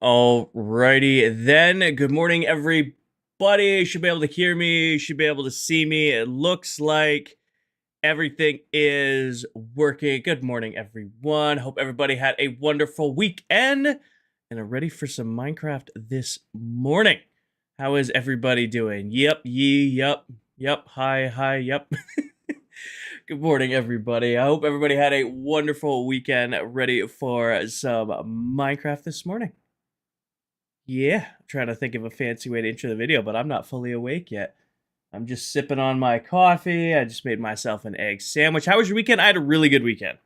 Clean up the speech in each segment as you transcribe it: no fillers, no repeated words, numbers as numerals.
Alrighty then. Good morning, everybody. You should be able to hear me. You should be able to see me. It looks like everything is working. Good morning, everyone. Hope everybody had a wonderful weekend and are ready for some Minecraft this morning. How is everybody doing? Yep. Hi, yep. Good morning, everybody. I hope everybody had a wonderful weekend ready for some Minecraft this morning. Yeah, I'm trying to think of a fancy way to intro the video, but I'm not fully awake yet. I'm just sipping on my coffee. I just made myself an egg sandwich. How was your weekend? I had a really good weekend.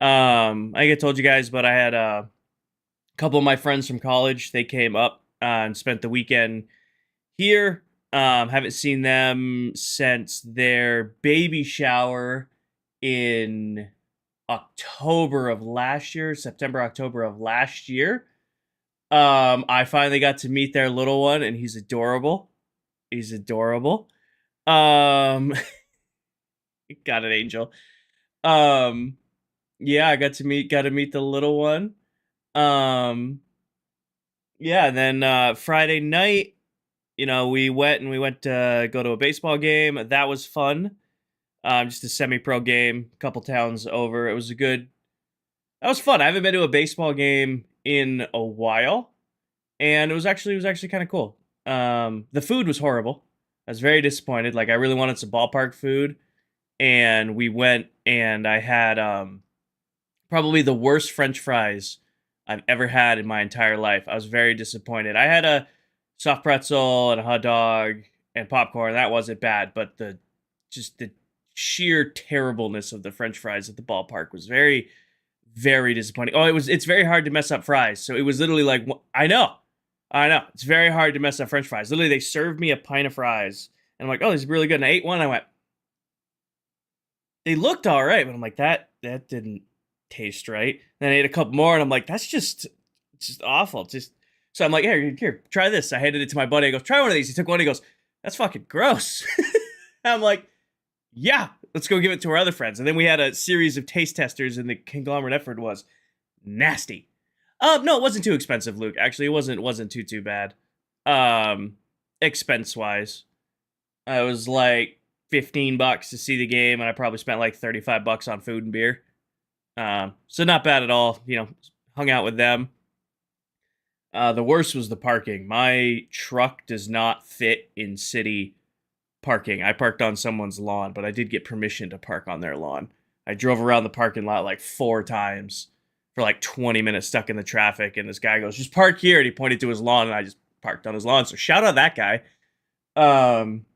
I think I told you guys, but I had a couple of my friends from college. They came up and spent the weekend here. Haven't seen them since their baby shower in October of last year, September, October of last year. I finally got to meet their little one, and he's adorable. He's adorable. Um, got an angel. Um, yeah, I got to meet the little one. Um, yeah, and then Friday night, we went to go to a baseball game. That was fun. Just a semi-pro game, a couple towns over. That was fun. I haven't been to a baseball game in a while, and it was actually kind of cool. The food was horrible. I was very disappointed. Like I really wanted some ballpark food, and we went and I had probably the worst French fries I've ever had in my entire life. I was very disappointed. I had a soft pretzel and a hot dog and popcorn. That wasn't bad, but the sheer terribleness of the French fries at the ballpark was very, very disappointing. It's very hard to mess up fries. So it was literally like, I know. It's very hard to mess up French fries. Literally, they served me a pint of fries, and I'm like, oh, this is really good. And I ate one. And I went, they looked all right, but I'm like, that didn't taste right. Then I ate a couple more, and I'm like, that's just awful. Just so I'm like, here, try this. I handed it to my buddy. I go, try one of these. He took one. He goes, that's fucking gross. I'm like, yeah, let's go give it to our other friends. And then we had a series of taste testers, and the conglomerate effort was nasty. No, it wasn't too expensive, Luke. Actually, it wasn't too bad. Um, expense wise, it was like $15 to see the game, and I probably spent like $35 on food and beer. So not bad at all. Hung out with them. The worst was the parking. My truck does not fit in city parking. I parked on someone's lawn, but I did get permission to park on their lawn. I drove around the parking lot like 4 times for like 20 minutes stuck in the traffic, and this guy goes, just park here, and he pointed to his lawn, and I just parked on his lawn. So shout out that guy. Um,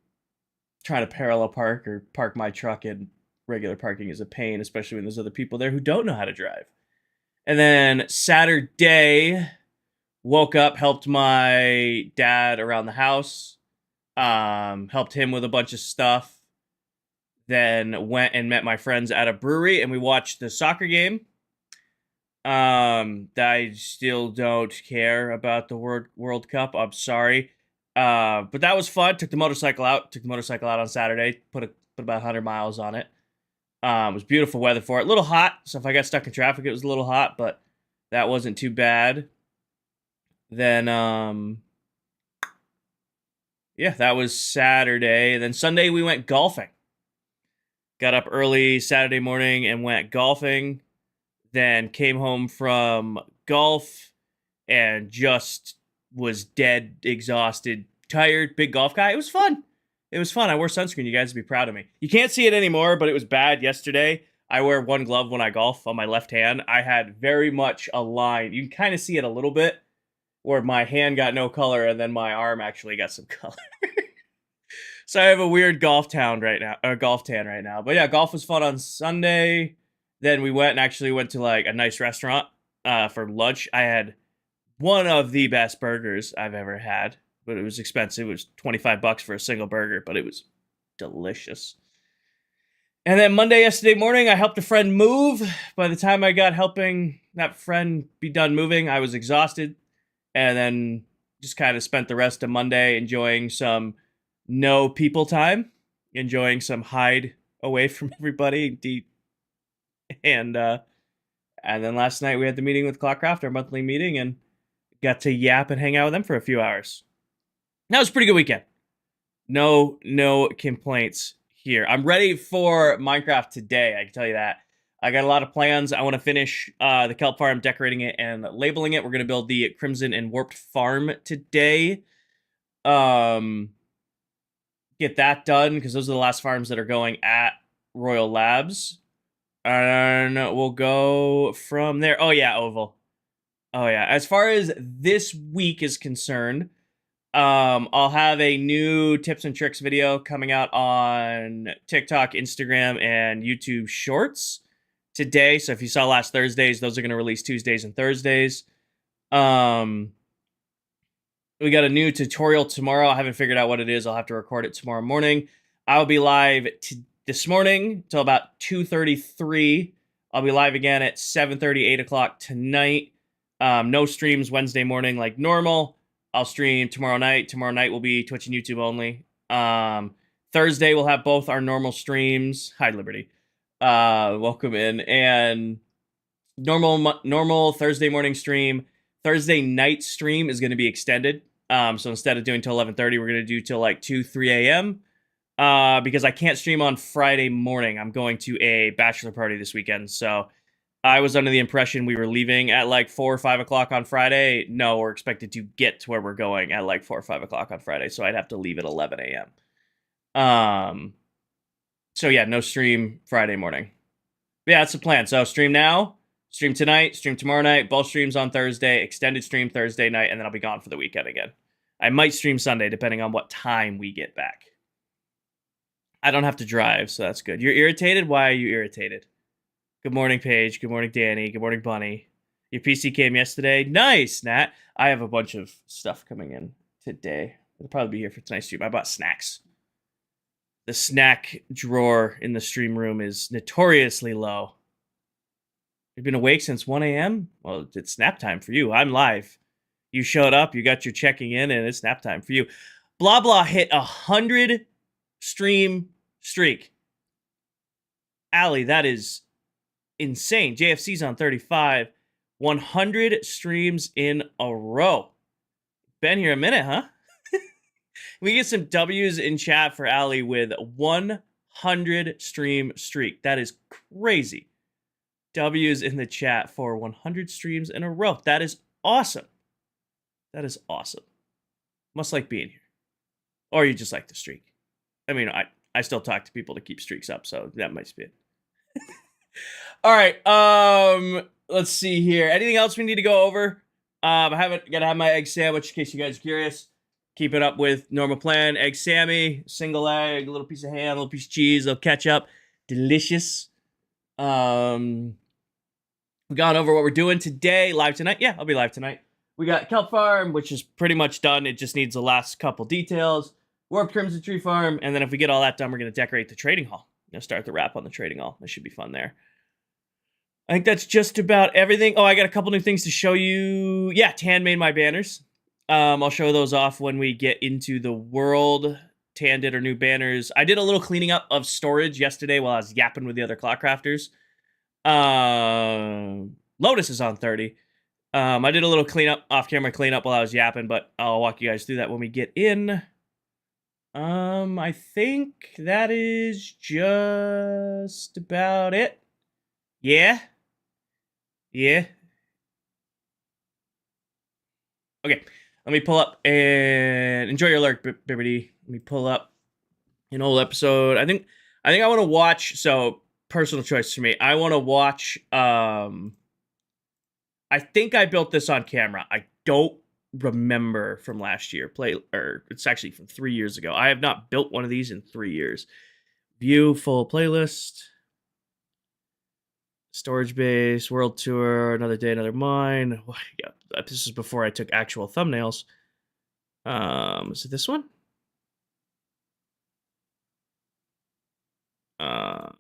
Trying to parallel park or park my truck in regular parking is a pain, especially when there's other people there who don't know how to drive. And then Saturday, woke up, helped my dad around the house, helped him with a bunch of stuff, then went and met my friends at a brewery, and we watched the soccer game. I still don't care about the World Cup. I'm sorry. But that was fun. Took the motorcycle out. Took the motorcycle out on Saturday. Put about 100 miles on it. It was beautiful weather for it. A little hot, so if I got stuck in traffic, it was a little hot, but that wasn't too bad. Then, yeah, that was Saturday. Then Sunday we went golfing. Got up early Saturday morning and went golfing. Then came home from golf and just was dead, exhausted, tired, big golf guy. It was fun. It was fun. I wore sunscreen. You guys would be proud of me. You can't see it anymore, but it was bad yesterday. I wear one glove when I golf on my left hand. I had very much a line. You can kind of see it a little bit where my hand got no color and then my arm actually got some color. So I have a weird golf tan right now. But yeah, golf was fun on Sunday. Then we went to like a nice restaurant for lunch. I had one of the best burgers I've ever had, but it was expensive. It was $25 for a single burger, but it was delicious. And then yesterday morning, I helped a friend move. By the time I got helping that friend be done moving, I was exhausted. And then just kind of spent the rest of Monday enjoying some no people time, enjoying some hide away from everybody. And then last night we had the meeting with ClockCraft, our monthly meeting, and got to yap and hang out with them for a few hours. That was a pretty good weekend. No complaints here. I'm ready for Minecraft today, I can tell you that. I got a lot of plans. I want to finish the kelp farm, decorating it and labeling it. We're going to build the Crimson and Warped farm today. Get that done, because those are the last farms that are going at Royal Labs. And we'll go from there. Oh, yeah, Oval. Oh, yeah. As far as this week is concerned, I'll have a new tips and tricks video coming out on TikTok, Instagram, and YouTube Shorts today. So if you saw last Thursdays, those are going to release Tuesdays and Thursdays. We got a new tutorial tomorrow. I haven't figured out what it is. I'll have to record it tomorrow morning. I'll be live this morning till about 2:33. I'll be live again at 7:30, 8 o'clock tonight. No streams Wednesday morning like normal. I'll stream tomorrow night. Tomorrow night will be Twitch and YouTube only. Thursday we'll have both our normal streams. Hi, Liberty. Welcome in. And normal Thursday morning stream. Thursday night stream is going to be extended. So instead of doing till 11:30, we're going to do till like 2, 3 a.m. Because I can't stream on Friday morning. I'm going to a bachelor party this weekend. So I was under the impression we were leaving at like 4 or 5 o'clock on Friday. No, we're expected to get to where we're going at like 4 or 5 o'clock on Friday. So I'd have to leave at 11 a.m. So yeah, no stream Friday morning. But yeah, that's the plan. So stream now, stream tonight, stream tomorrow night, both streams on Thursday, extended stream Thursday night, and then I'll be gone for the weekend again. I might stream Sunday depending on what time we get back. I don't have to drive, so that's good. You're irritated? Why are you irritated? Good morning, Paige. Good morning, Danny. Good morning, Bunny. Your PC came yesterday. Nice, Nat. I have a bunch of stuff coming in today. It'll probably be here for tonight's stream. I bought snacks. The snack drawer in the stream room is notoriously low. You've been awake since 1 a.m.? Well, it's nap time for you. I'm live. You showed up, you got your checking in, and it's nap time for you. Blah Blah hit 100 stream streak. Allie, that is insane. JFC's on 35. 100 streams in a row. Been here a minute, huh? We get some W's in chat for Allie with 100 stream streak. That is crazy. W's in the chat for 100 streams in a row. That is awesome. That is awesome. Must like being here. Or you just like the streak. I mean, I still talk to people to keep streaks up, so that might be it. All right, let's see here. Anything else we need to go over? I haven't got to have my egg sandwich in case you guys are curious. Keep it up with normal plan. Egg Sammy, single egg, a little piece of ham, a little piece of cheese, a little ketchup. Delicious. We gone over what we're doing today. Live tonight? Yeah, I'll be live tonight. We got Kelp Farm, which is pretty much done. It just needs the last couple details. Warped Crimson Tree Farm. And then if we get all that done, we're going to decorate the trading hall. Start the wrap on the trading hall. That should be fun there. I think that's just about everything. Oh, I got a couple new things to show you. Yeah, Tan made my banners. I'll show those off when we get into the world. Tan did our new banners. I did a little cleaning up of storage yesterday while I was yapping with the other ClockCrafters. Lotus is on 30. I did a little cleanup, off-camera cleanup while I was yapping, but I'll walk you guys through that when we get in. I think that is just about it. Yeah? Yeah? Okay, let me pull up and enjoy your alert, Bibbidi. Let me pull up an old episode. I think I want to watch, so personal choice for me. I want to watch, I think I built this on camera. I don't remember from last year. It's actually from 3 years ago. I have not built one of these in 3 years. View full playlist. Storage base, world tour, another day, another mine. Yeah, this is before I took actual thumbnails. Is it this one? Oh,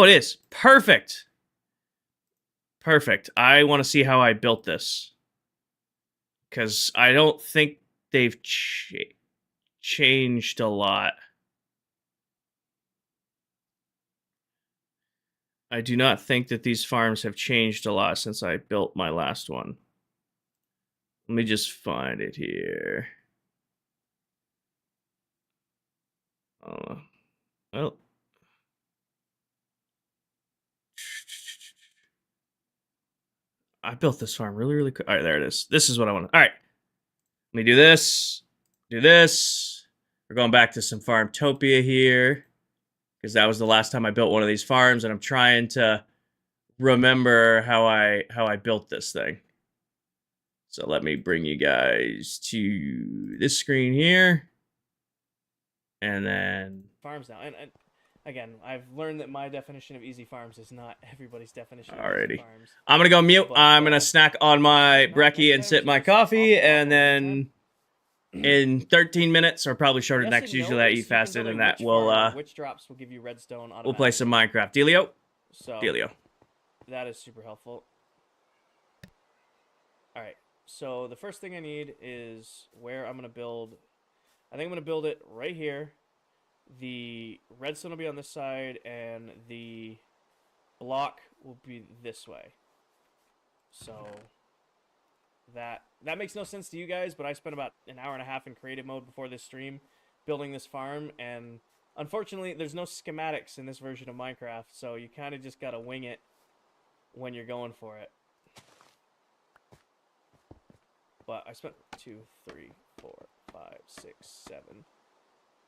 it is. Perfect. Perfect. I want to see how I built this. Because I don't think they've changed a lot. I do not think that these farms have changed a lot since I built my last one. Let me just find it here. Well, I built this farm really quick. All right, there it is. This is what I want. All right, let me do this. Do this. We're going back to some Farmtopia here because that was the last time I built one of these farms, and I'm trying to remember how I built this thing. So let me bring you guys to this screen here, and then farms now. And again, I've learned that my definition of easy farms is not everybody's definition of easy farms. I'm gonna go mute. But, I'm gonna snack on my brekkie and sip my coffee, and then in 13 minutes, or probably shorter next. Usually I eat faster than that. Which drops will give you redstone automatically. We'll play some Minecraft. Dealio? Dealio. That is super helpful. Alright, so the first thing I need is where I'm going to build. I think I'm going to build it right here. The redstone will be on this side, and the block will be this way. So that makes no sense to you guys, but I spent about an hour and a half in creative mode before this stream building this farm, and unfortunately there's no schematics in this version of Minecraft, so you kind of just gotta wing it when you're going for it. But I spent 2, 3, 4, 5, 6, 7.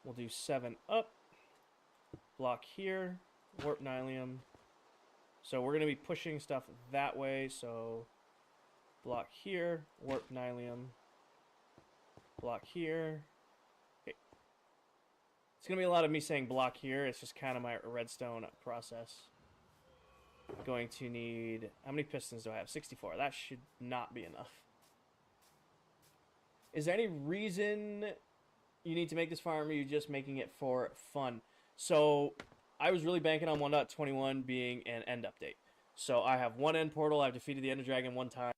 We'll do 7 up. Block here. Warp Nylium. So we're going to be pushing stuff that way. So block here. Warp Nylium. Block here. Okay. It's going to be a lot of me saying block here. It's just kind of my redstone process. Going to need... How many pistons do I have? 64. That should not be enough. Is there any reason you need to make this farm, or are you just making it for fun? So I was really banking on 1.21 being an end update. So I have one end portal. I've defeated the Ender Dragon one time.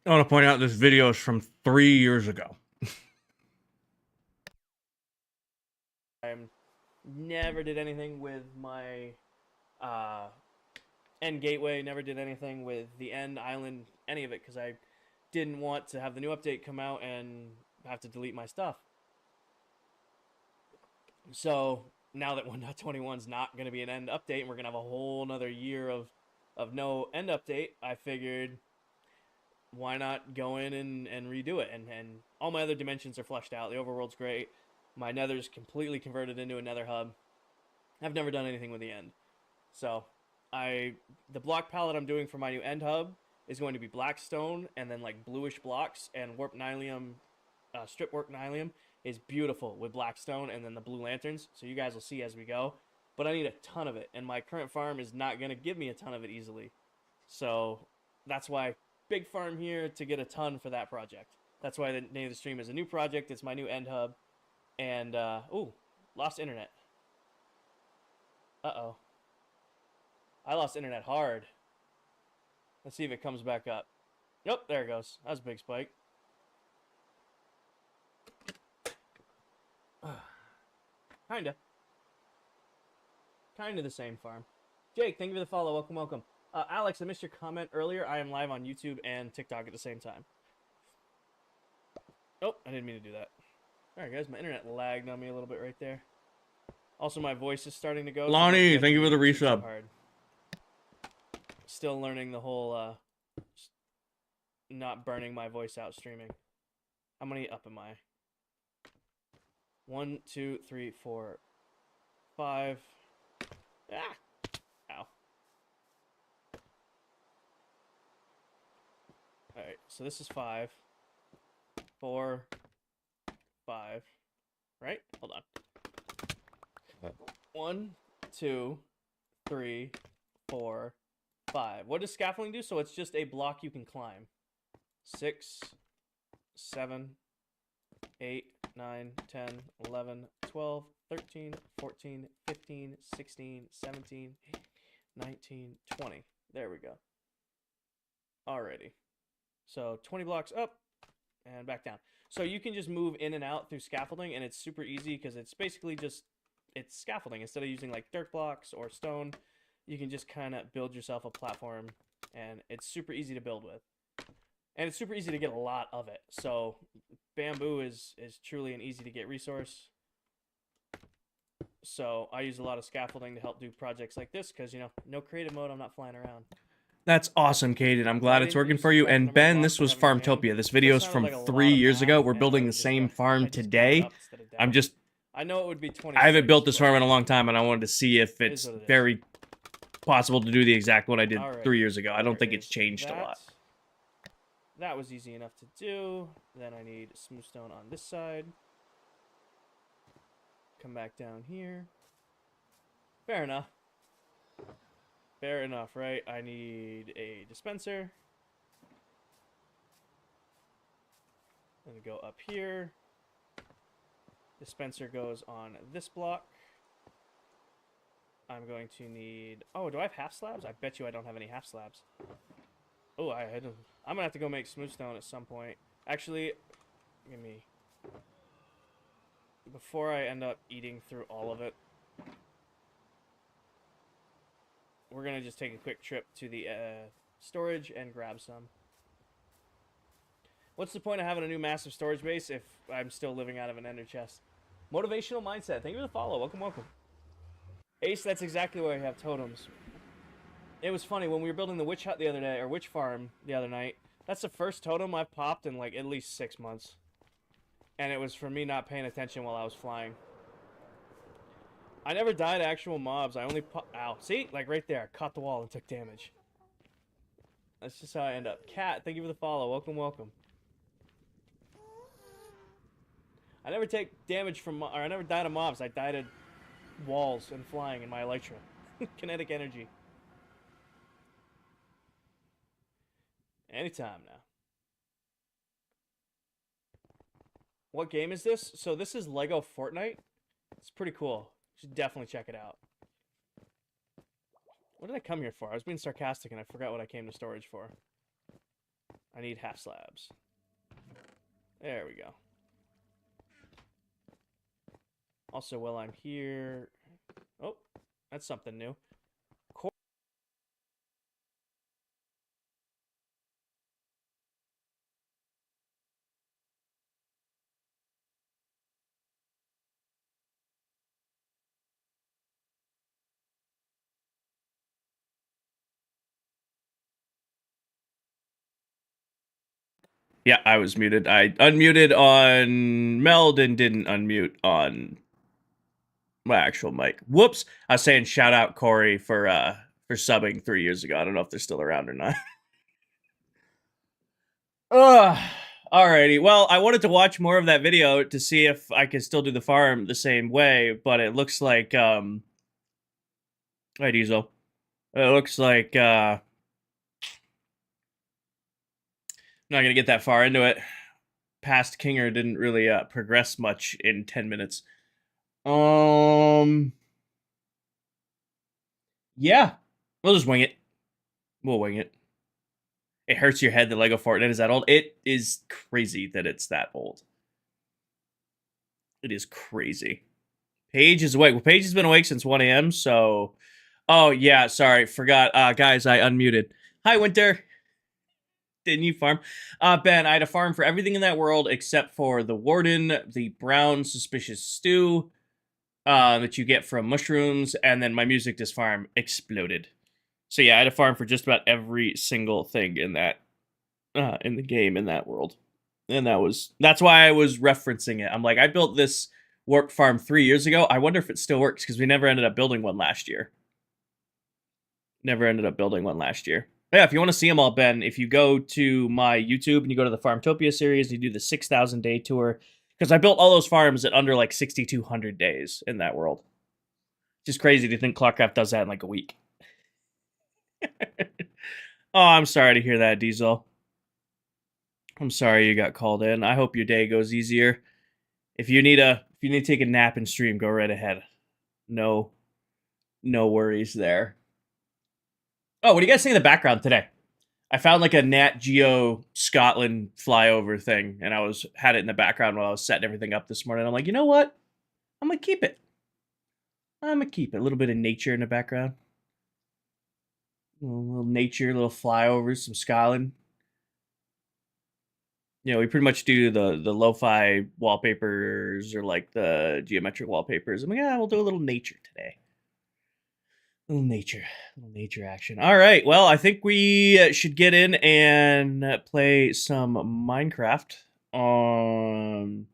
I want to point out this video is from 3 years ago. I never did anything with my end gateway. Never did anything with the end island, any of it, because I didn't want to have the new update come out and have to delete my stuff. So now that 1.21 is not going to be an end update, and we're going to have a whole another year of no end update, I figured why not go in and redo it. And all my other dimensions are fleshed out. The overworld's great. My nether's completely converted into a nether hub. I've never done anything with the end. So the block palette I'm doing for my new end hub is going to be black stone and then like bluish blocks, and warp nylium, strip work nylium is beautiful with black stone and then the blue lanterns. So you guys will see as we go. But I need a ton of it, and my current farm is not going to give me a ton of it easily. So that's why big farm here to get a ton for that project. That's why the name of the stream is a new project. It's my new end hub. And, ooh, lost internet. Uh-oh. I lost internet hard. Let's see if it comes back up. Nope, there it goes. That was a big spike. Kinda the same farm. Jake, thank you for the follow. Welcome, welcome. Alex, I missed your comment earlier. I am live on YouTube and TikTok at the same time. Oh, I didn't mean to do that. Alright, guys, my internet lagged on me a little bit right there. Also, my voice is starting to go. Lonnie, thank you for the resub. Still learning the whole, not burning my voice out streaming. How many up am I? 1, 2, 3, 4, 5. Ah! Ow. Alright, so this is 5. 4, 5. Right? Hold on. 1, 2, 3, 4, 5. What does scaffolding do? So it's just a block you can climb. 6, 7, 8, 9, 10, 11, 12, 13, 14, 15, 16, 17, 19, 20. There we go. Alrighty. So 20 blocks up and back down. So you can just move in and out through scaffolding, and it's super easy because it's basically just, it's scaffolding. Instead of using like dirt blocks or stone, you can just kind of build yourself a platform, and it's super easy to build with. And it's super easy to get a lot of it. So bamboo is truly an easy to get resource. So I use a lot of scaffolding to help do projects like this because, you know, no creative mode, I'm not flying around. That's awesome, Caden. I'm glad it's working use for you. subtract the And number of Ben, blocks this we was have in your hand. Farmtopia. This That video is sounded from like a 3 lot of years ago. math, We're and I building the would just same go- farm I just counted today. up instead of I'm down. just I know it would be 20. I haven't built this farm in a but long time, and I wanted to see if it's what it is. very possible to do the exact one I did Alright, 3 years ago. I don't there think it's is changed a lot. That was easy enough to do. Then I need smooth stone on this side. Come back down here. Fair enough. Fair enough, right? I need a dispenser. Then go up here. Dispenser goes on this block. I'm going to need... Oh, do I have half slabs? I bet you I don't have any half slabs. Oh, I'm going to have to go make smooth stone at some point. Actually, give me... Before I end up eating through all of it, we're going to just take a quick trip to the storage and grab some. What's the point of having a new massive storage base if I'm still living out of an ender chest? Motivational mindset. Thank you for the follow. Welcome, welcome. Ace, that's exactly why I have totems. It was funny, when we were building the witch hut the other day, or witch farm the other night, that's the first totem I've popped in like at least 6 months. And it was for me not paying attention while I was flying. I never died to actual mobs. I only ow. See? Like right there. I caught the wall and took damage. That's just how I end up. Cat, thank you for the follow. Welcome, welcome. I never take damage from... Or I never die to mobs. I die to walls and flying in my Elytra. Kinetic energy. Anytime now. What game is this? So this is Lego Fortnite. It's pretty cool. You should definitely check it out. What did I come here for? I was being sarcastic and I forgot what I came to storage for. I need half slabs. There we go. Also, while I'm here... Oh, that's something new. Yeah, I was muted. I unmuted on Meld and didn't unmute on my actual mic. Whoops. I was saying shout out Corey for subbing 3 years ago. I don't know if they're still around or not. Ugh. Alrighty. Well, I wanted to watch more of that video to see if I could still do the farm the same way, but it looks like Hi Diesel. It looks like I'm not gonna get that far into it. Past Kinger didn't really progress much in 10 minutes. Yeah. We'll just wing it. We'll wing it. It hurts your head that Lego Fortnite is that old. It is crazy that it's that old. It is crazy. Paige is awake. Well, Paige has been awake since 1 a.m., so... Oh, yeah, sorry. Forgot. Guys, I unmuted. Hi, Winter. Didn't you farm? Ben, I had a farm for everything in that world except for the Warden, the brown suspicious stew that you get from mushrooms, and then my music disc farm exploded. So yeah, I had a farm for just about every single thing in that in the game in that world. And that's why I was referencing it. I'm like, I built this warp farm 3 years ago. I wonder if it still works because we never ended up building one last year. Never ended up building one last year. Yeah, if you want to see them all, Ben, if you go to my YouTube and you go to the Farmtopia series, you do the 6,000 day tour, because I built all those farms at under like 6,200 days in that world. Just crazy to think ClockCraft does that in like a week. Oh, I'm sorry to hear that, Diesel. I'm sorry you got called in. I hope your day goes easier. If you need to take a nap and stream, go right ahead. No worries there. Oh, what do you guys think of the background today? I found like a Nat Geo Scotland flyover thing, and I had it in the background while I was setting everything up this morning. I'm like, you know what? I'm gonna keep it. A little bit of nature in the background. little nature, little flyovers, some Scotland. You know, we pretty much do the lo-fi wallpapers or like the geometric wallpapers. I'm like, yeah, we'll do a little nature today. Little nature action. All right. Well, I think we should get in and play some Minecraft. I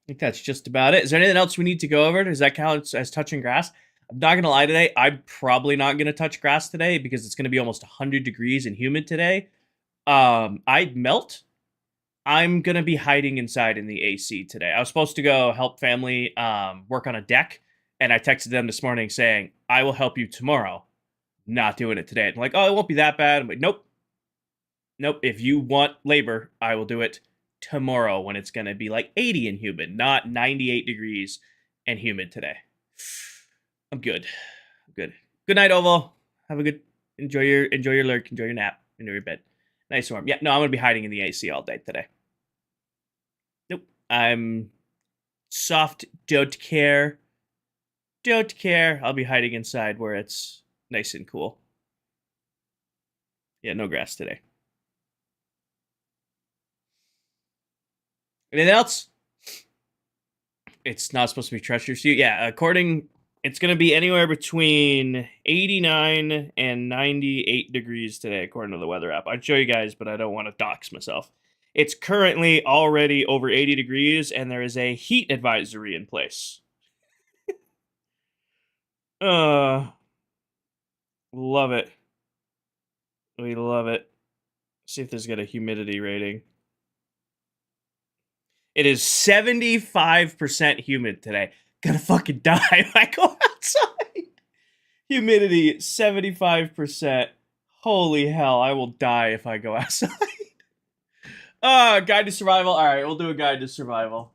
think that's just about it. Is there anything else we need to go over? Does that count as touching grass? I'm not gonna lie today. I'm probably not gonna touch grass today because it's gonna be almost 100 degrees and humid today. I'd melt. I'm gonna be hiding inside in the AC today. I was supposed to go help family work on a deck, and I texted them this morning saying I will help you tomorrow. Not doing it today. I'm like, oh, it won't be that bad. I'm like, nope, nope. If you want labor, I will do it tomorrow when it's gonna be like 80 and humid, not 98 degrees and humid today. I'm good. I'm good. Good night, Oval. Have a good enjoy your lurk, enjoy your nap, enjoy your bed. Nice warm. Yeah, no, I'm gonna be hiding in the AC all day today. Nope. I'm soft, don't care. Don't care. I'll be hiding inside where it's nice and cool. Yeah, no grass today. Anything else? It's not supposed to be treasure suit. Yeah, it's going to be anywhere between 89 and 98 degrees today, according to the weather app. I'd show you guys, but I don't want to dox myself. It's currently already over 80 degrees, and there is a heat advisory in place. Love it. We love it. See if there's got a humidity rating. It is 75% humid today. Gonna fucking die if I go outside. Humidity 75%. Holy hell, I will die if I go outside. Guide to survival. All right, we'll do a guide to survival.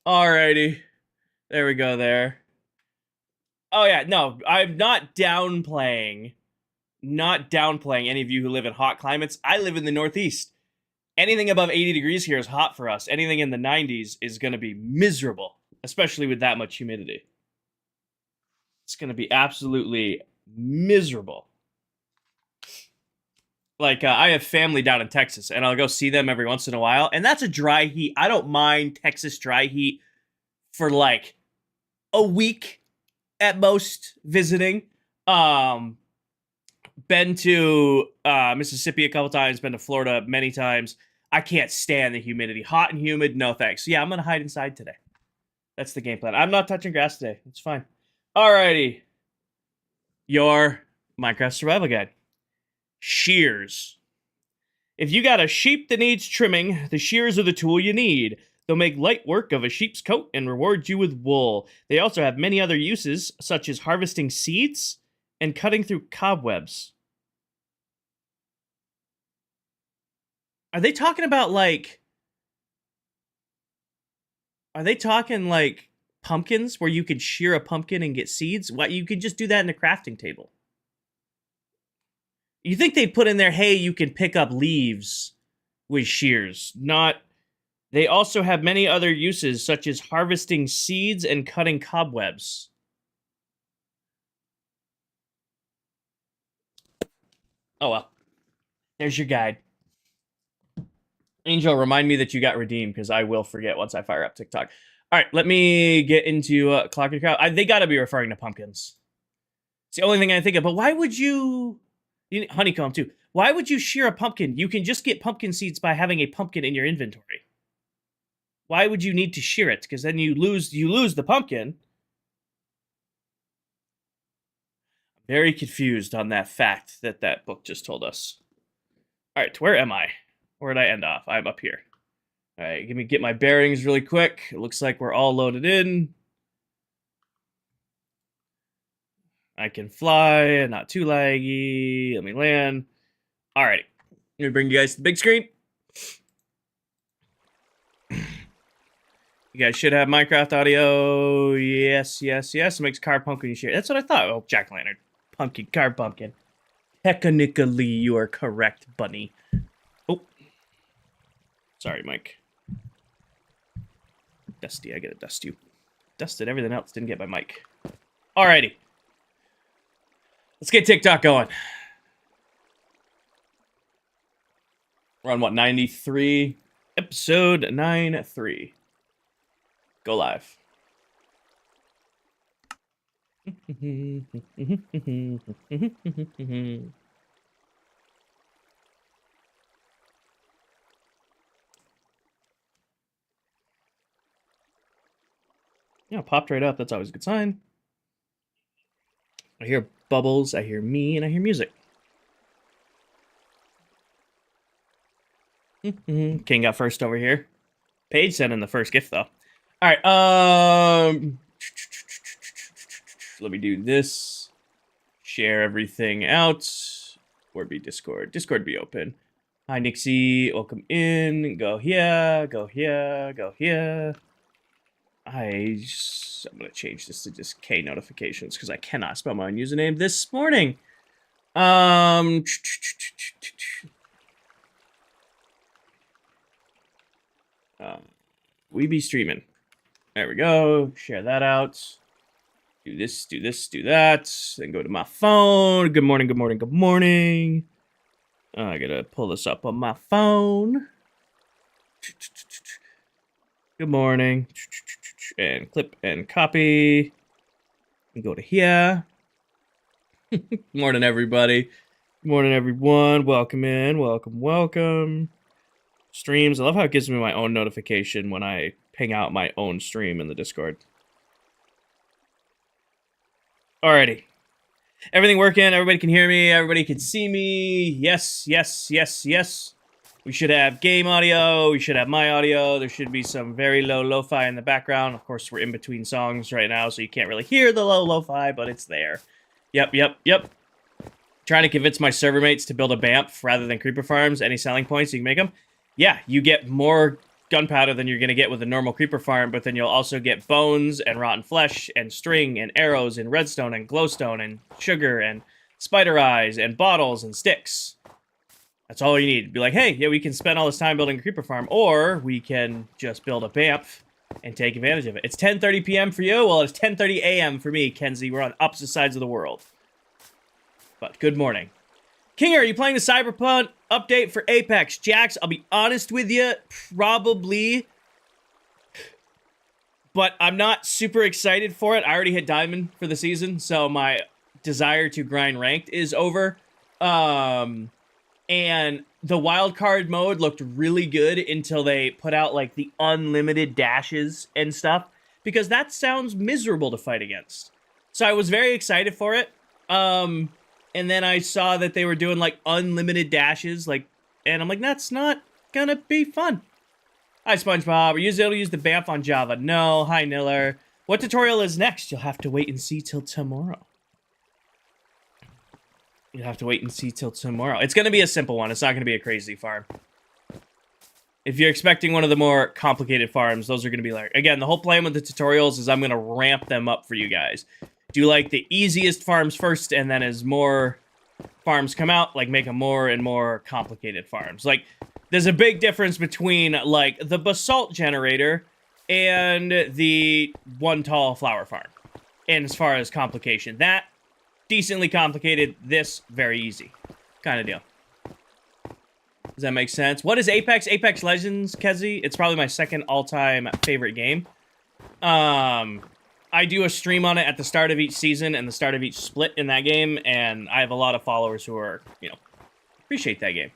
Alrighty. There we go there. Oh yeah, no, I'm not downplaying any of you who live in hot climates. I live in the Northeast. Anything above 80 degrees here is hot for us. Anything in the 90s is going to be miserable, especially with that much humidity. It's going to be absolutely miserable. Like, I have family down in Texas, and I'll go see them every once in a while, and that's a dry heat. I don't mind Texas dry heat for, like, a week at most visiting. Been to Mississippi a couple times, been to Florida many times. I can't stand the humidity. Hot and humid, no thanks. So yeah, I'm going to hide inside today. That's the game plan. I'm not touching grass today. It's fine. Alrighty. Your Minecraft survival guide. Shears. If you got a sheep that needs trimming, the shears are the tool you need. They'll make light work of a sheep's coat and reward you with wool. They also have many other uses, such as harvesting seeds and cutting through cobwebs. Are they talking about, like... Are they talking, like, pumpkins, where you could shear a pumpkin and get seeds? What, you could just do that in a crafting table. You think they'd put in there, hey, you can pick up leaves with shears. Not... They also have many other uses, such as harvesting seeds and cutting cobwebs. Oh, well. There's your guide. Angel, remind me that you got redeemed, because I will forget once I fire up TikTok. All right, let me get into ClockCraft. They got to be referring to pumpkins. It's the only thing I think of. But why would you need honeycomb, too. Why would you shear a pumpkin? You can just get pumpkin seeds by having a pumpkin in your inventory. Why would you need to shear it? Because then you lose the pumpkin. I'm very confused on that fact that book just told us. All right, where am I? Where did I end off? I'm up here. All right, let me get my bearings really quick. It looks like we're all loaded in. I can fly, not too laggy. Let me land. All right, let me bring you guys to the big screen. You guys should have Minecraft audio. Yes, yes, yes. It makes carved pumpkin you share. That's what I thought. Oh, jack-o'-lantern. Pumpkin, carved pumpkin. Technically, you are correct, bunny. Oh. Sorry, Mike. Dusty, I gotta dust you. Dusted everything else, didn't get my mic. Alrighty. Let's get TikTok going. We're on what, 93? Episode 93. Go live. Yeah, popped right up. That's always a good sign. I hear bubbles, I hear me, and I hear music. King got first over here. Paige sent in the first gift though. All right. Let me do this. Share everything out. Where be Discord? Discord be open. Hi Nixie, welcome in. Go here. Go here. Go here. I'm gonna change this to just K notifications because I cannot spell my own username this morning. We be streaming. There we go. Share that out. Do this, do this, do that. Then go to my phone. Good morning, good morning, good morning. I gotta pull this up on my phone. Good morning. And clip and copy. And go to here. Morning, everybody. Morning, everyone. Welcome in. Welcome, welcome. Streams. I love how it gives me my own notification when I ping out my own stream in the Discord. Alrighty. Everything working? Everybody can hear me? Everybody can see me? Yes, yes, yes, yes. We should have game audio. We should have my audio. There should be some very low lo-fi in the background. Of course, we're in between songs right now, so you can't really hear the low lo-fi, but it's there. Yep, yep, yep. Trying to convince my server mates to build a BAMF rather than creeper farms. Any selling points you can make them? Yeah, you get more gunpowder than you're going to get with a normal creeper farm, but then you'll also get bones and rotten flesh and string and arrows and redstone and glowstone and sugar and spider eyes and bottles and sticks. That's all you need. Be like, hey, yeah, we can spend all this time building a creeper farm, or we can just build a BAMF and take advantage of it. It's 10:30 p.m. for you. Well, it's 10:30 a.m. for me, Kenzie. We're on opposite sides of the world. But good morning. Kinger, are you playing the Cyberpunk update for Apex? Jax, I'll be honest with you, probably. But I'm not super excited for it. I already hit Diamond for the season, so my desire to grind ranked is over. And the wildcard mode looked really good until they put out, like, the unlimited dashes and stuff, because that sounds miserable to fight against. So I was very excited for it. And then I saw that they were doing, like, unlimited dashes, like, and I'm like, that's not gonna be fun. Hi, SpongeBob. Are you able to use the BAMF on Java? No. Hi, Niller. What tutorial is next? You'll have to wait and see till tomorrow. You'll have to wait and see till tomorrow. It's gonna be a simple one. It's not gonna be a crazy farm. If you're expecting one of the more complicated farms, those are gonna be like, again, the whole plan with the tutorials is I'm gonna ramp them up for you guys. Do like the easiest farms first, and then as more farms come out, like make them more and more complicated farms. Like, there's a big difference between like the basalt generator and the one tall flower farm. And as far as complication, that decently complicated, this very easy kind of deal. Does that make sense? What is Apex? Apex Legends, Kezi? It's probably my second all-time favorite game. I do a stream on it at the start of each season and the start of each split in that game, and I have a lot of followers who are, you know, appreciate that game.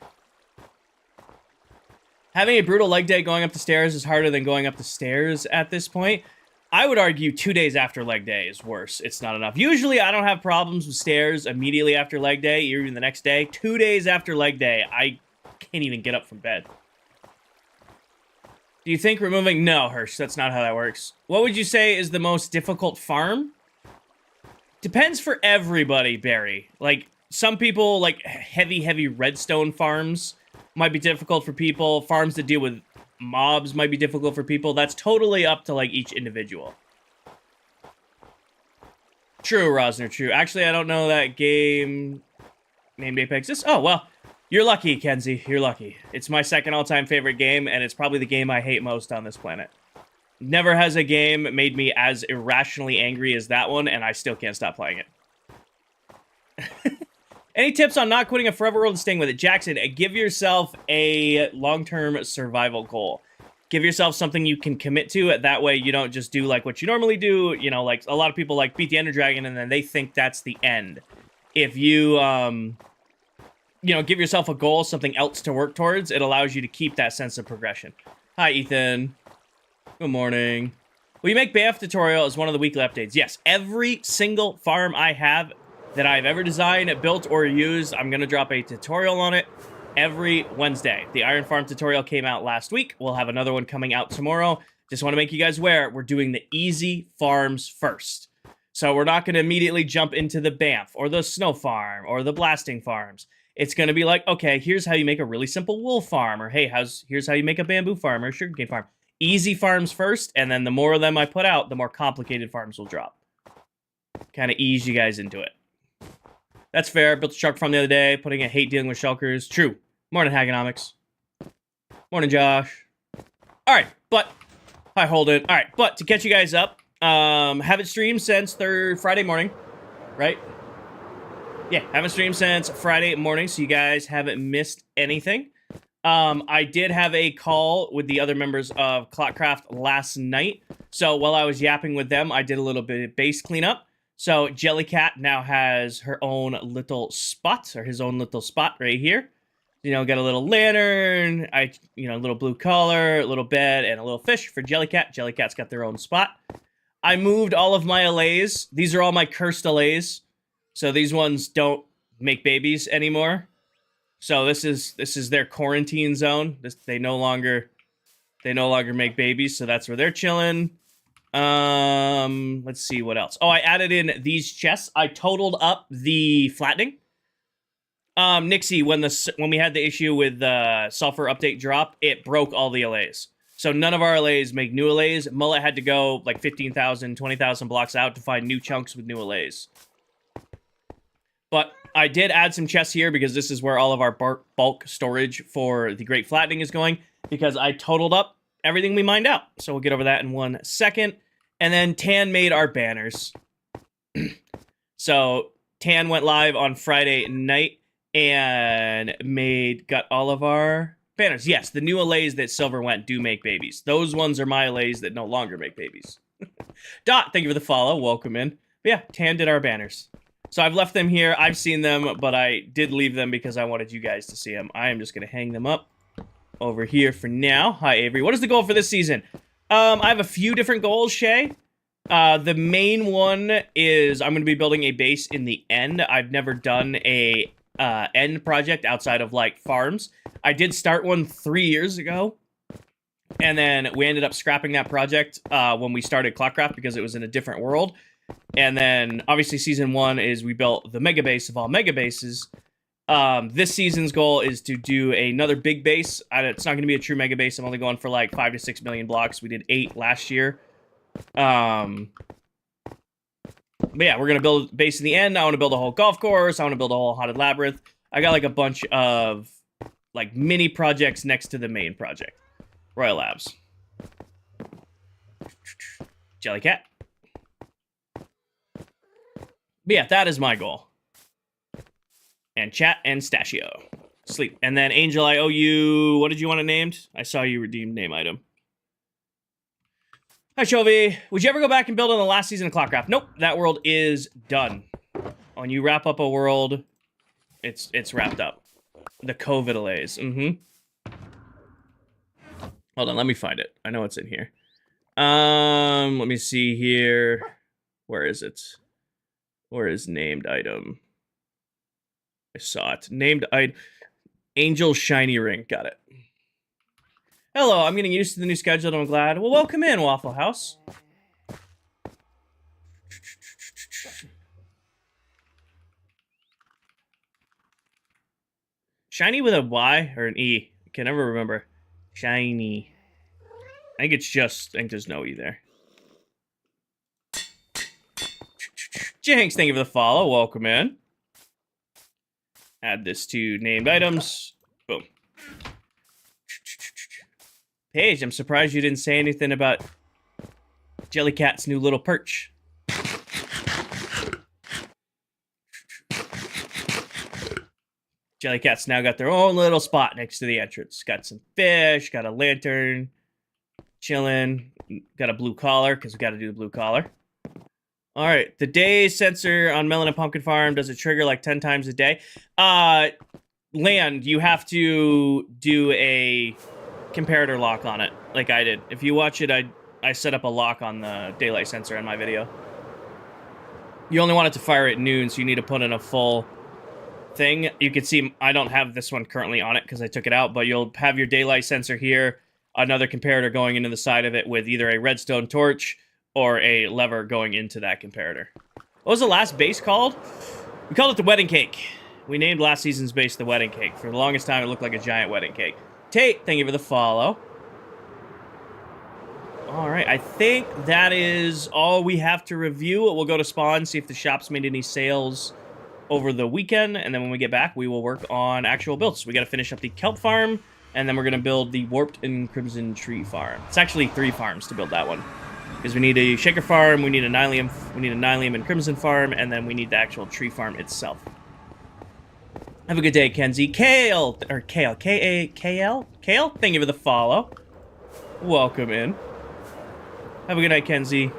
Having a brutal leg day going up the stairs is harder than going up the stairs at this point. I would argue 2 days after leg day is worse. It's not enough. Usually I don't have problems with stairs immediately after leg day, even the next day. 2 days after leg day, I can't even get up from bed. Do you think removing... No, Hirsch, that's not how that works. What would you say is the most difficult farm? Depends for everybody, Barry. Like, some people, like, heavy redstone farms might be difficult for people. Farms that deal with mobs might be difficult for people. That's totally up to, like, each individual. True, Rosner, true. Actually, I don't know that game named Apex exists. Oh, well... You're lucky, Kenzie. You're lucky. It's my second all-time favorite game, and it's probably the game I hate most on this planet. Never has a game made me as irrationally angry as that one, and I still can't stop playing it. Any tips on not quitting a forever world and staying with it? Jackson, give yourself a long-term survival goal. Give yourself something you can commit to. That way you don't just do like what you normally do. You know, like a lot of people like beat the Ender Dragon and then they think that's the end. If you, you know, give yourself a goal, something else to work towards, it allows you to keep that sense of progression. Hi, Ethan. Good morning. Will you make BF tutorial as one of the weekly updates? Yes, every single farm I have that I've ever designed, built, or used, I'm going to drop a tutorial on it every Wednesday. The Iron Farm tutorial came out last week. We'll have another one coming out tomorrow. Just want to make you guys aware, we're doing the easy farms first. So we're not going to immediately jump into the Banff, or the Snow Farm, or the Blasting Farms. It's going to be like, okay, here's how you make a really simple wool farm, or hey, here's how you make a bamboo farm, or sugarcane farm. Easy farms first, and then the more of them I put out, the more complicated farms will drop. Kind of ease you guys into it. That's fair. Built a shark farm the other day, putting a hate dealing with shulkers. True. Morning, Hagonomics. Morning, Josh. All right, but... Hi, Holden. All right, but to catch you guys up, haven't streamed since Friday morning, right? Yeah, haven't streamed since Friday morning, so you guys haven't missed anything. I did have a call with the other members of ClockCraft last night. So while I was yapping with them, I did a little bit of base cleanup. So Jellycat now has her own little spot, or his own little spot right here. You know, got a little lantern, a little blue collar, a little bed, and a little fish for Jellycat. Jellycat's got their own spot. I moved all of my allays. These are all my cursed allays. So these ones don't make babies anymore. So this is their quarantine zone. They no longer make babies, so that's where they're chilling. Let's see what else. Oh, I added in these chests. I totaled up the flattening. Nixie, when we had the issue with the sulfur update drop, it broke all the allays. So none of our allays make new allays. Mullet had to go like 15,000, 20,000 blocks out to find new chunks with new allays. But I did add some chests here because this is where all of our bulk storage for the Great Flattening is going, because I totaled up everything we mined out. So we'll get over that in 1 second. And then Tan made our banners. So Tan went live on Friday night and got all of our banners. Yes, the new allays that Silver went do make babies. Those ones are my allays that no longer make babies. Dot, thank you for the follow. Welcome in. But yeah, Tan did our banners. So I've left them here. I've seen them, but I did leave them because I wanted you guys to see them. I am just going to hang them up over here for now. Hi, Avery. What is the goal for this season? I have a few different goals, Shay. The main one is I'm going to be building a base in the end. I've never done a end project outside of, like, farms. I did start one 3 years ago, and then we ended up scrapping that project when we started ClockCraft because it was in a different world. And then, obviously, Season 1 is we built the mega base of all mega bases. This season's goal is to do another big base. It's not going to be a true mega base. I'm only going for, like, 5 to 6 million blocks. We did 8 last year. But yeah, we're going to build a base in the end. I want to build a whole golf course. I want to build a whole haunted labyrinth. I got, like, a bunch of, like, mini projects next to the main project. Royal Labs. Jellycat. But yeah, that is my goal. And chat and Stashio. Sleep. And then Angel, I owe you... What did you want it named? I saw you redeemed name item. Hi, Chovy. Would you ever go back and build on the last season of ClockCraft? Nope. That world is done. When you wrap up a world, it's wrapped up. The COVID allays. Hold on, let me find it. I know it's in here. Let me see here. Where is it? Where is named item? I saw it. Named item. Angel Shiny Ring. Got it. Hello, I'm getting used to the new schedule and I'm glad. Well, welcome in, Waffle House. Shiny with a Y or an E? I can never remember. Shiny. I think there's no E there. Jinx, thank you for the follow. Welcome in. Add this to named items. Boom. Paige, I'm surprised you didn't say anything about Jellycat's new little perch. Jellycat's now got their own little spot next to the entrance. Got some fish, got a lantern, chilling. Got a blue collar, because we got to do the blue collar. All right, the day sensor on Melon and Pumpkin Farm, does it trigger like 10 times a day? Land, you have to do a comparator lock on it, like I did. If you watch it, I set up a lock on the daylight sensor in my video. You only want it to fire at noon, so you need to put in a full thing. You can see I don't have this one currently on it because I took it out, but you'll have your daylight sensor here, another comparator going into the side of it with either a redstone torch or a lever going into that comparator. What was the last base called? We called it the wedding cake. We named last season's base the wedding cake. For the longest time, it looked like a giant wedding cake. Tate, thank you for the follow. All right, I think that is all we have to review. We'll go to spawn, see if the shop's made any sales over the weekend, and then when we get back, we will work on actual builds. We got to finish up the kelp farm, and then we're going to build the warped and crimson tree farm. It's actually 3 farms to build that one, because we need a shaker farm, we need a nylium and crimson farm, and then we need the actual tree farm itself. Have a good day, Kenzie. Kale, or Kale, K-A-K-L? Kale, thank you for the follow. Welcome in. Have a good night, Kenzie.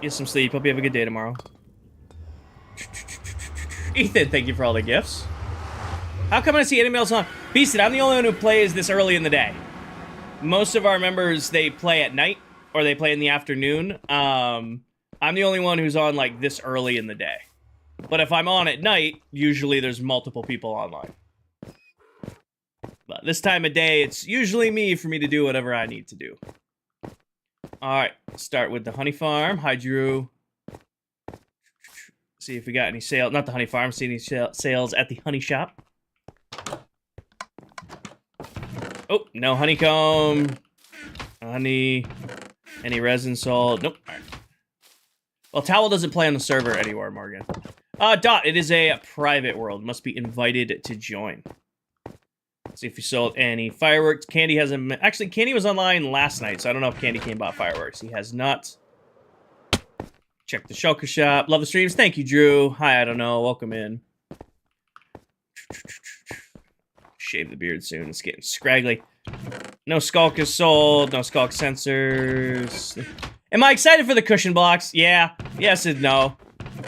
Get some sleep. Hope you have a good day tomorrow. Ethan, thank you for all the gifts. How come I see any mails on? Beasted, I'm the only one who plays this early in the day. Most of our members, they play at night, or they play in the afternoon. I'm the only one who's on, like, this early in the day. But if I'm on at night, usually there's multiple people online. But this time of day, it's usually me for me to do whatever I need to do. Alright, start with the honey farm. Hi, Drew. See if we got any sales. Not the honey farm, see any sales at the honey shop. Oh, no honeycomb. Honey. Any resin sold? Nope. All right. Well, Towel doesn't play on the server anymore, Morgan. Dot, it is a private world. Must be invited to join. Let's see if you sold any fireworks. Candy hasn't... Actually, Candy was online last night, so I don't know if Candy came bought fireworks. He has not. Check the shulker shop. Love the streams. Thank you, Drew. Hi, I don't know. Welcome in. Shave the beard soon. It's getting scraggly. No skulk is sold. No skulk sensors. Am I excited for the cushion blocks? Yeah. Yes and no.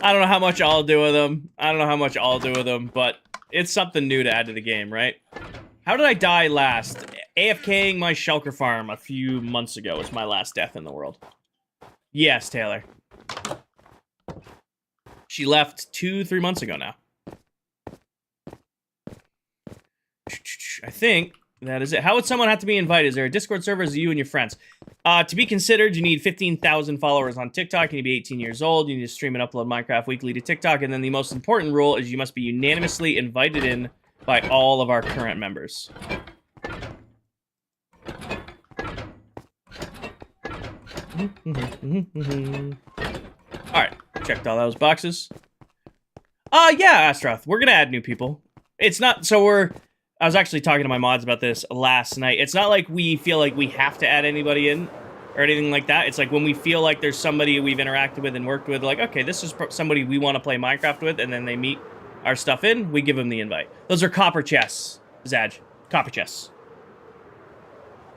I don't know how much I'll do with them. But it's something new to add to the game, right? How did I die last? AFKing my shulker farm a few months ago was my last death in the world. Yes, Taylor. She left 2-3 months ago now. I think that is it. How would someone have to be invited? Is there a Discord server? Is it you and your friends? To be considered, you need 15,000 followers on TikTok. You need to be 18 years old. You need to stream and upload Minecraft weekly to TikTok. And then the most important rule is you must be unanimously invited in by all of our current members. Alright, checked all those boxes. Yeah, Astroth, we're gonna add new people. It's not, I was actually talking to my mods about this last night. It's not like we feel like we have to add anybody in or anything like that. It's like when we feel like there's somebody we've interacted with and worked with, like, okay, this is somebody we want to play Minecraft with, and then they meet our stuff in, we give them the invite. Those are copper chests, Zaj. Copper chests.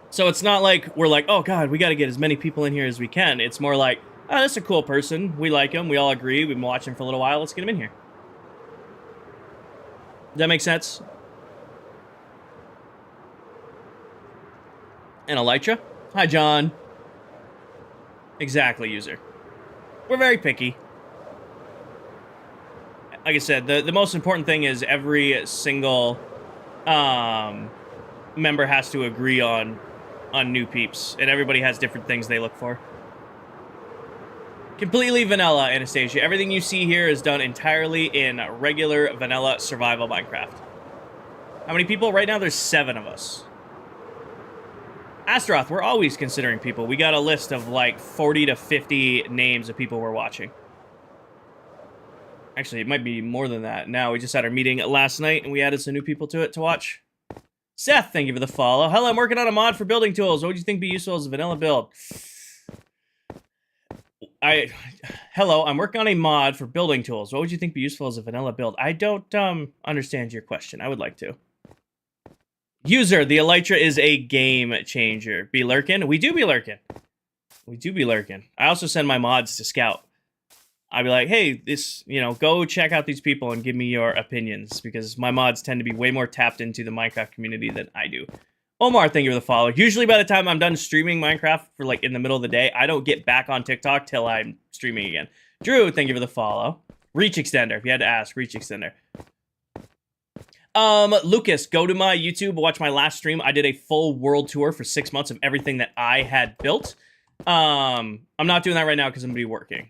So it's not like we're like, oh god, we gotta get as many people in here as we can. It's more like, oh, that's a cool person. We like him. We all agree. We've been watching for a little while. Let's get him in here. Does that make sense? And Elytra. Hi, John. Exactly, user. We're very picky. Like I said, the most important thing is every single member has to agree on new peeps, and everybody has different things they look for. Completely vanilla, Anastasia. Everything you see here is done entirely in regular vanilla survival Minecraft. How many people? Right now there's 7 of us. Astroth, we're always considering people. We got a list of like 40 to 50 names of people we're watching. Actually, it might be more than that. Now, we just had our meeting last night, and we added some new people to it to watch. Seth, thank you for the follow. Hello, I'm working on a mod for building tools. What would you think be useful as a vanilla build? Hello, I'm working on a mod for building tools. What would you think be useful as a vanilla build? I don't understand your question. I would like to. User, the Elytra is a game changer. Be lurking? We do be lurking. We do be lurking. I also send my mods to scout. I'd be like, hey, this, go check out these people and give me your opinions, because my mods tend to be way more tapped into the Minecraft community than I do. Omar, thank you for the follow. Usually by the time I'm done streaming Minecraft for like in the middle of the day, I don't get back on TikTok till I'm streaming again. Drew, thank you for the follow. Reach extender, if you had to ask, reach extender. Lucas, go to my YouTube, watch my last stream. I did a full world tour for 6 months of everything that I had built. I'm not doing that right now because I'm gonna be working.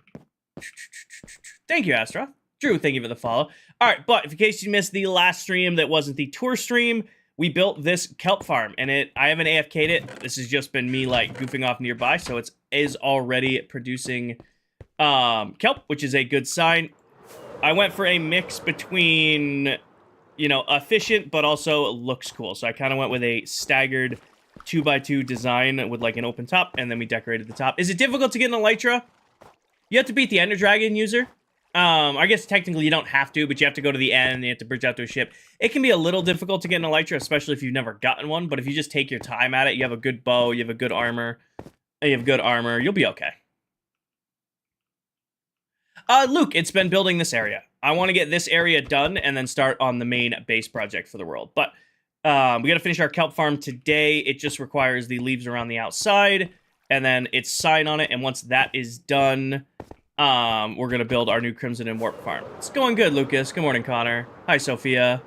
Thank you, Astra. Drew, thank you for the follow. All right, but in case you missed the last stream that wasn't the tour stream, we built this kelp farm, and I haven't AFK'd it. This has just been me like goofing off nearby, so it is already producing kelp, which is a good sign. I went for a mix between, efficient, but also looks cool. So I kind of went with a staggered 2x2 design with like an open top, and then we decorated the top. Is it difficult to get an Elytra? You have to beat the Ender Dragon, user. I guess technically you don't have to, but you have to go to the end, you have to bridge out to a ship. It can be a little difficult to get an Elytra, especially if you've never gotten one, but if you just take your time at it, you have a good bow, you have a good armor, you'll be okay. Luke, it's been building this area. I want to get this area done and then start on the main base project for the world. But we got to finish our kelp farm today. It just requires the leaves around the outside, and then it's sign on it. And once that is done, we're going to build our new Crimson and Warp farm. It's going good, Lucas. Good morning, Connor. Hi, Sophia.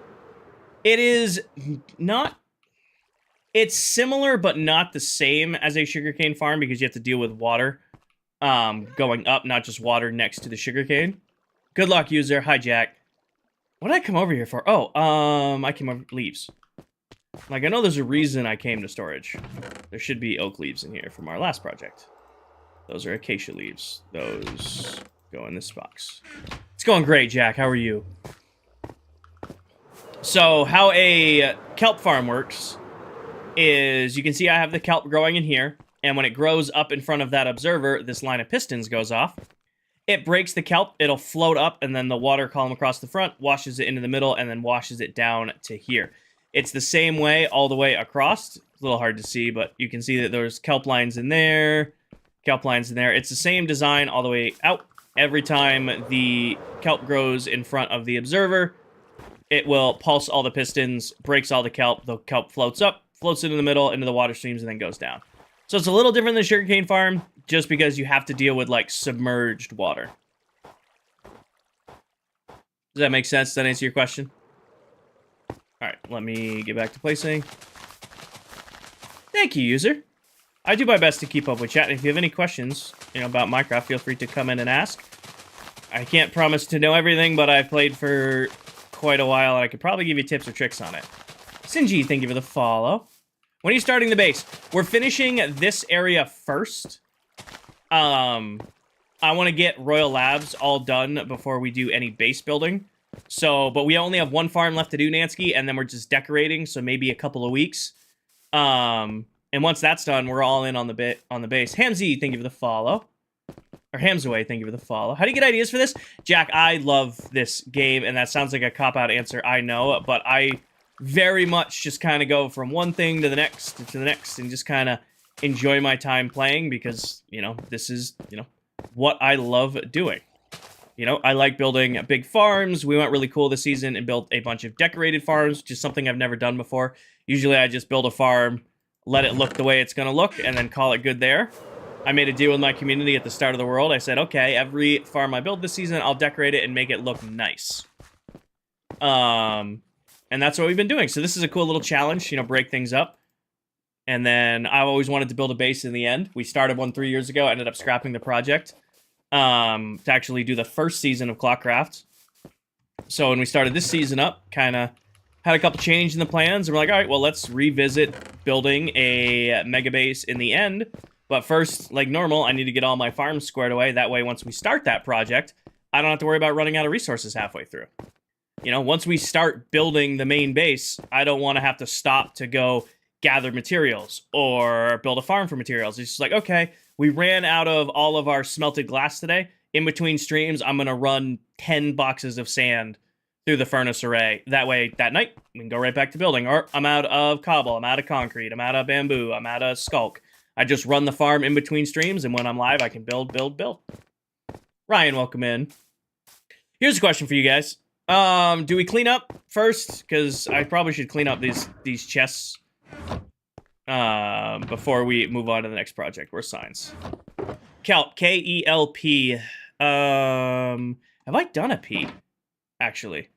It is not... It's similar, but not the same as a sugarcane farm because you have to deal with water going up, not just water next to the sugarcane. Good luck, user. Hi, Jack. What did I come over here for? Oh, I came over... Leaves. Like, I know there's a reason I came to storage. There should be oak leaves in here from our last project. Those are acacia leaves. Those go in this box. It's going great, Jack. How are you? So, how a kelp farm works is you can see I have the kelp growing in here, and when it grows up in front of that observer, this line of pistons goes off. It breaks the kelp, it'll float up, and then the water column across the front washes it into the middle and then washes it down to here. It's the same way all the way across. It's a little hard to see, but you can see that there's kelp lines in there, kelp lines in there. It's the same design all the way out. Every time the kelp grows in front of the observer, it will pulse all the pistons, breaks all the kelp floats up, floats into the middle, into the water streams, and then goes down. So it's a little different than sugarcane farm, just because you have to deal with, like, submerged water. Does that make sense? Does that answer your question? Alright, let me get back to placing. Thank you, user. I do my best to keep up with chat, and if you have any questions, about Minecraft, feel free to come in and ask. I can't promise to know everything, but I've played for quite a while, and I could probably give you tips or tricks on it. Sinji, thank you for the follow. When are you starting the base? We're finishing this area first. I want to get Royal Labs all done before we do any base building. So, but we only have one farm left to do, Nansky, and then we're just decorating, so maybe a couple of weeks. And once that's done, we're all in on the base. Hamzy, thank you for the follow. Or Hamsaway, thank you for the follow. How do you get ideas for this? Jack, I love this game, and that sounds like a cop-out answer, I know, but I very much just kind of go from one thing to the next, and just kind of enjoy my time playing because, this is, what I love doing. I like building big farms. We went really cool this season and built a bunch of decorated farms, which is something I've never done before. Usually I just build a farm, let it look the way it's going to look, and then call it good there. I made a deal with my community at the start of the world. I said, okay, every farm I build this season, I'll decorate it and make it look nice. And that's what we've been doing. So this is a cool little challenge, break things up. And then I always wanted to build a base in the end. We started one 3 years ago, ended up scrapping the project to actually do the first season of ClockCraft. So when we started this season up, kind of had a couple change in the plans. And we're like, all right, well, let's revisit building a mega base in the end. But first, like normal, I need to get all my farms squared away. That way, once we start that project, I don't have to worry about running out of resources halfway through. Once we start building the main base, I don't want to have to stop to go gather materials or build a farm for materials. It's just like, okay, We ran out of all of our smelted glass today. In between streams, I'm going to run 10 boxes of sand through the furnace array. That way, that night, we can go right back to building. Or I'm out of cobble, I'm out of concrete, I'm out of bamboo, I'm out of skulk. I just run the farm in between streams, and when I'm live, I can build. Ryan, welcome in. Here's a question for you guys. Do we clean up first? Because I probably should clean up these chests before we move on to the next project. Where's signs? Kelp, K-E-L-P. Have I done a P? Actually,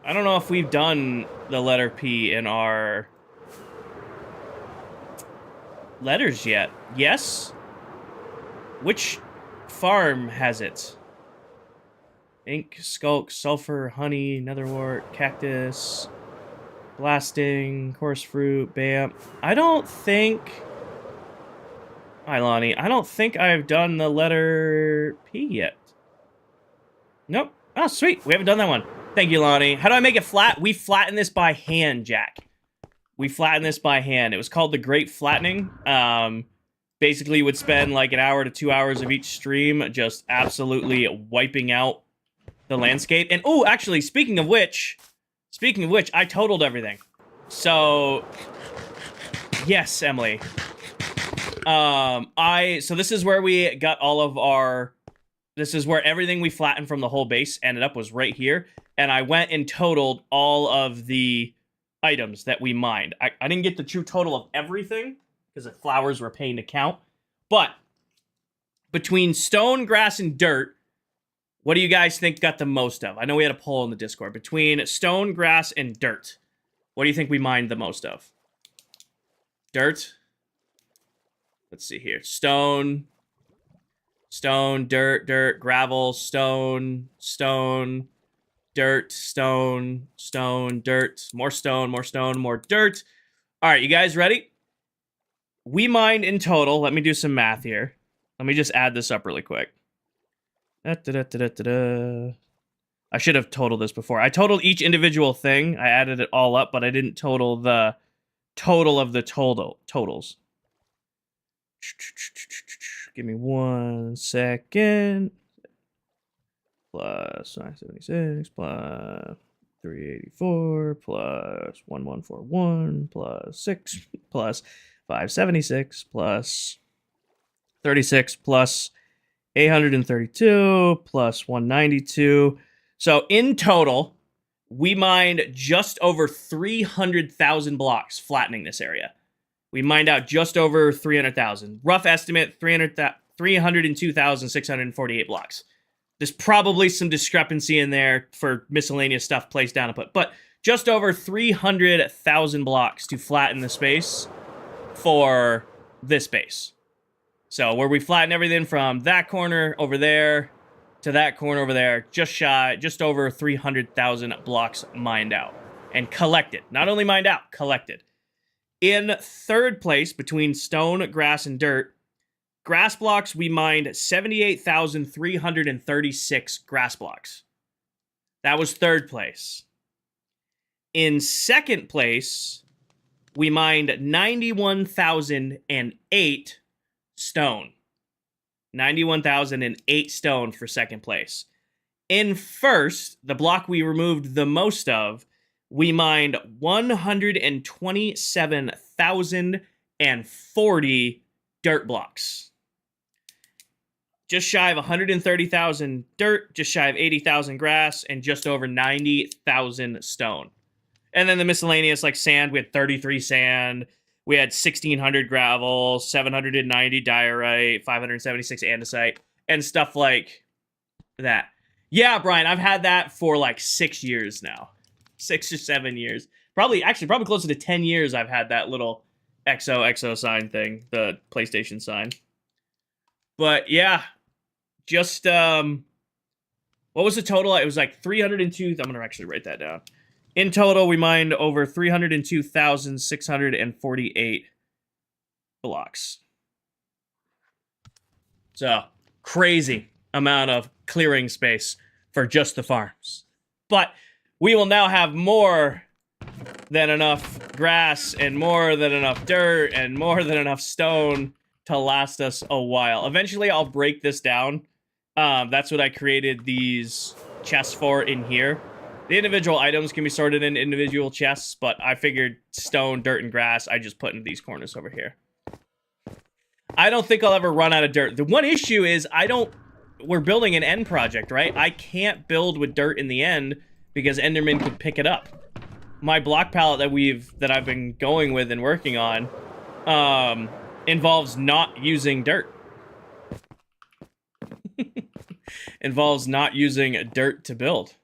I don't know if we've done the letter P in our letters yet. Yes? Which farm has it? Ink, skulk, sulfur, honey, netherwort, cactus, blasting, coarse fruit, bam. I don't think... Hi, Lonnie. I don't think I've done the letter P yet. Nope. Oh, sweet. We haven't done that one. Thank you, Lonnie. How do I make it flat? We flatten this by hand, Jack. We flatten this by hand. It was called the Great Flattening. Basically, you would spend like an hour to 2 hours of each stream just absolutely wiping out the landscape. And, oh, actually, speaking of which, I totaled everything. So, yes, Emily. So this is where we got all of our... This is where everything we flattened from the whole base ended up was right here. And I went and totaled all of the items that we mined. I didn't get the true total of everything, because the flowers were a pain to count. But between stone, grass, and dirt, what do you guys think got the most of? I know we had a poll in the Discord. Between stone, grass, and dirt, what do you think we mined the most of? Dirt? Let's see here. Stone, dirt, gravel, stone, dirt, stone, dirt, more stone, more dirt. All right, you guys ready? We mined in total, let me do some math here. Let me just add this up really quick. I should have totaled this before. I totaled each individual thing. I added it all up, but I didn't total the total of the totals. Give me 1 second. Plus 976 plus 384 plus 1141 plus 6 plus 576 plus 36 plus 832 plus 192. So in total, we mined just over 300,000 blocks flattening this area. We mined out just over 300,000. Rough estimate, 302,648 blocks. There's probably some discrepancy in there for miscellaneous stuff placed down and put, but just over 300,000 blocks to flatten the space for this base. So where we flatten everything from that corner over there to that corner over there, just over 300,000 blocks mined out and collected. Not only mined out, collected. In third place, between stone, grass, and dirt, grass blocks, we mined 78,336 grass blocks. That was third place. In second place, we mined 91,008 stone. 91,008 stone for second place. In first, the block we removed the most of, we mined 127,040 dirt blocks. Just shy of 130,000 dirt, just shy of 80,000 grass, and just over 90,000 stone. And then the miscellaneous, like sand, we had 33 sand, we had 1,600 gravel, 790 diorite, 576 andesite, and stuff like that. Yeah, Brian, I've had that for like 6 years now. 6 or 7 years. Probably closer to 10 years I've had that little XO sign thing, the PlayStation sign. But yeah, just, what was the total? It was like 302, I'm going to actually write that down. In total, we mined over 302,648 blocks. So, crazy amount of clearing space for just the farms. But we will now have more than enough grass and more than enough dirt and more than enough stone to last us a while. Eventually, I'll break this down. That's what I created these chests for in here. The individual items can be sorted in individual chests, but I figured stone, dirt, and grass, I just put in these corners over here. I don't think I'll ever run out of dirt. The one issue is we're building an end project, right? I can't build with dirt in the end because Enderman could pick it up. My block palette that I've been going with and working on involves not using dirt. Involves not using dirt to build.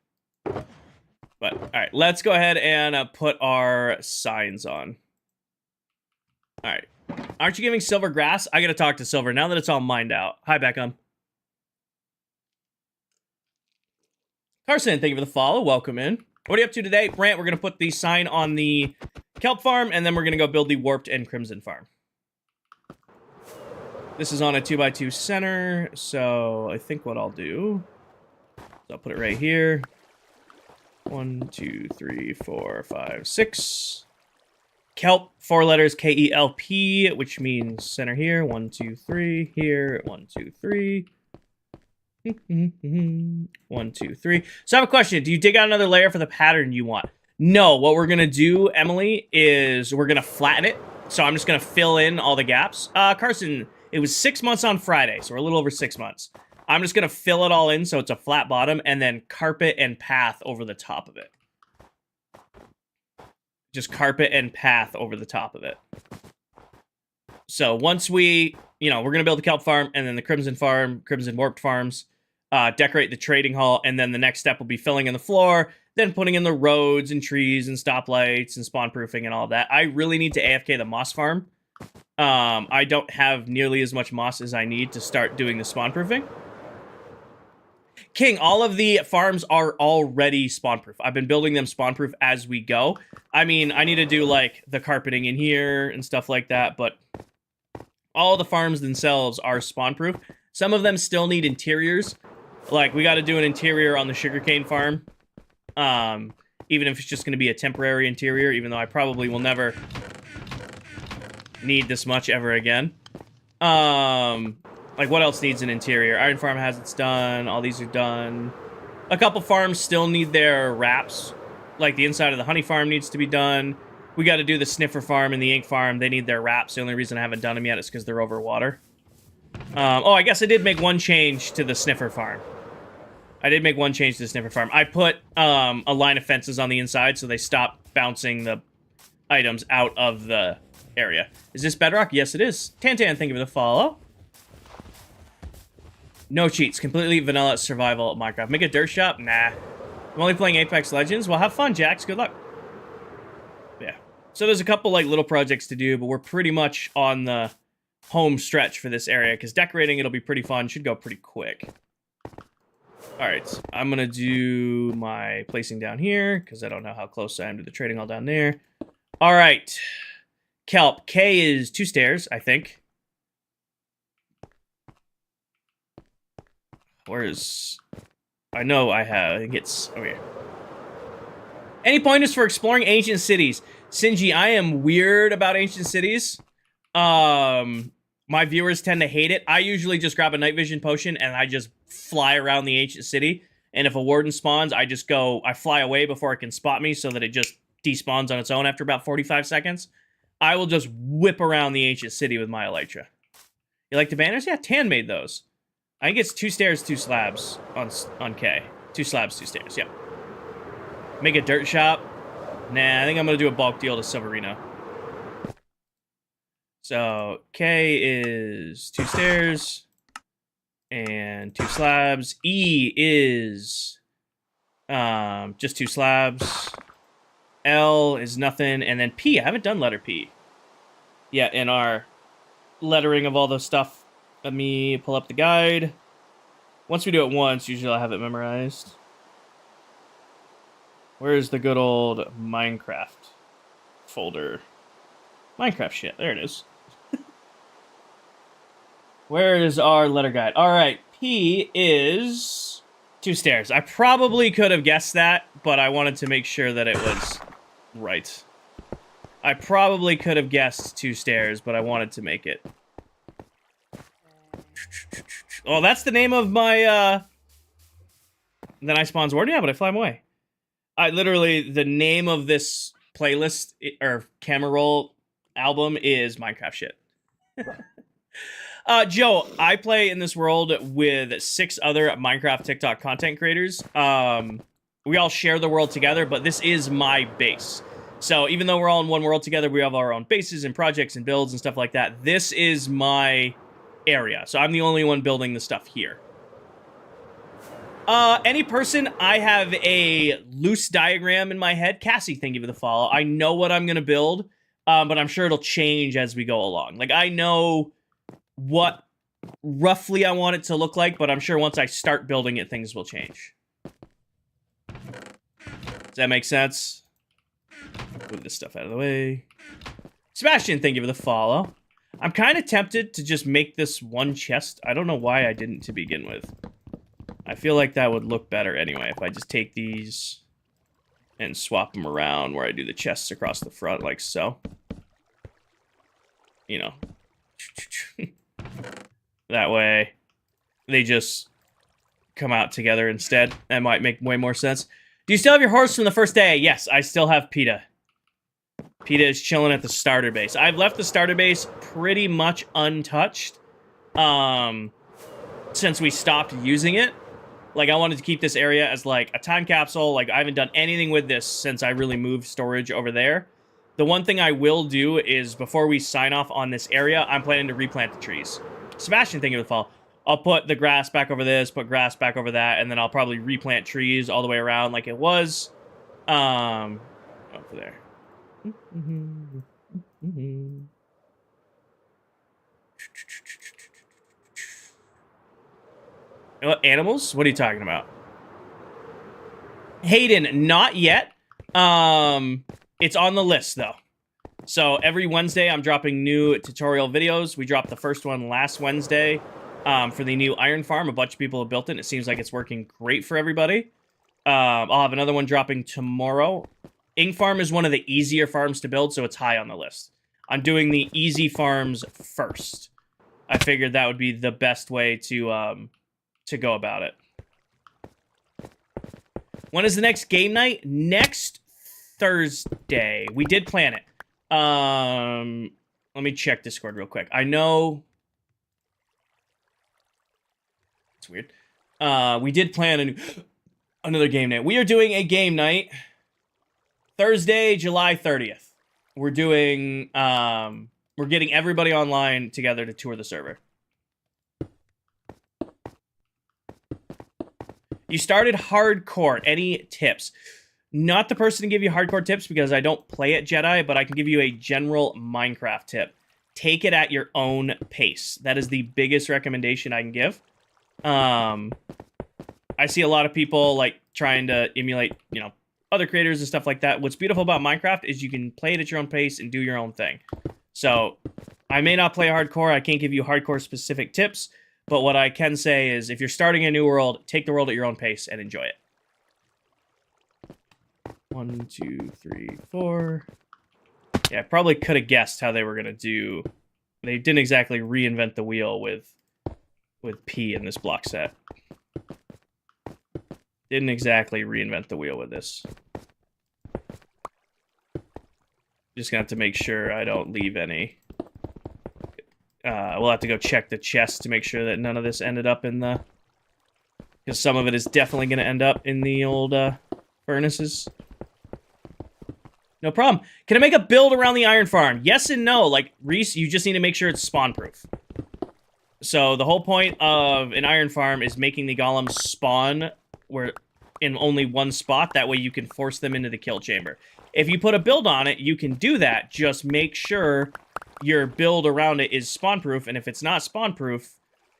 But, alright, let's go ahead and put our signs on. Alright. Aren't you giving Silver grass? I gotta talk to Silver now that it's all mined out. Hi, Beckham. Carson, thank you for the follow. Welcome in. What are you up to today? Brant, we're gonna put the sign on the kelp farm, and then we're gonna go build the warped and crimson farm. This is on a 2x2 center, so I think what I'll do is I'll put it right here. 1, 2, 3, 4, 5, 6. Kelp, 4 letters, K-E-L-P, which means center here. 1, 2, 3, here. 1, 2, 3. 1, 2, 3. So I have a question. Do you dig out another layer for the pattern you want? No, what we're going to do, Emily, is we're going to flatten it. So I'm just going to fill in all the gaps. Carson, it was 6 months on Friday, so we're a little over 6 months. I'm just going to fill it all in so it's a flat bottom, and then carpet and path over the top of it. Just carpet and path over the top of it. So once we're going to build the kelp farm, and then the crimson farm, crimson warped farms, decorate the trading hall, and then the next step will be filling in the floor, then putting in the roads and trees and stoplights and spawn proofing and all of that. I really need to AFK the moss farm. I don't have nearly as much moss as I need to start doing the spawn proofing. King, all of the farms are already spawn proof. I've been building them spawn proof as we go. I mean, I need to do like the carpeting in here and stuff like that, but all the farms themselves are spawn proof. Some of them still need interiors. Like, we got to do an interior on the sugarcane farm. Even if it's just going to be a temporary interior, even though I probably will never need this much ever again. Like, what else needs an interior? Iron Farm has its done. All these are done. A couple farms still need their wraps. Like, the inside of the honey farm needs to be done. We got to do the sniffer farm and the ink farm. They need their wraps. The only reason I haven't done them yet is because they're over water. Oh, I guess I did make one change to the sniffer farm. I put a line of fences on the inside so they stop bouncing the items out of the area. Is this Bedrock? Yes, it is. Tantan, thank you for the follow. No cheats. Completely vanilla survival Minecraft. Make a dirt shop? Nah. I'm only playing Apex Legends. Well, have fun, Jax. Good luck. Yeah. So there's a couple, like, little projects to do, but we're pretty much on the home stretch for this area, because decorating it'll be pretty fun. Should go pretty quick. Alright. I'm going to do my placing down here, because I don't know how close I am to the trading hall down there. Alright. Kelp. K is 2 stairs, I think. Where's... I know I have... I think it's over here. Any pointers for exploring ancient cities? Sinji, I am weird about ancient cities. My viewers tend to hate it. I usually just grab a night vision potion and I just fly around the ancient city. And if a warden spawns, I fly away before it can spot me so that it just despawns on its own after about 45 seconds. I will just whip around the ancient city with my elytra. You like the banners? Yeah, Tan made those. I think it's 2 stairs, 2 slabs on K. 2 slabs, 2 stairs, yeah. Make a dirt shop. Nah, I think I'm going to do a bulk deal to Silverino. So, K is 2 stairs and 2 slabs. E is just 2 slabs. L is nothing. And then P, I haven't done letter P yet in our lettering of all the stuff. Let me pull up the guide. Once we do it once, usually I'll have it memorized. Where's the good old Minecraft folder? Minecraft shit. There it is. Where is our letter guide? All right. P is 2 stairs. I probably could have guessed that, but I wanted to make sure that it was right. I probably could have guessed 2 stairs, but I wanted to make it Oh, that's the name of my, Then I spawn Zord? Yeah, but I fly him away. I literally, the name of this playlist, or camera roll album is Minecraft shit. Joe, I play in this world with 6 other Minecraft TikTok content creators. We all share the world together, but this is my base. So even though we're all in one world together, we have our own bases and projects and builds and stuff like that. This is my area. So I'm the only one building the stuff here. Any person, I have a loose diagram in my head. Cassie, thank you for the follow. I know what I'm going to build, but I'm sure it'll change as we go along. Like, I know what roughly I want it to look like, but I'm sure once I start building it, things will change. Does that make sense? Move this stuff out of the way. Sebastian, thank you for the follow. I'm kind of tempted to just make this one chest. I don't know why I didn't to begin with. I feel like that would look better anyway if I just take these and swap them around where I do the chests across the front like so. You know. That way they just come out together instead. That might make way more sense. Do you still have your horse from the first day? Yes, I still have PETA. PETA is chilling at the starter base. I've left the starter base pretty much untouched since we stopped using it. Like, I wanted to keep this area as, like, a time capsule. Like, I haven't done anything with this since I really moved storage over there. The one thing I will do is, before we sign off on this area, I'm planning to replant the trees. Sebastian, thank you for the fall. I'll put the grass back over this, put grass back over that, and then I'll probably replant trees all the way around like it was. Over there. Animals? What are you talking about? Hayden, not yet. It's on the list, though. So every Wednesday, I'm dropping new tutorial videos. We dropped the first one last Wednesday for the new iron farm. A bunch of people have built it, and it seems like it's working great for everybody. I'll have another one dropping tomorrow. Ink farm is one of the easier farms to build, so it's high on the list. I'm doing the easy farms first. I figured that would be the best way to go about it. When is the next game night? Next Thursday. We did plan it. Let me check Discord real quick. I know it's weird. We did plan another game night. We are doing a game night Thursday, July 30th. We're doing we're getting everybody online together to tour the server. You started hardcore. Any tips? Not the person to give you hardcore tips because I don't play at Jedi, but I can give you a general Minecraft tip. Take it at your own pace. That is the biggest recommendation I can give. I see a lot of people like trying to emulate, you know, other creators and stuff like that. What's beautiful about Minecraft is you can play it at your own pace and do your own thing. So I may not play hardcore. I can't give you hardcore specific tips. But what I can say is, if you're starting a new world, take the world at your own pace and enjoy it. 1, 2, 3, 4. Yeah, I probably could have guessed how they were going to do. They didn't exactly reinvent the wheel with P in this block set. Didn't exactly reinvent the wheel with this. Just going to have to make sure I don't leave any... we'll have to go check the chest to make sure that none of this ended up in the... Because some of it is definitely going to end up in the old furnaces. No problem. Can I make a build around the iron farm? Yes and no. Like, Reese, you just need to make sure it's spawn-proof. So the whole point of an iron farm is making the golems spawn where in only one spot. That way you can force them into the kill chamber. If you put a build on it, you can do that. Just make sure your build around it is spawn-proof, and if it's not spawn-proof,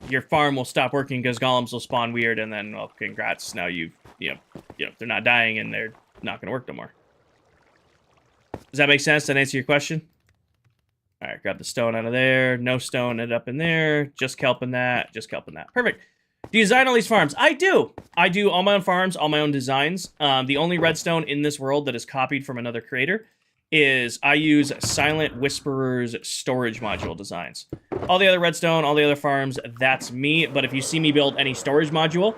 your farm will stop working because golems will spawn weird, and then, well, congrats, now you know, they're not dying and they're not going to work no more. Does that make sense? Did I answer your question? All right, grab the stone out of there. No stone ended up in there. Just kelp in that. Just kelp in that. Perfect. Do you design all these farms? I do. I do all my own farms, all my own designs. The only redstone in this world that is copied from another creator is I use Silent Whisperer's storage module designs. All the other redstone, all the other farms, that's me. But if you see me build any storage module,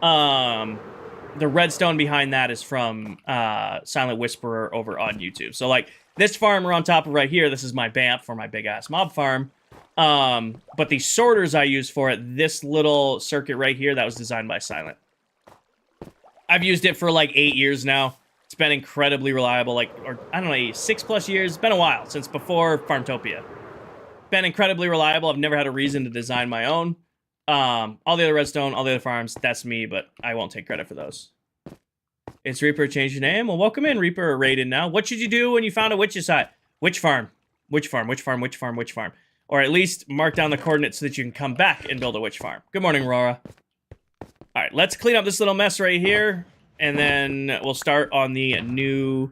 the redstone behind that is from Silent Whisperer over on YouTube. So like this farm we're on top of right here, this is my BAMF for my big ass mob farm. But the sorters I use for it, this little circuit right here, that was designed by Silent. I've used it for like 8 years now. It's been incredibly reliable, like, or I don't know, 6+ years. It's been a while, since before Farmtopia. Been incredibly reliable. I've never had a reason to design my own. All the other redstone, all the other farms, that's me, but I won't take credit for those. It's Reaper, change your name. Well, welcome in, Reaper, or Raiden now. What should you do when you found a witch's hut? Which farm? Which farm? Which farm? Which farm? Which farm? Or at least mark down the coordinates so that you can come back and build a witch farm. Good morning, Rora. All right, let's clean up this little mess right here, and then we'll start on the new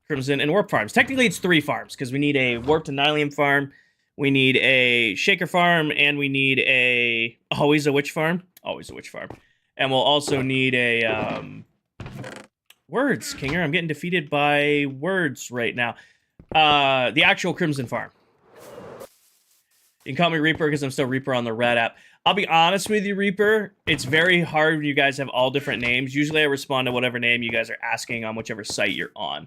Crimson and Warp farms. Technically, it's 3 farms, because we need a Warped Annihilium farm, we need a Shaker farm, and we need a... Always a witch farm? Always a witch farm. And we'll also need a... Words, Kinger. I'm getting defeated by words right now. The actual Crimson farm. You can call me Reaper because I'm still Reaper on the Red app. I'll be honest with you, Reaper. It's very hard when you guys have all different names. Usually I respond to whatever name you guys are asking on whichever site you're on.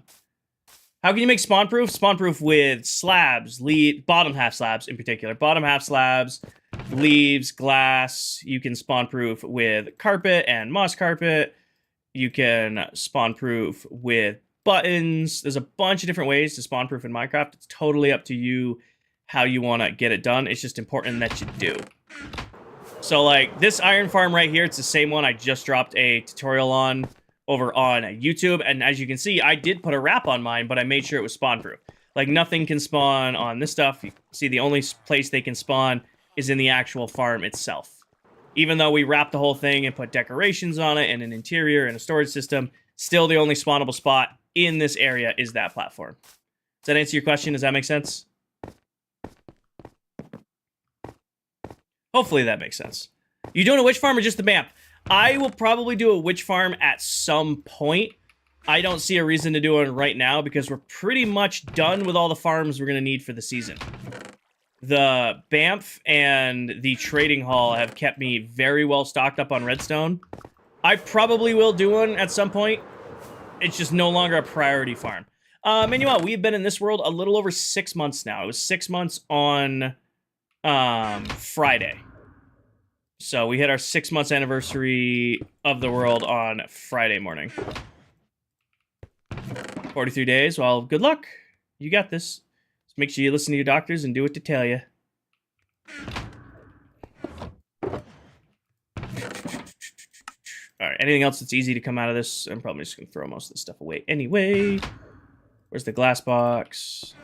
How can you make spawn-proof? Spawn-proof with slabs, bottom half slabs in particular. Bottom half slabs, leaves, glass. You can spawn-proof with carpet and moss carpet. You can spawn-proof with buttons. There's a bunch of different ways to spawn-proof in Minecraft. It's totally up to you how you want to get it done. It's just important that you do. So, like, this iron farm right here, it's the same one I just dropped a tutorial on over on YouTube. And as you can see, I did put a wrap on mine, but I made sure it was spawn-proof. Like, nothing can spawn on this stuff. You see, the only place they can spawn is in the actual farm itself. Even though we wrapped the whole thing and put decorations on it and an interior and a storage system, still the only spawnable spot in this area is that platform. Does that answer your question? Does that make sense? Hopefully that makes sense. You doing a witch farm or just the BAMF? I will probably do a witch farm at some point. I don't see a reason to do it right now because we're pretty much done with all the farms we're going to need for the season. The BAMF and the trading hall have kept me very well stocked up on redstone. I probably will do one at some point. It's just no longer a priority farm. And you know what? We've been in this world a little over 6 months now. It was 6 months on Friday. So we hit our 6 months anniversary of the world on Friday morning. 43 days. Well, good luck. You got this. Just make sure you listen to your doctors and do what they tell you. Alright, anything else that's easy to come out of this? I'm probably just going to throw most of this stuff away anyway. Where's the glass box?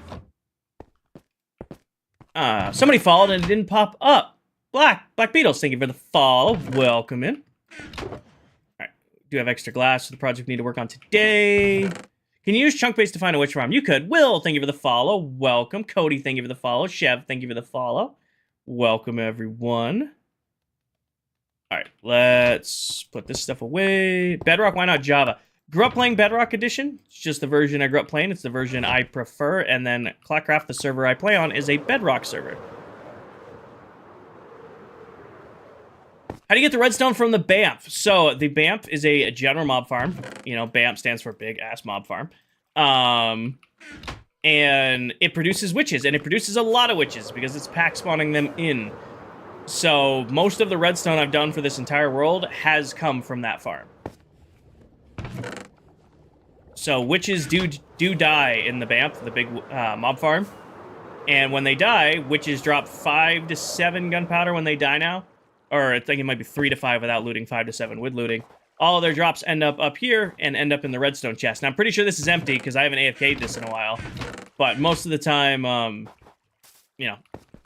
Somebody followed and it didn't pop up. Black Beetles, thank you for the follow. Welcome in. Alright, do have extra glass for the project we need to work on today. Can you use chunk base to find a witch farm? You could. Will, thank you for the follow. Welcome. Cody, thank you for the follow. Chev, thank you for the follow. Welcome, everyone. Alright, let's put this stuff away. Bedrock, why not Java? Grew up playing Bedrock Edition. It's just the version I grew up playing. It's the version I prefer. And then ClockCraft, the server I play on, is a Bedrock server. How do you get the redstone from the BAMF? So, the BAMF is a general mob farm. You know, BAMF stands for Big Ass Mob Farm. And it produces witches. And it produces a lot of witches because it's pack spawning them in. So, most of the redstone I've done for this entire world has come from that farm. So, witches do die in the BAMF, the big mob farm. And when they die, witches drop 5 to 7 gunpowder when they die now. Or I think it might be 3 to 5 without looting, 5 to 7 with looting. All of their drops end up here and end up in the redstone chest. Now, I'm pretty sure this is empty because I haven't AFK'd this in a while. But most of the time, you know,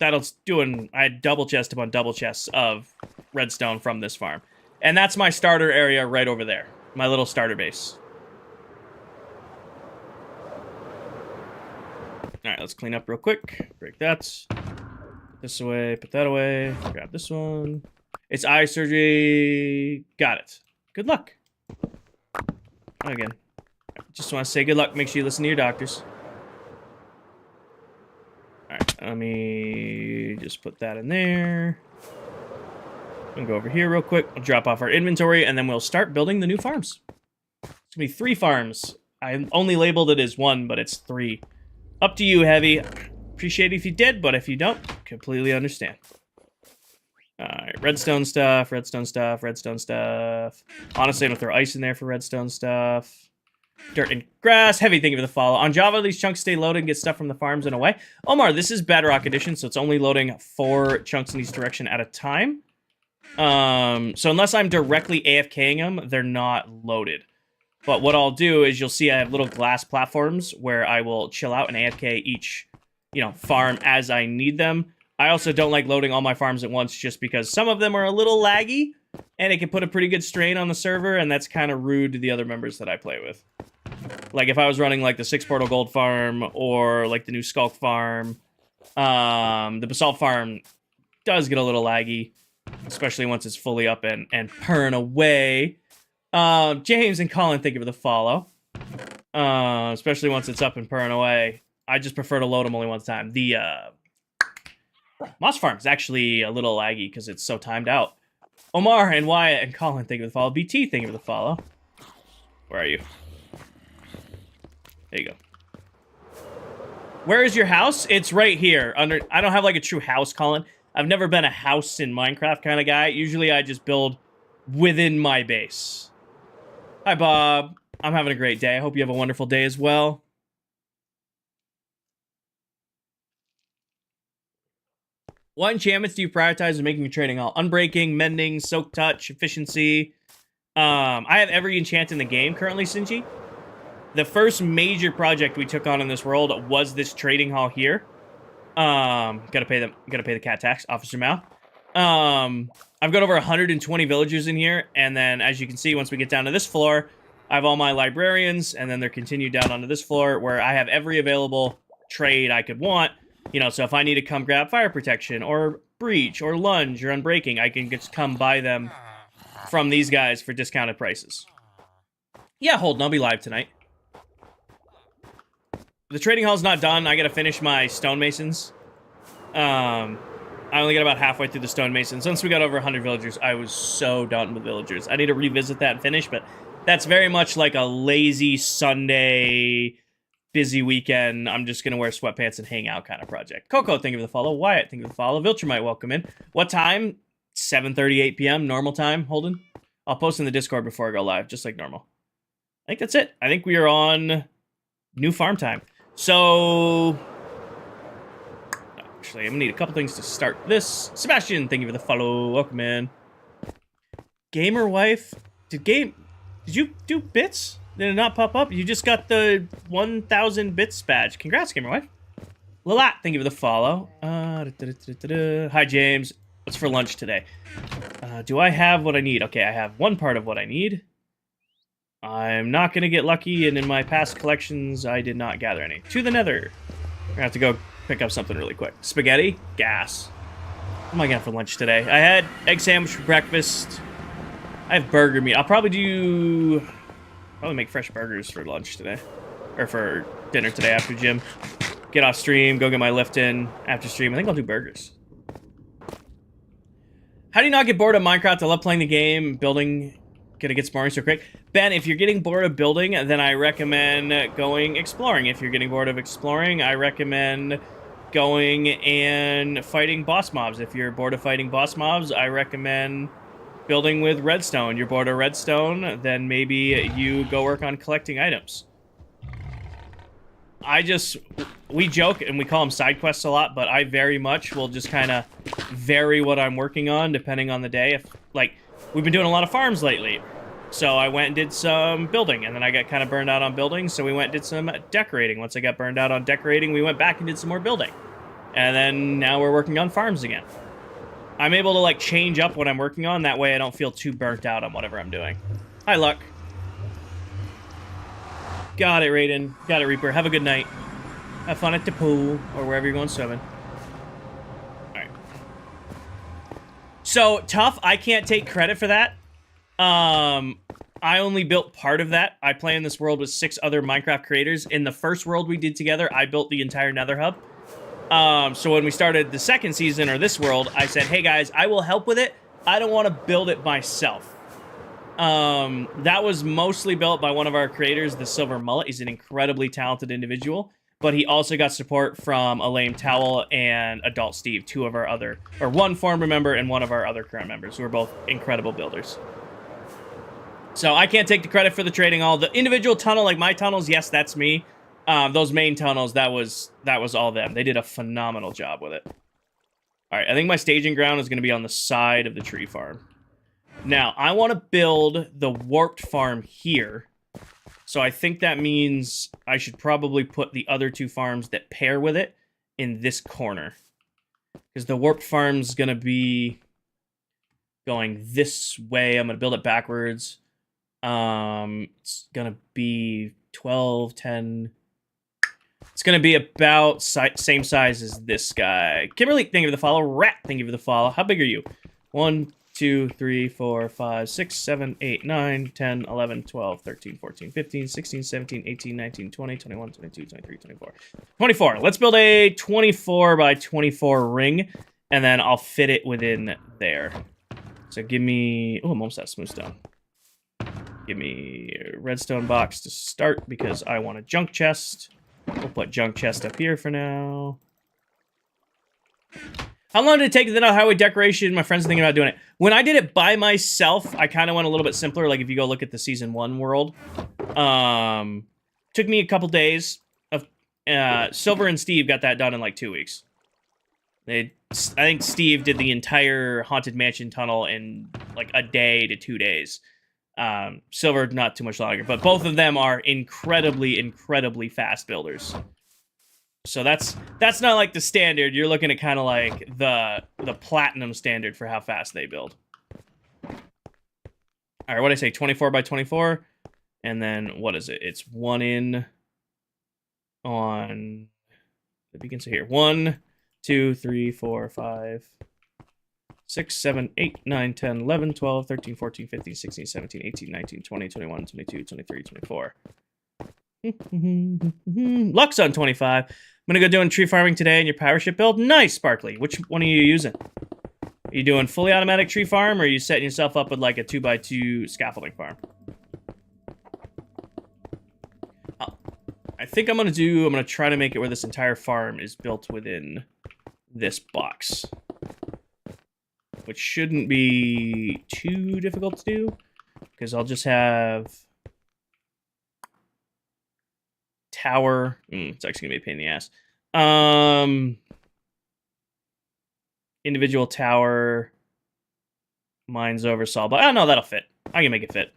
I had double chest upon double chests of redstone from this farm. And that's my starter area right over there. My little starter base. Alright, let's clean up real quick. Break that. Put this away, put that away. Grab this one. It's eye surgery. Got it. Good luck. Again. Just want to say good luck. Make sure you listen to your doctors. Alright, let me just put that in there. I'm gonna go over here real quick. I'll drop off our inventory, and then we'll start building the new farms. It's gonna be 3 farms. I only labeled it as 1, but it's 3. Up to you, Heavy. Appreciate it if you did, but if you don't, completely understand. Alright, redstone stuff, redstone stuff, redstone stuff. Honestly, I'm gonna throw ice in there for redstone stuff. Dirt and grass. Heavy, thank you for the follow. On Java, these chunks stay loaded and get stuff from the farms in a way. Omar, this is Bedrock Edition, so it's only loading 4 chunks in each direction at a time. So unless I'm directly AFKing them, they're not loaded. But what I'll do is you'll see I have little glass platforms where I will chill out and AFK each, farm as I need them. I also don't like loading all my farms at once just because some of them are a little laggy and it can put a pretty good strain on the server, and that's kind of rude to the other members that I play with. Like if I was running like the 6 Portal Gold farm or like the new Skulk farm, the Basalt farm does get a little laggy, especially once it's fully up and purring away. James and Colin, thank you for the follow. Especially once it's up and purring away. I just prefer to load them only one time. The Moss farm is actually a little laggy because it's so timed out. Omar and Wyatt and Colin, thank you for the follow. BT, thank you for the follow. Where are you? There you go. Where is your house? It's right here. I don't have like a true house, Colin. I've never been a house in Minecraft kind of guy. Usually I just build within my base. Hi, Bob. I'm having a great day. I hope you have a wonderful day as well. What enchantments do you prioritize when making your trading hall? Unbreaking, mending, soak touch, efficiency. I have every enchant in the game currently, Sinji. The first major project we took on in this world was this trading hall here. Gotta pay the cat tax, Officer Mao. I've got over 120 villagers in here, and then as you can see, once we get down to this floor, I have all my librarians, and then they're continued down onto this floor where I have every available trade I could want. So if I need to come grab fire protection or breach or lunge or unbreaking, I can just come buy them from these guys for discounted prices. Yeah, Holden, I'll be live tonight. The trading hall's not done. I gotta finish my stonemasons. I only got about halfway through the stonemasons. Once we got over 100 villagers, I was so done with villagers. I need to revisit that and finish, but that's very much like a lazy Sunday, busy weekend. I'm just gonna wear sweatpants and hang out kind of project. Coco, thank you for the follow. Wyatt, thank you for the follow. Viltrumite, welcome in. What time? 7:38 p.m. normal time, Holden. I'll post in the Discord before I go live, just like normal. I think that's it. I think we are on new farm time. So, actually, I'm gonna need a couple things to start this. Sebastian, thank you for the follow. Welcome in. Gamer wife, did you do bits? Did it not pop up? You just got the 1,000 bits badge. Congrats, gamer wife. Lalat, thank you for the follow. Hi, James. What's for lunch today? Do I have what I need? Okay, I have one part of what I need. I'm not going to get lucky, and in my past collections, I did not gather any. To the nether. We're going to have to go pick up something really quick. Spaghetti? Gas. What am I going to have for lunch today? I had egg sandwich for breakfast. I have burger meat. I'll probably make fresh burgers for lunch today. Or for dinner today after gym. Get off stream, go get my lift in after stream. I think I'll do burgers. How do you not get bored of Minecraft? I love playing the game, building... Gonna get boring so quick. Ben, if you're getting bored of building, then I recommend going exploring. If you're getting bored of exploring, I recommend going and fighting boss mobs. If you're bored of fighting boss mobs, I recommend building with redstone. You're bored of redstone, then maybe you go work on collecting items. We joke and we call them side quests a lot, but I very much will just kind of vary what I'm working on depending on the day. We've been doing a lot of farms lately, so I went and did some building, and then I got kind of burned out on building, so we went and did some decorating. Once I got burned out on decorating, we went back and did some more building. And then now we're working on farms again. I'm able to, change up what I'm working on, that way I don't feel too burnt out on whatever I'm doing. Hi, Luck. Got it, Raiden. Got it, Reaper. Have a good night. Have fun at the pool, or wherever you're going swimming. So, Tough, I can't take credit for that. I only built part of that. I play in this world with 6 other Minecraft creators. In the first world we did together, I built the entire Nether hub. So when we started the second season, or this world, I said, hey guys, I will help with it. I don't want to build it myself. That was mostly built by one of our creators, the Silver Mullet. He's an incredibly talented individual, but he also got support from a Lame Towel and Adult Steve, one farmer member and one of our other current members, who are both incredible builders. So I can't take the credit for the trading all. The individual tunnel, like my tunnels, yes, that's me. Those main tunnels, that was all them. They did a phenomenal job with it. All right, I think my staging ground is going to be on the side of the tree farm. Now, I want to build the warped farm here. So I think that means I should probably put the other 2 farms that pair with it in this corner. Because the warped farm's going to be going this way. I'm going to build it backwards. It's going to be 12, 10... It's going to be about same size as this guy. Kimberly, thank you for the follow. Rat, thank you for the follow. How big are you? 1, 2, 3, 4, 5, 6, 7, 8, 9, 10, 11, 12, 13, 14, 15, 16, 17, 18, 19, 20, 21, 22, 23, 24. 24. Let's build a 24 by 24 ring, and then I'll fit it within there. So give me... Oh, I'm almost out of smooth stone. Give me a redstone box to start, because I want a junk chest. We'll put junk chest up here for now. How long did it take to know highway decoration? My friends are thinking about doing it. When I did it by myself, I kind of went a little bit simpler. Like if you go look at the season 1 world, took me a couple days. Of Silver and Steve got that done in like 2 weeks. I think Steve did the entire Haunted Mansion tunnel in like a day to 2 days. Silver, not too much longer, but both of them are incredibly, incredibly fast builders. So that's not like the standard. You're looking at kind of like the platinum standard for how fast they build. All right, what did I say? 24 by 24, and then what is it? It's 1 in on the beacons here. 1, 2, 3, 4, 5. 6, 7, 8, 9, 10, 11, 12, 13, 14, 15, 16, 17, 18, 19, 20, 21, 22, 23, 24. Luck's on 25. I'm going to go doing tree farming today in your power ship build. Nice, Sparkly. Which one are you using? Are you doing fully automatic tree farm, or are you setting yourself up with like a 2x2 scaffolding farm? I think I'm going to try to make it where this entire farm is built within this box, which shouldn't be too difficult to do, because I'll just have tower. It's actually gonna be a pain in the ass. Individual tower, mines over saw. But oh no, that'll fit. I can make it fit.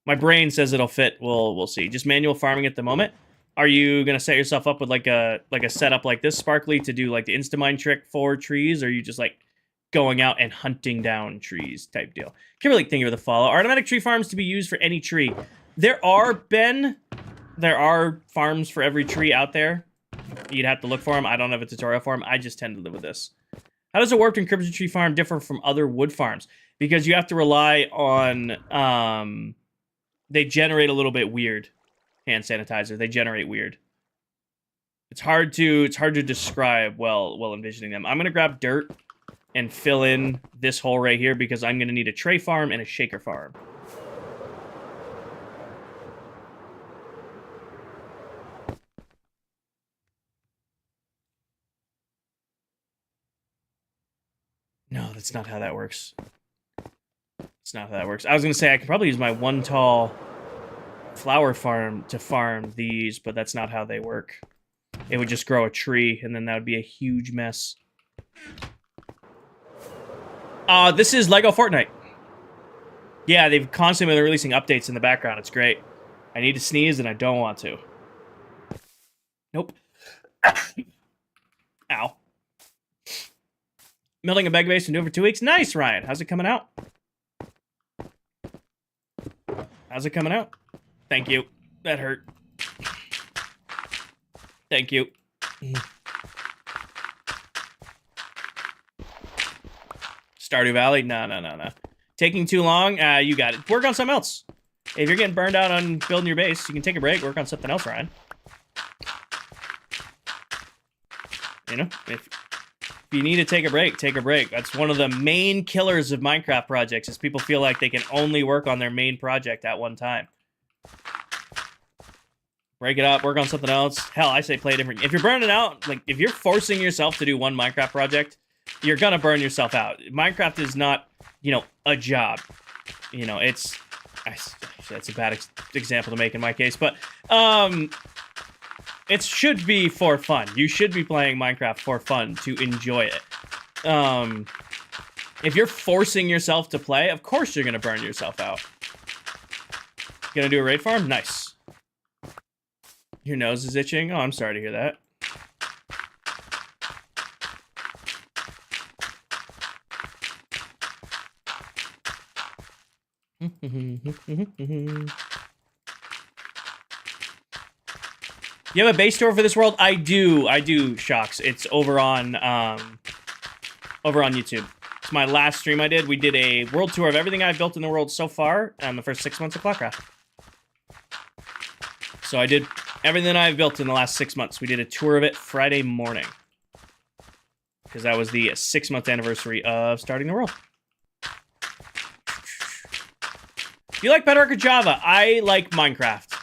My brain says it'll fit. We'll see. Just manual farming at the moment. Are you gonna set yourself up with like a setup like this, Sparkly, to do like the Instamine trick for trees, or are you just like going out and hunting down trees type deal? Kimberly, thank you for the follow. Are automatic tree farms to be used for any tree? There are farms for every tree out there. You'd have to look for them. I don't have a tutorial for them. I just tend to live with this. How does a warped encrypted tree farm differ from other wood farms? Because you have to rely on... they generate a little bit weird. Hand sanitizer. They generate weird. It's hard to describe while envisioning them. I'm going to grab dirt and fill in this hole right here, because I'm going to need a tray farm and a shaker farm. No, that's not how that works. That's not how that works. I was going to say I could probably use my one tall flower farm to farm these, but that's not how they work. It would just grow a tree, and then that would be a huge mess. This is Lego Fortnite. Yeah, they've constantly been releasing updates in the background. It's great. I need to sneeze, and I don't want to. Nope. Ow. Building a bag base and do it for 2 weeks. Nice, Ryan. How's it coming out? How's it coming out? Thank you. That hurt. Thank you. Stardew Valley? No. Taking too long? You got it. Work on something else. If you're getting burned out on building your base, you can take a break, work on something else, Ryan. You know, if you need to take a break, take a break. That's one of the main killers of Minecraft projects, is people feel like they can only work on their main project at one time. Break it up, work on something else. Hell, I say play a different. If you're burning out, like if you're forcing yourself to do one Minecraft project, you're gonna burn yourself out. Minecraft is not, you know, a job. You know, it's that's a bad example to make in my case, but it should be for fun. You should be playing Minecraft for fun, to enjoy it. If you're forcing yourself to play, of course you're gonna burn yourself out. Gonna do a raid farm? Nice. Your nose is itching? Oh, I'm sorry to hear that. You have a base tour for this world? I do, Shocks. It's over on YouTube. It's my last stream I did. We did a world tour of everything I've built in the world so far in the first 6 months of ClockCraft. So I did everything I've built in the last 6 months. We did a tour of it Friday morning, because that was the 6-month anniversary of starting the world. Do you like Bedrock or Java? I like Minecraft,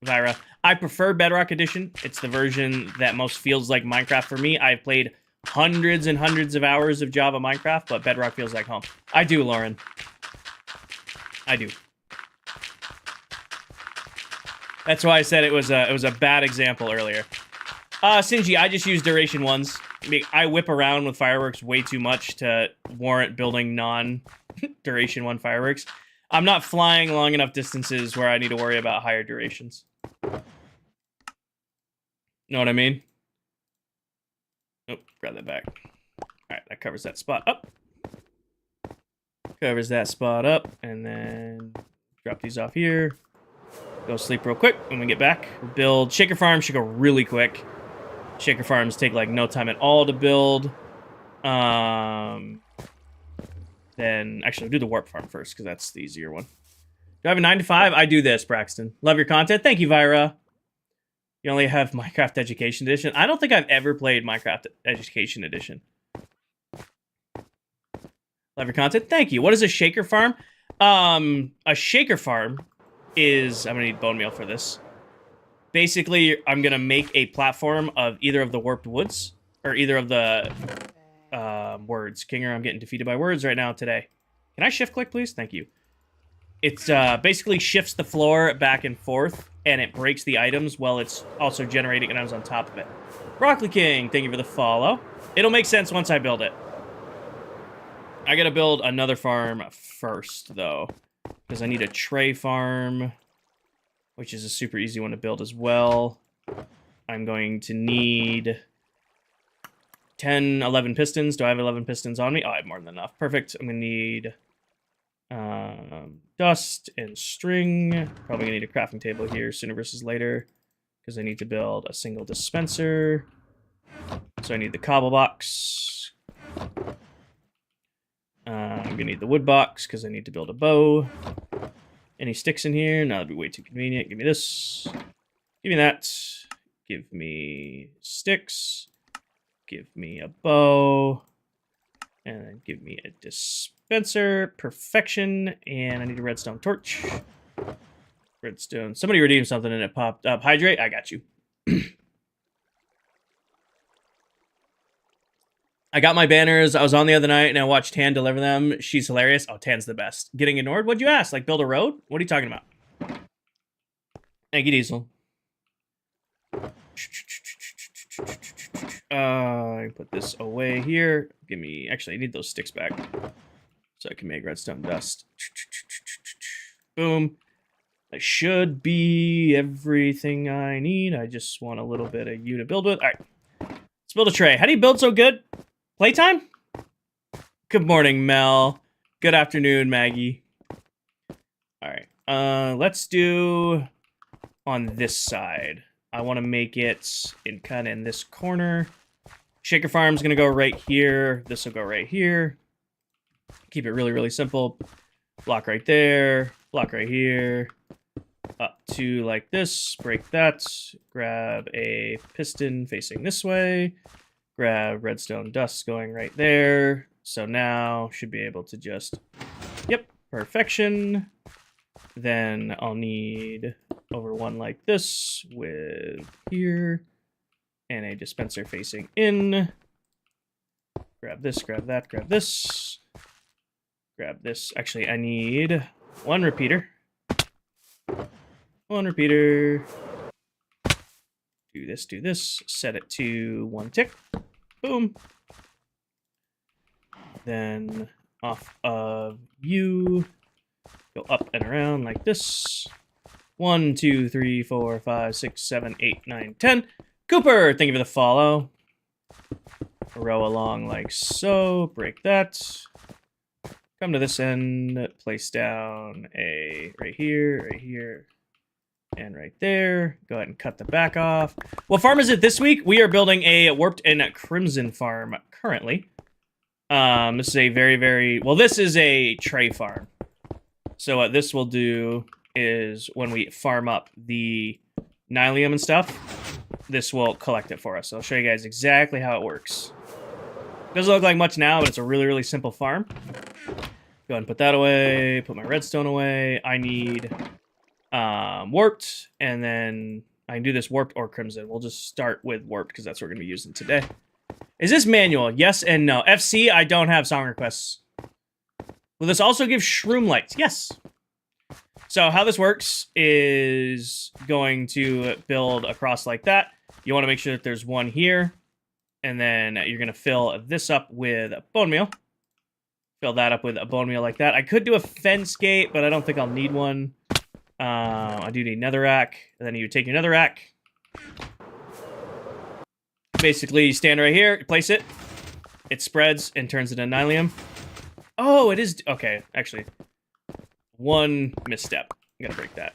Vyra. I prefer Bedrock Edition. It's the version that most feels like Minecraft for me. I've played hundreds and hundreds of hours of Java Minecraft, but Bedrock feels like home. I do, Lauren. I do. That's why I said it was a bad example earlier. Sinji, I just use duration ones. I whip around with fireworks way too much to warrant building non-duration one fireworks. I'm not flying long enough distances where I need to worry about higher durations. Know what I mean? Oh, grab that back. Alright, that covers that spot up. Covers that spot up, and then drop these off here. Go sleep real quick when we get back. Build Shaker Farm should go really quick. Shaker Farms take like no time at all to build. Then actually, we'll do the Warp Farm first, because that's the easier one. Do I have a 9 to 5? I do this, Braxton. Love your content. Thank you, Vyra. You only have Minecraft Education Edition. I don't think I've ever played Minecraft Education Edition. Love your content. Thank you. What is a Shaker Farm? A Shaker Farm is... I'm going to need bone meal for this. Basically, I'm going to make a platform of either of the Warped Woods, or either of the words. Kinger, I'm getting defeated by words right now today. Can I shift click, please? Thank you. It's basically shifts the floor back and forth, and it breaks the items while it's also generating items on top of it. Broccoli King, thank you for the follow. It'll make sense once I build it. I gotta build another farm first, though, because I need a tray farm, which is a super easy one to build as well. I'm going to need 10, 11 pistons. Do I have 11 pistons on me? Oh, I have more than enough. Perfect. I'm going to need dust and string. Probably going to need a crafting table here sooner versus later, because I need to build a single dispenser. So I need the cobble box. I'm going to need the wood box, because I need to build a bow. Any sticks in here? No, that'd be way too convenient. Give me this. Give me that. Give me sticks. Give me a bow. And then give me a dispenser. Perfection. And I need a redstone torch. Redstone. Somebody redeemed something and it popped up. Hydrate? I got you. I got my banners. I was on the other night and I watched Tan deliver them. She's hilarious. Oh, Tan's the best. Getting ignored? What'd you ask? Like build a road? What are you talking about? Thank you, Diesel. I put this away here. Give me... Actually, I need those sticks back so I can make redstone dust. Boom. I should be everything I need. I just want a little bit of you to build with. All right. Let's build a tray. How do you build so good? Playtime? Good morning, Mel. Good afternoon, Maggie. All right. Let's do on this side. I want to make it in kind of in this corner. Shaker Farm's going to go right here. This will go right here. Keep it really, really simple. Block right there. block right here, up to like this, break that, grab a piston facing this way, grab redstone dust going right there. So now should be able to just, yep, perfection. Then I'll need over one like this with here and a dispenser facing in. Grab this, grab that, grab this. Grab this. Actually, I need one repeater. One repeater. Do this. Set it to 1 tick. Boom. Then off of you. Go up and around like this. 1, 2, 3, 4, 5, 6, 7, 8, 9, 10. Cooper, thank you for the follow. Row along like so. Break that. Come to this end. Place down a right here, and right there. Go ahead and cut the back off. What farm is it this week? We are building a warped and crimson farm currently. This is a very, well, this is a tray farm. So what this will do is when we farm up the nylium and stuff, this will collect it for us. So I'll show you guys exactly how it works. Doesn't look like much now, but it's a really simple farm. Go ahead and put that away, put my redstone away. I need warped, and then I can do this warped or crimson. We'll just start with warped because that's what we're going to be using today. Is this manual? Yes and no. FC, I don't have song requests. Will this also give shroom lights? Yes. So how this works is going to build across like that. You want to make sure that there's one here. And then you're going to fill this up with bone meal. Fill that up with a bone meal like that. I could do a fence gate, but I don't think I'll need one. I do need netherrack. And then you take your netherrack. Basically, you stand right here, place it. It spreads and turns into nylium. Oh, it is... Okay, actually. One misstep. I'm gonna break that.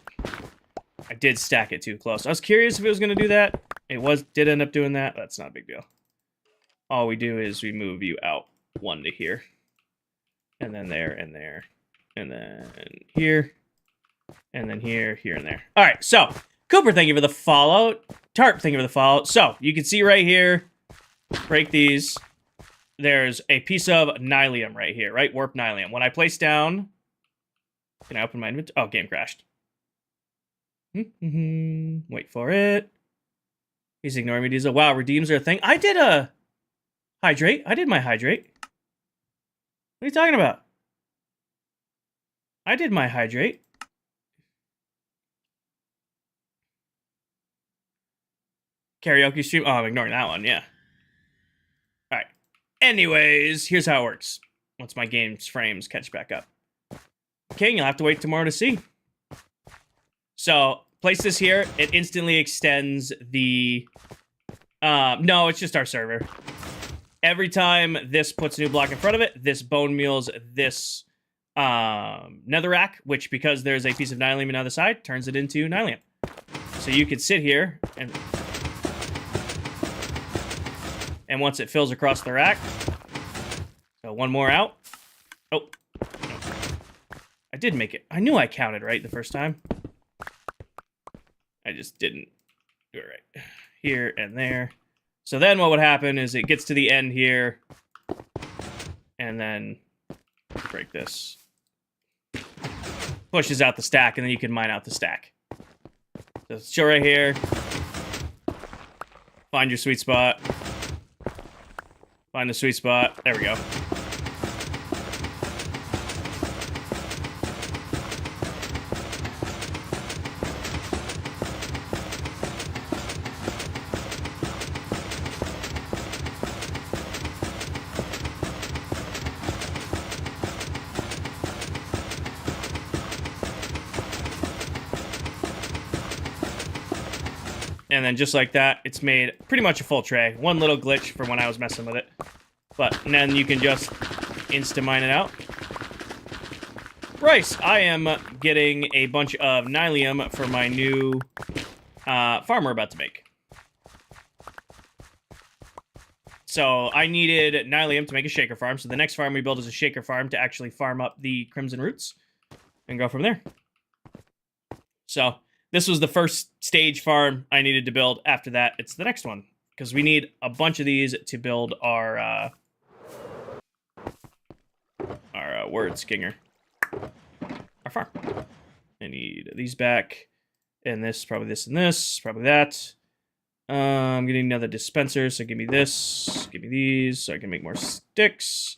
I did stack it too close. I was curious if it was gonna do that. It did end up doing that. That's not a big deal. All we do is we move you out one to here. And then there, and there. And then here. And then here, here, and there. All right, so Cooper, thank you for the follow. Tarp, thank you for the follow. So you can see right here, break these. There's a piece of nylium right here, right? Warp nylium. When I place down, can I open my inventory? Oh, game crashed. Wait for it. He's ignoring me, Diesel. Wow, redeems are a thing. I did a hydrate. I did my hydrate. What are you talking about? I did my hydrate. Karaoke stream. Oh, I'm ignoring that one. Yeah. All right. Anyways, here's how it works. Once my game's frames catch back up. King, you'll have to wait tomorrow to see. So, place this here. It instantly extends the... no, it's just our server. Every time this puts a new block in front of it, this bone meals this netherrack, which, because there's a piece of nylium on the other side, turns it into nylium. So you could sit here and... And once it fills across the rack... So one more out. Oh. I did make it. I knew I counted right the first time. I just didn't do it right. Here and there. So then what would happen is it gets to the end here. And then break this. Pushes out the stack, and then you can mine out the stack. So show right here. Find your sweet spot. Find the sweet spot. There we go. And then just like that, it's made pretty much a full tray. One little glitch from when I was messing with it. But then you can just insta-mine it out. Bryce, I am getting a bunch of nylium for my new farm we're about to make. So I needed nylium to make a shaker farm. So the next farm we build is a shaker farm to actually farm up the crimson roots. And go from there. So this was the first stage farm I needed to build. After that, it's the next one. Because we need a bunch of these to build our word skinger. Our farm. I need these back. And this, probably this and this, probably that. I'm getting another dispenser, so give me this. Give me these, so I can make more sticks.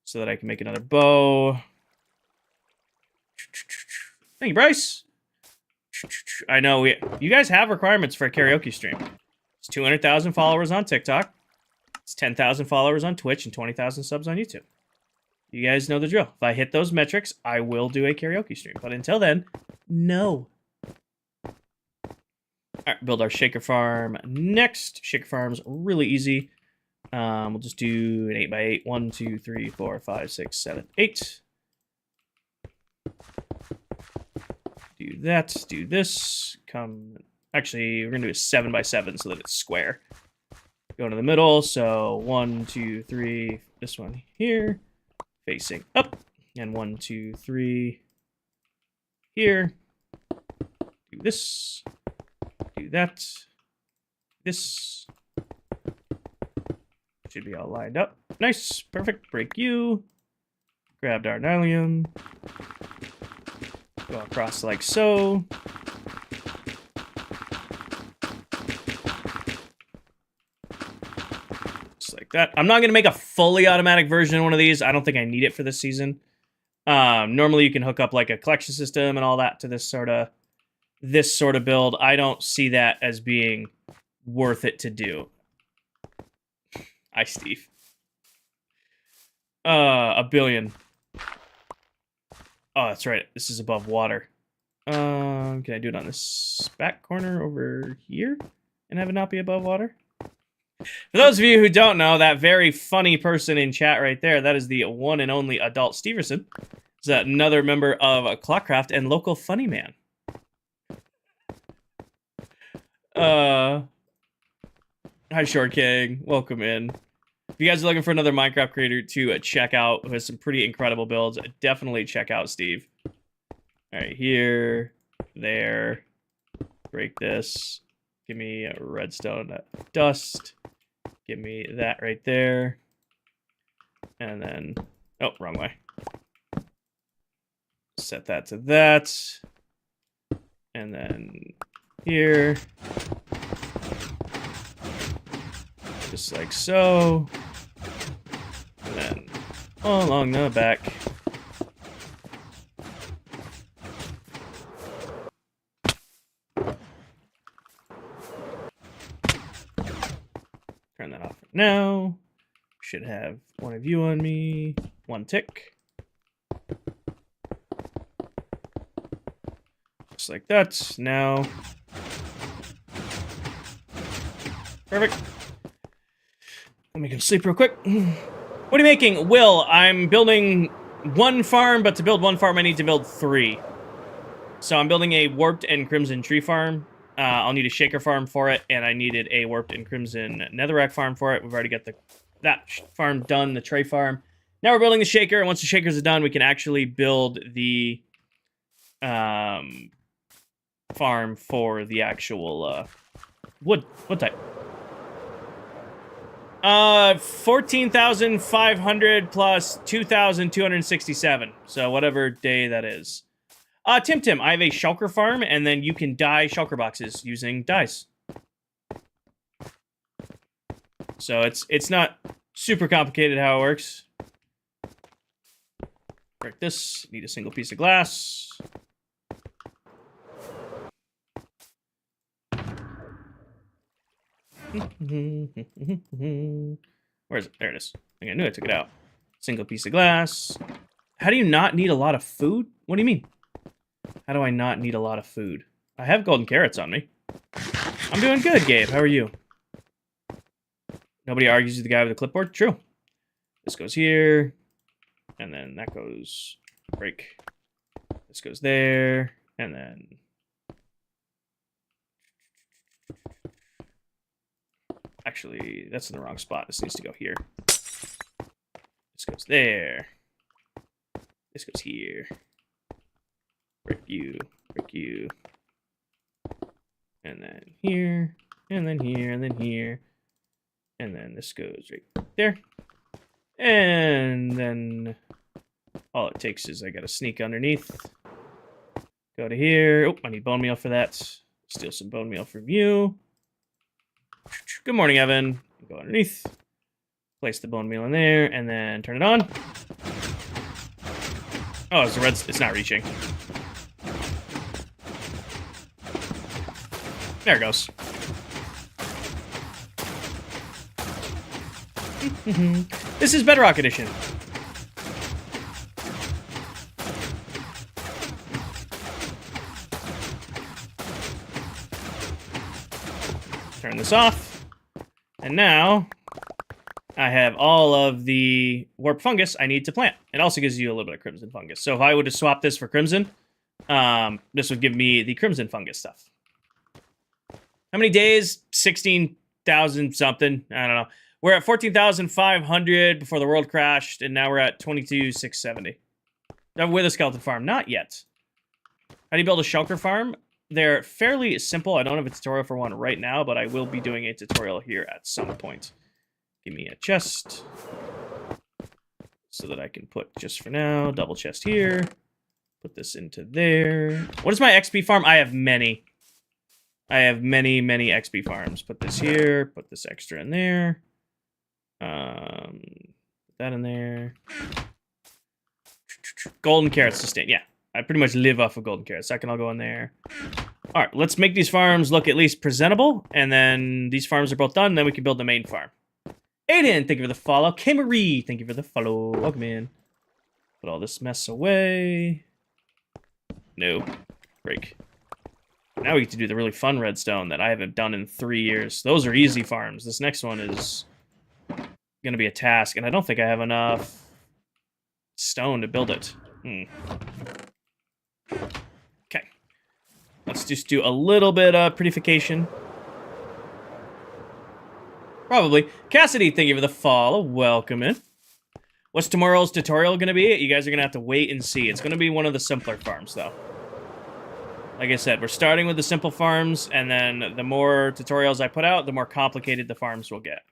So that I can make another bow. Thank you, Bryce. I know you guys have requirements for a karaoke stream. It's 200,000 followers on TikTok. It's 10,000 followers on Twitch and 20,000 subs on YouTube. You guys know the drill. If I hit those metrics, I will do a karaoke stream. But until then, no. All right, build our shaker farm next. Shaker farm's really easy. We'll just do an 8x8. 1, 2, 3, 4, 5, 6, 7, 8. Do that. Do this. Actually, we're gonna do a 7x7 so that it's square. Go into the middle. So 1, 2, 3. This one here, facing up, and 1, 2, 3. Here. Do this. Do that. This should be all lined up. Nice, perfect. Break you. Grabbed our nylium. Go across like so. Just like that. I'm not going to make a fully automatic version of one of these. I don't think I need it for this season. Normally you can hook up like a collection system and all that to this sort of build. I don't see that as being worth it to do. Hi, Steve. 1 billion. Oh, that's right. This is above water. Can I do it on this back corner over here and have it not be above water? For those of you who don't know, that very funny person in chat right there, that is the one and only Adult Steverson. Is another member of ClockCraft and local funny man. Hi, Short King. Welcome in. If you guys are looking for another Minecraft creator to check out who has some pretty incredible builds, definitely check out Steve. All right, here, there. Break this. Give me a redstone dust. Give me that right there. And then, oh, wrong way. Set that to that. And then here. Just like so. And then along the back. Turn that off for now. Should have one of you on me. 1 tick. Just like that. Now. Perfect. Let me go sleep real quick. What are you making? Will, I'm building 1 farm, but to build 1 farm, I need to build 3. So I'm building a warped and crimson tree farm. I'll need a shaker farm for it, and I needed a warped and crimson netherrack farm for it. We've already got that farm done, the tray farm. Now we're building the shaker, and once the shakers are done, we can actually build the farm for the actual wood type. 14,500 plus 2,267. So whatever day that is. Tim, I have a shulker farm, and then you can dye shulker boxes using dyes. So it's not super complicated how it works. Break this. Need a single piece of glass. Where is it? There it is. I knew I took it out. Single piece of glass. How do you not need a lot of food? What do you mean? How do I not need a lot of food? I have golden carrots on me. I'm doing good, Gabe. How are you? Nobody argues with the guy with the clipboard? True. This goes here. And then that goes... break. This goes there. And then... actually, that's in the wrong spot. This needs to go here. This goes there. This goes here. Break you. Break you. And then here, and then here, and then here. And then this goes right there. And then all it takes is I gotta sneak underneath. Go to here. Oh, I need bone meal for that. Steal some bone meal from you. Good morning, Evan. Go underneath. Place the bone meal in there, and then turn it on. Oh, it's the red. It's not reaching. There it goes. This is Bedrock Edition. Turn this off. And now I have all of the warp fungus I need to plant. It also gives you a little bit of crimson fungus. So if I were to swap this for crimson, this would give me the crimson fungus stuff. How many days? 16,000 something. I don't know. We're at 14,500 before the world crashed, and now we're at 22,670. With a skeleton farm. Not yet. How do you build a shulker farm? They're fairly simple. I don't have a tutorial for one right now, but I will be doing a tutorial here at some point. Give me a chest. So that I can put, just for now, double chest here. Put this into there. What is my XP farm? I have many. I have many, many XP farms. Put this here. Put this extra in there. Put that in there. Golden carrots sustain. Yeah. I pretty much live off of golden carrots. That can all go in there. All right, let's make these farms look at least presentable, and then these farms are both done, then we can build the main farm. Aiden, thank you for the follow. K-Marie, thank you for the follow. Welcome in. Put all this mess away. No. Break. Now we get to do the really fun redstone that I haven't done in 3 years. Those are easy farms. This next one is going to be a task, and I don't think I have enough stone to build it. Okay. Let's just do a little bit of prettification. Probably. Cassidy, thank you for the follow. Welcome in. What's tomorrow's tutorial going to be? You guys are going to have to wait and see. It's going to be one of the simpler farms, though. Like I said, we're starting with the simple farms, and then the more tutorials I put out, the more complicated the farms will get.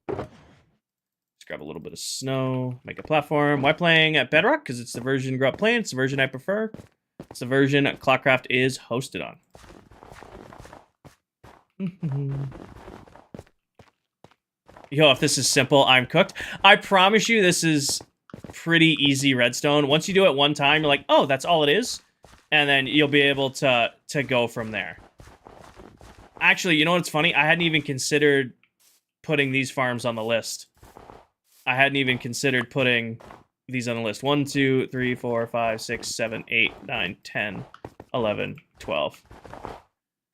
Let's grab a little bit of snow, make a platform. Why playing at Bedrock? Because it's the version I grew up playing. It's the version I prefer. It's the version ClockCraft is hosted on. Yo, if this is simple, I'm cooked. I promise you this is pretty easy redstone. Once you do it one time, you're like, oh, that's all it is? And then you'll be able to go from there. Actually, you know what's funny? I hadn't even considered putting these farms on the list. I hadn't even considered putting these on the list. 1, 2, 3, 4, 5, 6, 7, 8, 9, 10, 11, 12.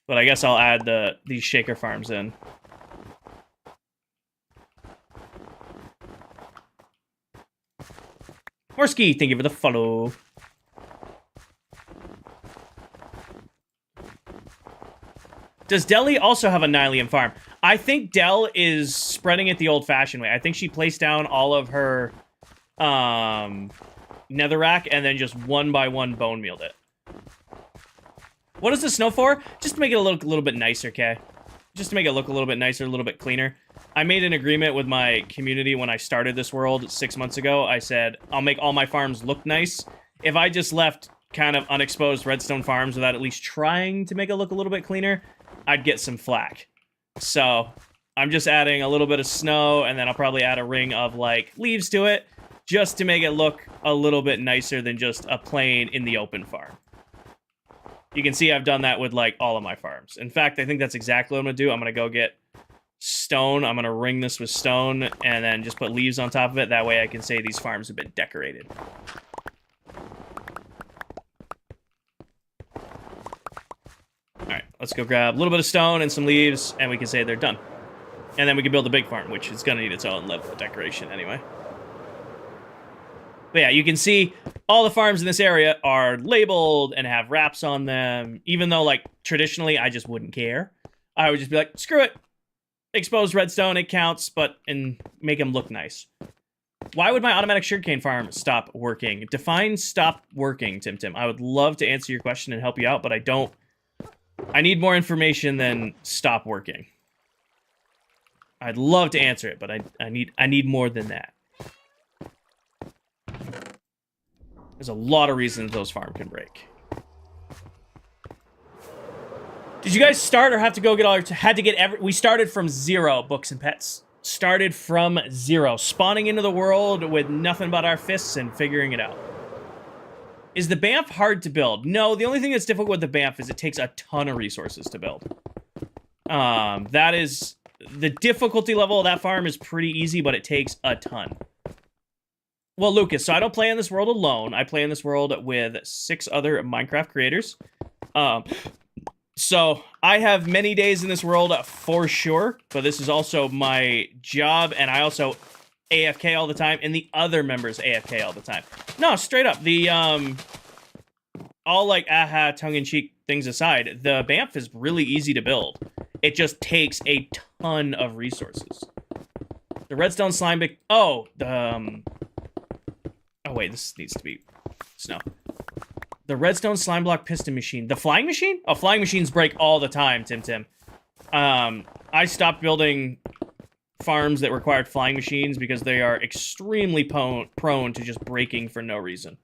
But I guess I'll add these shaker farms in. Morsky, thank you for the follow. Does Deli also have a Nylium farm? I think Del is spreading it the old-fashioned way. I think she placed down all of her netherrack and then just one by one bone mealed it. What is the snow for? Just to make it look a little bit nicer, okay? Just to make it look a little bit nicer, a little bit cleaner. I made an agreement with my community when I started this world 6 months ago. I said, I'll make all my farms look nice. If I just left kind of unexposed redstone farms without at least trying to make it look a little bit cleaner, I'd get some flack. So I'm just adding a little bit of snow, and then I'll probably add a ring of like leaves to it just to make it look a little bit nicer than just a plain in the open farm. You can see I've done that with like all of my farms. In fact, I think that's exactly what I'm gonna do. I'm gonna go get stone. I'm gonna ring this with stone and then just put leaves on top of it. That way I can say these farms have been decorated. Alright, let's go grab a little bit of stone and some leaves, and we can say they're done. And then we can build a big farm, which is gonna need its own level of decoration anyway. But yeah, you can see all the farms in this area are labeled and have wraps on them, even though, like, traditionally I just wouldn't care. I would just be like, screw it. Exposed redstone, it counts, and make them look nice. Why would my automatic sugarcane farm stop working? Define stop working, Tim. I would love to answer your question and help you out, but I don't. I need more information than stop working. I'd love to answer it, but I need more than that. There's a lot of reasons those farms can break. Did you guys start or have to go get all your... Had to get every... We started from 0, books and pets. Started from 0. Spawning into the world with nothing but our fists and figuring it out. Is the BAMF hard to build? No, the only thing that's difficult with the BAMF is it takes a ton of resources to build. That is... The difficulty level of that farm is pretty easy, but it takes a ton. Well, Lucas, so I don't play in this world alone. I play in this world with 6 other Minecraft creators. So I have many days in this world for sure, but this is also my job, and I also AFK all the time, and the other members AFK all the time. No, straight up, the, all like, aha, tongue-in-cheek things aside, the BAMF is really easy to build. It just takes a ton of resources. The redstone slime, oh, the, oh wait, this needs to be snow. The redstone slime block piston machine. The flying machine? Oh, flying machines break all the time, Tim. I stopped building farms that required flying machines because they are extremely prone to just breaking for no reason.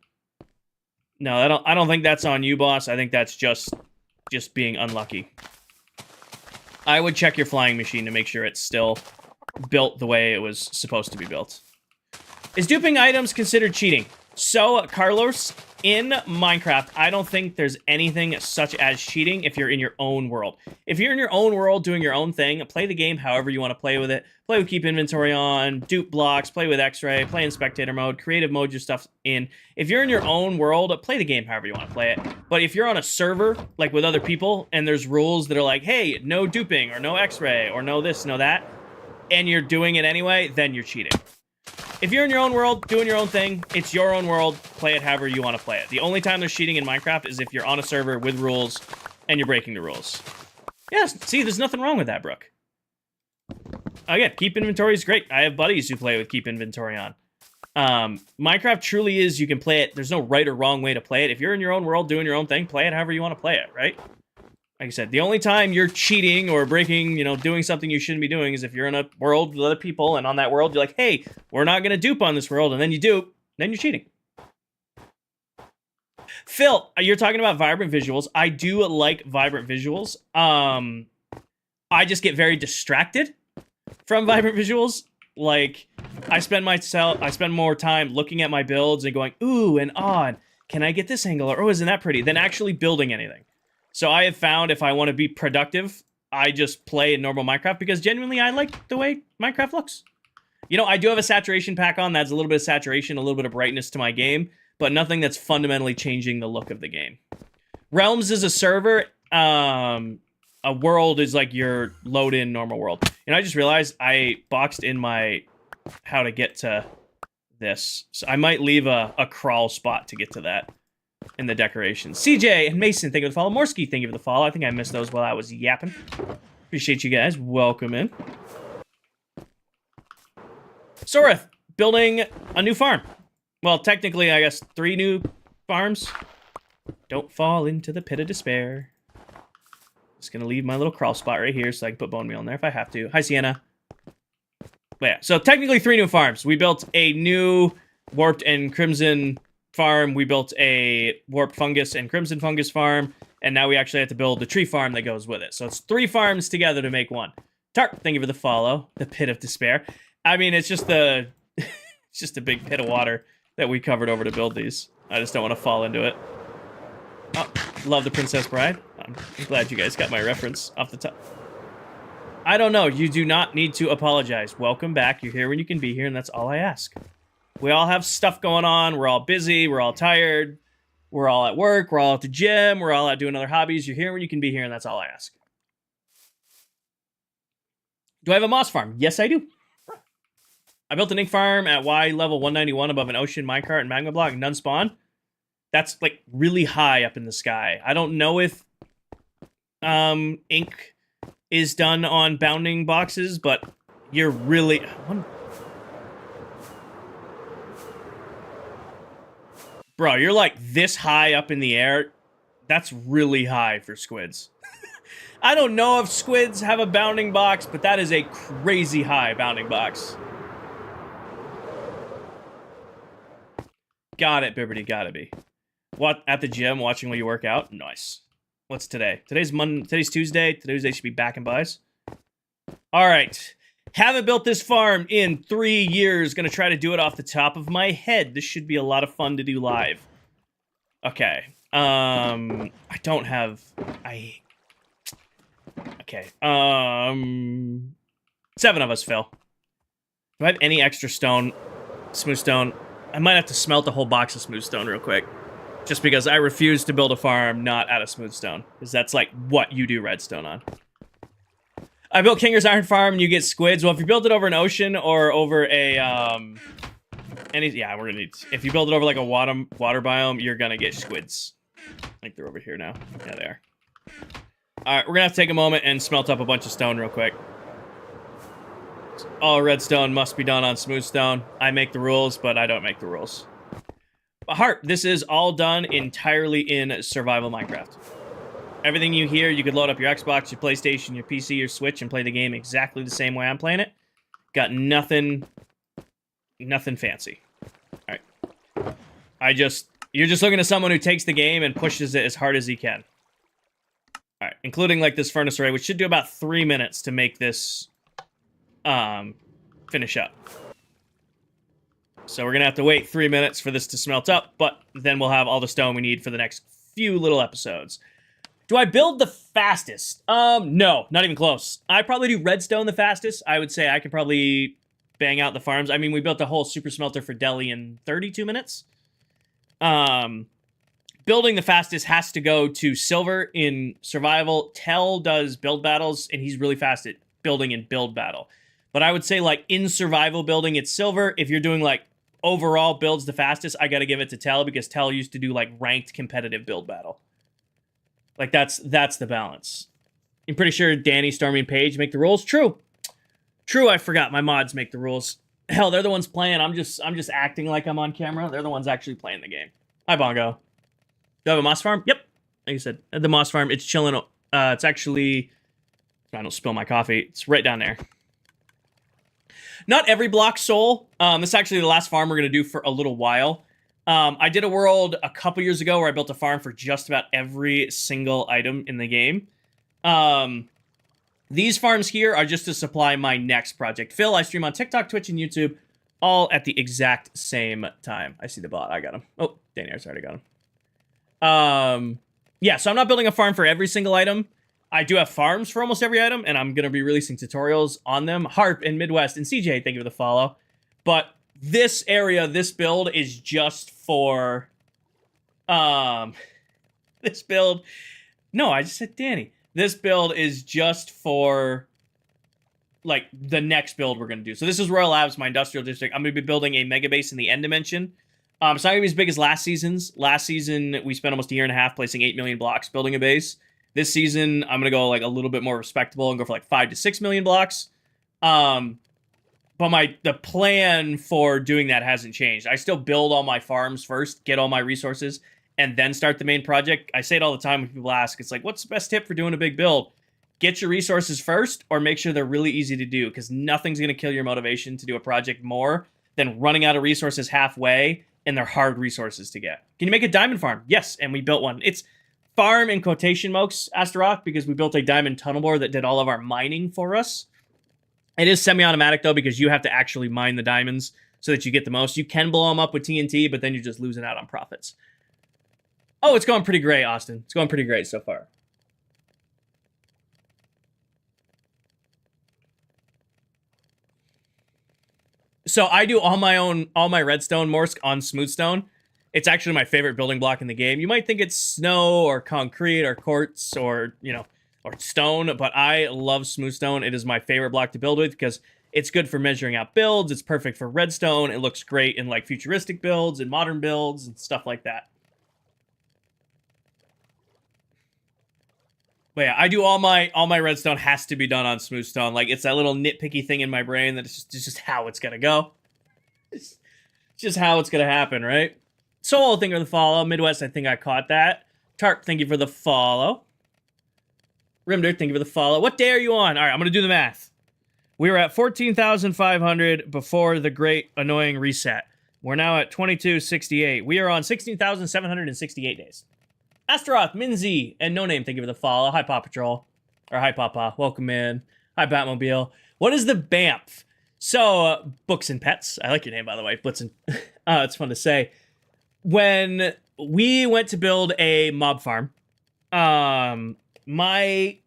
No, I don't think that's on you, boss. I think that's just being unlucky. I would check your flying machine to make sure it's still built the way it was supposed to be built. Is duping items considered cheating? So, Carlos, in Minecraft, I don't think there's anything such as cheating if you're in your own world. If you're in your own world doing your own thing, play the game however you want to play with it. Play with keep inventory on, dupe blocks, play with x-ray, play in spectator mode, creative mode your stuff in. If you're in your own world, play the game however you want to play it. But if you're on a server, like with other people, and there's rules that are like, hey, no duping, or no x-ray, or no this, no that, and you're doing it anyway, then you're cheating. If you're in your own world, doing your own thing, it's your own world, play it however you want to play it. The only time there's cheating in Minecraft is if you're on a server with rules and you're breaking the rules. Yes, see, there's nothing wrong with that, Brooke. Again, keep inventory is great. I have buddies who play with keep inventory on. Minecraft truly is, you can play it, there's no right or wrong way to play it. If you're in your own world doing your own thing, play it however you want to play it, right? Like I said, the only time you're cheating or breaking, you know, doing something you shouldn't be doing is if you're in a world with other people, and on that world, you're like, hey, we're not going to dupe on this world, and then you dupe, then you're cheating. Phil, you're talking about vibrant visuals. I do like vibrant visuals. I just get very distracted from vibrant visuals. Like, I spend more time looking at my builds and going, ooh, and on. Can I get this angle? Or, oh, isn't that pretty? Than actually building anything. So I have found if I want to be productive, I just play in normal Minecraft because genuinely I like the way Minecraft looks. You know, I do have a saturation pack on. That's a little bit of saturation, a little bit of brightness to my game, but nothing that's fundamentally changing the look of the game. Realms is a server. A world is like your load-in normal world. And I just realized I boxed in my how to get to this. So I might leave a crawl spot to get to that in the decorations. CJ and Mason, thank you for the follow. Morsky, thank you for the follow. I think I missed those while I was yapping. Appreciate you guys. Welcome in. Soreth, building a new farm. Well, technically, I guess 3 new farms. Don't fall into the pit of despair. Just gonna leave my little crawl spot right here so I can put bone meal in there if I have to. Hi, Sienna. But yeah, so technically 3 new farms. We built a new warped and crimson farm. We built a warped fungus and crimson fungus farm. And now we actually have to build the tree farm that goes with it. So it's 3 farms together to make one. Tark, thank you for the follow. The pit of despair. I mean, it's just the... it's just a big pit of water that we covered over to build these. I just don't want to fall into it. Oh, love the Princess Bride. I'm glad you guys got my reference off the top. I don't know. You do not need to apologize. Welcome back. You're here when you can be here, and that's all I ask. We all have stuff going on. We're all busy. We're all tired. We're all at work. We're all at the gym. We're all out doing other hobbies. You're here when you can be here, and that's all I ask. Do I have a moss farm? Yes, I do. I built an ink farm at Y level 191 above an ocean minecart and magma block. None spawn. That's, like, really high up in the sky. I don't know if ink is done on bounding boxes, but you're really... Bro, you're like this high up in the air. That's really high for squids. I don't know if squids have a bounding box, but that is a crazy high bounding box. Got it, Bibbity, gotta be. What, at the gym, watching while you work out? Nice. What's today? Today's Tuesday. Tuesday should be back and buys. All right. Haven't built this farm in 3 years. Gonna try to do it off the top of my head. This should be a lot of fun to do live. Okay. I don't have... Okay. 7 of us, Phil. Do I have any extra stone? Smooth stone? I might have to smelt a whole box of smooth stone real quick. Just because I refuse to build a farm not out of smooth stone. Because that's like what you do redstone on. I built Kinger's Iron Farm and you get squids. Well, if you build it over an ocean or over a, yeah, we're gonna need... If you build it over like a water biome, you're gonna get squids. I think they're over here now. Yeah, they are. Alright, we're gonna have to take a moment and smelt up a bunch of stone real quick. All redstone must be done on smooth stone. I make the rules, but I don't make the rules. But Harp, this is all done entirely in survival Minecraft. Everything you hear, you could load up your Xbox, your PlayStation, your PC, your Switch, and play the game exactly the same way I'm playing it. Got nothing fancy. Alright. You're just looking at someone who takes the game and pushes it as hard as he can. Alright, including like this furnace array, which should do about 3 minutes to make this finish up. So we're gonna have to wait 3 minutes for this to smelt up, but then we'll have all the stone we need for the next few little episodes. Do I build the fastest? No, not even close. I probably do redstone the fastest. I would say I could probably bang out the farms. I mean, we built a whole super smelter for Delhi in 32 minutes. Building the fastest has to go to Silver in survival. Tell does build battles, and he's really fast at building and build battle. But I would say, like, in survival building, it's Silver. If you're doing, like, overall builds the fastest, I gotta give it to Tell, because Tell used to do, like, ranked competitive build battle. Like, that's the balance. I'm pretty sure Danny, Stormy, and Paige make the rules. True. True, I forgot. My mods make the rules. Hell, they're the ones playing. I'm just acting like I'm on camera. They're the ones actually playing the game. Hi, Bongo. Do I have a moss farm? Yep. Like I said, at the moss farm, it's chilling. It's actually... I don't spill my coffee. It's right down there. Not every block soul. This is actually the last farm we're going to do for a little while. I did a world a couple years ago where I built a farm for just about every single item in the game. These farms here are just to supply my next project. Phil, I stream on TikTok, Twitch, and YouTube, all at the exact same time. I see the bot. I got him. Oh, Danny, I already got him. Yeah, so I'm not building a farm for every single item. I do have farms for almost every item, and I'm going to be releasing tutorials on them. Harp and Midwest and CJ, thank you for the follow. But this area, this build is just for... this build... No, I just said Danny. This build is just for, like, the next build we're going to do. So this is Royal Labs, my industrial district. I'm going to be building a mega base in the end dimension. It's not going to be as big as last season's. Last season, we spent almost a year and a half placing 8 million blocks building a base. This season, I'm going to go, like, a little bit more respectable and go for, like, 5 to 6 million blocks. But the plan for doing that hasn't changed. I still build all my farms first, get all my resources, and then start the main project. I say it all the time when people ask. It's like, what's the best tip for doing a big build? Get your resources first, or make sure they're really easy to do, because nothing's going to kill your motivation to do a project more than running out of resources halfway, and they're hard resources to get. Can you make a diamond farm? Yes, and we built one. It's farm in quotation marks, Astaroth, because we built a diamond tunnel bore that did all of our mining for us. It is semi-automatic, though, because you have to actually mine the diamonds so that you get the most. You can blow them up with TNT, but then you're just losing out on profits. Oh, it's going pretty great, Austin. It's going pretty great so far. So I do all my redstone morsk on smoothstone. It's actually my favorite building block in the game. You might think it's snow or concrete or quartz or, you know, or stone, but I love smoothstone. It is my favorite block to build with because it's good for measuring out builds. It's perfect for redstone. It looks great in like futuristic builds and modern builds and stuff like that. But yeah, I do all my redstone has to be done on smoothstone. Like, it's that little nitpicky thing in my brain that it's just how it's gonna go. It's just how it's gonna happen, right? Soul, thank you for the follow. Midwest, I think I caught that. Tarp, thank you for the follow. Rimder, thank you for the follow. What day are you on? All right, I'm going to do the math. We were at 14,500 before the great annoying reset. We're now at 2268. We are on 16,768 days. Astaroth, Minzy, and No Name, thank you for the follow. Hi, Paw Patrol. Or hi, Papa. Welcome in. Hi, Batmobile. What is the BAMF? So, Books and Pets. I like your name, by the way. Blitzen. It's fun to say. When we went to build a mob farm, my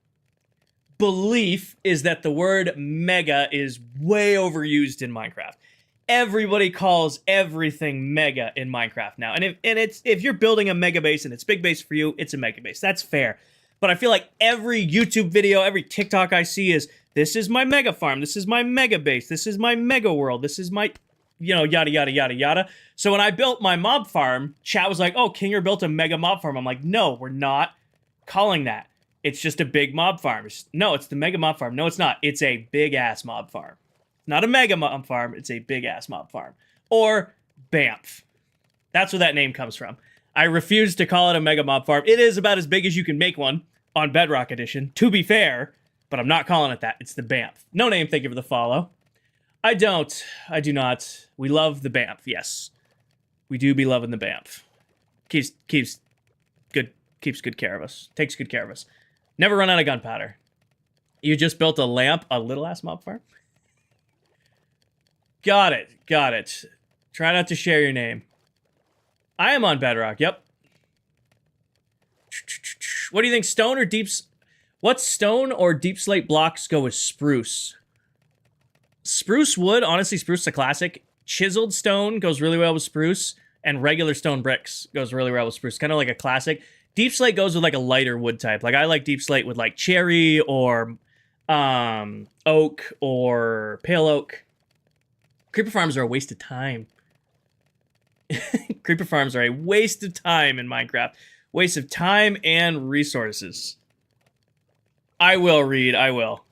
belief is that the word mega is way overused in Minecraft. Everybody calls everything mega in Minecraft now. And if you're building a mega base and it's big base for you, it's a mega base. That's fair. But I feel like every YouTube video, every TikTok I see is, this is my mega farm, this is my mega base, this is my mega world, this is my, yada, yada, yada, yada. So when I built my mob farm, chat was like, oh, Kinger built a mega mob farm. I'm like, no, we're not calling that. It's just a big mob farm. No, it's the mega mob farm. No, it's not. It's a big-ass mob farm. Not a mega mob farm. It's a big-ass mob farm. Or BAMF. That's where that name comes from. I refuse to call it a mega mob farm. It is about as big as you can make one on Bedrock Edition, to be fair, but I'm not calling it that. It's the BAMF. No Name, thank you for the follow. I don't. I do not. We love the BAMF, yes. We do be loving the BAMF. Keeps good care of us. Takes good care of us. Never run out of gunpowder. You just built a lamp, a little-ass mob farm? Got it. Try not to share your name. I am on Bedrock, yep. What do you think, stone or deep... What stone or deep slate blocks go with spruce? Spruce wood, honestly, spruce is a classic. Chiseled stone goes really well with spruce, and regular stone bricks goes really well with spruce. Kind of like a classic. Deep slate goes with like a lighter wood type. Like I like deep slate with like cherry or oak or pale oak. Creeper farms are a waste of time. Creeper farms are a waste of time in Minecraft. Waste of time and resources. I will read. I will.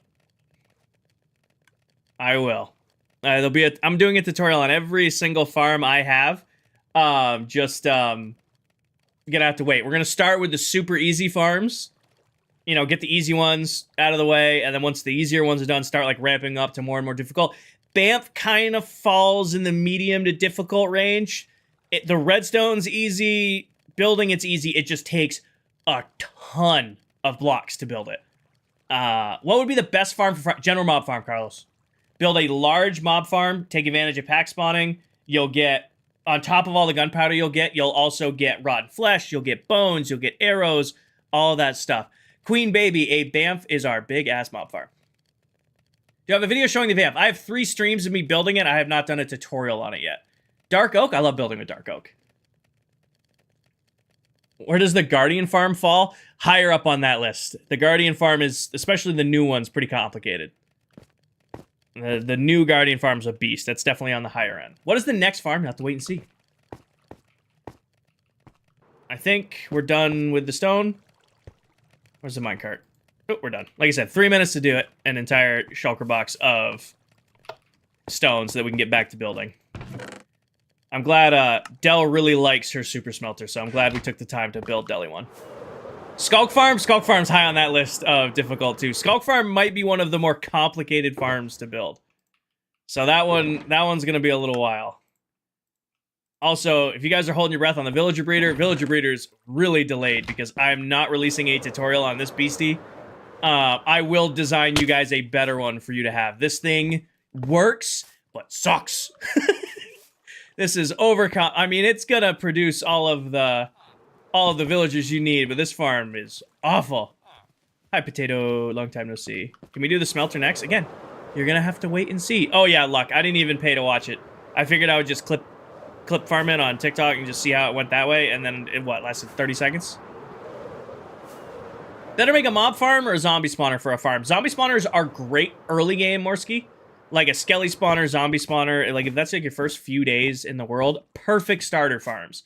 There'll be I'm doing a tutorial on every single farm I have. Gonna have to wait. We're gonna start with the super easy farms. Get the easy ones out of the way, and then once the easier ones are done, start like ramping up to more and more difficult. BAMF kind of falls in the medium to difficult range. The redstone's easy. Building it's easy. It just takes a ton of blocks to build it. What would be the best farm for general mob farm, Carlos? Build a large mob farm. Take advantage of pack spawning. You'll get, on top of all the gunpowder you'll also get rotten flesh. You'll get bones. You'll get arrows. All of that stuff. Queen Baby, a BAMF is our big ass mob farm. Do you have a video showing the BAMF? I have 3 streams of me building it. I have not done a tutorial on it yet. Dark Oak? I love building with Dark Oak. Where does the Guardian farm fall? Higher up on that list. The Guardian farm is, especially the new one's, pretty complicated. The new Guardian farm's a beast. That's definitely on the higher end. What is the next farm? You'll have to wait and see. I think we're done with the stone. Where's the minecart? Oh, we're done. Like I said, 3 minutes to do it. An entire shulker box of stone so that we can get back to building. I'm glad Dell really likes her super smelter, so I'm glad we took the time to build Deli one. Skulk Farm? Skulk Farm's high on that list of difficult too. Skulk Farm might be one of the more complicated farms to build. So that one's gonna be a little while. Also, if you guys are holding your breath on the Villager Breeder's really delayed because I'm not releasing a tutorial on this beastie. I will design you guys a better one for you to have. This thing works, but sucks. This is I mean, it's gonna produce all of the villagers you need, but this farm is awful. Hi, Potato. Long time no see. Can we do the smelter next? Again, you're gonna have to wait and see. Oh yeah, luck. I didn't even pay to watch it. I figured I would just clip farm it on TikTok and just see how it went that way, and then it lasted 30 seconds. Better make a mob farm or a zombie spawner for a farm. Zombie spawners are great early game, Morsky. Like a skelly spawner, zombie spawner, like if that's like your first few days in the world, perfect starter farms.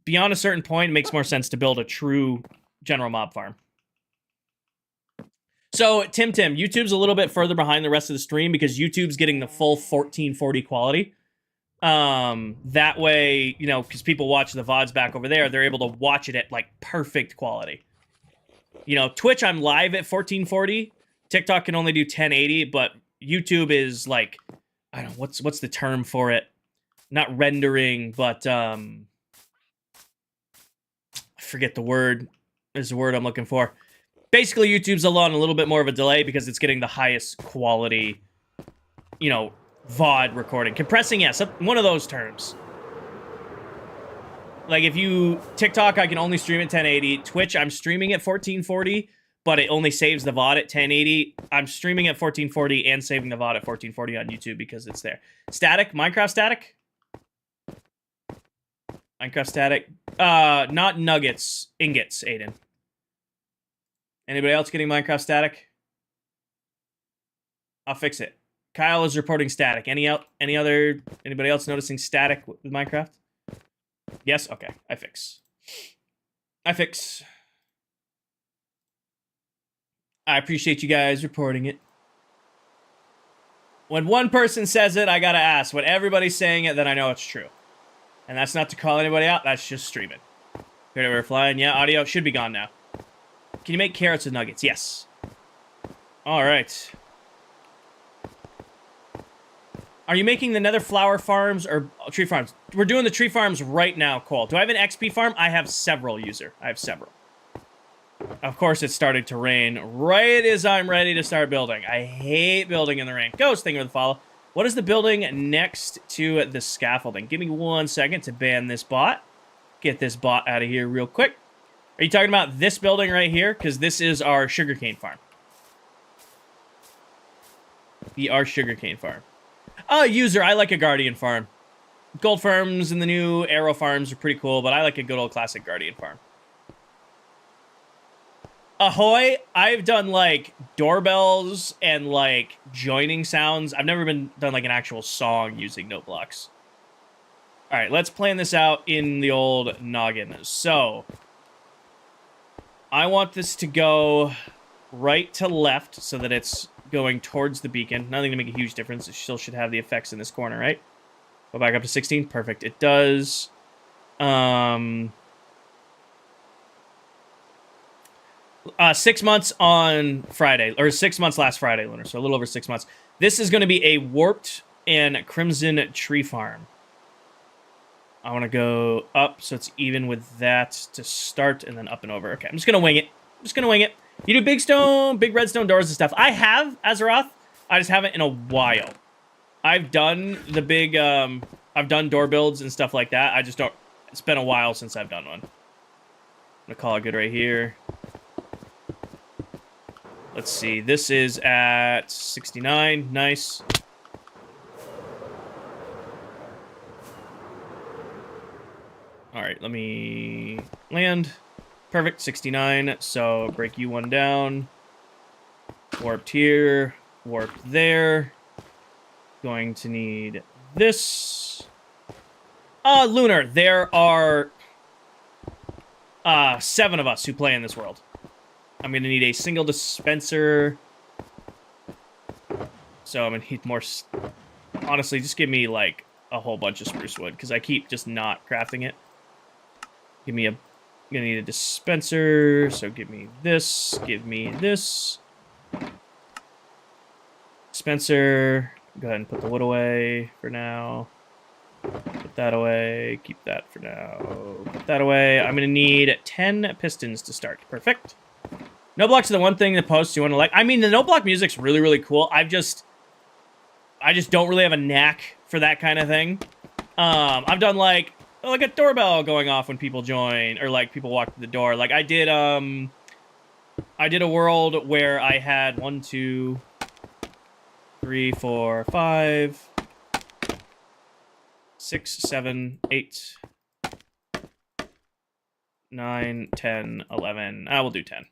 Beyond a certain point, it makes more sense to build a true general mob farm. So, Tim, YouTube's a little bit further behind the rest of the stream because YouTube's getting the full 1440 quality. That way, you know, because people watch the VODs back over there, they're able to watch it at like perfect quality. You know, Twitch, I'm live at 1440. TikTok can only do 1080, but YouTube is like, I don't know, what's the term for it? Not rendering, but I forget the word. There's the word I'm looking for. Basically, YouTube's on a little bit more of a delay because it's getting the highest quality, you know, VOD recording. Compressing, yes, one of those terms. Like, if you... TikTok, I can only stream at 1080. Twitch, I'm streaming at 1440, but it only saves the VOD at 1080. I'm streaming at 1440 and saving the VOD at 1440 on YouTube because it's there. Static? Minecraft static? Minecraft static? Not nuggets. Ingots, Aiden. Anybody else getting Minecraft static? I'll fix it. Kyle is reporting static. Anybody else noticing static with Minecraft? Yes? Okay. I fix. I appreciate you guys reporting it. When one person says it, I gotta ask. When everybody's saying it, then I know it's true. And that's not to call anybody out. That's just streaming. Here we're flying. Yeah, audio should be gone now. Can you make carrots and nuggets? Yes. All right. Are you making the nether flower farms or tree farms? We're doing the tree farms right now, Cole. Do I have an XP farm? I have several, user. I have several. Of course, it's starting to rain right as I'm ready to start building. I hate building in the rain. Ghost, thank you for the follow. What is the building next to the scaffolding? Give me 1 second to ban this bot. Get this bot out of here real quick. Are you talking about this building right here? Because this is our sugarcane farm. Our sugarcane farm. User, I like a guardian farm. Gold farms and the new arrow farms are pretty cool, but I like a good old classic guardian farm. Ahoy, I've done like doorbells and like joining sounds. I've never done like an actual song using note blocks. All right, let's plan this out in the old noggin. So I want this to go right to left so that it's going towards the beacon. Nothing to make a huge difference. It still should have the effects in this corner, right? Go back up to 16. Perfect. It does. 6 months on Friday, or 6 months last Friday, Lunar, so a little over 6 months. This is going to be a warped and crimson tree farm. I want to go up so it's even with that to start, and then up and over. Okay, I'm just going to wing it. You do big stone, big redstone doors and stuff. I have, Azeroth. I just haven't in a while. I've done the big, I've done door builds and stuff like that. I just don't, it's been a while since I've done one. I'm going to call it good right here. Let's see, this is at 69, nice. All right, let me land. Perfect, 69, so break you one down. Warped here, warped there. Going to need this. Lunar, there are 7 of us who play in this world. I'm going to need a single dispenser. So I'm going to need more... Honestly, just give me, like, a whole bunch of spruce wood, because I keep just not crafting it. Give me a... I'm going to need a dispenser, so give me this. Dispenser. Go ahead and put the wood away for now. Put that away. Keep that for now. Put that away. I'm going to need 10 pistons to start. Perfect. No blocks are the one thing the posts you want to like. I mean, the no block music's really, really cool. I just don't really have a knack for that kind of thing. I've done like a doorbell going off when people join, or like people walk to the door. Like I did a world where I had 1, 2, 3, 4, 5, 6, 7, 8, 9, 10, 11. We'll do 10.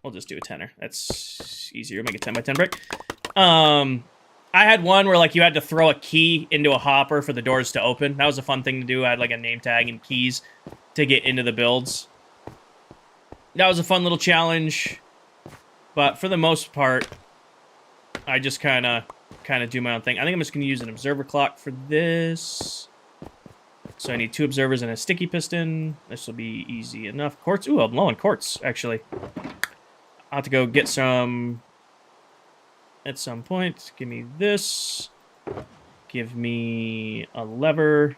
We'll just do a 10er. That's easier. Make a 10 by 10 brick. I had one where like you had to throw a key into a hopper for the doors to open. That was a fun thing to do. I had like a name tag and keys to get into the builds. That was a fun little challenge. But for the most part, I just kind of kind of do my own thing. I think I'm just going to use an observer clock for this. So I need 2 observers and a sticky piston. This will be easy enough. Quartz. Ooh, I'm low on quartz, actually. I'll have to go get some at some point. Give me this. Give me a lever.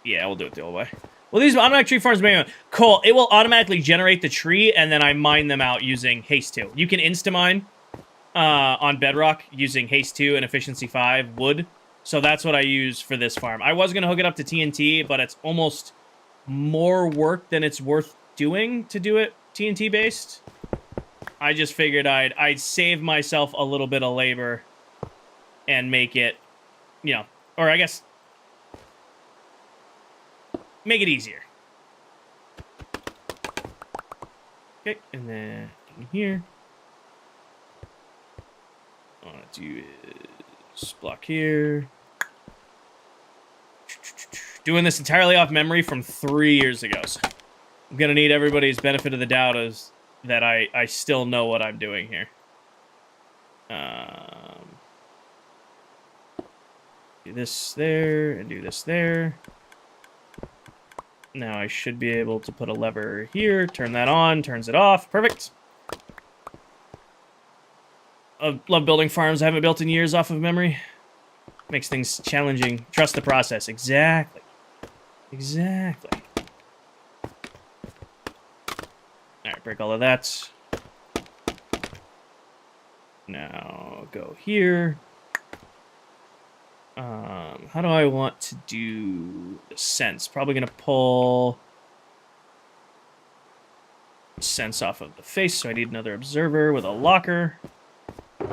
Yeah, we'll do it the old way. Well, these automatic tree farms, Cole, it will automatically generate the tree, and then I mine them out using Haste 2. You can insta-mine on Bedrock using Haste 2 and Efficiency 5 wood. So that's what I use for this farm. I was going to hook it up to TNT, but it's almost more work than it's worth doing to do it TNT-based. I just figured I'd save myself a little bit of labor and make it, you know, or I guess make it easier. Okay, and then in here, I want to do is block here. Doing this entirely off memory from 3 years ago. So I'm gonna need everybody's benefit of the doubt as that I still know what I'm doing here. Do this there and do this there. Now I should be able to put a lever here, turn that on, turns it off. Perfect. I love building farms I haven't built in years off of memory. Makes things challenging. Trust the process. Exactly. Exactly. Alright, break all of that. Now go here. How do I want to do the sense? Probably going to pull sense off of the face, so I need another observer with a locker. I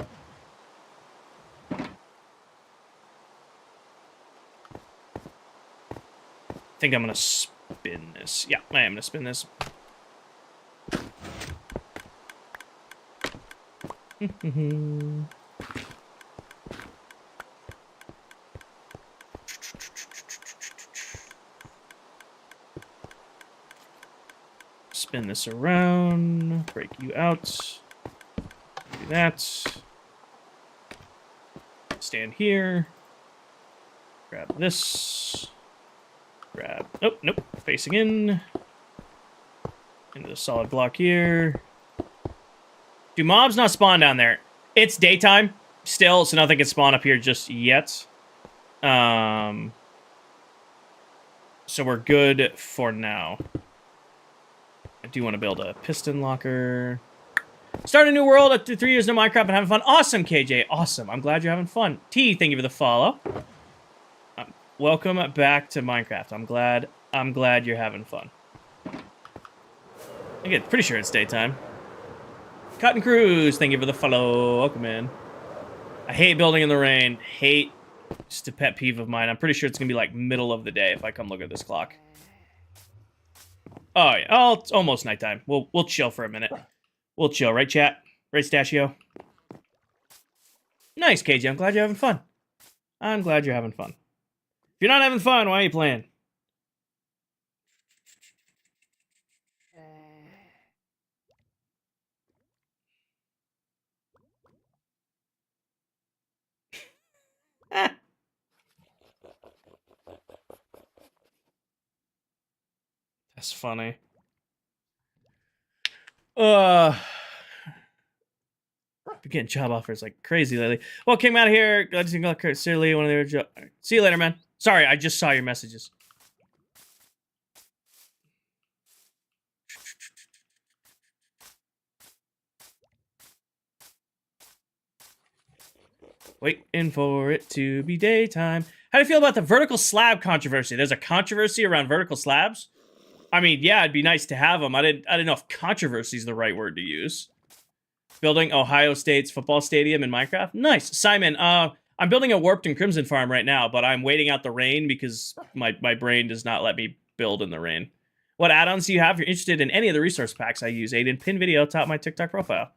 think I'm going to spin this. Yeah, I am going to spin this. Spin this around, break you out, do that, stand here, grab this, grab, oh, nope, facing in, into the solid block here. Do mobs not spawn down there? It's daytime still, so nothing can spawn up here just yet. So we're good for now. I do want to build a piston locker. Start a new world after 3 years of Minecraft and having fun. Awesome, KJ. Awesome. I'm glad you're having fun. T, thank you for the follow. Welcome back to Minecraft. I'm glad you're having fun. Again, pretty sure it's daytime. Cotton Cruz, thank you for the follow. Welcome in. I hate building in the rain. Hate. Just a pet peeve of mine. I'm pretty sure it's gonna be like middle of the day if I come look at this clock. Oh yeah. Oh, it's almost nighttime. We'll chill for a minute. We'll chill, right, chat? Right, Stachio? Nice, KJ. I'm glad you're having fun. I'm glad you're having fun. If you're not having fun, why are you playing? That's funny. Been getting job offers like crazy lately. Well, came out of here. Glad to see you. Silly, one of their job. See you later, man. Sorry, I just saw your messages. Waiting for it to be daytime. How do you feel about the vertical slab controversy? There's a controversy around vertical slabs. I mean, yeah, it'd be nice to have them. I didn't know if controversy is the right word to use. Building Ohio State's football stadium in Minecraft. Nice, Simon. I'm building a warped and crimson farm right now, but I'm waiting out the rain because my brain does not let me build in the rain. What add-ons do you have? If you're interested in any of the resource packs I use, Aiden, pin video top my TikTok profile.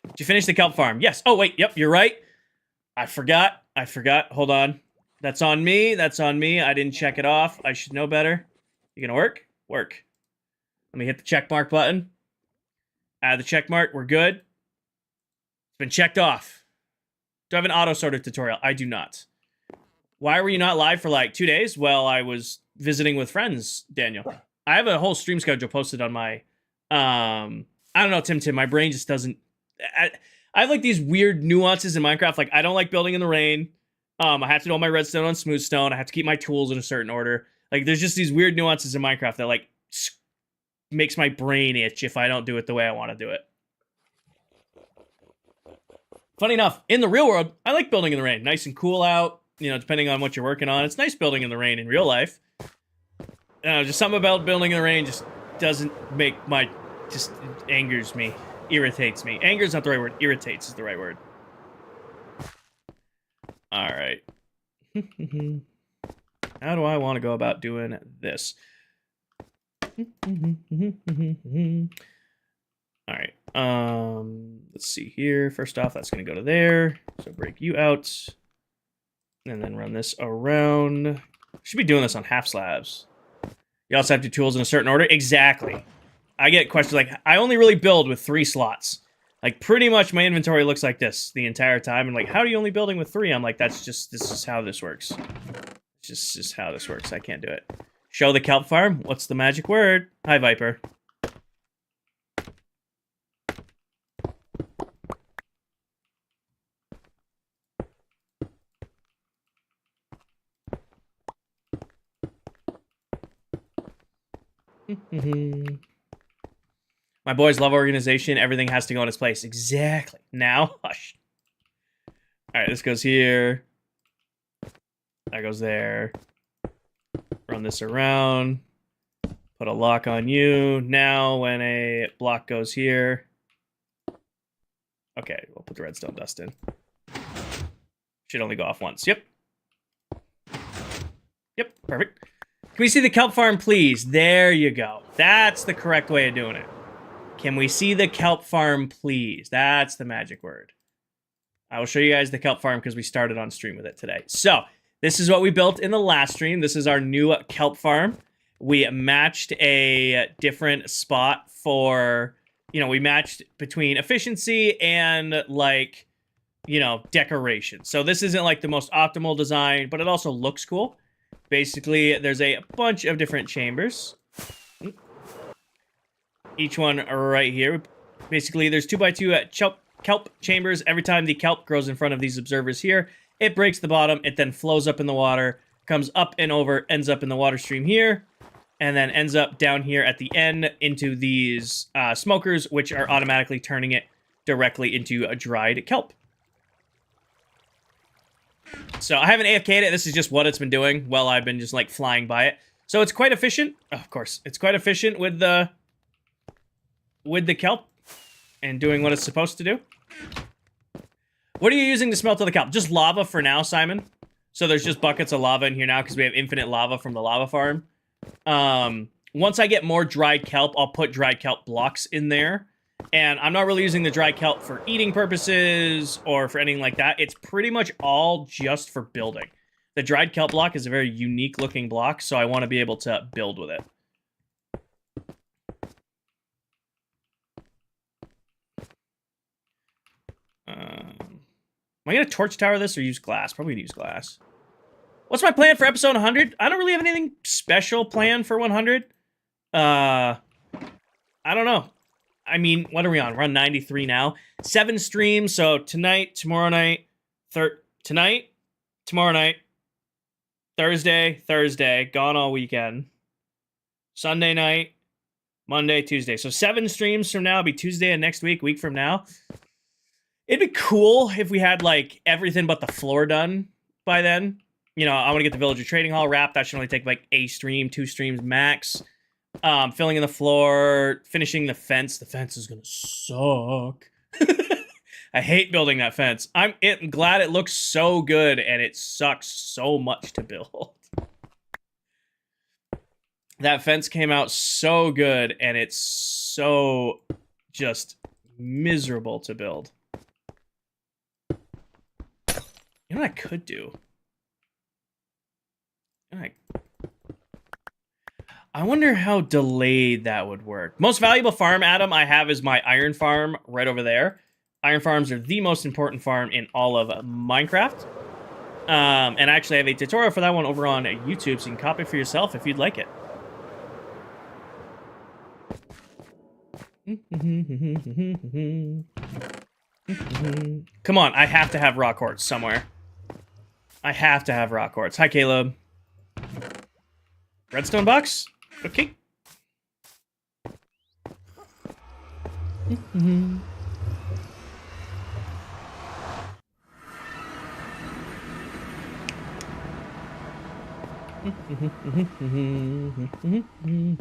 Did you finish the kelp farm? Yes. Oh, wait. Yep, you're right. I forgot. Hold on. That's on me. That's on me. I didn't check it off. I should know better. You gonna work? Work. Let me hit the check mark button. Add the check mark. We're good. It's been checked off. Do I have an auto sorter tutorial? I do not. Why were you not live for like 2 days? Well, I was visiting with friends, Daniel. I have a whole stream schedule posted on my I don't know, Tim. My brain just doesn't I have like these weird nuances in Minecraft. Like I don't like building in the rain. I have to do all my redstone on smooth stone. I have to keep my tools in a certain order. Like there's just these weird nuances in Minecraft that like makes my brain itch if I don't do it the way I want to do it. Funny enough, in the real world, I like building in the rain. Nice and cool out. You know, depending on what you're working on. It's nice building in the rain in real life. Just something about building in the rain just doesn't make my... Just angers me. Irritates me. Anger is not the right word. Irritates is the right word. Alright. How do I want to go about doing this? Alright. Let's see here. First off, that's going to go to there. So break you out. And then run this around. Should be doing this on half slabs. You also have to do tools in a certain order. Exactly. I get questions like, I only really build with 3 slots. Like, pretty much my inventory looks like this the entire time. And like, how are you only building with 3? I'm like, this is how this works. It's just how this works. I can't do it. Show the kelp farm. What's the magic word? Hi, Viper. My boys love organization. Everything has to go in its place. Exactly. Now, hush. All right, this goes here. That goes there. Run this around. Put a lock on you. Now, when a block goes here. Okay, we'll put the redstone dust in. Should only go off once. Yep. Yep, perfect. Can we see the kelp farm, please? There you go. That's the correct way of doing it. Can we see the kelp farm, please? That's the magic word. I will show you guys the kelp farm because we started on stream with it today. So, this is what we built in the last stream. This is our new kelp farm. We matched a different spot for, you know, we matched between efficiency and, like, you know, decoration. So, this isn't, like, the most optimal design, but it also looks cool. Basically, there's a bunch of different chambers. Each one right here. Basically, there's 2x2 kelp chambers. Every time the kelp grows in front of these observers here, it breaks the bottom. It then flows up in the water, comes up and over, ends up in the water stream here, and then ends up down here at the end into these smokers, which are automatically turning it directly into a dried kelp. So I haven't AFK'd it. This is just what it's been doing while I've been just, like, flying by it. So it's quite efficient. Oh, of course. It's quite efficient with the kelp and doing what it's supposed to do. What are you using to smelt the kelp? Just lava for now, Simon. So there's just buckets of lava in here now because we have infinite lava from the lava farm. Once I get more dried kelp, I'll put dried kelp blocks in there. And I'm not really using the dried kelp for eating purposes or for anything like that. It's pretty much all just for building. The dried kelp block is a very unique looking block, so I want to be able to build with it. Am I going to torch tower this or use glass? Probably going to use glass. What's my plan for episode 100? I don't really have anything special planned for 100. I don't know. I mean, what are we on? We're on 93 now. 7 streams, so tonight, tomorrow night, tonight, tomorrow night, Thursday, gone all weekend. Sunday night, Monday, Tuesday. So 7 streams from now, it'll be Tuesday of next week from now. It'd be cool if we had, like, everything but the floor done by then. You know, I want to get the Villager Trading Hall wrapped. That should only take, like, a stream, 2 streams max. Filling in the floor, finishing the fence. The fence is gonna suck. I hate building that fence. I'm glad it looks so good, and it sucks so much to build. That fence came out so good, and it's so just miserable to build. You know what I could do? I wonder how delayed that would work. Most valuable farm, Adam, I have is my iron farm right over there. Iron farms are the most important farm in all of Minecraft. And I actually have a tutorial for that one over on YouTube, so you can copy it for yourself if you'd like it. Come on, I have to have rock quartz somewhere. I have to have rock quartz. Hi, Caleb. Redstone box? Okay.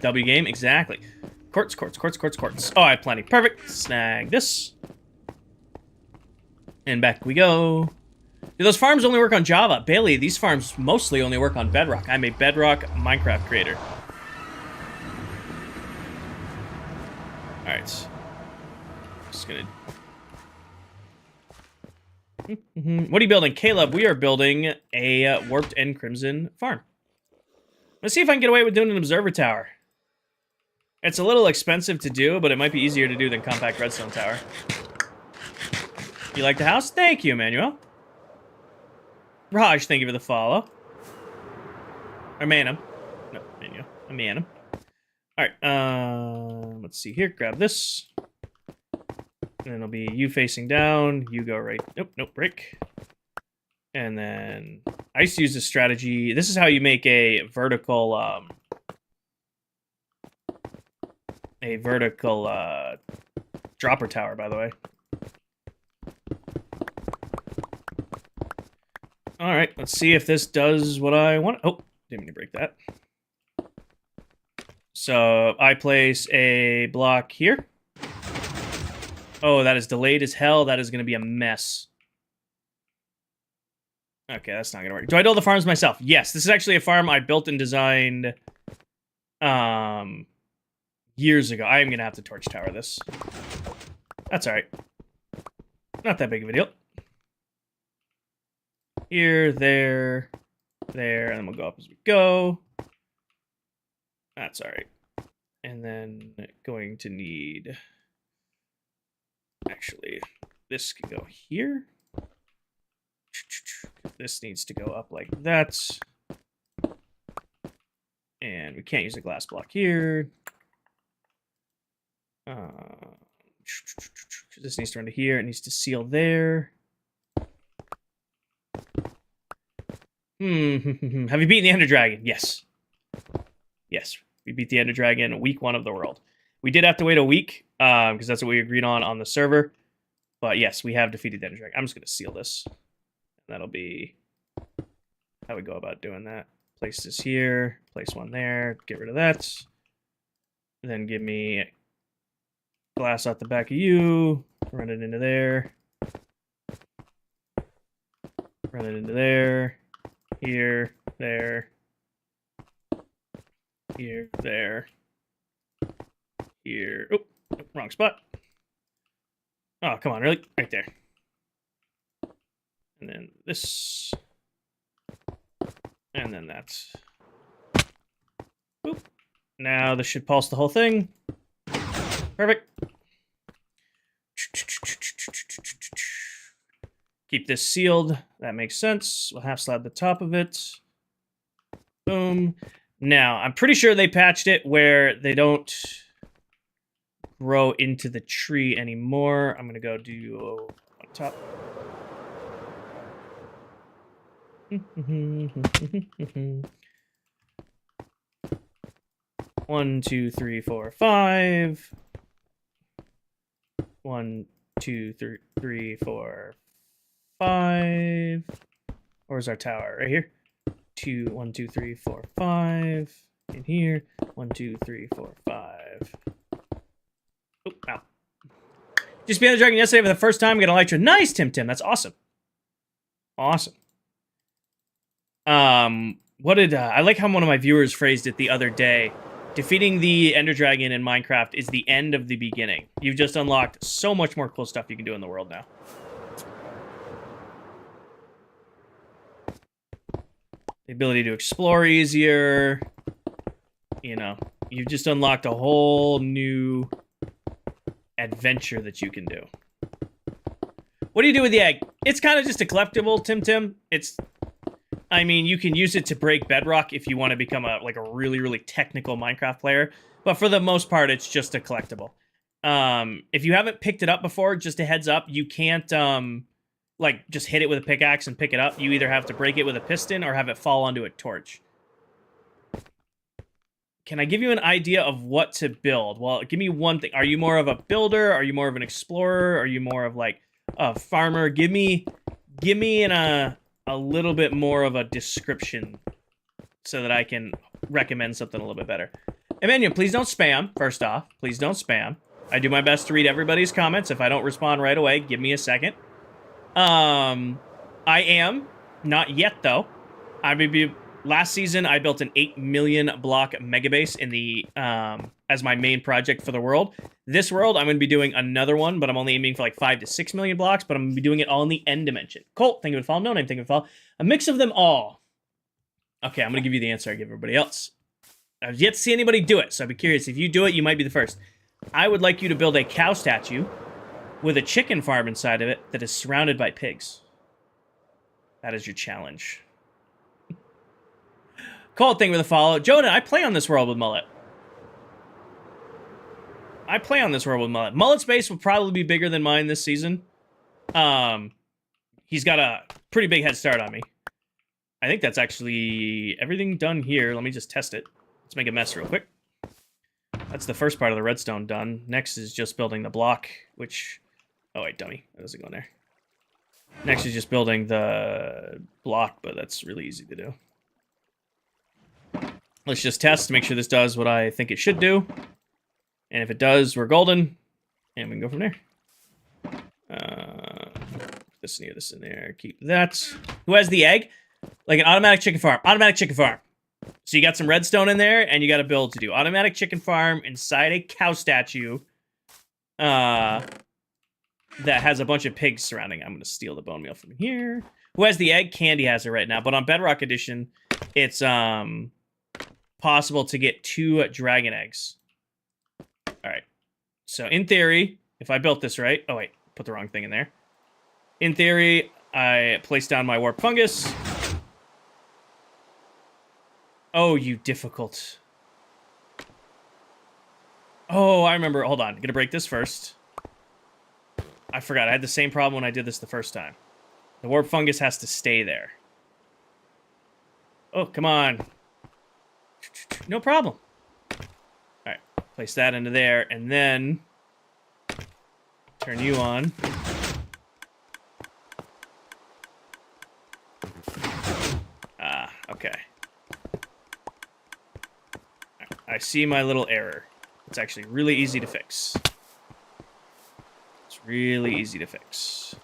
W game, exactly. Quartz, quartz, quartz, quartz, quartz. Oh, I have plenty. Perfect. Snag this. And back we go. Do those farms only work on Java? Bailey, these farms mostly only work on Bedrock. I'm a Bedrock Minecraft creator. Alright. Just gonna... What are you building? Caleb, we are building a Warped and Crimson farm. Let's see if I can get away with doing an observer tower. It's a little expensive to do, but it might be easier to do than compact redstone tower. You like the house? Thank you, Emmanuel. Raj, thank you for the follow. Or Manum. No, Emmanuel. Manum. Alright, let's see here. Grab this. And then it'll be you facing down. You go right. Nope, nope, break. And then I used to use this strategy. This is how you make a vertical dropper tower, by the way. All right, let's see if this does what I want. Oh, didn't mean to break that. So I place a block here. Oh, that is delayed as hell. That is going to be a mess. Okay, that's not going to work. Do I build the farms myself? Yes, this is actually a farm I built and designed years ago. I am going to have to torch tower this. That's all right. Not that big of a deal. Here, there, there, and then we'll go up as we go. That's all right. And then going to need... Actually, this can go here. This needs to go up like that. And we can't use a glass block here. This needs to run to here. It needs to seal there. Have you beaten the Ender Dragon? Yes. Yes, we beat the Ender Dragon week 1 of the world. We did have to wait a week, because that's what we agreed on the server. But yes, we have defeated the Ender Dragon. I'm just going to seal this. That'll be how we go about doing that. Place this here, place one there, get rid of that. And then give me glass out the back of you, run it into there. Run it into there. Here, there. Here, there. Here. Oh, wrong spot. Oh, come on, really? Right there. And then this. And then that's. Boop. Now this should pulse the whole thing. Perfect. Keep this sealed. That makes sense. We'll half slab the top of it. Boom. Now, I'm pretty sure they patched it where they don't grow into the tree anymore. I'm going to go do on top. 1, 2, 3, 4, 5. 1, 2, 3, 4, 5. Where's our tower? Right here. 1, 2, 3, 4, 5. In here. 1, 2, 3, 4, 5. Oh, ow. Just beat the dragon yesterday for the first time. Got Elytra. Nice, Tim. That's awesome. Awesome. What did I like how one of my viewers phrased it the other day? Defeating the Ender Dragon in Minecraft is the end of the beginning. You've just unlocked so much more cool stuff you can do in the world now. the ability to explore easier. You know, you've just unlocked a whole new adventure that you can do. What do you do with the egg? It's kind of just a collectible, Tim. I mean, you can use it to break bedrock if you want to become a really, really technical Minecraft player. But for the most part, it's just a collectible. If you haven't picked it up before, just a heads up, you can't just hit it with a pickaxe and pick it up. You either have to break it with a piston or have it fall onto a torch. Can I give you an idea of what to build? Well, give me one thing. Are you more of a builder? Are you more of an explorer? Are you more of like a farmer? Give me a little bit more of a description so that I can recommend something a little bit better. Emmanuel, please don't spam, first off. Please don't spam. I do my best to read everybody's comments. If I don't respond right away, give me a second. I am. Not yet, though. Last season, I built an 8 million block megabase in the as my main project for the world. This world, I'm going to be doing another one, but I'm only aiming for like 5 to 6 million blocks, but I'm going to be doing it all in the end dimension. Colt, thank you for the follow. No name, thank you for the follow. A mix of them all. Okay, I'm going to give you the answer I give everybody else. I've yet to see anybody do it, so I'd be curious. If you do it, you might be the first. I would like you to build a cow statue with a chicken farm inside of it that is surrounded by pigs. That is your challenge. Colt, thank you for the follow. Jonah, I play on this world with Mullet. Mullet's base will probably be bigger than mine this season. He's got a pretty big head start on me. I think that's actually everything done here. Let me just test it. Let's make a mess real quick. That's the first part of the redstone done. Next is just building the block, which... Oh, wait, dummy. That doesn't go in there. Next is just building the block, but that's really easy to do. Let's just test to make sure this does what I think it should do. And if it does, we're golden. And we can go from there. This in there. Keep that. Who has the egg? Like an automatic chicken farm. Automatic chicken farm. So you got some redstone in there, and you got a build to do. Automatic chicken farm inside a cow statue that has a bunch of pigs surrounding. I'm going to steal the bone meal from here. Who has the egg? Candy has it right now. But on Bedrock Edition, it's possible to get 2 dragon eggs. All right. So in theory, if I built this right... Oh, wait. Put the wrong thing in there. In theory, I place down my warp fungus... Oh, you difficult. Oh, I remember. Hold on. I'm going to break this first. I forgot. I had the same problem when I did this the first time. The warp fungus has to stay there. Oh, come on. No problem. All right. Place that into there, and then turn you on. Ah, okay. I see my little error. It's actually really easy to fix. It's really easy to fix.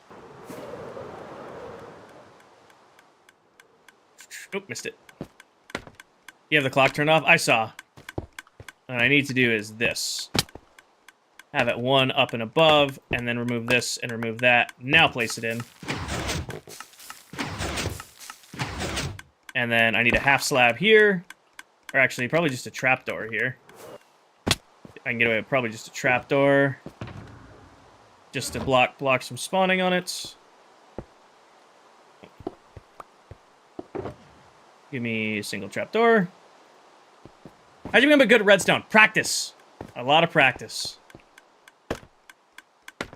Oh, missed it. You have the clock turned off? I saw. What I need to do is this. Have it 1 up and above, and then remove this and remove that. Now place it in. And then I need a half slab here. Or actually, probably just a trapdoor here. I can get away with probably just a trapdoor. Just to block blocks from spawning on it. Give me a single trapdoor. How'd you become a good redstone? Practice. A lot of practice.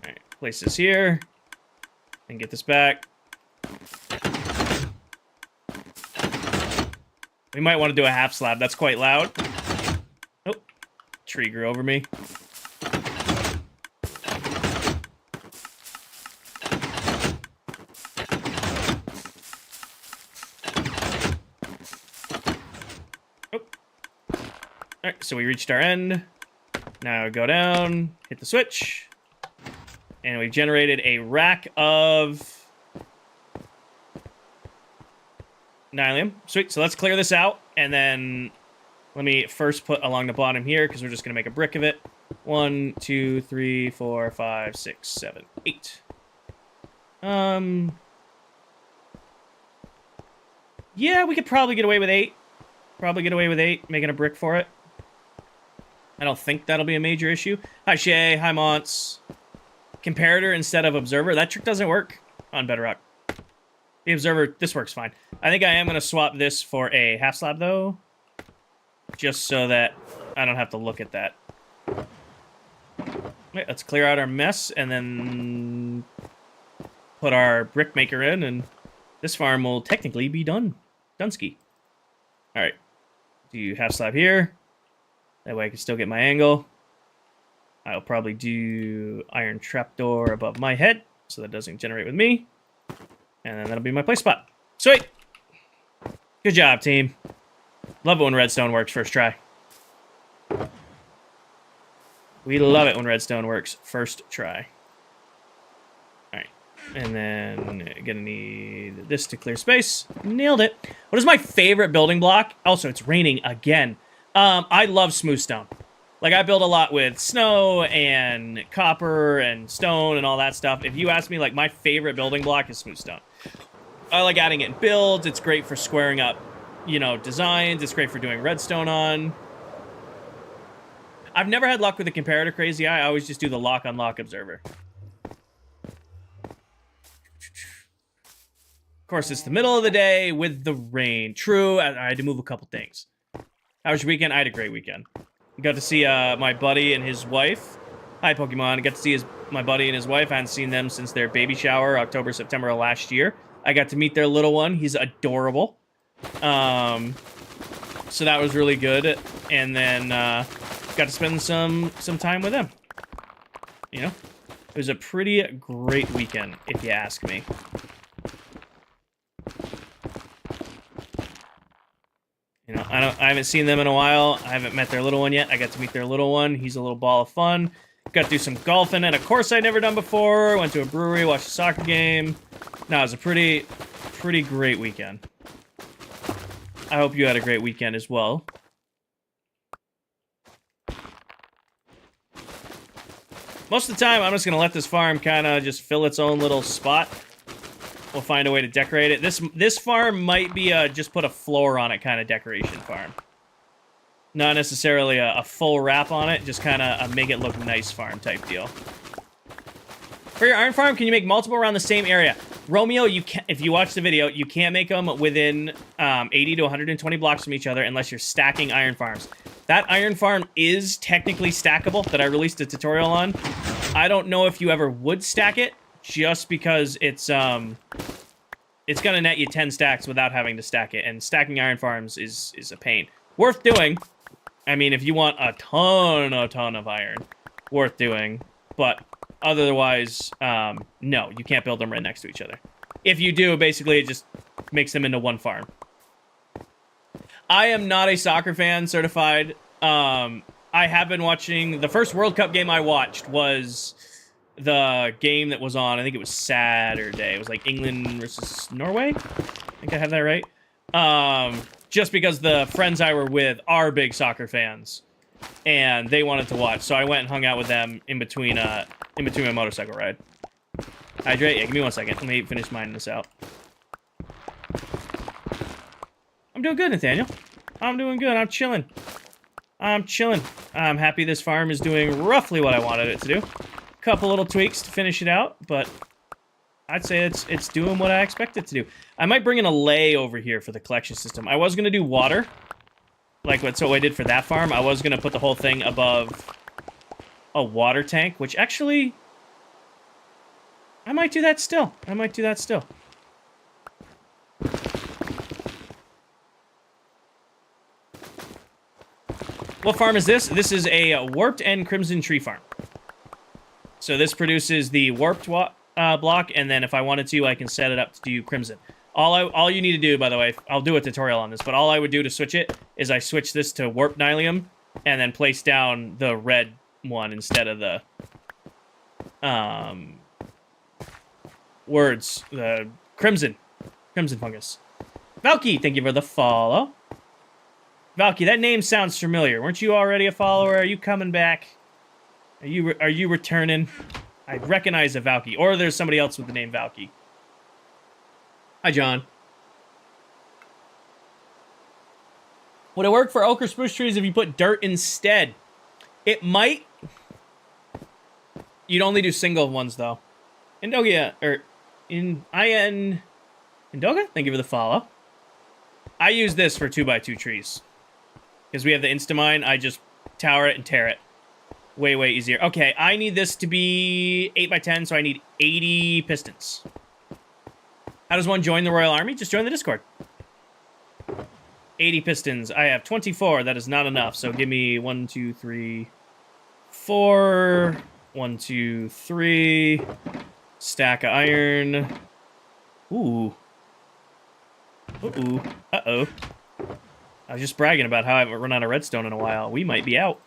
Alright, place this here. And get this back. We might want to do a half slab. That's quite loud. Oh, tree grew over me. Oh. Alright, so we reached our end. Now go down, hit the switch. And we've generated a rack of... Nylium. Sweet. So let's clear this out, and then let me first put along the bottom here, because we're just going to make a brick of it. 1, 2, 3, 4, 5, 6, 7, 8. Yeah, we could probably get away with 8. Probably get away with 8, making a brick for it. I don't think that'll be a major issue. Hi, Shay. Hi, Monts. Comparator instead of observer. That trick doesn't work on Bedrock. The observer, this works fine. I think I am going to swap this for a half slab, though. Just so that I don't have to look at that. Right, let's clear out our mess and then put our brick maker in, and this farm will technically be done. Dunsky. All right. Do half slab here. That way I can still get my angle. I'll probably do iron trapdoor above my head so that doesn't generate with me. And then that'll be my play spot. Sweet. Good job, team. Love it when redstone works first try. We love it when redstone works first try. Alright. And then gonna need this to clear space. Nailed it. What is my favorite building block? Also, it's raining again. I love smooth stone. Like, I build a lot with snow and copper and stone and all that stuff. If you ask me, like, my favorite building block is smooth stone. I like adding it in builds. It's great for squaring up, you know, designs. It's great for doing redstone on. I've never had luck with the comparator crazy eye. I always just do the lock-unlock observer. Of course, it's the middle of the day with the rain. True, I had to move a couple things. How was your weekend? I had a great weekend. Got to see my buddy and his wife. Hi, Pokemon. I got to see my buddy and his wife. I hadn't seen them since their baby shower, October, September of last year. I got to meet their little one. He's adorable. So that was really good. And then got to spend some time with them. You know, it was a pretty great weekend, if you ask me. You know, I haven't seen them in a while. I haven't met their little one yet. I got to meet their little one. He's a little ball of fun. Got to do some golfing at a course I'd never done before. Went to a brewery, watched a soccer game. No, it was a pretty great weekend. I hope you had a great weekend as well. Most of the time, I'm just going to let this farm kind of just fill its own little spot. We'll find a way to decorate it. This farm might be just put a floor on it kind of decoration farm. Not necessarily a full wrap on it, just kind of a make it look nice farm type deal. For your iron farm, can you make multiple around the same area? Romeo, you can, if you watch the video, you can't make them within 80 to 120 blocks from each other unless you're stacking iron farms. That iron farm is technically stackable that I released a tutorial on. I don't know if you ever would stack it, just because it's gonna net you 10 stacks without having to stack it, and stacking iron farms is a pain. Worth doing. I mean, if you want a ton of iron, worth doing. But otherwise, no, you can't build them right next to each other. If you do, basically, it just makes them into one farm. I am not a soccer fan certified. I have been watching... The first World Cup game I watched was the game that was on. I think it was Saturday. It was like England versus Norway. I think I have that right. Just because the friends I were with are big soccer fans, and they wanted to watch, so I went and hung out with them in between my motorcycle ride. Hydrate? Yeah, give me 1 second. Let me finish mining this out. I'm doing good, Nathaniel. I'm doing good. I'm chilling. I'm chilling. I'm happy this farm is doing roughly what I wanted it to do. Couple little tweaks to finish it out, but I'd say it's doing what I expect it to do. I might bring in a lay over here for the collection system. I was going to do water, like what I did for that farm. I was going to put the whole thing above a water tank, which actually, I might do that still. I might do that still. What farm is this? This is a warped and crimson tree farm. So this produces the warped block, and then if I wanted to, I can set it up to do crimson. All you need to do, by the way, I'll do a tutorial on this, but all I would do to switch it is I switch this to warped nylium, and then place down the red one instead of the the crimson fungus. Valky, thank you for the follow. Valky, that name sounds familiar. Weren't you already a follower? Are you coming back? Are you returning? I recognize a Valky, or there's somebody else with the name Valky. Hi, John. Would it work for oak or spruce trees if you put dirt instead? It might. You'd only do single ones, though. Indoga, or Indoga, thank you for the follow. I use this for 2x2 trees. Because we have the Instamine, I just tower it and tear it. Way, way easier. Okay, I need this to be 8x10, so I need 80 pistons. How does one join the Royal Army? Just join the Discord. 80 pistons. I have 24. That is not enough, so give me 1, 2, 3, 4... 1, 2, 3. Stack of iron. Ooh. Uh-oh. Uh-oh. I was just bragging about how I haven't run out of redstone in a while. We might be out.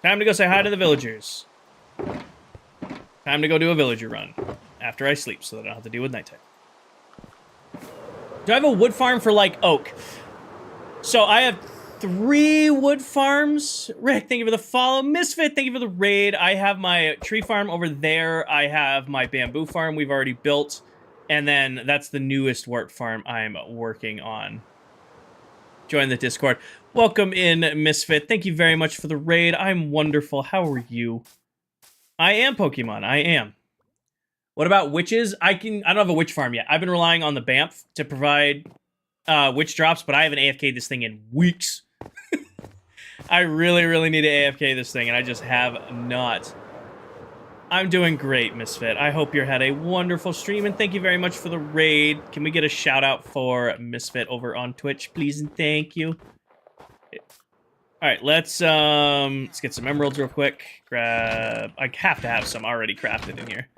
Time to go say hi to the villagers. Time to go do a villager run. After I sleep, so that I don't have to deal with nighttime. Do I have a wood farm for, like, oak? So I have 3 wood farms. Rick, thank you for the follow. Misfit, thank you for the raid. I have my tree farm over there. I have my bamboo farm we've already built. And then that's the newest wart farm I'm working on. Join the Discord. Welcome in, Misfit. Thank you very much for the raid. I'm wonderful. How are you? I am Pokemon. I am. What about witches? I don't have a witch farm yet. I've been relying on the BAMF to provide witch drops, but I haven't AFK'd this thing in weeks. I really, really need to AFK this thing, and I just have not. I'm doing great, Misfit. I hope you had a wonderful stream, and thank you very much for the raid. Can we get a shout-out for Misfit over on Twitch, please, and thank you. All right, let's get some emeralds real quick. Grab... I have to have some already crafted in here.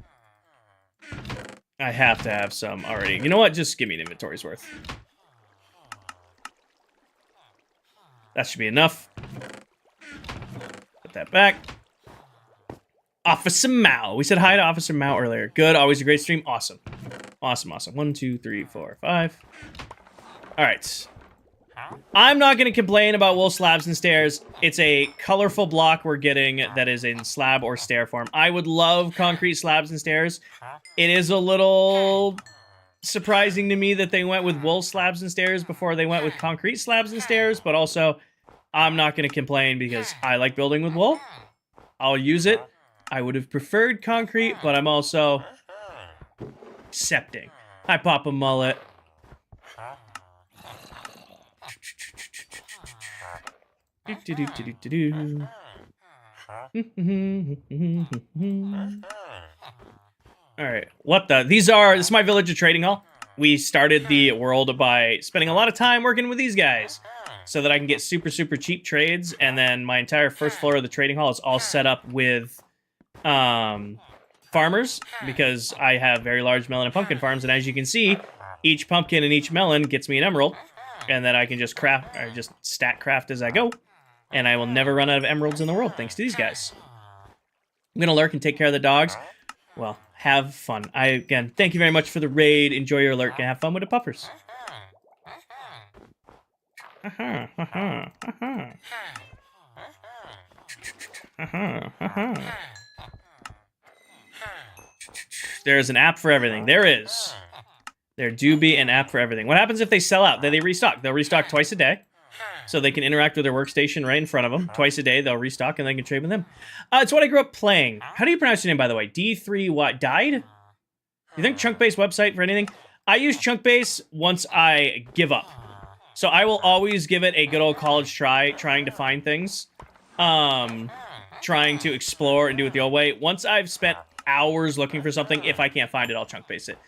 I have to have some already. You know what? Just give me an inventory's worth. That should be enough. Put that back. Officer Mao. We said hi to Officer Mao earlier. Good. Always a great stream. Awesome. Awesome, awesome. 1, 2, 3, 4, 5. All right. I'm not going to complain about wool slabs and stairs. It's a colorful block we're getting that is in slab or stair form. I would love concrete slabs and stairs. It is a little surprising to me that they went with wool slabs and stairs before they went with concrete slabs and stairs, but also I'm not going to complain because I like building with wool. I'll use it. I would have preferred concrete, but I'm also accepting. Hi, Papa Mullet. Alright, what the? This is my villager trading hall. We started the world by spending a lot of time working with these guys so that I can get super, super cheap trades, and then my entire first floor of the trading hall is all set up with farmers, because I have very large melon and pumpkin farms, and as you can see, each pumpkin and each melon gets me an emerald, and then I can just craft, or just stack craft as I go, and I will never run out of emeralds in the world thanks to these guys. I'm gonna lurk and take care of the dogs. Well, have fun. Again, thank you very much for the raid. Enjoy your lurk and have fun with the puppers. There's an app for everything. There is. There do be an app for everything. What happens if they sell out? Then they restock. They'll restock twice a day. So they can interact with their workstation right in front of them. Twice a day, they'll restock, and they can trade with them. It's what I grew up playing. How do you pronounce your name, by the way? D3 what? Died? You think Chunkbase website for anything? I use Chunkbase once I give up. So I will always give it a good old college try, trying to find things. Trying to explore and do it the old way. Once I've spent hours looking for something, if I can't find it, I'll Chunkbase it.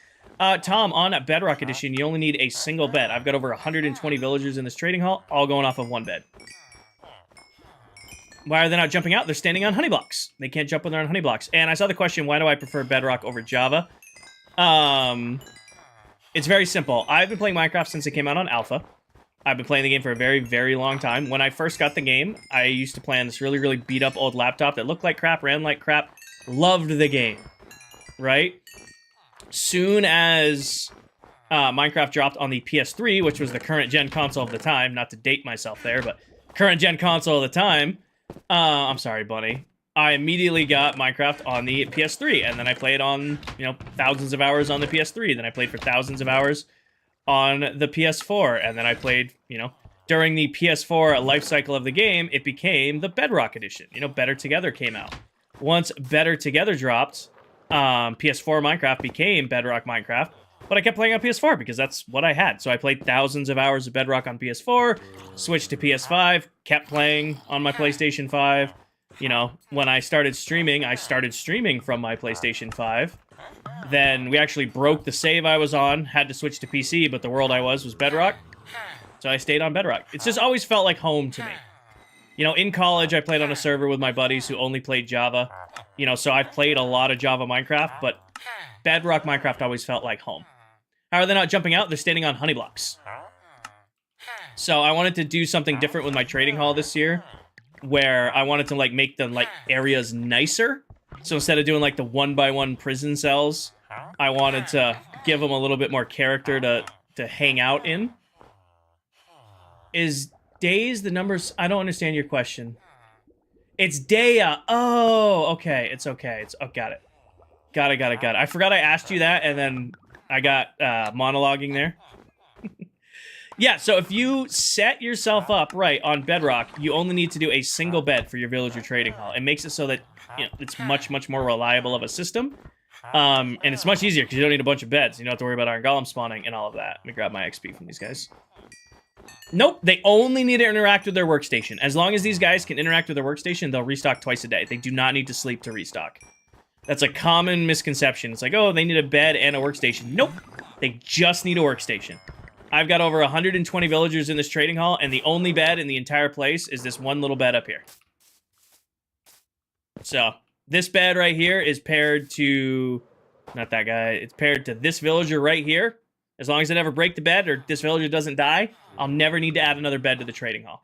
Tom, on Bedrock Edition, you only need a single bed. I've got over 120 villagers in this trading hall, all going off of one bed. Why are they not jumping out? They're standing on honey blocks. They can't jump when they're on honey blocks. And I saw the question, why do I prefer Bedrock over Java? It's very simple. I've been playing Minecraft since it came out on Alpha. I've been playing the game for a very, very long time. When I first got the game, I used to play on this really, really beat-up old laptop that looked like crap, ran like crap. Loved the game, right? Soon as Minecraft dropped on the PS3, which was the current gen console of the time, not to date myself there, but current gen console of the time, I'm sorry, Bunny, I immediately got Minecraft on the PS3, and then I played on, thousands of hours on the PS3, then I played for thousands of hours on the PS4, and then I played, during the PS4 life cycle of the game, it became the Bedrock Edition. You know, Better Together came out. Once Better Together dropped, PS4 Minecraft became Bedrock Minecraft, but I kept playing on PS4 because that's what I had. So I played thousands of hours of Bedrock on PS4, switched to PS5, kept playing on my PlayStation 5. You know, when I started streaming from my PlayStation 5. Then we actually broke the save I was on, had to switch to PC, but the world I was Bedrock. So I stayed on Bedrock. It's just always felt like home to me. You know, in college, I played on a server with my buddies who only played Java. You know, so I've played a lot of Java Minecraft, but Bedrock Minecraft always felt like home. How are they not jumping out? They're standing on honey blocks. So I wanted to do something different with my trading hall this year, where I wanted to, like, make the, like, areas nicer. So instead of doing, like, the 1x1 prison cells, I wanted to give them a little bit more character to hang out in. Is days the numbers? I don't understand your question. It's Daya. Oh, okay. It's okay. Got it. Got it. I forgot I asked you that, and then I got monologuing there. Yeah, so if you set yourself up right on Bedrock, you only need to do a single bed for your villager trading hall. It makes it so that, you know, it's much, much more reliable of a system. And it's much easier because you don't need a bunch of beds. You don't have to worry about Iron Golem spawning and all of that. Let me grab my XP from these guys. Nope, they only need to interact with their workstation. As long as these guys can interact with their workstation, they'll restock twice a day. They do not need to sleep to restock. That's a common misconception. It's like, oh, they need a bed and a workstation. Nope, they just need a workstation. I've got over 120 villagers in this trading hall, and the only bed in the entire place is this one little bed up here. So, this bed right here is paired to... Not that guy. It's paired to this villager right here. As long as I never break the bed or this villager doesn't die, I'll never need to add another bed to the trading hall.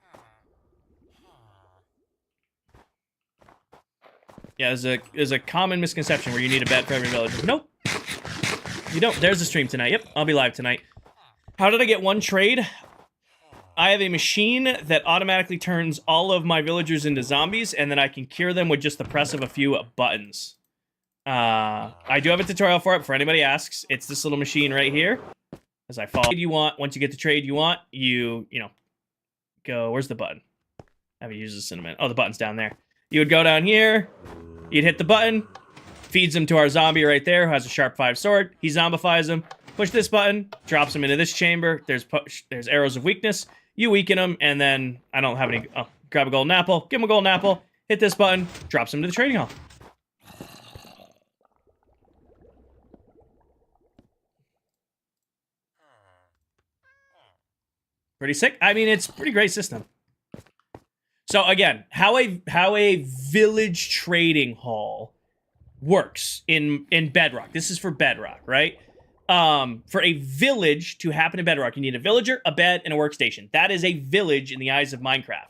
Yeah, there's a common misconception where you need a bed for every villager. Nope. You don't. There's a stream tonight. Yep, I'll be live tonight. How did I get one trade? I have a machine that automatically turns all of my villagers into zombies, and then I can cure them with just the press of a few buttons. I do have a tutorial for it, for anybody asks. It's this little machine right here. As I follow you want, once you get the trade you want, you know, go, where's the button? I haven't used this in a minute. Oh, the button's down there. You would go down here, you'd hit the button, feeds him to our zombie right there who has a sharp 5 sword. He zombifies him. Push this button, drops him into this chamber. There's arrows of weakness. You weaken him, and then I don't have any... Oh, grab a golden apple, give him a golden apple, hit this button, drops him to the trading hall. Pretty sick. I mean, it's a pretty great system. So again, how a village trading hall works in Bedrock. This is for Bedrock, right? For a village to happen in Bedrock, you need a villager, a bed, and a workstation. That is a village in the eyes of Minecraft.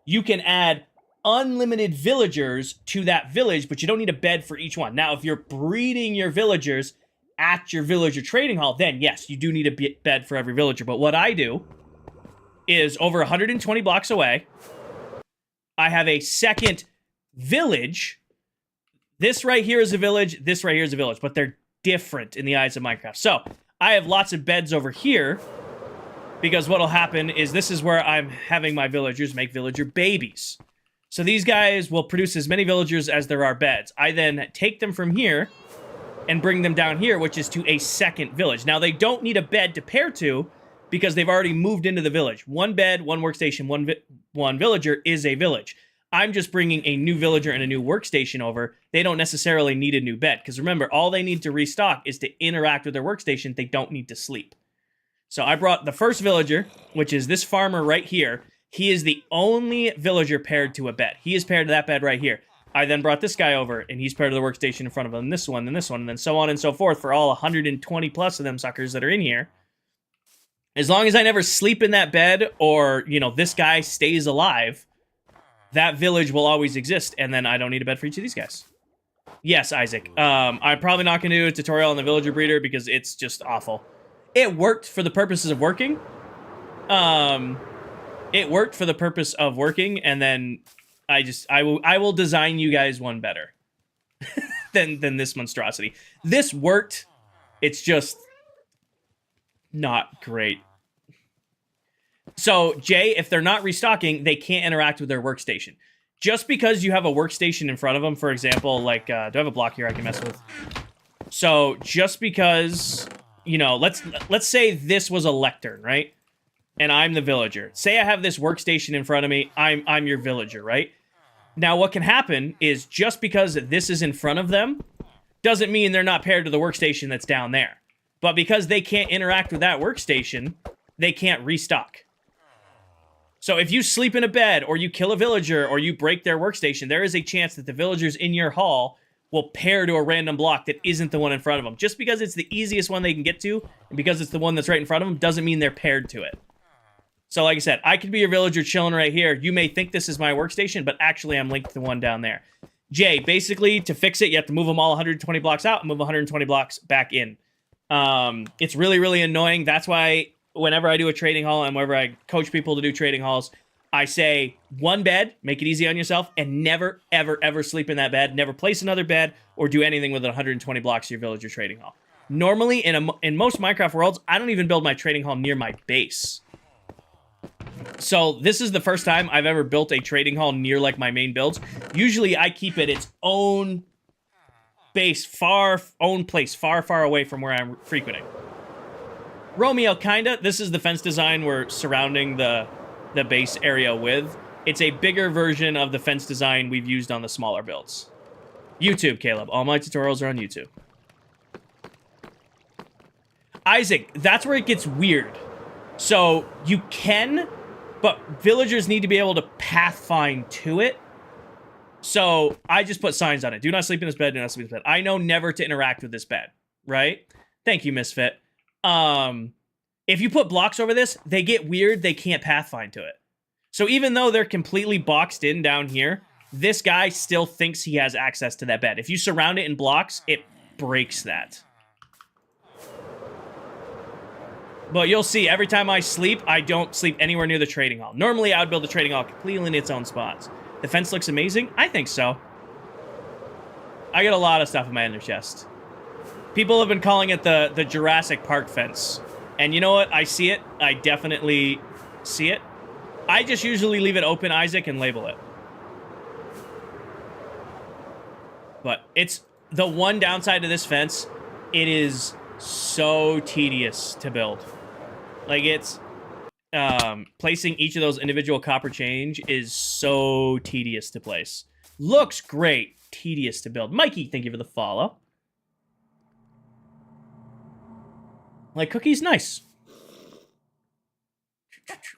You can add unlimited villagers to that village, but you don't need a bed for each one. Now, if you're breeding your villagers at your villager trading hall, then yes, you do need a bed for every villager. But what I do is over 120 blocks away, I have a second village. This right here is a village, this right here is a village, but they're different in the eyes of Minecraft. So, I have lots of beds over here, because what'll happen is this is where I'm having my villagers make villager babies. So these guys will produce as many villagers as there are beds. I then take them from here and bring them down here, which is to a second village. Now, they don't need a bed to pair to, because they've already moved into the village. One bed, one workstation, one villager is a village. I'm just bringing a new villager and a new workstation over. They don't necessarily need a new bed, because remember, all they need to restock is to interact with their workstation. They don't need to sleep. So I brought the first villager, which is this farmer right here. He is the only villager paired to a bed. He is paired to that bed right here. I then brought this guy over, and he's paired to the workstation in front of him, and this one, and this one, and then so on and so forth for all 120 plus of them suckers that are in here. As long as I never sleep in that bed, or, you know, this guy stays alive, that village will always exist, and then I don't need a bed for each of these guys. Yes, Isaac. I'm probably not going to do a tutorial on the villager breeder, because it's just awful. It worked for the purposes of working. It worked for the purpose of working, and then I will design you guys one better than this monstrosity. This worked. It's just not great. So, Jay, if they're not restocking, they can't interact with their workstation. Just because you have a workstation in front of them, for example, like, do I have a block here I can mess with? So, just because, you know, let's say this was a lectern, right? And I'm the villager. Say I have this workstation in front of me, I'm your villager, right? Now, what can happen is just because this is in front of them doesn't mean they're not paired to the workstation that's down there. But because they can't interact with that workstation, they can't restock. So if you sleep in a bed, or you kill a villager, or you break their workstation, there is a chance that the villagers in your hall will pair to a random block that isn't the one in front of them. Just because it's the easiest one they can get to, and because it's the one that's right in front of them, doesn't mean they're paired to it. So like I said, I could be your villager chilling right here. You may think this is my workstation, but actually I'm linked to the one down there. Jay, basically, to fix it, you have to move them all 120 blocks out and move 120 blocks back in. It's really, really annoying. That's why whenever I do a trading hall and whenever I coach people to do trading halls, I say one bed, make it easy on yourself, and never, ever, ever sleep in that bed. Never place another bed or do anything with 120 blocks to your villager trading hall. Normally, in most Minecraft worlds, I don't even build my trading hall near my base. So this is the first time I've ever built a trading hall near like my main builds. Usually I keep it its own base, own place, far, far away from where I'm frequenting. Romeo, kinda. This is the fence design we're surrounding the base area with. It's a bigger version of the fence design we've used on the smaller builds. YouTube, Caleb. All my tutorials are on YouTube. Isaac, that's where it gets weird. So you can, but villagers need to be able to pathfind to it. So I just put signs on it. Do not sleep in this bed. Do not sleep in this bed. I know never to interact with this bed, right? Thank you, Misfit. If you put blocks over this, they get weird. They can't pathfind to it. So even though they're completely boxed in down here, this guy still thinks he has access to that bed. If you surround it in blocks, it breaks that. But you'll see, every time I sleep, I don't sleep anywhere near the trading hall. Normally, I would build the trading hall completely in its own spots. The fence looks amazing? I think so. I get a lot of stuff in my ender chest. People have been calling it the Jurassic Park fence. And you know what? I see it. I definitely see it. I just usually leave it open, Isaac, and label it. But it's the one downside to this fence. It is so tedious to build. Like, it's placing each of those individual copper change is so tedious to place. Looks great, tedious to build. Mikey, thank you for the follow. Like cookies, nice.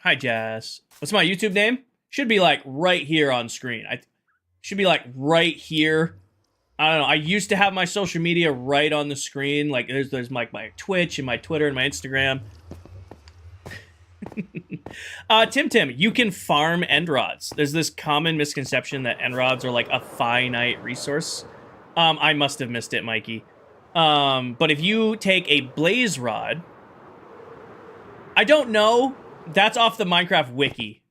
Hi, Jazz. What's my YouTube name? Should be like right here on screen. Should be like right here. I don't know. I used to have my social media right on the screen. Like there's my Twitch and my Twitter and my Instagram. Tim, you can farm end rods. There's this common misconception that end rods are like a finite resource. I must have missed it, Mikey. But if you take a blaze rod, I don't know. That's off the Minecraft wiki.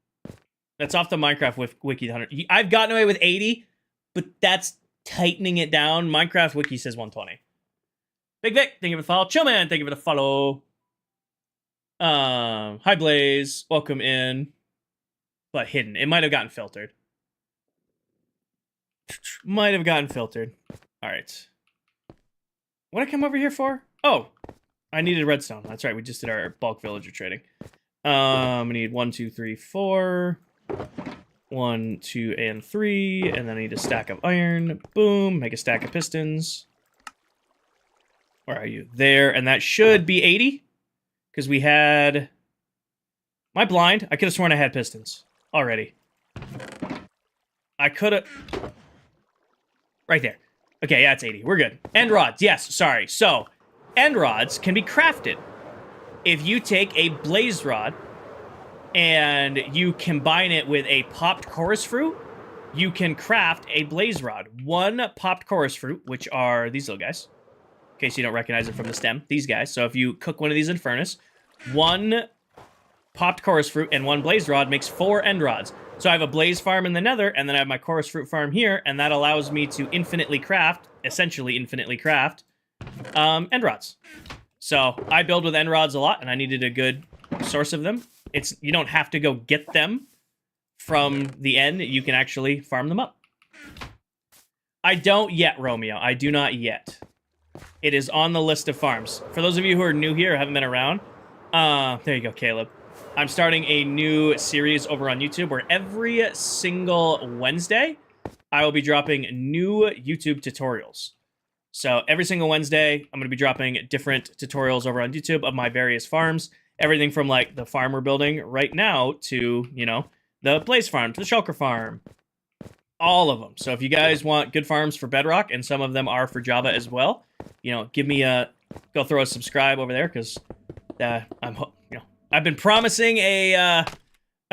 That's off the Minecraft wiki. I've gotten away with 80, but that's tightening it down. Minecraft wiki says 120. Big Vic, thank you for the follow. Chillman, thank you for the follow. Hi Blaze, welcome in. But hidden. It might have gotten filtered. Might have gotten filtered. Alright. What did I come over here for? Oh, I needed redstone. That's right, we just did our bulk villager trading. We need 1, 2, 3, 4. 1, 2, and 3. And then I need a stack of iron. Boom, make a stack of pistons. Where are you? There, and that should be 80. Because we had... Am I blind? I could have sworn I had pistons already. I could have... Right there. Okay, yeah, it's 80. We're good. End rods. Yes, sorry. So, end rods can be crafted. If you take a blaze rod and you combine it with a popped chorus fruit, you can craft a blaze rod. One popped chorus fruit, which are these little guys, in case you don't recognize it from the stem, these guys. So if you cook one of these in furnace, one popped chorus fruit and one blaze rod makes 4 end rods. So I have a blaze farm in the nether, and then I have my chorus fruit farm here, and that allows me to infinitely craft, essentially infinitely craft, end rods. So I build with end rods a lot, and I needed a good source of them. you don't have to go get them from the end. You can actually farm them up. I don't yet, Romeo. I do not yet. It is on the list of farms. For those of you who are new here or haven't been around, there you go, Caleb. I'm starting a new series over on YouTube where every single Wednesday, I will be dropping new YouTube tutorials. So every single Wednesday, I'm going to be dropping different tutorials over on YouTube of my various farms. Everything from like the farm we're building right now to, you know, the Blaze farm, to the Shulker farm. All of them. So if you guys want good farms for Bedrock, and some of them are for Java as well, you know, give me go throw a subscribe over there, because I've been promising a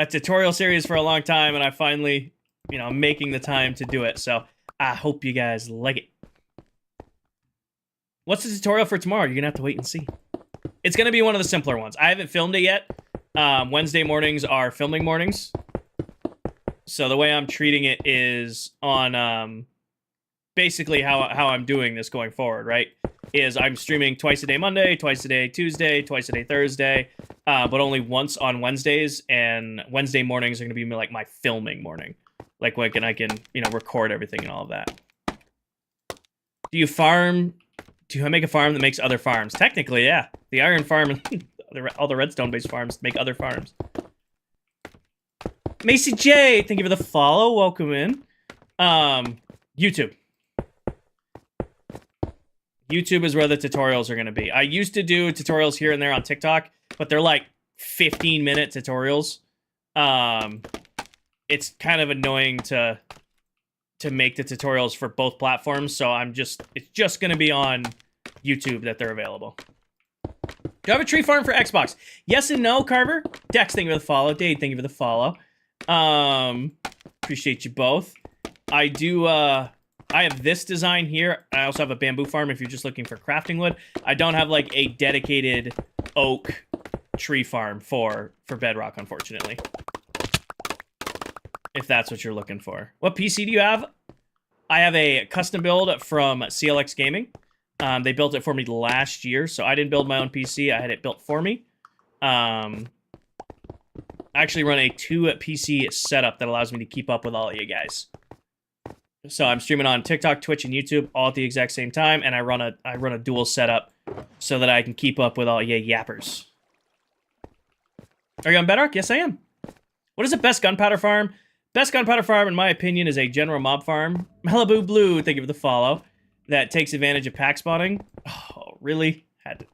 tutorial series for a long time, and I finally, you know, I'm making the time to do it. So I hope you guys like it. What's the tutorial for tomorrow? You're gonna have to wait and see. It's gonna be one of the simpler ones. I haven't filmed it yet. Wednesday mornings are filming mornings. So the way I'm treating it is on basically how I'm doing this going forward, right? Is I'm streaming twice a day Monday, twice a day Tuesday, twice a day Thursday, but only once on Wednesdays, and Wednesday mornings are going to be like my filming morning. Like when I can, you know, record everything and all of that. Do you farm? Do I make a farm that makes other farms? Technically, yeah. The iron farm and all the redstone-based farms make other farms. Macy J, thank you for the follow. Welcome in. YouTube. YouTube is where the tutorials are going to be. I used to do tutorials here and there on TikTok, but they're like 15-minute tutorials. It's kind of annoying to make the tutorials for both platforms, so it's just going to be on YouTube that they're available. Do I have a tree farm for Xbox? Yes and no, Carver. Dex, thank you for the follow. Dade, thank you for the follow. Appreciate you both. I do, I have this design here. I also have a bamboo farm if you're just looking for crafting wood. I don't have like a dedicated oak tree farm for Bedrock, unfortunately. If that's what you're looking for. What PC do you have? I have a custom build from CLX Gaming. They built it for me last year, so I didn't build my own PC. I had it built for me. I actually run a 2-PC setup that allows me to keep up with all of you guys. So I'm streaming on TikTok, Twitch, and YouTube all at the exact same time, and I run a dual setup so that I can keep up with all you yappers. Are you on Bedrock? Yes, I am. What is the best gunpowder farm? Best gunpowder farm, in my opinion, is a general mob farm. Malibu Blue, thank you for the follow. That takes advantage of pack spawning. Oh, really? Had to.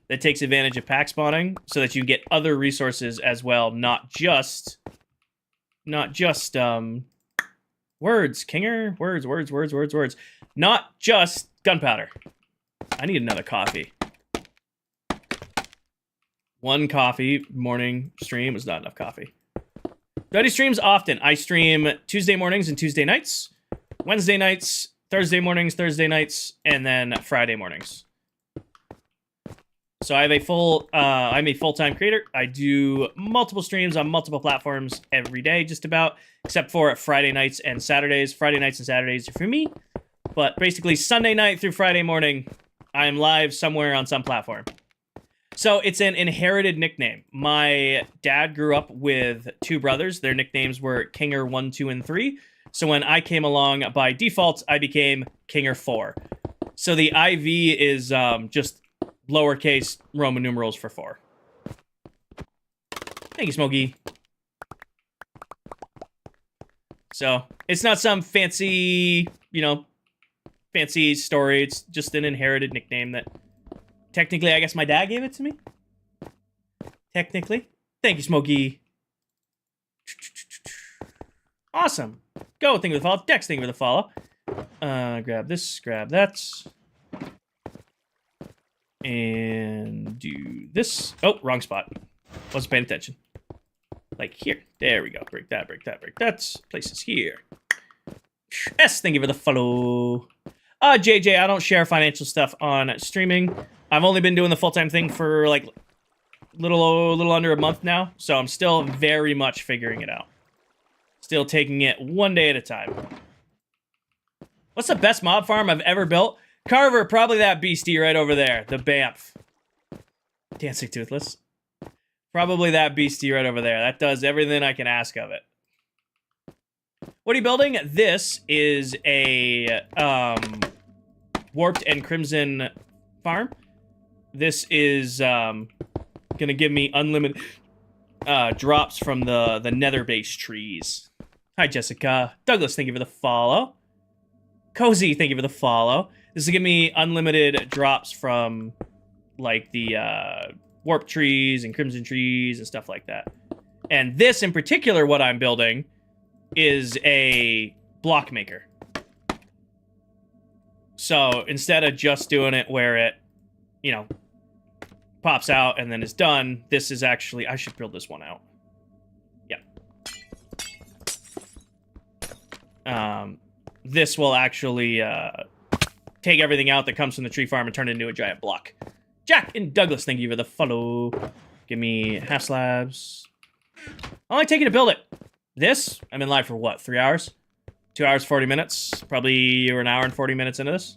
That takes advantage of pack spawning so that you get other resources as well, not just words, Kinger, words. Not just gunpowder. I need another coffee. One coffee morning stream was not enough coffee. Do I do streams often? I stream Tuesday mornings and Tuesday nights, Wednesday nights, Thursday mornings, Thursday nights, and then Friday mornings. So I have I'm a full-time creator. I do multiple streams on multiple platforms every day, just about, except for Friday nights and Saturdays. Friday nights and Saturdays are for me, but basically Sunday night through Friday morning, I am live somewhere on some platform. So it's an inherited nickname. My dad grew up with 2 brothers. Their nicknames were Kinger 1, 2, and 3. So when I came along, by default, I became Kinger 4. So the IV is just lowercase Roman numerals for 4. Thank you, Smokey. So it's not some fancy, fancy story. It's just an inherited nickname that technically, I guess my dad gave it to me. Technically. Thank you, Smokey. Awesome. Go, thank you for the follow. Dex, thank you for the follow. Grab this, grab that. And do this. Oh, wrong spot. Wasn't paying attention. Like here. There we go. Break that, break that, break that. Places here. S, thank you for the follow. JJ, I don't share financial stuff on streaming. I've only been doing the full-time thing for like little under a month now, so I'm still very much figuring it out. Still taking it one day at a time. What's the best mob farm I've ever built? Carver, probably that beastie right over there, the Banff. Dancing Toothless. Probably that beastie right over there. That does everything I can ask of it. What are you building? This is a warped and crimson farm. This is gonna give me unlimited drops from the nether base trees. Hi, Jessica. Douglas, thank you for the follow. Cozy, thank you for the follow. This will give me unlimited drops from, like, the warp trees and crimson trees and stuff like that. And this, in particular, what I'm building, is a block maker. So, instead of just doing it where it, you know, pops out and then is done, this is actually... I should build this one out. Yeah. This will actually take everything out that comes from the tree farm and turn it into a giant block. Jack and Douglas, thank you for the follow. Give me half slabs. How long did it take you to build it? This? I've been live for what, 3 hours? 2 hours, 40 minutes? Probably you're an hour and 40 minutes into this?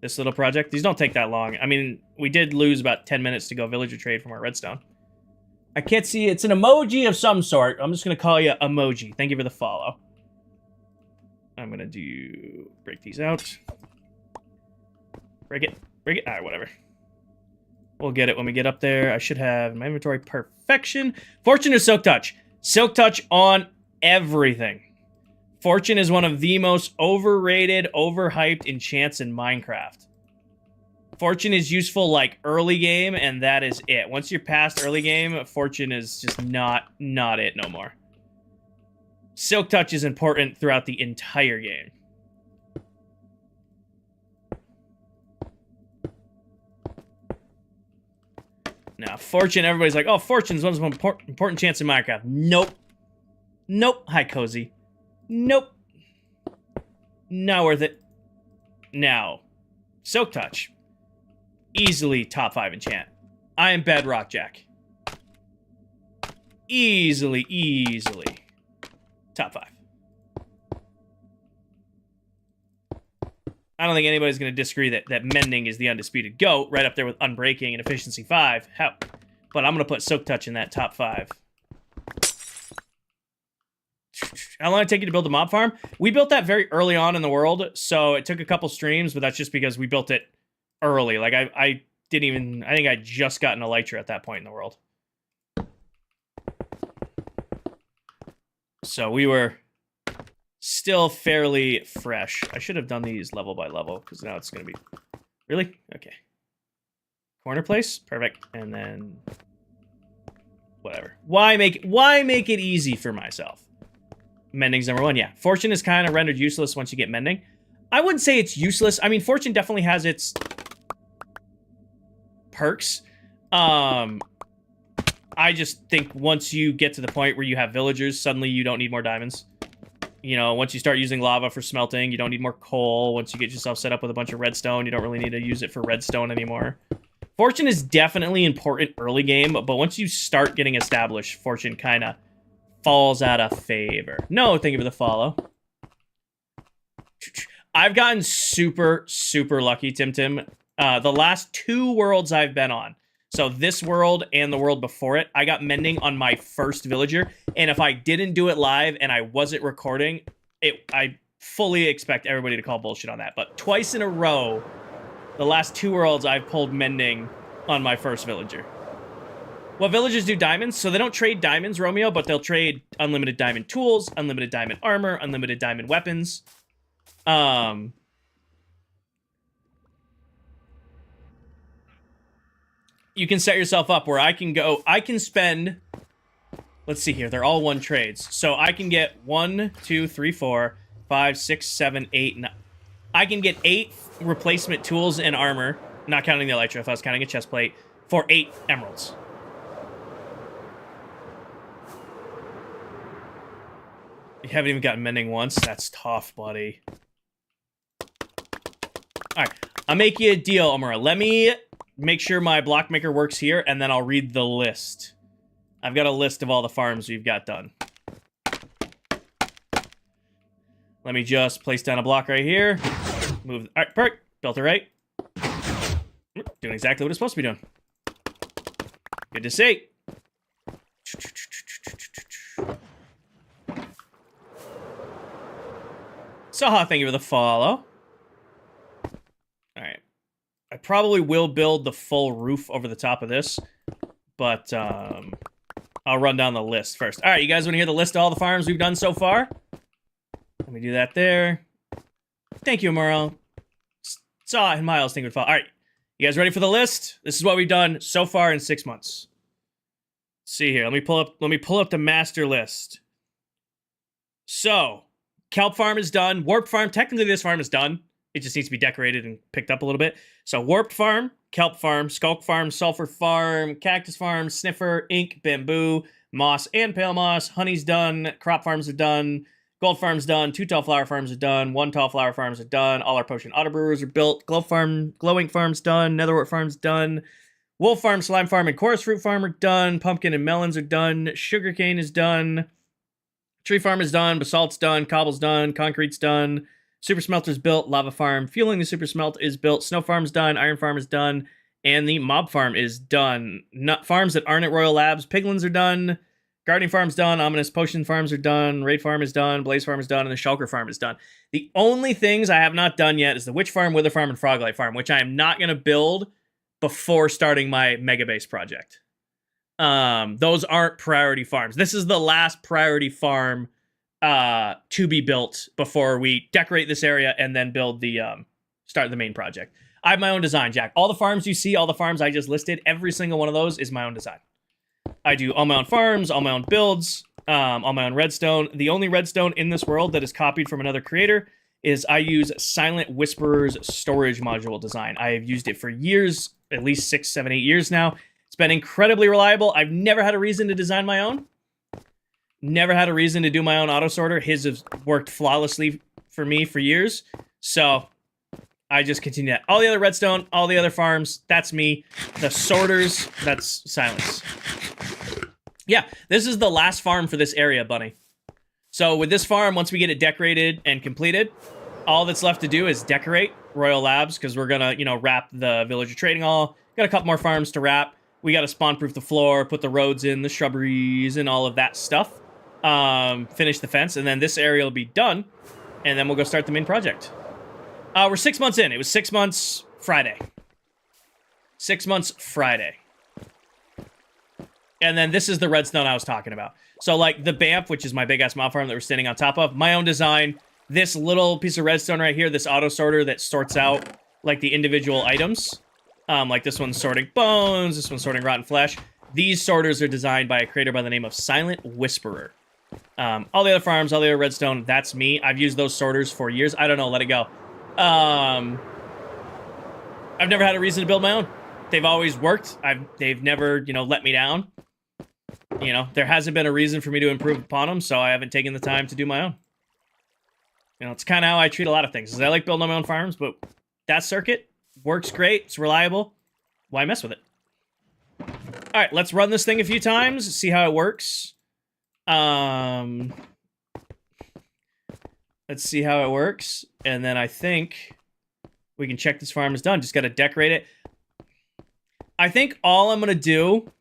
This little project? These don't take that long. I mean, we did lose about 10 minutes to go villager trade from our redstone. I can't see. It's an emoji of some sort. I'm just going to call you emoji. Thank you for the follow. I'm going to break these out. Break it. Break it. All right, whatever. We'll get it when we get up there. I should have my inventory perfection. Fortune or Silk Touch? Silk Touch on everything. Fortune is one of the most overrated, overhyped enchants in Minecraft. Fortune is useful like early game, and that is it. Once you're past early game, Fortune is just not it no more. Silk Touch is important throughout the entire game. Now, Fortune, everybody's like, oh, Fortune's one of the most important chants in Minecraft. Nope. Nope. Hi, Cozy. Nope. Not worth it. Now, Silk Touch. Easily top 5 enchant. I am Bedrock Jack. Easily. Top 5. I don't think anybody's going to disagree that Mending is the undisputed GOAT, right up there with Unbreaking and Efficiency 5. Hell, but I'm going to put Silk Touch in that top 5. How long did it take you to build the mob farm? We built that very early on in the world, so it took a couple streams, but that's just because we built it early. Like, I think I just got an Elytra at that point in the world. So we were still fairly fresh. I should have done these level by level, because now it's going to be... Really? Okay. Corner place? Perfect. And then... whatever. Why make it easy for myself? Mending's number 1, yeah. Fortune is kind of rendered useless once you get Mending. I wouldn't say it's useless. I mean, Fortune definitely has its perks. I just think once you get to the point where you have villagers, suddenly you don't need more diamonds. You know, once you start using lava for smelting, you don't need more coal. Once you get yourself set up with a bunch of redstone, you don't really need to use it for redstone anymore. Fortune is definitely important early game, but once you start getting established, Fortune kind of falls out of favor. No, thank you for the follow. I've gotten super lucky, Tim. The last 2 worlds I've been on, so this world and the world before it, I got Mending on my first villager, and if I didn't do it live and I wasn't recording, I fully expect everybody to call bullshit on that. But twice in a row, the last 2 worlds, I've pulled Mending on my first villager. Well, villagers do diamonds, so they don't trade diamonds, Romeo, but they'll trade unlimited diamond tools, unlimited diamond armor, unlimited diamond weapons. You can set yourself up where I can spend, let's see here, they're all 1 trades. So I can get 1, 2, 3, 4, 5, 6, 7, 8, 9. I can get 8 replacement tools and armor, not counting the Elytra if I was counting a chest plate, for 8 emeralds. You haven't even gotten Mending once? That's tough, buddy. Alright, I'll make you a deal, Omura. Let me make sure my block maker works here, and then I'll read the list. I've got a list of all the farms we've got done. Let me just place down a block right here. Move. Alright, perfect. Built it right. Doing exactly what it's supposed to be doing. Good to see. Saha, thank you for the follow. Alright. I probably will build the full roof over the top of this, but I'll run down the list first. Alright, you guys want to hear the list of all the farms we've done so far? Let me do that there. Thank you, Merle. Saw and Miles, thank you for the follow. Alright, you guys ready for the list? This is what we've done so far in 6 months. Let's see here. Let me pull up the master list. So, Kelp Farm is done. Warp Farm, technically this farm is done. It just needs to be decorated and picked up a little bit. So, Warped Farm, Kelp Farm, Skulk Farm, Sulfur Farm, Cactus Farm, Sniffer, Ink, Bamboo, Moss, and Pale Moss. Honey's done. Crop Farms are done. Gold Farm's done. 2 Tall Flower Farms are done. 1 Tall Flower Farms are done. All our Potion Auto Brewers are built. Glow Ink Farm's done. Netherwort Farm's done. Wolf Farm, Slime Farm, and Chorus Fruit Farm are done. Pumpkin and Melons are done. Sugarcane is done. Tree Farm is done. Basalt's done. Cobble's done. Concrete's done. Super Smelter's built. Lava Farm, fueling the Super Smelt, is built. Snow Farm's done. Iron Farm is done. And the Mob Farm is done. Nut farms that aren't at Royal Labs. Piglins are done. Gardening Farm's done. Ominous Potion Farms are done. Raid Farm is done. Blaze Farm is done. And the Shulker Farm is done. The only things I have not done yet is the Witch Farm, Wither Farm, and Froglight Farm, which I am not going to build before starting my Mega Base project. Those aren't priority farms. This is the last priority farm to be built before we decorate this area and then build the start the main project. I have my own design, Jack. All the farms you see, all the farms I just listed, every single one of those is my own design. I do all my own farms, all my own builds, all my own redstone. The only redstone in this world that is copied from another creator is I use Silent Whisperer's storage module design. I have used it for years, at least 6, 7, 8 years now. It's been incredibly reliable. I've never had a reason to design my own. Never had a reason to do my own auto sorter. His has worked flawlessly for me for years. So I just continue that. All the other redstone, all the other farms, that's me. The sorters, that's Silence. Yeah, this is the last farm for this area, Bunny. So with this farm, once we get it decorated and completed, all that's left to do is decorate Royal Labs, because we're gonna, wrap the Villager Trading Hall. Got a couple more farms to wrap. We gotta spawn-proof the floor, put the roads in, the shrubberies, and all of that stuff. Finish the fence, and then this area will be done, and then we'll go start the main project. We're 6 months in. It was 6 months Friday. 6 months Friday. And then this is the redstone I was talking about. So, like, the BAMF, which is my big-ass mob farm that we're standing on top of, my own design. This little piece of redstone right here, this auto sorter that sorts out, like, the individual items. Like, this one's sorting bones, this one's sorting rotten flesh. These sorters are designed by a creator by the name of Silent Whisperer. All the other farms, all the other redstone, that's me. I've used those sorters for years. I don't know, let it go. I've never had a reason to build my own. They've always worked. They've never, let me down. There hasn't been a reason for me to improve upon them, so I haven't taken the time to do my own. It's kind of how I treat a lot of things. I like building on my own farms, but that circuit works great. It's reliable. Why mess with it? All right, let's run this thing a few times, see how it works. Let's see how it works, and then I think we can check this farm is done. Just got to decorate it. I think all I'm going to do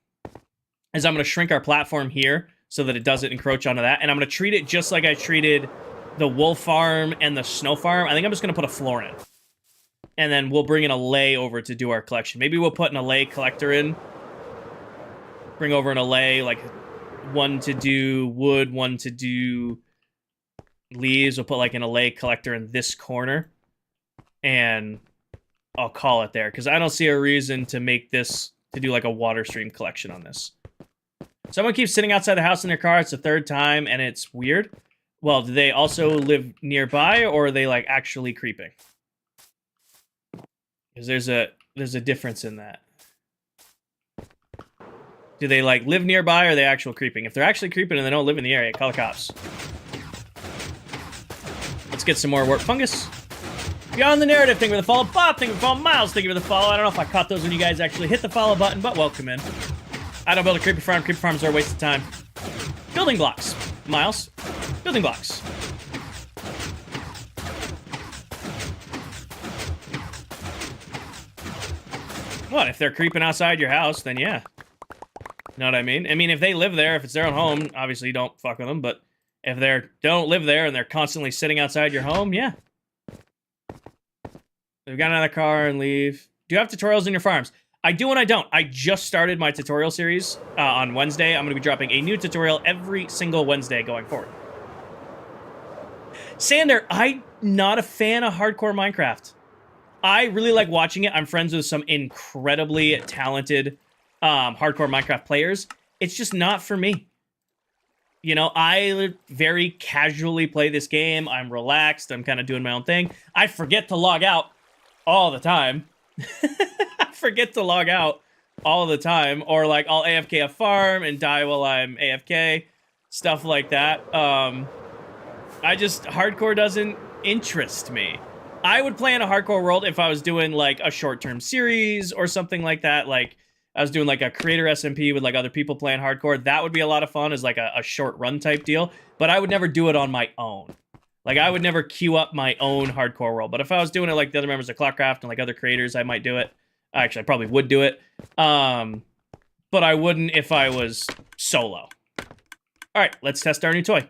is I'm going to shrink our platform here so that it doesn't encroach onto that, and I'm going to treat it just like I treated the wolf farm and the snow farm. I think I'm just going to put a floor in. And then we'll bring in a lay over to do our collection. Maybe we'll put an allay collector in. Bring over an allay, like one to do wood, one to do leaves. We'll put like an allay collector in this corner. And I'll call it there, because I don't see a reason to make this, to do like a water stream collection on this. Someone keeps sitting outside the house in their car. It's the third time, and it's weird. Well, do they also live nearby, or are they like actually creeping? Because there's a difference in that. Do they like live nearby, or are they actual creeping? If they're actually creeping and they don't live in the area, call the cops. Let's get some more work. Fungus. Beyond the narrative, thank you for the follow. Bob, thank you for the follow. Miles, thank you for the follow. I don't know if I caught those when you guys actually hit the follow button, but welcome in. I don't build a creepy farm. Creepy farms are a waste of time. Building blocks. Miles. Building blocks. What, if they're creeping outside your house, then yeah. You know what I mean? I mean, if they live there, if it's their own home, obviously you don't fuck with them, but If they don't live there and they're constantly sitting outside your home, yeah. They've got another car and leave. Do you have tutorials in your farms? I do and I don't. I just started my tutorial series on Wednesday. I'm going to be dropping a new tutorial every single Wednesday going forward. Sander, I'm not a fan of hardcore Minecraft. I really like watching it. I'm friends with some incredibly talented hardcore Minecraft players. It's just not for me. You know, I very casually play this game. I'm relaxed. I'm kind of doing my own thing. I forget to log out all the time. I forget to log out all the time. Or, like, I'll AFK a farm and die while I'm AFK. Stuff like that. Hardcore doesn't interest me. I would play in a hardcore world if I was doing, like, a short-term series or something like that. Like, I was doing, like, a creator SMP with, like, other people playing hardcore. That would be a lot of fun as, like, a short run type deal. But I would never do it on my own. Like, I would never queue up my own hardcore world. But if I was doing it like the other members of ClockCraft and, like, other creators, I might do it. Actually, I probably would do it. But I wouldn't if I was solo. All right, let's test our new toy.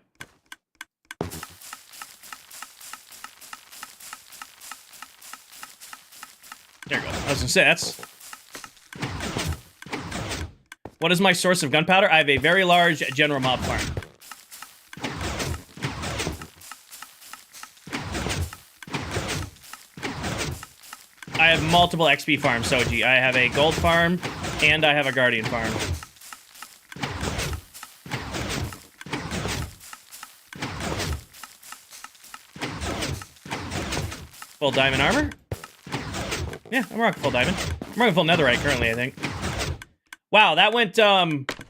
There we go. I was gonna say, that's... What is my source of gunpowder? I have a very large general mob farm. I have multiple XP farms, Soji. I have a gold farm, and I have a guardian farm. Full diamond armor? Yeah, I'm rocking full diamond. I'm rocking full netherite currently, I think. Wow, that went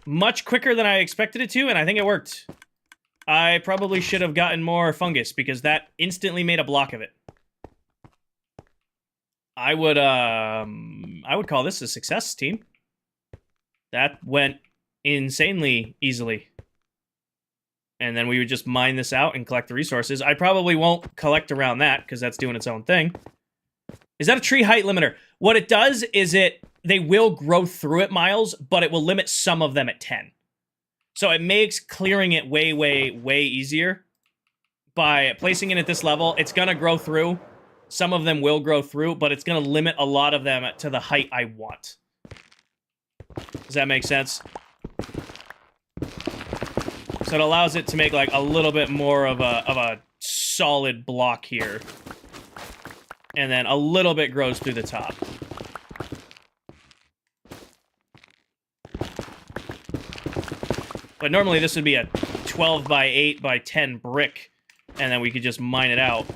much quicker than I expected it to, and I think it worked. I probably should have gotten more fungus, because that instantly made a block of it. I would call this a success, team. That went insanely easily. And then we would just mine this out and collect the resources. I probably won't collect around that, because that's doing its own thing. Is that a tree height limiter? What it does is they will grow through it, Miles, but it will limit some of them at 10. So it makes clearing it way, way, way easier. By placing it at this level, it's going to grow through. Some of them will grow through, but it's going to limit a lot of them to the height I want. Does that make sense? So it allows it to make like a little bit more of a solid block here. And then a little bit grows through the top. But normally this would be a 12 by 8 by 10 brick. And then we could just mine it out.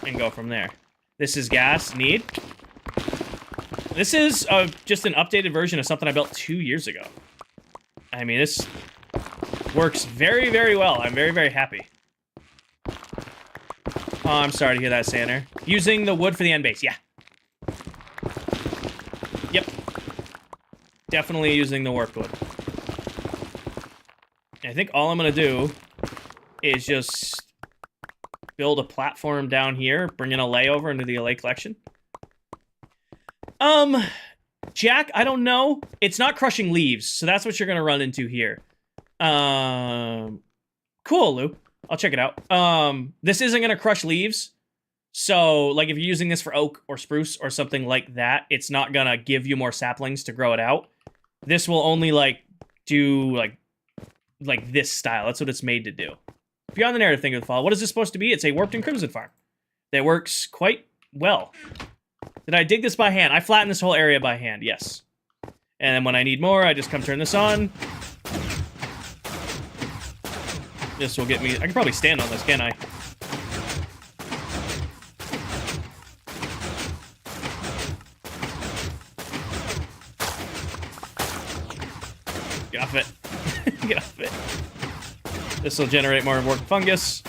And go from there. This is gas. Need. This is just an updated version of something I built 2 years ago. I mean, this works very, very well. I'm very, very happy. Oh, I'm sorry to hear that, Sander. Using the wood for the end base, yeah. Yep. Definitely using the work wood. And I think all I'm going to do is just build a platform down here, bring in a layover into the LA collection. Jack, I don't know. It's not crushing leaves, so that's what you're going to run into here. Cool, Lou. I'll check it out. This isn't going to crush leaves. So, like, if you're using this for oak or spruce or something like that, it's not going to give you more saplings to grow it out. This will only, like, do, like this style. That's what it's made to do. Beyond the narrative thing of the fall, what is this supposed to be? It's a warped and crimson farm. That works quite well. Did I dig this by hand? I flattened this whole area by hand, yes. And then when I need more, I just come turn this on. This will get me... I can probably stand on this, can't I? Get off it. Get off it. This will generate more work fungus.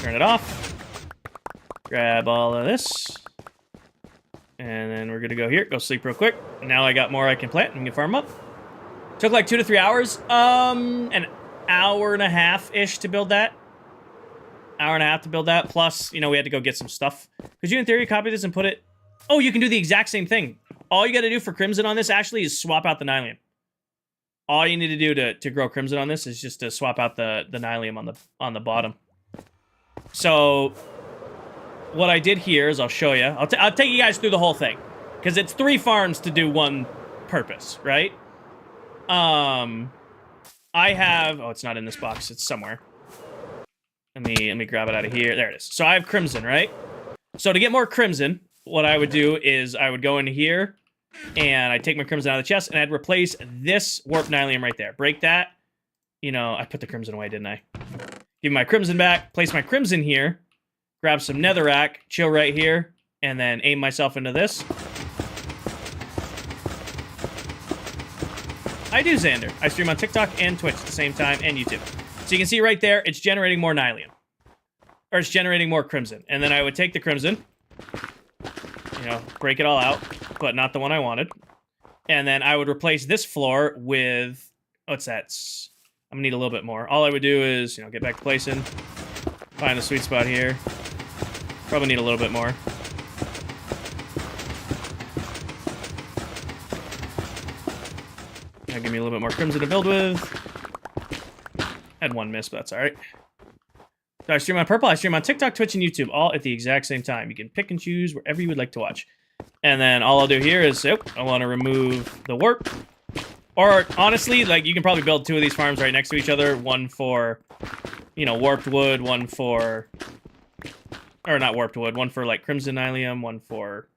Turn it off. Grab all of this. And then we're gonna go here, go sleep real quick. Now I got more I can plant and we can farm up. Took like 2 to 3 hours. An hour and a half-ish to build that. hour and a half to build that. Plus, you know, we had to go get some stuff. Could you, in theory, copy this and put it... Oh, you can do the exact same thing. All you got to do for Crimson on this, actually, is swap out the Nylium. All you need to do to grow Crimson on this is just to swap out the Nylium on the bottom. So, what I did here is I'll show you. I'll take you guys through the whole thing. Because it's 3 farms to do one purpose, right? I have... Oh, it's not in this box. It's somewhere. Let me grab it out of here. There it is. So I have Crimson, right? So to get more Crimson, what I would do is I would go into here, and I'd take my Crimson out of the chest, and I'd replace this Warp Nylium right there. Break that. You know, I put the Crimson away, didn't I? Give my Crimson back, place my Crimson here, grab some Netherrack, chill right here, and then aim myself into this. I do, Xander. I stream on TikTok and Twitch at the same time, and YouTube. So you can see right there, it's generating more Nylium. Or it's generating more Crimson. And then I would take the Crimson, you know, break it all out, but not the one I wanted. And then I would replace this floor with... What's that? I'm gonna need a little bit more. All I would do is, you know, get back to placing, find the sweet spot here. Probably need a little bit more. That'll give me a little bit more Crimson to build with. Had one miss, but that's alright. So I stream on Purple, I stream on TikTok, Twitch, and YouTube, all at the exact same time. You can pick and choose wherever you would like to watch. And then all I'll do here is, I want to remove the warp. Or, honestly, like, you can probably build 2 of these farms right next to each other. One for, you know, warped wood, one for... Or not warped wood, one for, like, Crimson Nylium, one for...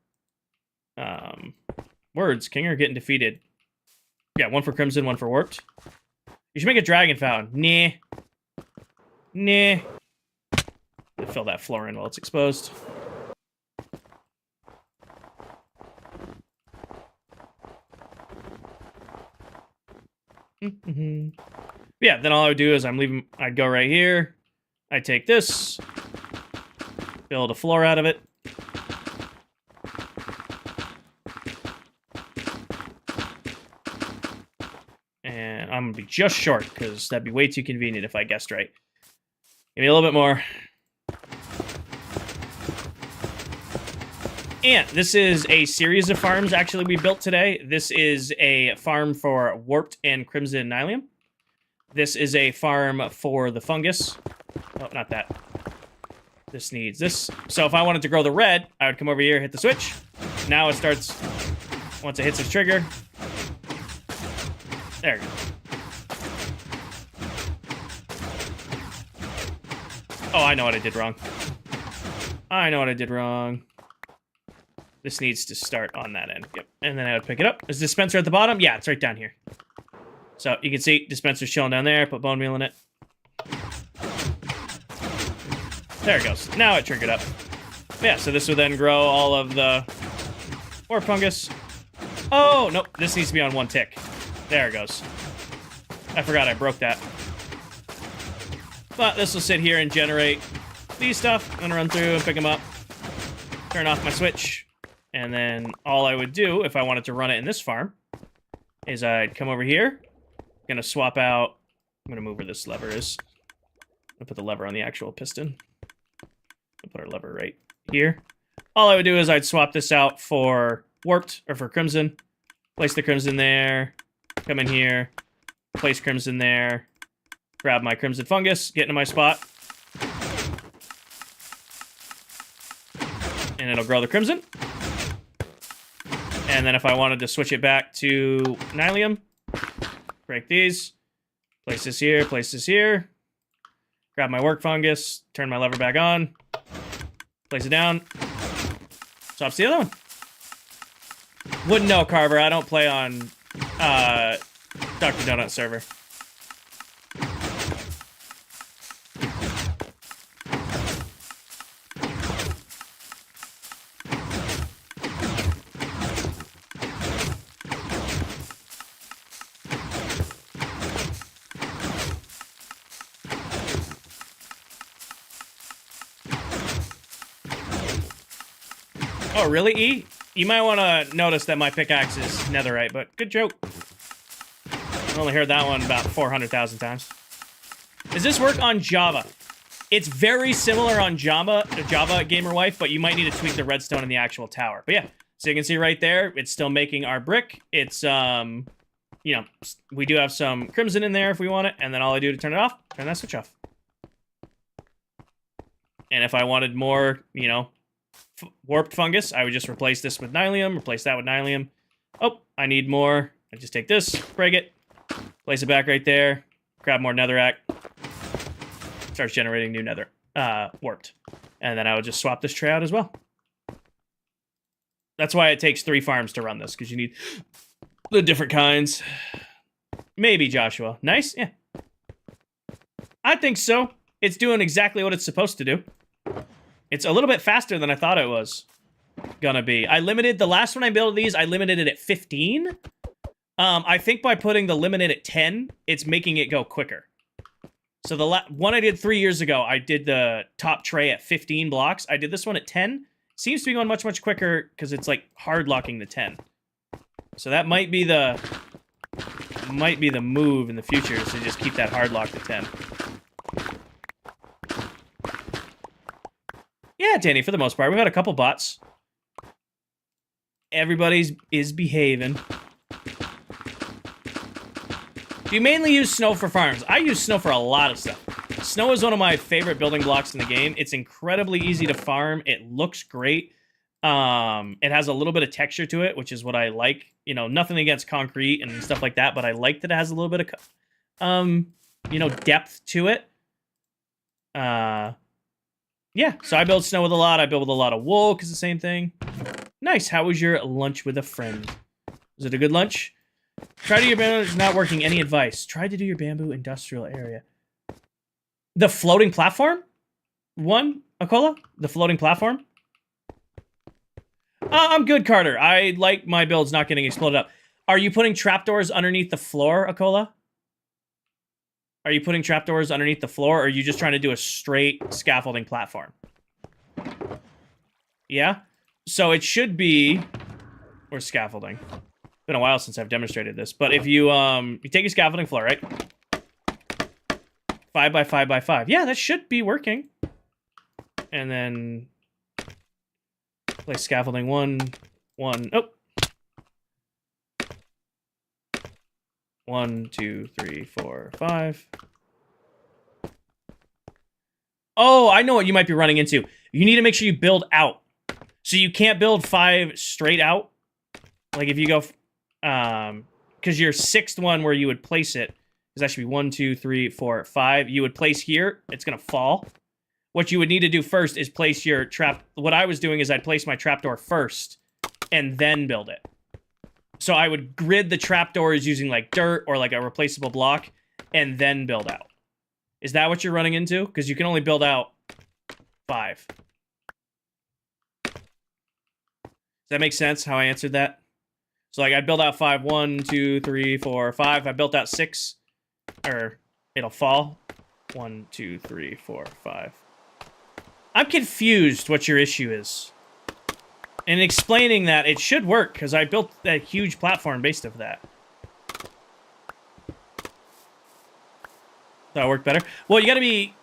Words, King are getting defeated. Yeah, one for Crimson, one for warped. You should make a dragon fountain. Nah. Fill that floor in while it's exposed. Yeah, then all I would do is I'd go right here. I'd take this, build a floor out of it. And I'm gonna be just short, because that'd be way too convenient if I guessed right. Give me a little bit more. And this is a series of farms, actually, we built today. This is a farm for Warped and Crimson Nylium. This is a farm for the fungus. Oh, not that. This needs this. So if I wanted to grow the red, I would come over here, hit the switch. Now it starts, once it hits its trigger. There we go. Oh, I know what I did wrong. This needs to start on that end. Yep. And then I would pick it up. Is the dispenser at the bottom? Yeah, it's right down here. So you can see dispenser's chilling down there. Put bone meal in it. There it goes. Now it triggered up. Yeah, so this would then grow all of the orb fungus. Oh, nope. This needs to be on 1 tick. There it goes. I forgot I broke that. But this will sit here and generate these stuff. I'm going to run through and pick them up. Turn off my switch. And then all I would do, if I wanted to run it in this farm, is I'd come over here. I'm going to swap out... I'm going to move where this lever is. I'll put the lever on the actual piston. I'll put our lever right here. All I would do is I'd swap this out for Warped, or for Crimson. Place the Crimson there. Come in here. Place Crimson there. Grab my Crimson Fungus. Get into my spot. And it'll grow the Crimson. And then if I wanted to switch it back to Nylium, break these, place this here, grab my Work Fungus, turn my lever back on, place it down, swaps the other one. Wouldn't know, Carver. I don't play on Dr. Donut server. Oh, really, E? You might want to notice that my pickaxe is netherite, but good joke. I've only heard that one about 400,000 times. Does this work on Java? It's very similar on Java Gamer Wife, but you might need to tweak the redstone in the actual tower. But yeah, so you can see right there, it's still making our brick. It's, you know, we do have some crimson in there if we want it, and then all I do to turn it off, turn that switch off. And if I wanted more, you know, warped fungus, I would just replace this with nylium, replace that with nylium. Oh, I need more. I just take this, break it, place it back right there, grab more netherrack, starts generating new nether, warped. And then I would just swap this tray out as well. That's why it takes 3 farms to run this, because you need the different kinds. Maybe, Joshua. Nice? Yeah. I think so. It's doing exactly what it's supposed to do. It's a little bit faster than I thought it was gonna be. I limited, the last one I built these, I limited it at 15. I think by putting the limit at 10, it's making it go quicker. So the one I did 3 years ago, I did the top tray at 15 blocks. I did this one at 10. Seems to be going much, much quicker because it's like hard locking the 10. So that might be the move in the future, is to just keep that hard lock to 10. Yeah, Danny, for the most part. We've had a couple bots. Everybody's is behaving. Do you mainly use snow for farms? I use snow for a lot of stuff. Snow is one of my favorite building blocks in the game. It's incredibly easy to farm. It looks great. It has a little bit of texture to it, which is what I like. You know, nothing against concrete and stuff like that, but I like that it has a little bit of, you know, depth to it. Yeah, so I build snow with a lot. I build with a lot of wool, because the same thing. Nice. How was your lunch with a friend? Was it a good lunch? Try to do your bamboo is not working. Any advice? Try to do your bamboo industrial area. The floating platform? One, Akola? The floating platform? I'm good, Carter. I like my builds not getting exploded up. Are you putting trapdoors underneath the floor, Akola? Are you putting trapdoors underneath the floor, or are you just trying to do a straight scaffolding platform? Yeah? So it should be... Or scaffolding. It's been a while since I've demonstrated this, but if you, you take a scaffolding floor, right? 5 by 5 by 5. Yeah, that should be working. And then... Place scaffolding 1, 1, oh! 1, 2, 3, 4, 5. Oh, I know what you might be running into. You need to make sure you build out. So you can't build 5 straight out. Like if you go, because your 6th one where you would place it is actually 1, 2, 3, 4, 5. You would place here. It's gonna fall. What you would need to do first is place your trap. What I was doing is I'd place my trapdoor first and then build it. So I would grid the trapdoors using like dirt or like a replaceable block and then build out. Is that what you're running into? Because you can only build out 5. Does that make sense how I answered that? So like I'd build out 5, 1, 2, 3, 4, 5. I built out 6, or it'll fall. 1, 2, 3, 4, 5. I'm confused what your issue is. And explaining that, it should work, because I built that huge platform based off that. That worked better? Well, you gotta be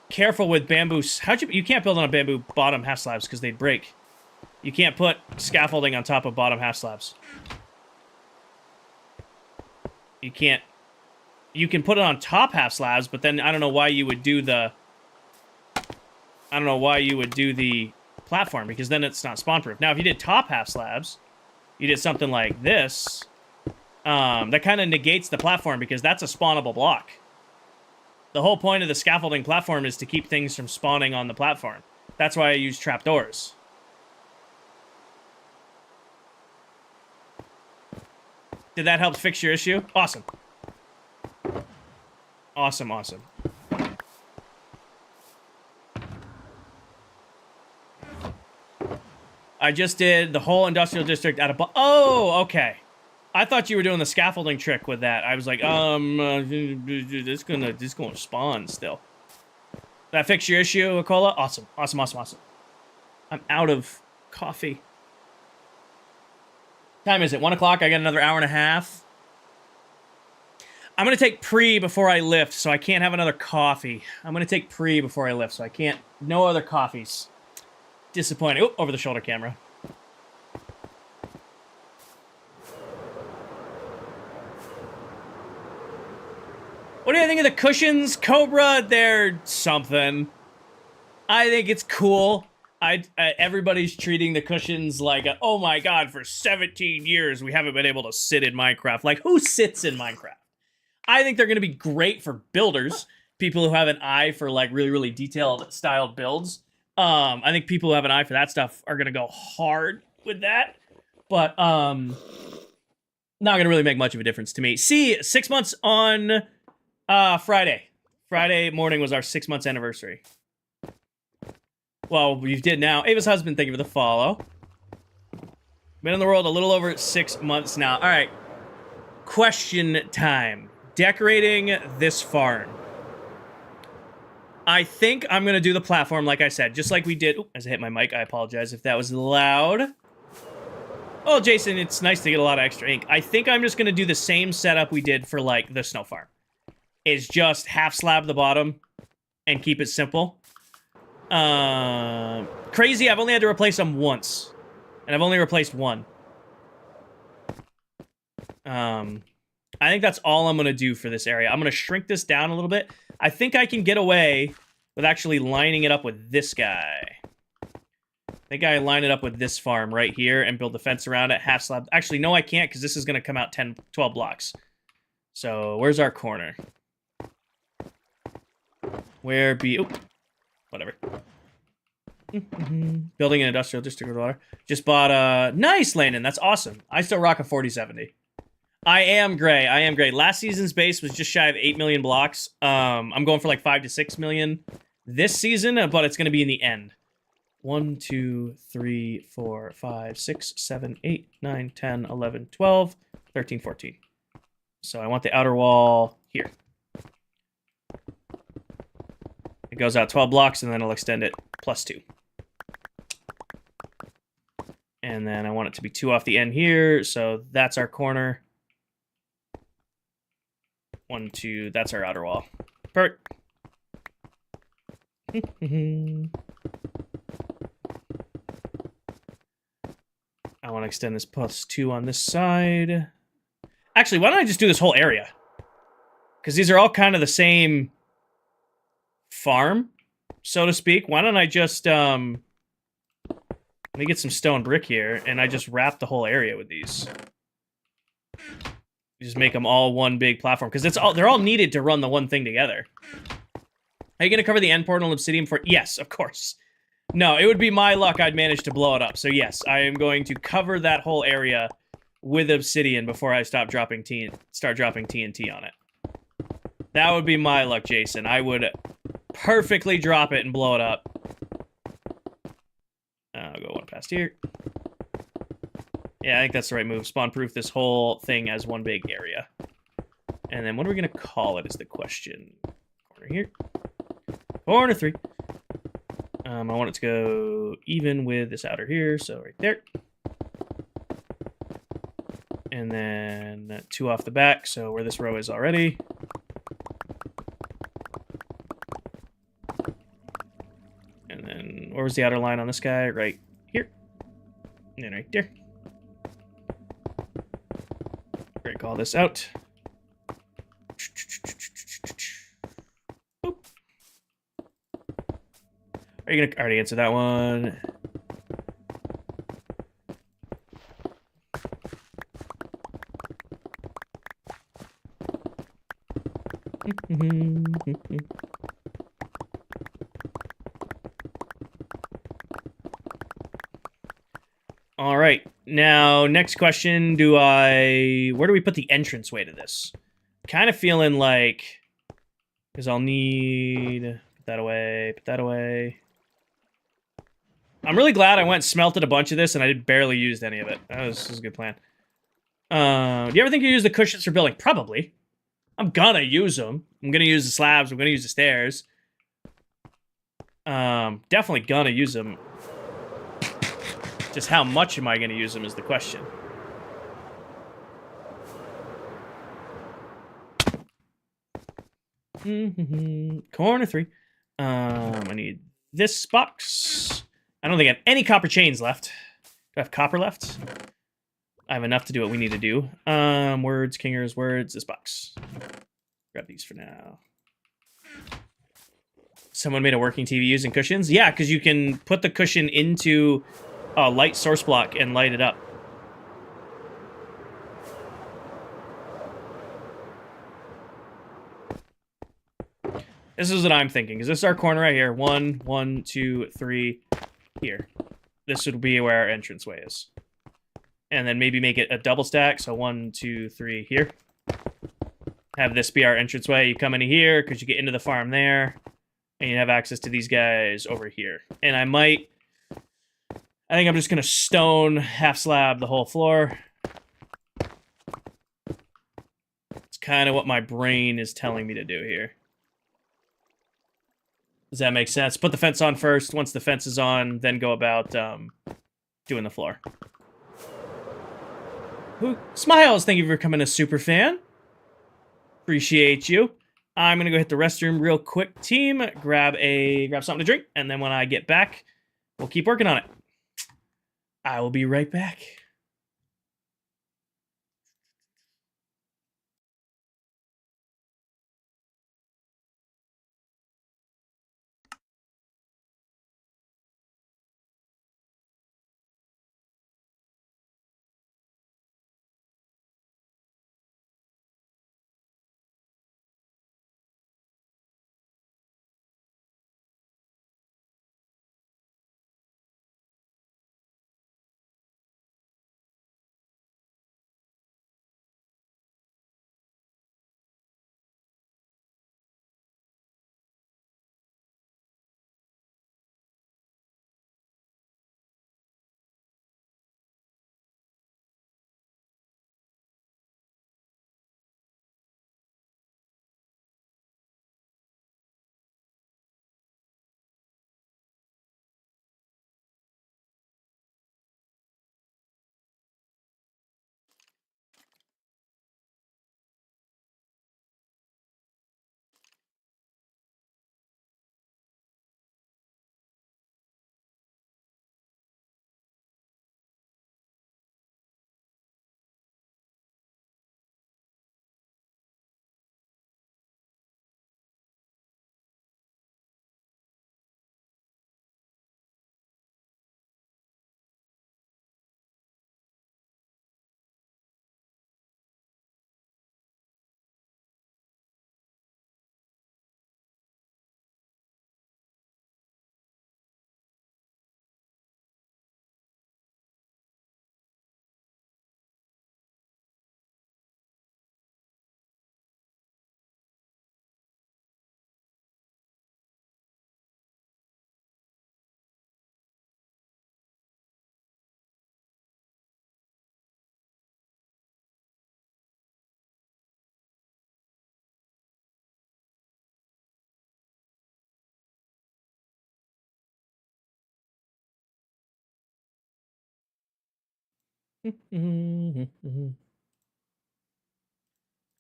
careful with bamboo. You can't build on a bamboo bottom half slabs, because they'd break. You can't put scaffolding on top of bottom half slabs. You can't. You can put it on top half slabs, but then I don't know why you would do the... I don't know why you would do the platform, because then it's not spawn-proof. Now, if you did top half slabs, you did something like this, that kind of negates the platform, because that's a spawnable block. The whole point of the scaffolding platform is to keep things from spawning on the platform. That's why I use trapdoors. Did that help fix your issue? Awesome. Awesome, awesome. I just did the whole industrial district out of... Oh, okay. I thought you were doing the scaffolding trick with that. I was like, this gonna spawn still. That fix your issue, Akola? Awesome, awesome, awesome, awesome. I'm out of coffee. Time is it? 1 o'clock. I got another hour and a half. I'm going to take pre before I lift, so I can't have another coffee. I'm going to take pre before I lift, so I can't... No other coffees. Disappointing. Oh, over the shoulder camera. What do you think of the cushions, Cobra? They're something. I think it's cool. Everybody's treating the cushions like, oh my god, for 17 years we haven't been able to sit in Minecraft. Like, who sits in Minecraft? I think they're going to be great for builders, people who have an eye for like really, really detailed styled builds. I think people who have an eye for that stuff are going to go hard with that, but not going to really make much of a difference to me. See, 6 months on Friday. Friday morning was our 6 months anniversary. Well, we did now. Ava's husband, thank you for the follow. Been in the world a little over 6 months now. All right. Question time. Decorating this farm. I think I'm going to do the platform like I said, just like we did. Ooh, as I hit my mic, I apologize if that was loud. Oh, Jason, it's nice to get a lot of extra ink. I think I'm just going to do the same setup we did for, like, the snow farm. Is just half slab the bottom and keep it simple. Crazy, I've only had to replace them once. And I've only replaced one. I think that's all I'm going to do for this area. I'm going to shrink this down a little bit. I think I can get away with actually lining it up with this guy. I think I line it up with this farm right here and build the fence around it, half slab. Actually, no, I can't because this is going to come out 10, 12 blocks. So, where's our corner? Where be... Oh, whatever. Building an industrial district with water. Just bought a... Nice, Landon. That's awesome. I still rock a 4070. I am gray. I am gray. Last season's base was just shy of 8 million blocks. I'm going for like 5 to 6 million this season, but it's going to be in the end. 1, 2, 3, 4, 5, 6, 7, 8, 9, 10, 11, 12, 13, 14. So I want the outer wall here. It goes out 12 blocks, and then I'll extend it +2. And then I want it to be 2 off the end here, so that's our corner. 1, 2, that's our outer wall. Perfect. I want to extend this +2 on this side. Actually, why don't I just do this whole area? Because these are all kind of the same farm, so to speak. Why don't I just, let me get some stone brick here, and I just wrap the whole area with these. You just make them all one big platform, because they're all needed to run the one thing together. Are you going to cover the end portal obsidian for... Yes, of course. No, it would be my luck I'd manage to blow it up. So yes, I am going to cover that whole area with obsidian before I start dropping TNT on it. That would be my luck, Jason. I would perfectly drop it and blow it up. I'll go one past here. Yeah, I think that's the right move. Spawn-proof this whole thing as one big area. And then what are we going to call it is the question. Corner here. Corner 3. I want it to go even with this outer here, so right there. And then 2 off the back, so where this row is already. And then where was the outer line on this guy? Right here. And then right there. Great, call this out. Boop. Are you gonna already answer that one? All right. Now, next question. Where do we put the entranceway to this? Kind of feeling like... Because I'll need... Put that away. I'm really glad I went and smelted a bunch of this and I barely used any of it. This is a good plan. Do you ever think you use the cushions for building? Probably. I'm gonna use them. I'm gonna use the slabs. I'm gonna use the stairs. Definitely gonna use them. Just how much am I gonna use them is the question. Corner 3. I need this box. I don't think I have any copper chains left. Do I have copper left? I have enough to do what we need to do. Words, kingers, words, this box. Grab these for now. Someone made a working TV using cushions? Yeah, because you can put the cushion into a light source block and light it up. This is what I'm thinking. Is this our corner right here? 1, 1, 2, 3, here. This would be where our entranceway is. And then maybe make it a double stack. So 1, 2, 3 here. Have this be our entranceway. You come into here because you get into the farm there. And you have access to these guys over here. And I think I'm just going to stone half slab the whole floor. It's kind of what my brain is telling me to do here. Does that make sense? Put the fence on first. Once the fence is on, then go about doing the floor. Who smiles? Thank you for becoming a super fan. Appreciate you. I'm gonna go hit the restroom real quick, team. Grab something to drink, and then when I get back, we'll keep working on it. I will be right back.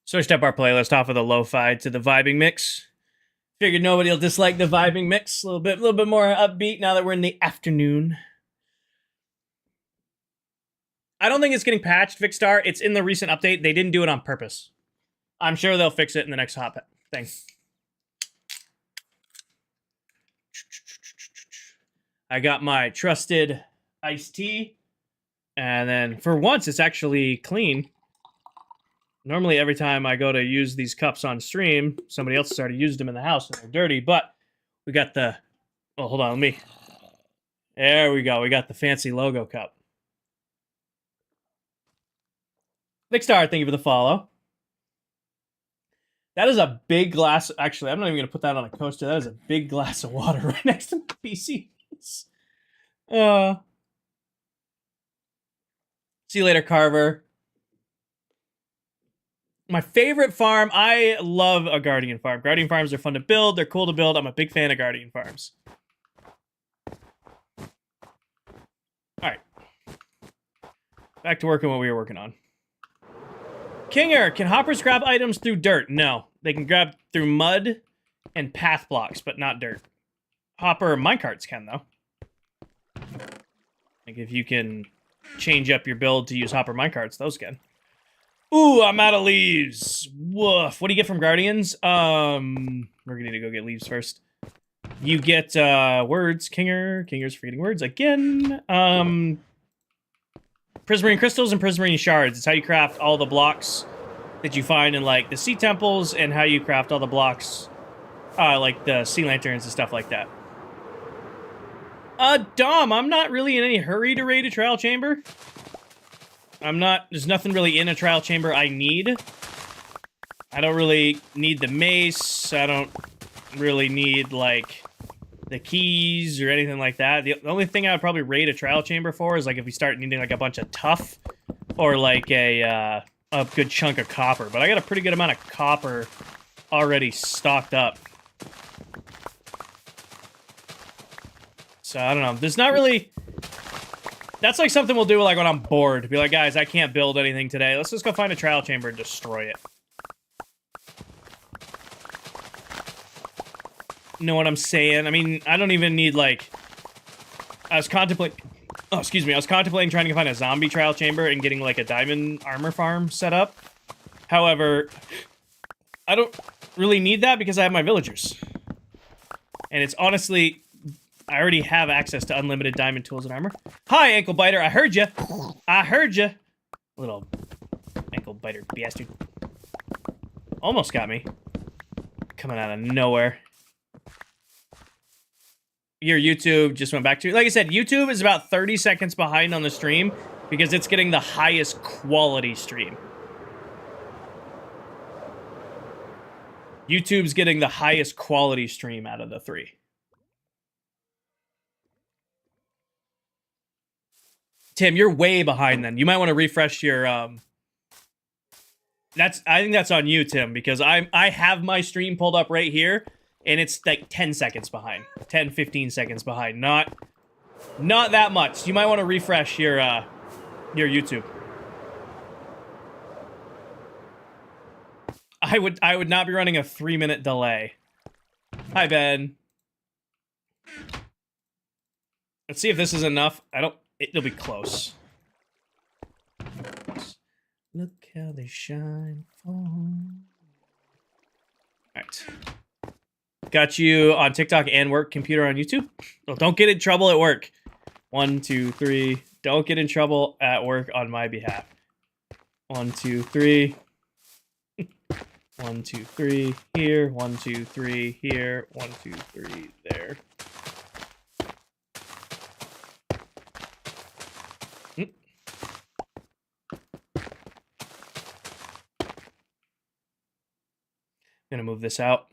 Switched up our playlist off of the lo-fi to the vibing mix. Figured nobody will dislike the vibing mix. A little bit more upbeat now that we're in the afternoon. I don't think it's getting patched, Vicstar. It's in the recent update. They didn't do it on purpose. I'm sure they'll fix it in the next hot thing. I got my trusted iced tea. And then for once, it's actually clean. Normally, every time I go to use these cups on stream, somebody else has already used them in the house and they're dirty. But we got the... Oh, hold on. There we go. We got the fancy logo cup. Vicstar, thank you for the follow. That is a big glass. Actually, I'm not even going to put that on a coaster. That is a big glass of water right next to my PC. See you later, Carver. My favorite farm. I love a Guardian farm. Guardian farms are fun to build. They're cool to build. I'm a big fan of Guardian farms. All right. Back to working what we were working on. Kinger, can hoppers grab items through dirt? No. They can grab through mud and path blocks, but not dirt. Hopper minecarts can, though. Like, if you can change up your build to use hopper minecarts, those can. Ooh, I'm out of leaves. Woof. What do you get from Guardians? We're gonna need to go get leaves first. You get, words. Kinger's forgetting words again. Prismarine crystals and prismarine shards. It's how you craft all the blocks that you find in, like, the sea temples, and how you craft all the blocks, like the sea lanterns and stuff like that. Dom, I'm not really in any hurry to raid a trial chamber. There's nothing really in a trial chamber I need. I don't really need the mace. I don't really need, like, the keys or anything like that. The only thing I would probably raid a trial chamber for is, like, if we start needing, like, a bunch of tough or, like, a good chunk of copper. But I got a pretty good amount of copper already stocked up. So, I don't know. There's not really... That's, like, something we'll do, like, when I'm bored. Be like, guys, I can't build anything today. Let's just go find a trial chamber and destroy it. Know what I'm saying? I mean, I don't even need, like... I was contemplating trying to find a zombie trial chamber and getting, like, a diamond armor farm set up. However, I don't really need that because I have my villagers. And it's honestly... I already have access to unlimited diamond tools and armor. Hi, ankle biter. I heard you. I heard you. Little ankle biter bastard. Almost got me. Coming out of nowhere. Your YouTube just went back to... Like I said, YouTube is about 30 seconds behind on the stream because it's getting the highest quality stream. YouTube's getting the highest quality stream out of the three. Tim, you're way behind then. You might want to refresh your... I think that's on you, Tim, because I have my stream pulled up right here, and it's like 10 seconds behind. 10, 15 seconds behind. Not that much. You might want to refresh your YouTube. I would not be running a 3-minute delay. Hi, Ben. Let's see if this is enough. It'll be close. Look how they shine. Alright. Got you on TikTok and work computer on YouTube. Well, don't get in trouble at work. 1, 2, 3. Don't get in trouble at work on my behalf. 1, 2, 3. 1, 2, 3 here. 1, 2, 3 here. 1, 2, 3 there. Gonna move this out.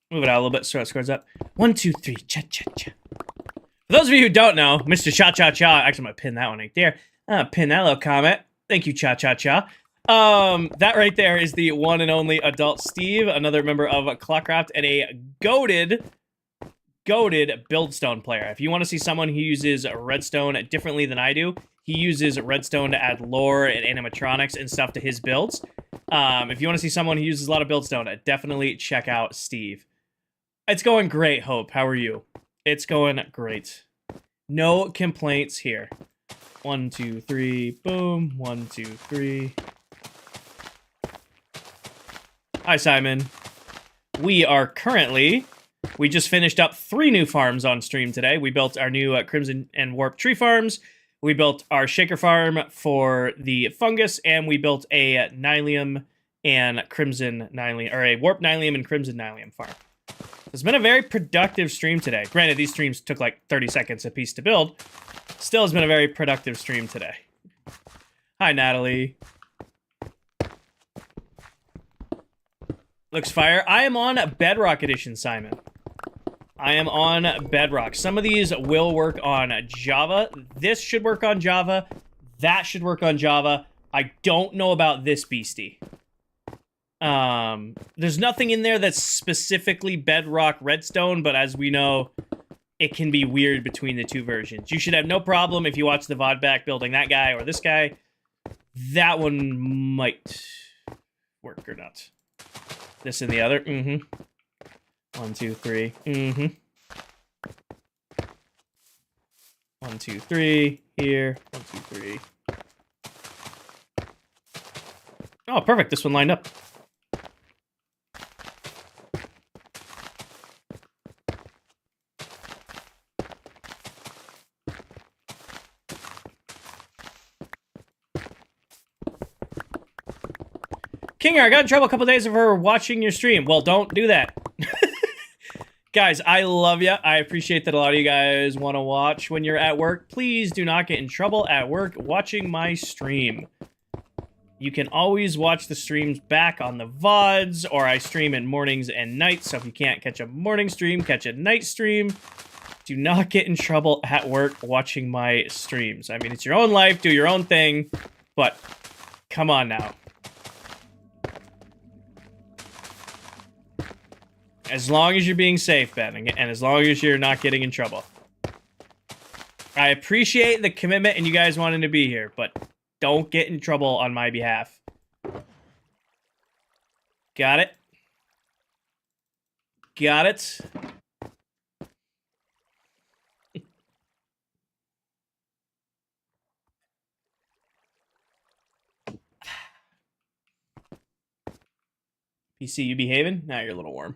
Move it out a little bit so it scores up. 1, 2, 3. Cha cha cha. For those of you who don't know, Mr. Cha Cha Cha. Actually, I'm gonna pin that one right there. Pin that little comment. Thank you, Cha Cha Cha. That right there is the one and only adult Steve, another member of ClockCraft and a goated buildstone player. If you want to see someone who uses redstone differently than I do, he uses redstone to add lore and animatronics and stuff to his builds. If you want to see someone who uses a lot of buildstone, definitely check out Steve. It's going great, Hope. How are you? It's going great. No complaints here. 1, 2, 3. Boom. 1, 2, 3. Hi, Simon. We just finished up 3 new farms on stream today. We built our new Crimson and Warp tree farms. We built our Shaker farm for the fungus, and we built a Nylium and Crimson Nylium, or a Warp Nylium and Crimson Nylium farm. It's been a very productive stream today. Granted, these streams took like 30 seconds a piece to build. Still has been a very productive stream today. Hi, Natalie. Looks fire. I am on Bedrock Edition, Simon. I am on Bedrock. Some of these will work on Java. This should work on Java. That should work on Java. I don't know about this beastie. There's nothing in there that's specifically Bedrock Redstone, but as we know, it can be weird between the two versions. You should have no problem if you watch the VOD back building that guy or this guy. That one might work or not. This and the other. Mm-hmm. 1, 2, 3. Mm-hmm. 1, 2, 3. Here. 1, 2, 3. Oh, perfect. This one lined up. Kinger, I got in trouble a couple days for watching your stream. Well, don't do that. Guys, I love you. I appreciate that a lot of you guys want to watch when you're at work. Please do not get in trouble at work watching my stream. You can always watch the streams back on the VODs, or I stream in mornings and nights, so if you can't catch a morning stream, catch a night stream. Do not get in trouble at work watching my streams. I mean, it's your own life, do your own thing, but come on now. As long as you're being safe, Ben, and as long as you're not getting in trouble. I appreciate the commitment and you guys wanting to be here, but don't get in trouble on my behalf. Got it? Got it? PC, you behaving? Nah, you're a little warm.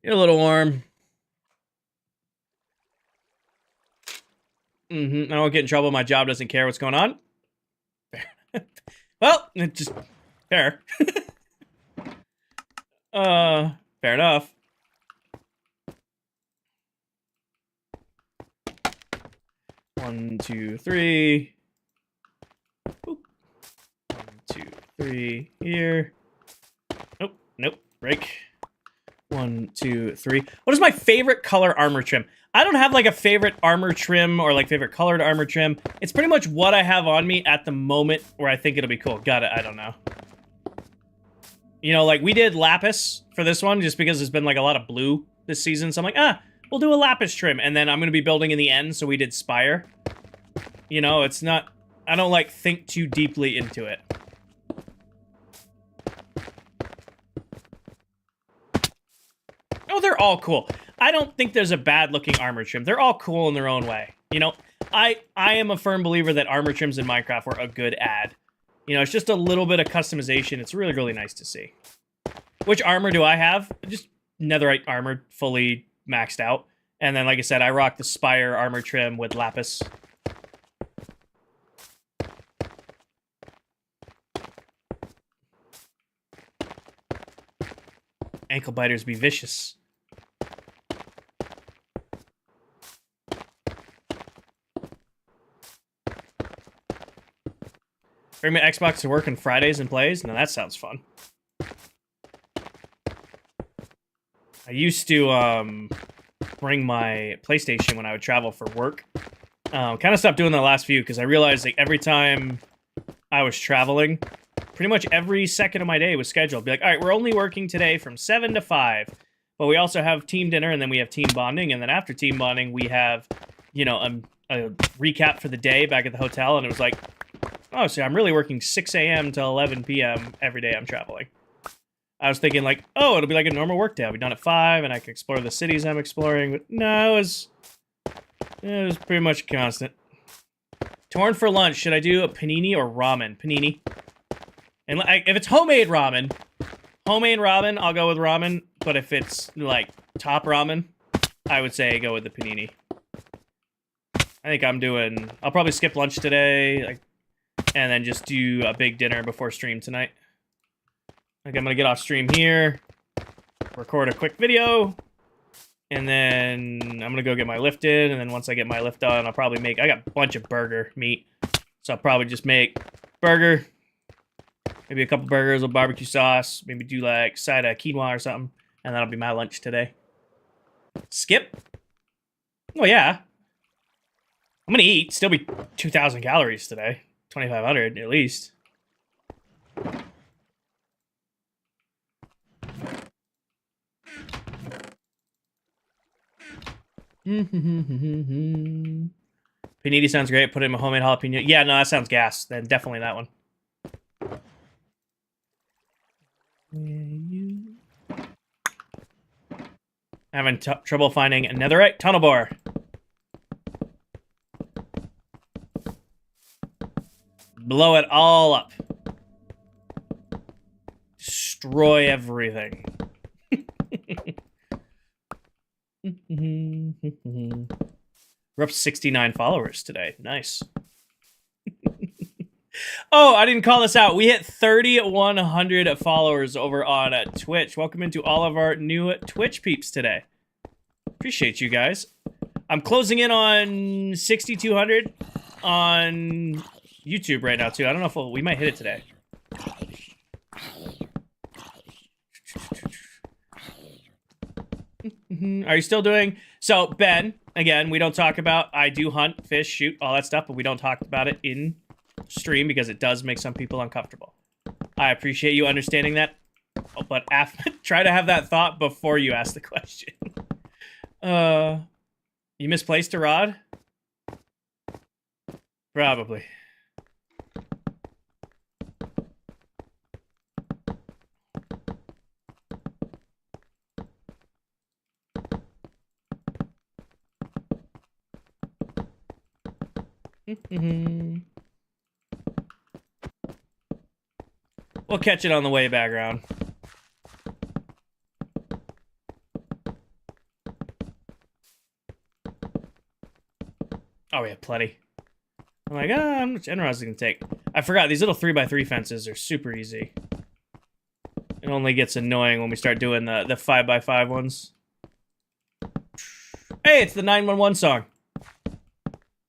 You're a little warm. I don't get in trouble. My job doesn't care what's going on. Fair. Well, it's just fair. Fair enough. One, 2, 3. Boop. 1, 2, 3. Here. Nope. Nope. Break. 1, 2, 3. What is my favorite color armor trim? I don't have like a favorite armor trim or like favorite colored armor trim. It's pretty much what I have on me at the moment where I think it'll be cool. Got it. I don't know. You know, like we did lapis for this one just because there's been like a lot of blue this season. So I'm like, we'll do a lapis trim. And then I'm going to be building in the end. So we did spire. You know, it's not, I don't like think too deeply into it. Oh, they're all cool. I don't think there's a bad looking armor trim. They're all cool in their own way. You know, I am a firm believer that armor trims in Minecraft were a good add. You know, it's just a little bit of customization. It's really, really nice to see. Which armor do I have? Just netherite armor, fully maxed out. And then, like I said, I rock the spire armor trim with lapis. Ankle biters be vicious. Bring my Xbox to work on Fridays and plays? Now that sounds fun. I used to bring my PlayStation when I would travel for work. Kind of stopped doing the last few because I realized like every time I was traveling, pretty much every second of my day was scheduled. Be like, all right, we're only working today from 7 to 5. But we also have team dinner, and then we have team bonding. And then after team bonding, we have, you know, a recap for the day back at the hotel. And it was like, oh, so I'm really working 6 a.m. till 11 p.m. every day I'm traveling. I was thinking like, oh, it'll be like a normal work day. I'll be done at 5, and I can explore the cities I'm exploring. But no, it was pretty much constant. Torn for lunch. Should I do a panini or ramen? Panini. And if it's homemade ramen, I'll go with ramen. But if it's like top ramen, I would say go with the panini. I think I'll probably skip lunch today, like, and then just do a big dinner before stream tonight. Like I'm gonna get off stream here, record a quick video, and then I'm gonna go get my lift in, and then once I get my lift done, I'll probably I got a bunch of burger meat, so I'll probably just make burger, maybe a couple burgers with barbecue sauce, maybe do like side of quinoa or something, and that'll be my lunch today. Skip? Oh yeah. I'm gonna eat, still be 2,000 calories today. 2,500 at least. Panini sounds great. Put it in my homemade jalapeno. Yeah, no, that sounds gas. Then definitely that one. Having trouble finding a netherite tunnel bore. Blow it all up. Destroy everything. We're up 69 followers today. Nice. Oh, I didn't call this out. We hit 3,100 followers over on Twitch. Welcome into all of our new Twitch peeps today. Appreciate you guys. I'm closing in on 6,200 on YouTube right now, too. I don't know if we might hit it today. Are you still doing... So, Ben, again, we don't talk about... I do hunt, fish, shoot, all that stuff, but we don't talk about it in stream because it does make some people uncomfortable. I appreciate you understanding that, but try to have that thought before you ask the question. You misplaced a rod? Probably. We'll catch it on the way back around. Oh, we have plenty. I'm like, how much end rods is it gonna take? I forgot, these little 3x3 fences are super easy. It only gets annoying when we start doing the 5x5 ones. Hey, it's the 911 song.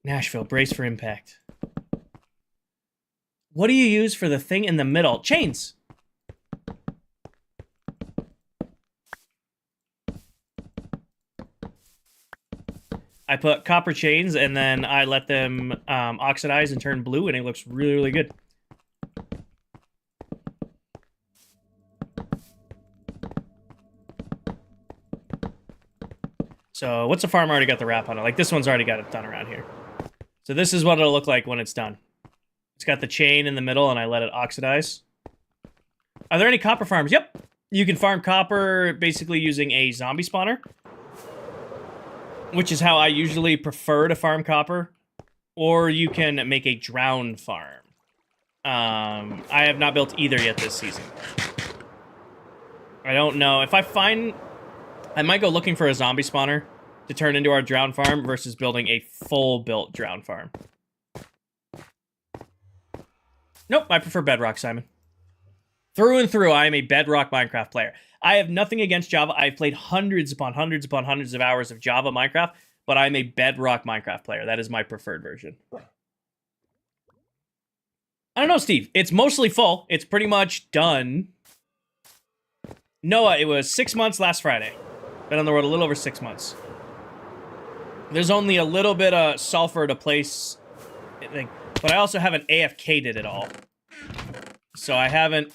Nashville, brace for impact. What do you use for the thing in the middle? Chains. I put copper chains and then I let them oxidize and turn blue, and it looks really, really good. So what's a farm already got the wrap on it? Like this one's already got it done around here. So this is what it'll look like when it's done. It's got the chain in the middle and I let it oxidize. Are there any copper farms? Yep. You can farm copper basically using a zombie spawner, which is how I usually prefer to farm copper. Or you can make a drown farm. I have not built either yet this season. I don't know. If I find... I might go looking for a zombie spawner to turn into our drown farm versus building a full-built drown farm. Nope, I prefer Bedrock, Simon. Through and through, I am a Bedrock Minecraft player. I have nothing against Java. I've played hundreds upon hundreds upon hundreds of hours of Java Minecraft, but I'm a Bedrock Minecraft player. That is my preferred version. I don't know, Steve. It's mostly full. It's pretty much done. Noah, it was 6 months last Friday. Been on the road a little over 6 months. There's only a little bit of sulfur to place, but I also haven't AFK'd it at all. So I haven't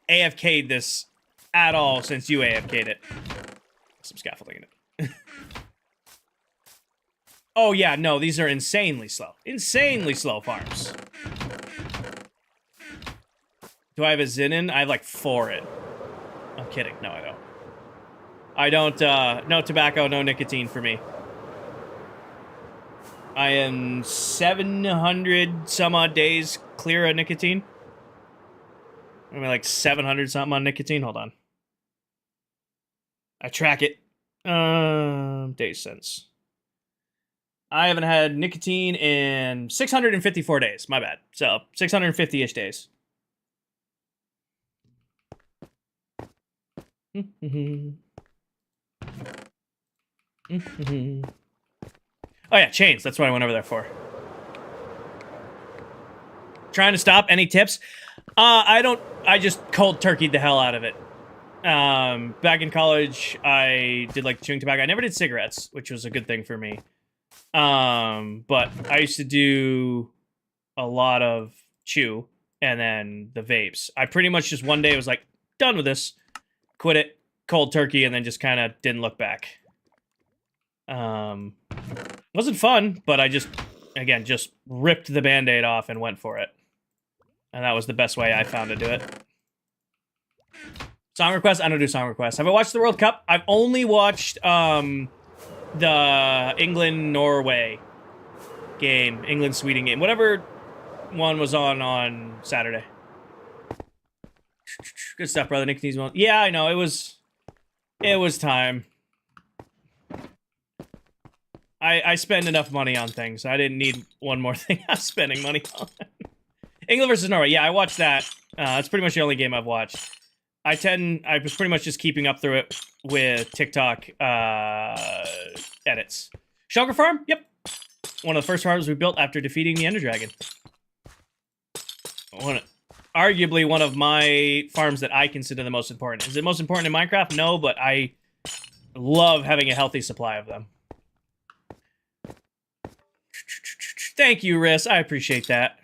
AFK'd this at all since you AFK'd it. Some scaffolding in it. Oh yeah, no, these are insanely slow. Insanely slow farms. Do I have a Zinin? I have like 4 in. I'm kidding. No, I don't. I don't, no tobacco, no nicotine for me. I am 700 some odd days clear of nicotine. I mean, like 700 something on nicotine. Hold on. I track it. Days since. I haven't had nicotine in 654 days. My bad. So, 650-ish days. Oh yeah, chains. That's what I went over there for. Trying to stop. Any tips? I just cold turkeyed the hell out of it. Back in college, I did like chewing tobacco. I never did cigarettes, which was a good thing for me. But I used to do a lot of chew and then the vapes. I pretty much just one day was like, done with this. Quit it, cold turkey, and then just kind of didn't look back. Wasn't fun, but I just, again, just ripped the Band-Aid off and went for it. And that was the best way I found to do it. Song requests? I don't do song requests. Have I watched the World Cup? I've only watched the England-Norway game, England-Sweden game. Whatever one was on Saturday. Good stuff, brother. Nick needs one. Yeah, I know. It was time. I spend enough money on things. I didn't need one more thing I'm spending money on. England versus Norway. Yeah, I watched that. That's pretty much the only game I've watched. I was pretty much just keeping up through it with TikTok edits. Shulker Farm? Yep. One of the first farms we built after defeating the Ender Dragon. Arguably one of my farms that I consider the most important. Is it most important in Minecraft? No, but I love having a healthy supply of them. Thank you, Riss. I appreciate that.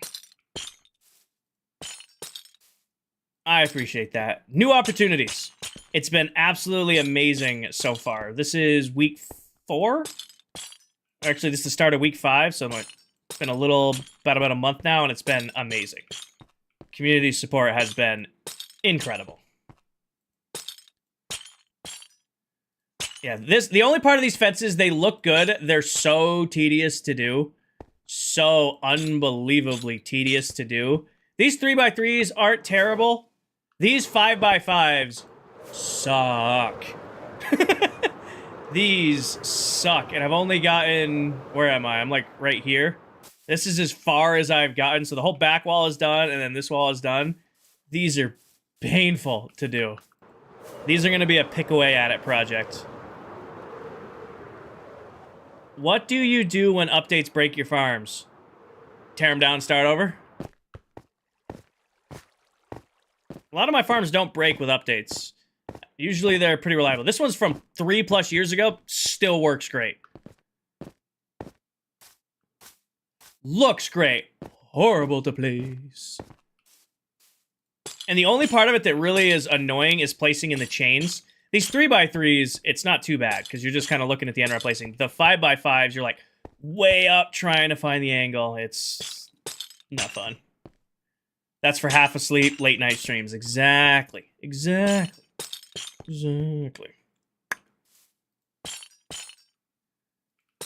I appreciate that. New opportunities. It's been absolutely amazing so far. This is week 4? Actually, this is the start of week 5, so it's been about a month now, and it's been amazing. Community support has been incredible. Yeah, the only part of these fences, they look good. They're so tedious to do. So unbelievably tedious to do. These 3x3s aren't terrible. These 5x5s suck. These suck. And I've only gotten... Where am I? I'm like right here. This is as far as I've gotten. So the whole back wall is done, and then this wall is done. These are painful to do. These are going to be a pick away at it project. What do you do when updates break your farms? Tear them down, start over? A lot of my farms don't break with updates. Usually they're pretty reliable. This one's from 3+ years ago. Still works great. Looks great. Horrible to place. And the only part of it that really is annoying is placing in the chains. These 3x3s, it's not too bad, because you're just kind of looking at the end right placing. The 5x5s, you're like way up trying to find the angle. It's not fun. That's for half asleep, late night streams. Exactly. Exactly. Exactly.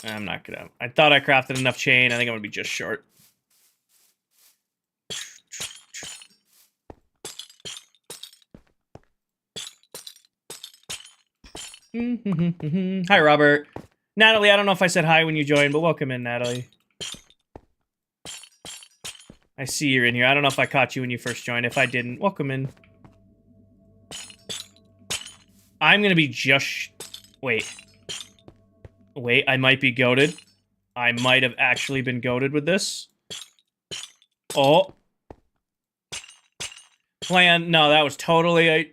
I'm not gonna... I thought I crafted enough chain. I think I'm gonna be just short. Hi, Robert. Natalie, I don't know if I said hi when you joined, but welcome in, Natalie. I see you're in here. I don't know if I caught you when you first joined. If I didn't, welcome in. I'm gonna be just... Wait. Wait, I might be goated. I might have actually been goated with this. Oh. Plan. No, that was totally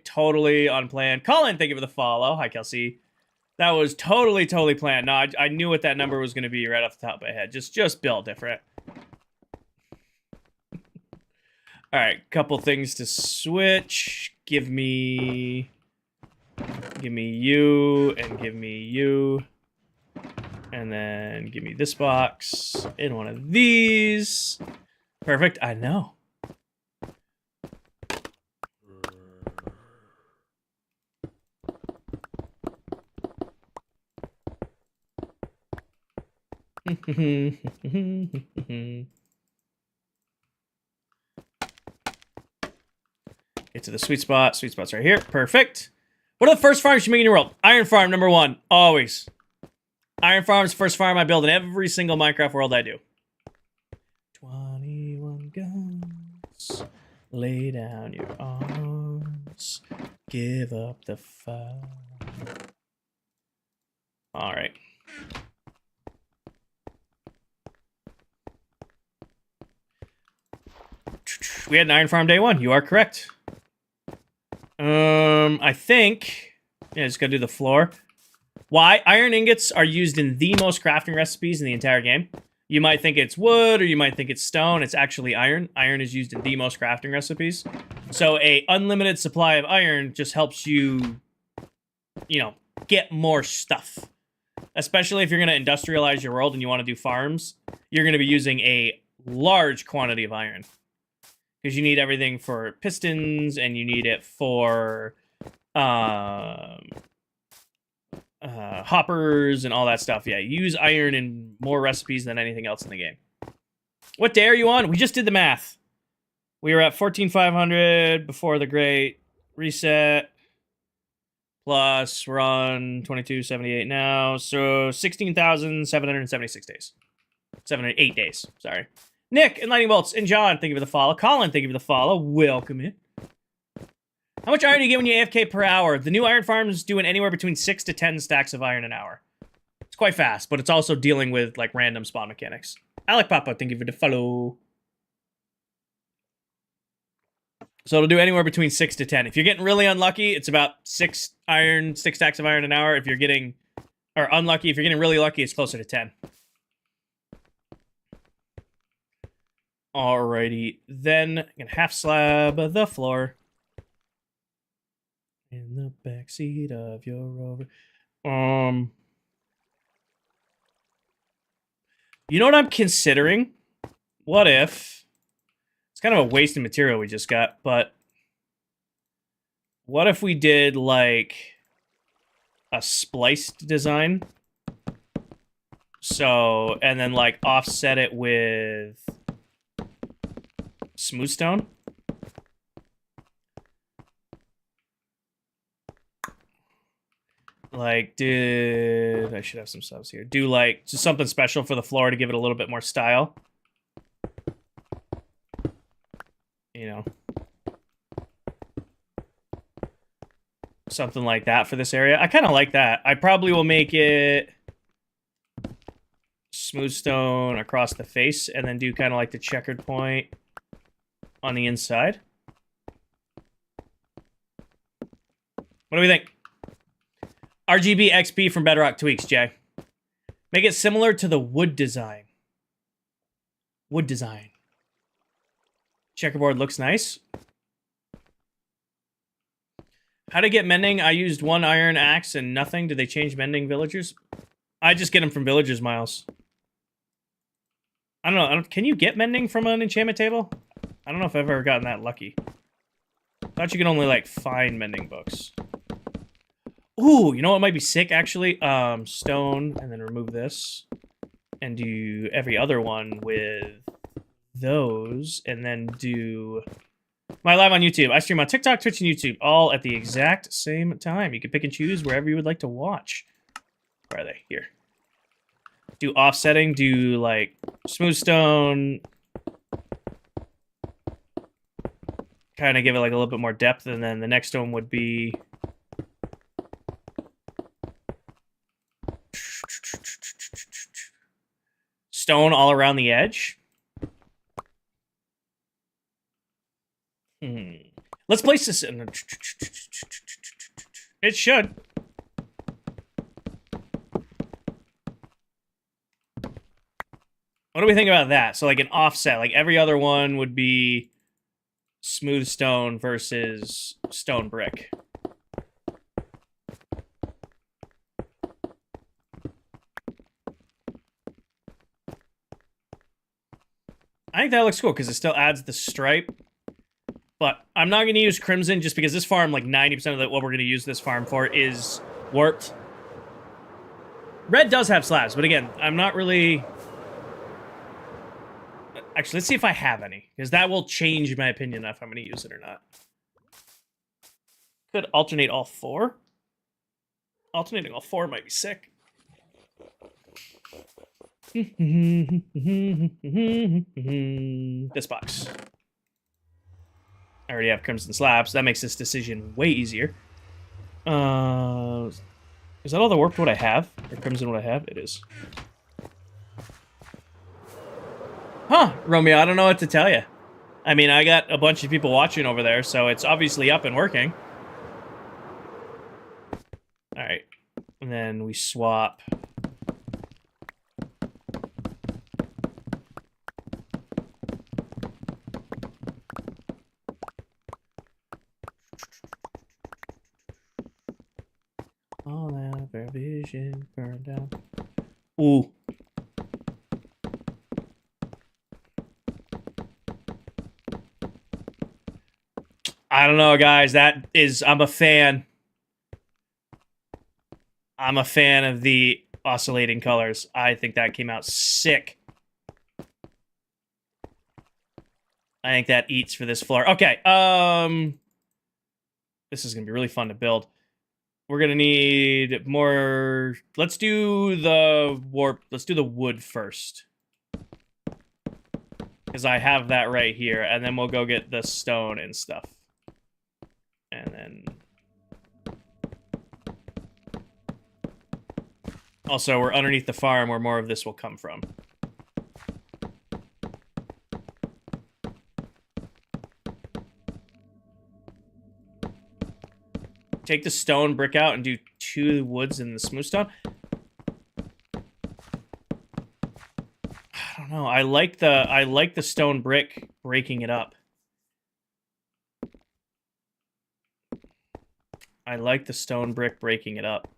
unplanned. Colin, thank you for the follow. Hi, Kelsey. That was totally planned. No, I knew what that number was going to be right off the top of my head. Just built different. All right, couple things to switch. Give me you, and give me you. And then give me this box in one of these. Perfect, I know. Get to the sweet spot. Sweet spot's right here. Perfect. What are the first farms you make in your world? Iron farm, number 1. Always. Iron farm's first farm I build in every single Minecraft world I do. 21 guns. Lay down your arms. Give up the fight. Alright. We had an iron farm day 1. You are correct. I think... Yeah, just gotta do the floor. Why? Iron ingots are used in the most crafting recipes in the entire game. You might think it's wood, or you might think it's stone. It's actually iron. Iron is used in the most crafting recipes. So a unlimited supply of iron just helps you, you know, get more stuff. Especially if you're going to industrialize your world and you want to do farms, you're going to be using a large quantity of iron. Because you need everything for pistons, and you need it for hoppers and all that stuff. Yeah, use iron in more recipes than anything else in the game. What day are you on? We just did the math. We were at 14,500 before the Great Reset. Plus, we're on 2278 now. So 16,776 days. 708 days. Sorry. Nick and Lightning Bolts and John, thank you for the follow. Colin, thank you for the follow. Welcome in. How much iron do you get when you AFK per hour? The new iron farm is doing anywhere between 6 to 10 stacks of iron an hour. It's quite fast, but it's also dealing with like random spawn mechanics. Alec Papa, thank you for the follow. So it'll do anywhere between 6 to 10. If you're getting really unlucky, it's about 6 stacks of iron an hour. If you're getting, or unlucky, if you're getting really lucky, it's closer to 10. Alrighty, then I'm gonna half slab the floor. In the backseat of your Rover. You know what I'm considering? What if... It's kind of a wasted material we just got, but... What if we did, like... a spliced design? So, and then, like, offset it with... smooth stone? Like, I should have some subs here. Do, like, just something special for the floor to give it a little bit more style. You know. Something like that for this area. I kind of like that. I probably will make it smooth stone across the face and then do kind of like the checkered point on the inside. What do we think? RGB XP from Bedrock Tweaks, Jay. Make it similar to the wood design. Wood design. Checkerboard looks nice. How to get mending? I used 1 iron axe and nothing. Did they change mending villagers? I just get them from villagers, Miles. I don't know. Can you get mending from an enchantment table? I don't know if I've ever gotten that lucky. I thought you could only, like, find mending books. Ooh, you know what might be sick, actually? Stone, and then remove this. And do every other one with those. And then do... my live on YouTube. I stream on TikTok, Twitch, and YouTube, all at the exact same time. You can pick and choose wherever you would like to watch. Where are they? Here. Do offsetting, do, like, smooth stone. Kind of give it, like, a little bit more depth, and then the next one would be... stone all around the edge. Let's place this in. It should. What do we think about that? So like an offset, like every other one would be smooth stone versus stone brick. I think that looks cool because it still adds the stripe. But I'm not going to use Crimson just because this farm, like 90% of what we're going to use this farm for is warped. Red does have slabs, but again, I'm not really... Actually, let's see if I have any, because that will change my opinion if I'm going to use it or not. Could alternate all 4. Alternating all 4 might be sick. This box. I already have Crimson slabs. That makes this decision way easier. Is that all the warped wood I have? Or Crimson wood I have? It is. Huh, Romeo, I don't know what to tell you. I mean, I got a bunch of people watching over there, so it's obviously up and working. Alright. And then we swap... all our vision burned down. Ooh. I don't know, guys. That is... I'm a fan. I'm a fan of the oscillating colors. I think that came out sick. I think that eats for this floor. Okay, this is gonna be really fun to build. We're gonna need more. Let's do the warp. Let's do the wood first, because I have that right here, and then we'll go get the stone and stuff, and then. Also, we're underneath the farm where more of this will come from. Take the stone brick out and do 2 woods in the smooth stone. I don't know. I like the stone brick breaking it up. I like the stone brick breaking it up.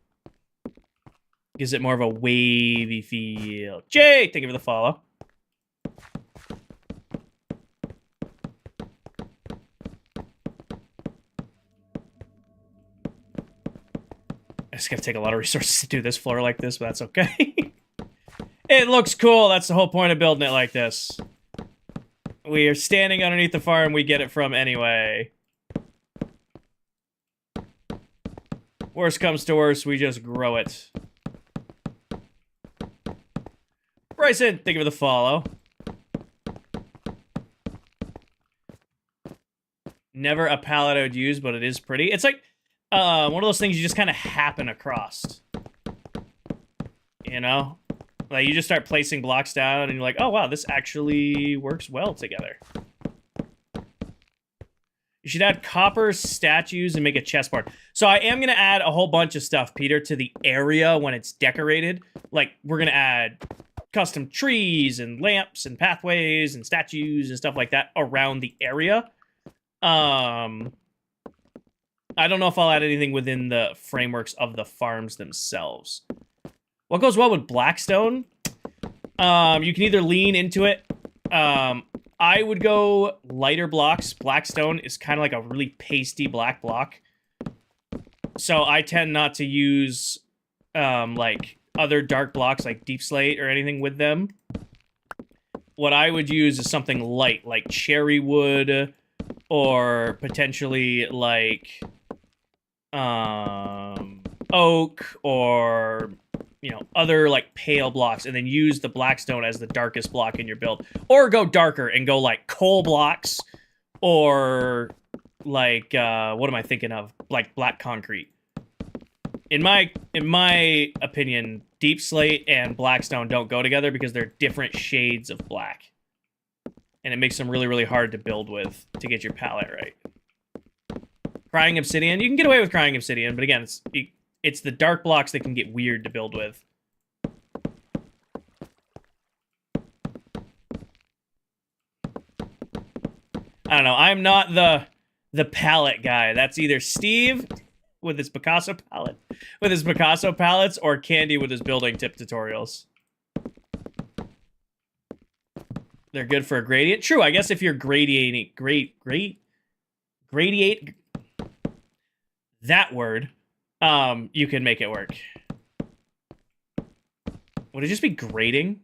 Gives it more of a wavy feel. Jay, thank you for the follow. It's gonna take a lot of resources to do this floor like this, but that's okay. It looks cool. That's the whole point of building it like this. We are standing underneath the farm we get it from anyway. Worst comes to worst, we just grow it. Bryson, thank you for the follow. Never a palette I would use, but it is pretty. It's like one of those things you just kind of happen across. You know? Like, you just start placing blocks down, and you're like, oh, wow, this actually works well together. You should add copper statues and make a chessboard. So I am going to add a whole bunch of stuff, Peter, to the area when it's decorated. Like, we're going to add custom trees and lamps and pathways and statues and stuff like that around the area. I don't know if I'll add anything within the frameworks of the farms themselves. What goes well with Blackstone? You can either lean into it. I would go lighter blocks. Blackstone is kind of like a really pasty black block. So I tend not to use like other dark blocks like Deep Slate or anything with them. What I would use is something light, like cherry wood, or potentially like oak, or you know, other like pale blocks, and then use the Blackstone as the darkest block in your build. Or go darker and go like coal blocks, or like what am I thinking of? Like black concrete. In my opinion, Deep Slate and Blackstone don't go together because they're different shades of black. And it makes them really, really hard to build with to get your palette right. Crying Obsidian. You can get away with Crying Obsidian, but again, it's the dark blocks that can get weird to build with. I don't know. I'm not the palette guy. That's either Steve with his Picasso palettes, or Candy with his building tip tutorials. They're good for a gradient. True, I guess if you're gradiate that word, you can make it work. Would it just be grading?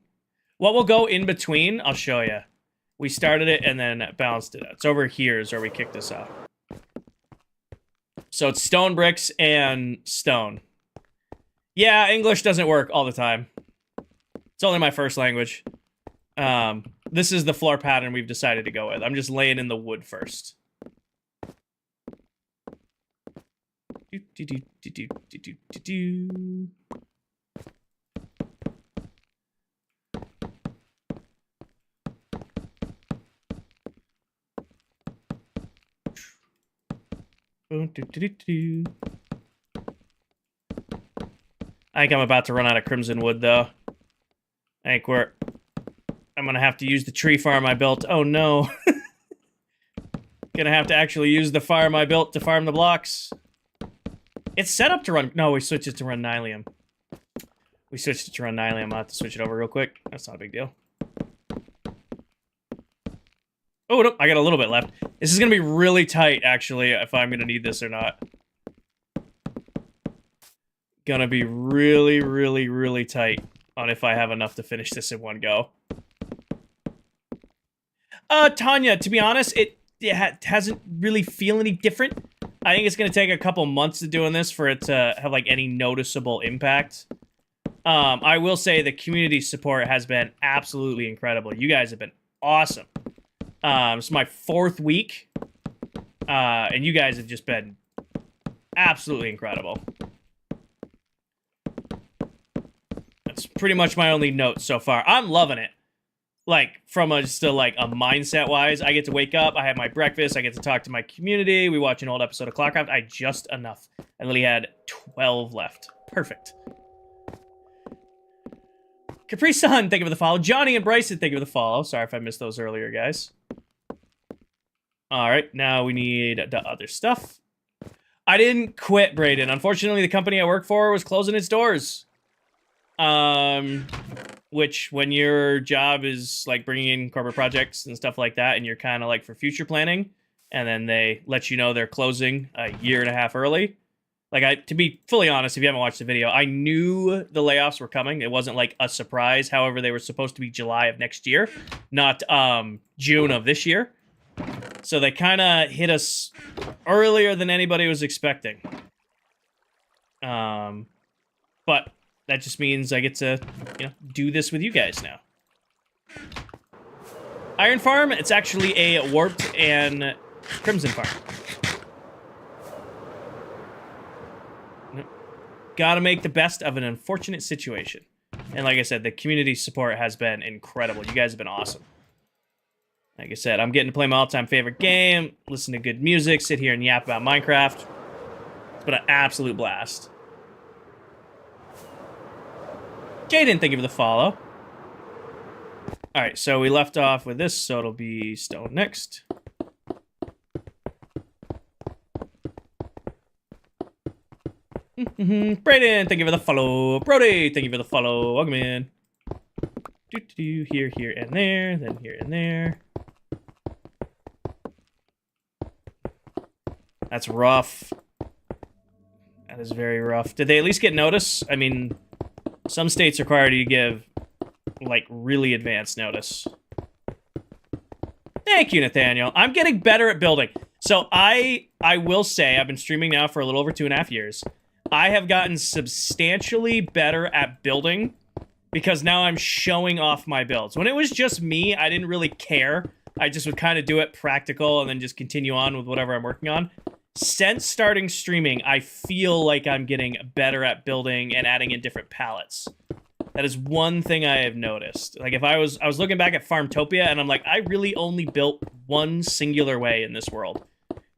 What will go in between? I'll show you. We started it and then balanced it out. It's over here is where we kicked this off. So it's stone bricks and stone. Yeah, English doesn't work all the time. It's only my first language. This is the floor pattern we've decided to go with. I'm just laying in the wood first. I think I'm about to run out of crimson wood, though. I think I'm gonna have to use the tree farm I built. Oh, no. Gonna have to actually use the farm I built to farm the blocks. It's set up to run... No, we switched it to run Nylium. I'll have to switch it over real quick. That's not a big deal. Oh, no, I got a little bit left. This is gonna be really tight, actually, if I'm gonna need this or not. gonna be really, really, really tight on if I have enough to finish this in one go. Tanya, to be honest, it hasn't really feel any different. I think it's gonna take a couple months of doing this for it to have like any noticeable impact. I will say the community support has been absolutely incredible. You guys have been awesome. It's my 4th week, and you guys have just been absolutely incredible. That's pretty much my only note so far. I'm loving it. Like, from a mindset-wise, I get to wake up, I have my breakfast, I get to talk to my community, we watch an old episode of ClockCraft. I just enough. I literally had 12 left. Perfect. Capri Sun, thank you for the follow. Johnny and Bryson, thank you for the follow. Sorry if I missed those earlier, guys. Alright, now we need the other stuff. I didn't quit, Brayden. Unfortunately, the company I work for was closing its doors. Which, when your job is, like, bringing in corporate projects and stuff like that, and you're kind of, like, for future planning, and then they let you know they're closing a year and a half early. Like, to be fully honest, if you haven't watched the video, I knew the layoffs were coming. It wasn't, like, a surprise. However, they were supposed to be July of next year, not, June of this year. So they kind of hit us earlier than anybody was expecting. But that just means I get to, do this with you guys now. Iron Farm, it's actually a Warped and Crimson Farm. Gotta make the best of an unfortunate situation. And like I said, the community support has been incredible. You guys have been awesome. Like I said, I'm getting to play my all-time favorite game, listen to good music, sit here and yap about Minecraft. It's been an absolute blast. Jaden, thank you for the follow. Alright, so we left off with this, so it'll be stone next. Brayden, thank you for the follow. Brody, thank you for the follow. Welcome in. Here, here, and there, then here and there. That's rough. That is very rough. Did they at least get notice? I mean, some states require you to give, like, really advanced notice. Thank you, Nathaniel. I'm getting better at building. So I will say, I've been streaming now for a little over 2.5 years. I have gotten substantially better at building because now I'm showing off my builds. When it was just me, I didn't really care. I just would kind of do it practical and then just continue on with whatever I'm working on. Since starting streaming, I feel like I'm getting better at building and adding in different palettes. That is one thing I have noticed. Like, if I was looking back at Farmtopia, and I'm like, I really only built one singular way in this world.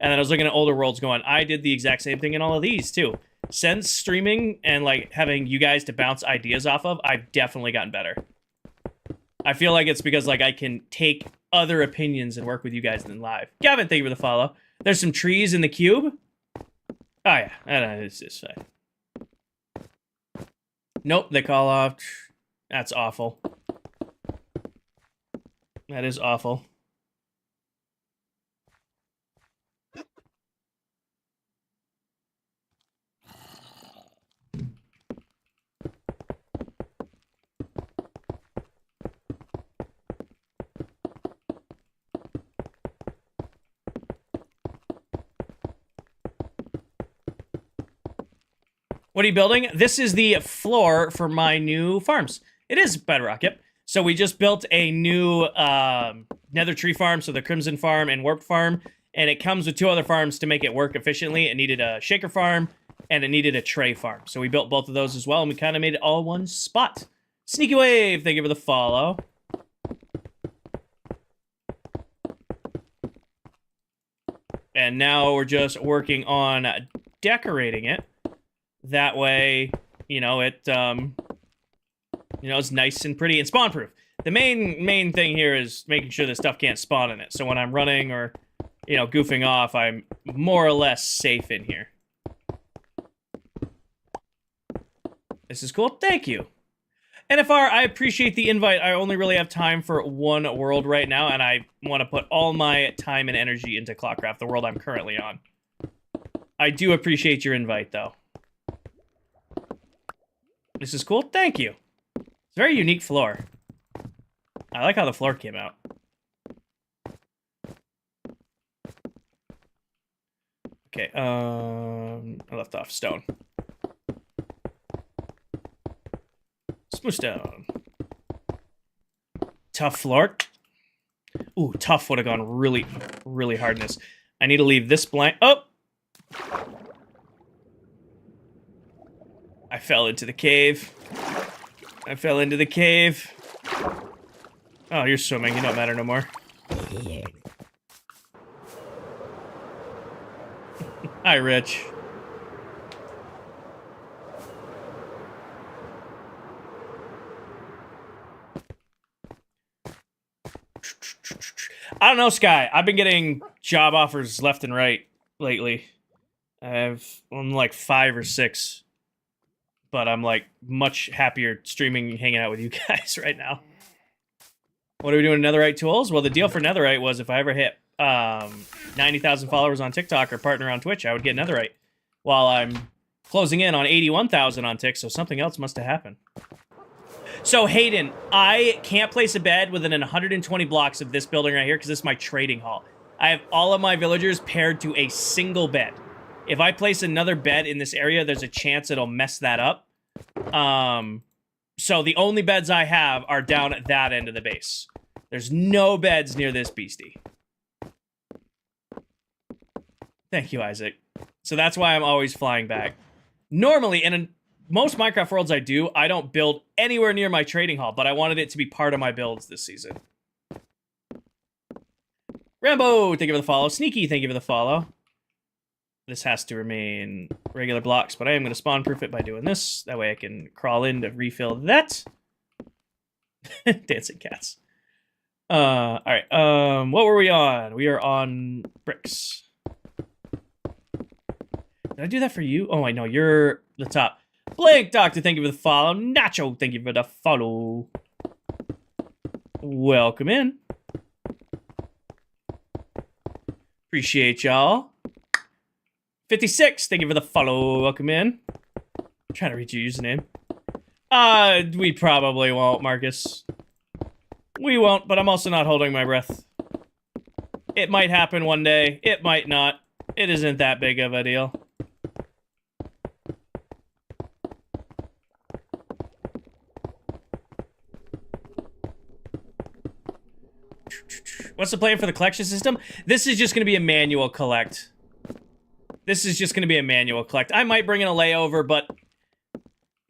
And then I was looking at older worlds going, I did the exact same thing in all of these, too. Since streaming and, like, having you guys to bounce ideas off of, I've definitely gotten better. I feel like it's because, like, I can take other opinions and work with you guys in live. Gavin, thank you for the follow. There's some trees in the cube. Oh, yeah. It's fine. Nope, they call off. That's awful. That is awful. What are you building? This is the floor for my new farms. It is bedrock, yep. So we just built a new nether tree farm, so the Crimson Farm and Warped Farm, and it comes with 2 other farms to make it work efficiently. It needed a shaker farm, and it needed a tray farm. So we built both of those as well, and we kind of made it all one spot. Sneaky Wave, thank you for the follow. And now we're just working on decorating it. That way, it's nice and pretty and spawn-proof. The main thing here is making sure that stuff can't spawn in it. So when I'm running or, goofing off, I'm more or less safe in here. This is cool. Thank you. NFR, I appreciate the invite. I only really have time for one world right now, and I want to put all my time and energy into ClockCraft, the world I'm currently on. I do appreciate your invite, though. This is cool. Thank you. It's a very unique floor. I like how the floor came out. Okay, I left off stone. Smooth stone. Tough floor. Ooh, tough would have gone really, really hardness. I need to leave this blank. Oh! I fell into the cave. I fell into the cave. Oh, you're swimming. You don't matter no more. Hi, Rich. I don't know, Sky. I've been getting job offers left and right lately. I'm like 5 or 6. But I'm like much happier streaming and hanging out with you guys right now. What are we doing with Netherite tools? Well, the deal for Netherite was if I ever hit 90,000 followers on TikTok or partner on Twitch, I would get Netherite. While I'm closing in on 81,000 on Tik, so something else must have happened. So, Hayden, I can't place a bed within 120 blocks of this building right here because this is my trading hall. I have all of my villagers paired to a single bed. If I place another bed in this area, there's a chance it'll mess that up. So the only beds I have are down at that end of the base. There's no beds near this beastie. Thank you, Isaac. So that's why I'm always flying back. Normally, in most Minecraft worlds I do, I don't build anywhere near my trading hall, but I wanted it to be part of my builds this season. Rambo, thank you for the follow. Sneaky, thank you for the follow. This has to remain regular blocks, but I am going to spawn-proof it by doing this. That way I can crawl in to refill that. Dancing cats. Alright, what were we on? We are on bricks. Did I do that for you? Oh, I know, you're the top. Blake Doctor, thank you for the follow. Nacho, thank you for the follow. Welcome in. Appreciate y'all. 56, thank you for the follow. Welcome in. I'm trying to read your username. We probably won't, Marcus. We won't, but I'm also not holding my breath. It might happen one day. It might not. It isn't that big of a deal. What's the plan for the collection system? This is just going to be a manual collect. This is just going to be a manual collect. I might bring in a layover, but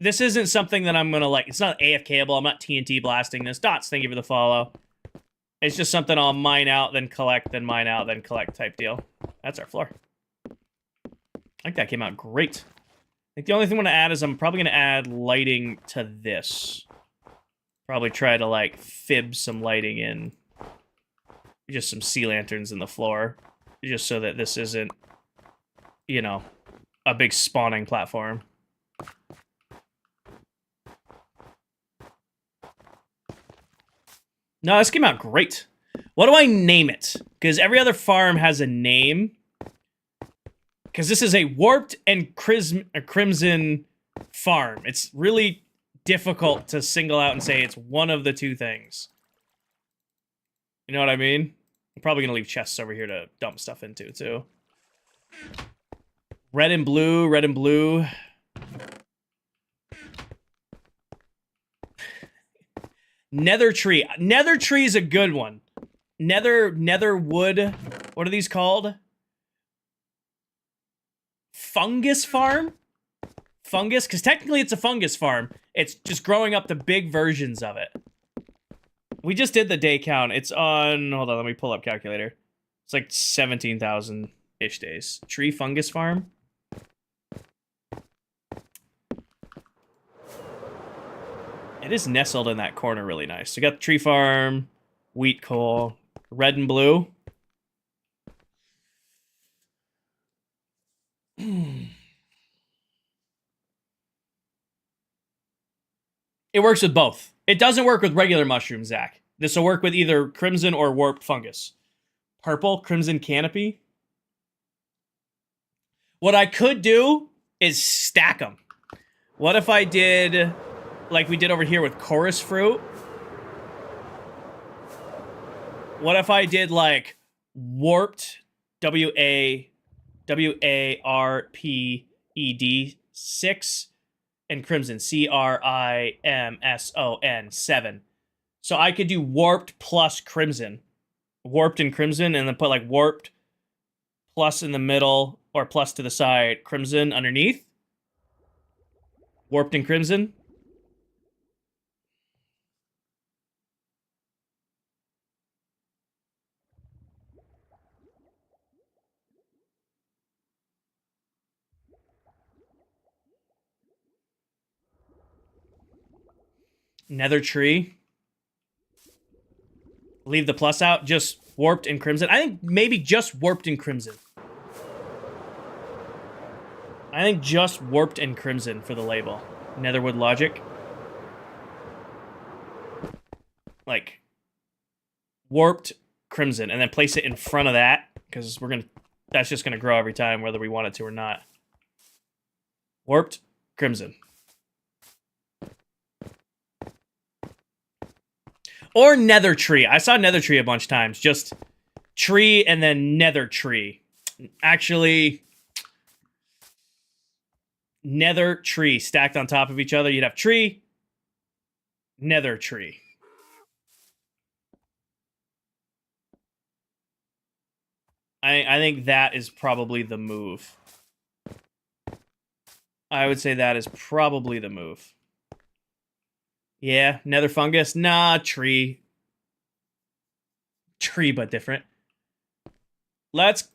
this isn't something that I'm going to like. It's not AFKable. I'm not TNT blasting this. Dots, thank you for the follow. It's just something I'll mine out, then collect, then mine out, then collect type deal. That's our floor. I think that came out great. I think the only thing I'm going to add is I'm probably going to add lighting to this. Probably try to like fib some lighting in. Just some sea lanterns in the floor. Just so that this isn't, you know, a big spawning platform. No, this came out great. What do I name it? Because every other farm has a name. Because this is a warped and crimson farm. It's really difficult to single out and say it's one of the two things. You know what I mean? I'm probably going to leave chests over here to dump stuff into, too. Red and blue, red and blue. Nether tree. Nether tree is a good one. Nether wood. What are these called? Fungus farm? Fungus? Because technically it's a fungus farm. It's just growing up the big versions of it. We just did the day count. It's on... Hold on, let me pull up calculator. It's like 17,000-ish days. Tree fungus farm? It is nestled in that corner really nice. So we got the tree farm, wheat coal, red and blue. It works with both. It doesn't work with regular mushrooms, Zach. This will work with either crimson or warped fungus. Purple, crimson canopy. What I could do is stack them. What if I did like we did over here with chorus fruit? What if I did like warped WARPED 6 and crimson CRIMSON 7? So I could do warped plus crimson, warped and crimson, and then put like warped plus in the middle or plus to the side, crimson underneath. Warped and crimson. Nether tree. Leave the plus out. Just warped and crimson. I think maybe just warped and crimson. I think just warped and crimson for the label. Netherwood logic. Like warped crimson, and then place it in front of that because that's just gonna grow every time whether we want it to or not. Warped crimson. Or nether tree. I saw nether tree a bunch of times. Just tree and then nether tree. Actually, nether tree stacked on top of each other. You'd have tree, nether tree. I think that is probably the move. I would say that is probably the move. Yeah, nether fungus. Nah, tree. Tree, but different. Let's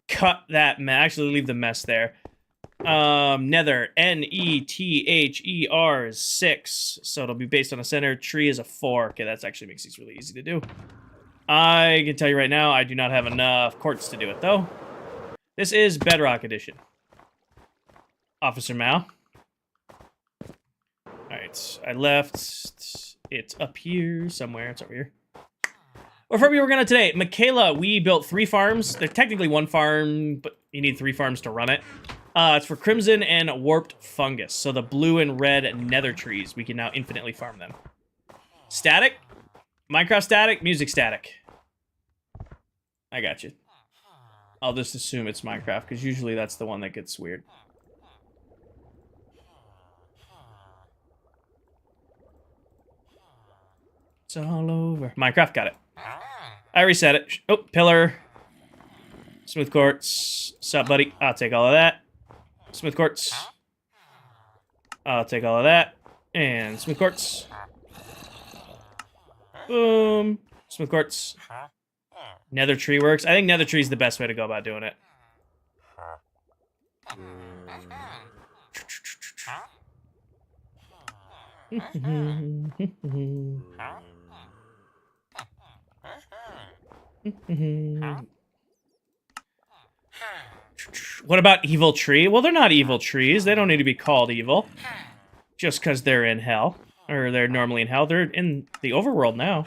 cut that mess. Actually, leave the mess there. Nether. NETHER is 6. So it'll be based on a center. Tree is a 4. Okay, that actually makes these really easy to do. I can tell you right now, I do not have enough quartz to do it, though. This is Bedrock Edition. Officer Mao. Alright, I left it up here somewhere. It's over here. What farm are we working on today? Michaela, we built 3 farms. They're technically 1 farm, but you need 3 farms to run it. It's for Crimson and Warped Fungus. So the blue and red nether trees, we can now infinitely farm them. Static? Minecraft static? Music static. I got you. I'll just assume it's Minecraft, because usually that's the one that gets weird. It's all over. Minecraft, got it. I reset it. Oh, pillar. Smooth quartz. Sup, buddy? I'll take all of that. Smooth quartz. I'll take all of that. And smooth quartz. Boom. Smooth quartz. Nether tree works. I think nether tree is the best way to go about doing it. What about evil tree? Well, they're not evil trees. They don't need to be called evil. Just because they're in hell. Or they're normally in hell. They're in the overworld now.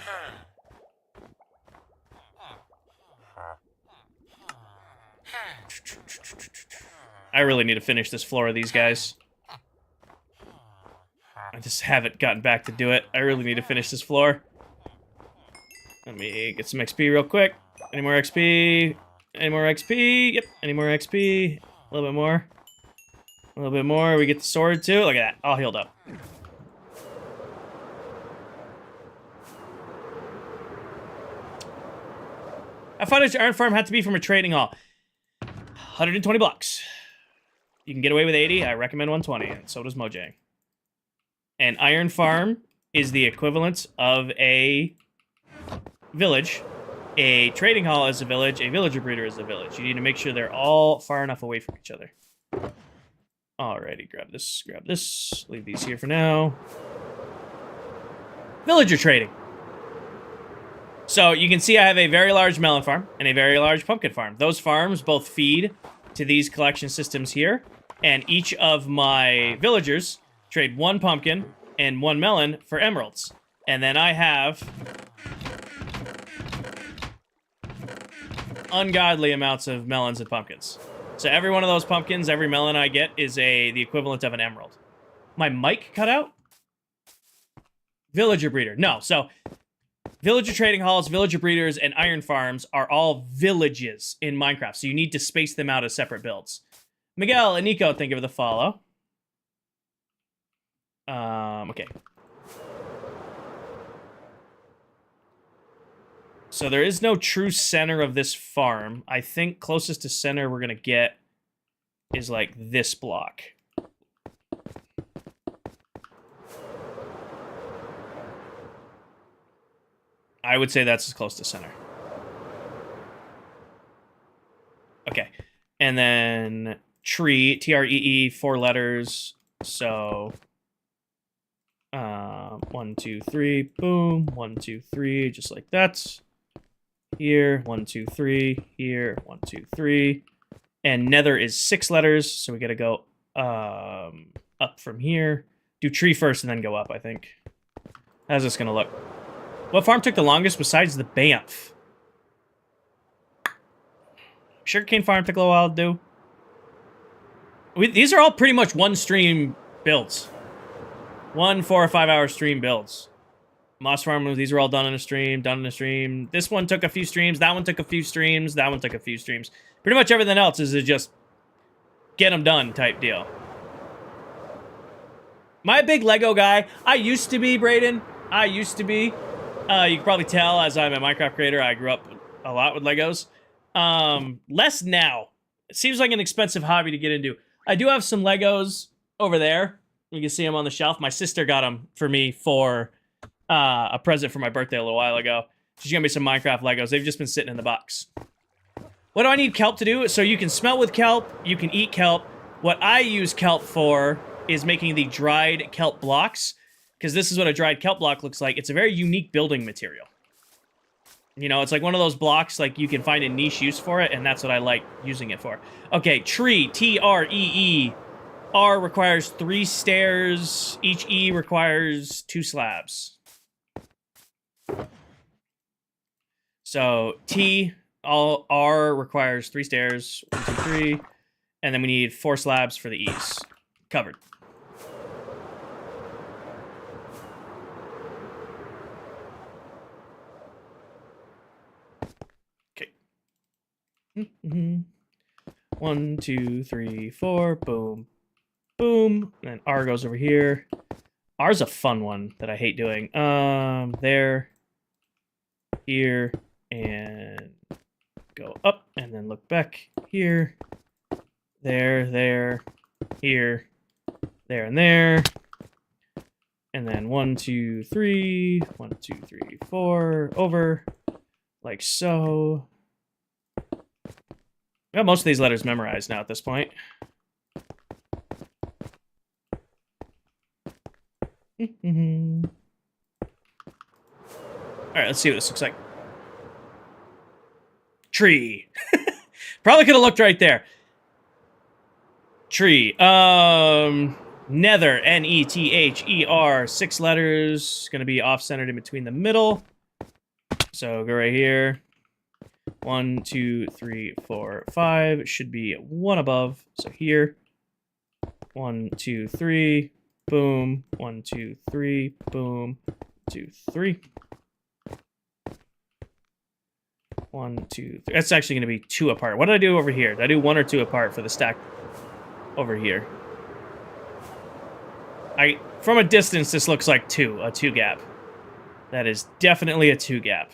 I really need to finish this floor of these guys. I just haven't gotten back to do it. I really need to finish this floor. Let me get some XP real quick. Any more XP? Any more XP? Yep. Any more XP? A little bit more. A little bit more. We get the sword too. Look at that. All healed up. How far does your iron farm have to be from a trading hall? 120 blocks. You can get away with 80. I recommend 120, and so does Mojang. An iron farm is the equivalent of a village. A trading hall is a village. A villager breeder is a village. You need to make sure they're all far enough away from each other. Alrighty, grab this, grab this. Leave these here for now. Villager trading. So you can see I have a very large melon farm and a very large pumpkin farm. Those farms both feed to these collection systems here. And each of my villagers trade 1 pumpkin and 1 melon for emeralds. And then I have ungodly amounts of melons and pumpkins. So every one of those pumpkins, every melon I get is the equivalent of an emerald. My mic cut out? Villager breeder. No, so villager trading halls, villager breeders, and iron farms are all villages in Minecraft, so you need to space them out as separate builds. Miguel and Nico, thank you for the follow. Okay. So there is no true center of this farm. I think closest to center we're gonna get is like this block. I would say that's as close to center. Okay. And then tree, T-R-E-E, 4 letters. So 1, 2, 3, boom. 1, 2, 3, just like that. Here, 1, 2, 3, here, 1, 2, 3. And nether is 6 letters, so we gotta go up from here. Do tree first and then go up, I think. How's this gonna look? What farm took the longest besides the Banff? Sugarcane farm took a little while to do. These are all pretty much one stream builds. 1 4 or 5 hour stream builds. Moss farm, these are all done in a stream, This one took a few streams, that one took a few streams, that one took a few streams. Pretty much everything else is just get them done type deal. My big Lego guy, I used to be, Brayden. I used to be. You can probably tell as I'm a Minecraft creator, I grew up a lot with Legos. Less now. It seems like an expensive hobby to get into. I do have some Legos over there. You can see them on the shelf. My sister got them for me for a present for my birthday a little while ago. She's gonna be some Minecraft Legos. They've just been sitting in the box. What do I need kelp to do? So you can smelt with kelp, you can eat kelp. What I use kelp for is making the dried kelp blocks, because this is what a dried kelp block looks like. It's a very unique building material. You know, it's like one of those blocks, like you can find a niche use for it, and that's what I like using it for. Okay, tree, T-R-E-E. R requires 3 stairs. Each E requires 2 slabs. So T, all R requires 3 stairs. 1, 2, 3. And then we need 4 slabs for the E's. Covered. Okay. 1, 2, 3, 4. Boom. Boom. And then R goes over here. R's a fun one that I hate doing. There. Here. And go up. And then look back. Here. There. There. Here. There and there. And then 1, 2, 3. 1, 2, 3, 4. Over. Like so. I got most of these letters memorized now at this point. Alright, let's see what this looks like. Tree. Probably could have looked right there. Tree. Nether. N-E-T-H-E-R. 6 letters. Gonna be off-centered in between the middle. So go right here. 1, 2, 3, 4, 5. It should be 1 above. So here. 1, 2, 3. Boom. 1, 2, 3. Boom. 2, 3. 1, 2, 3. That's actually going to be 2 apart. What did I do over here? Did I do 1 or 2 apart for the stack over here? From a distance, this looks like 2, a 2 gap. That is definitely a 2 gap.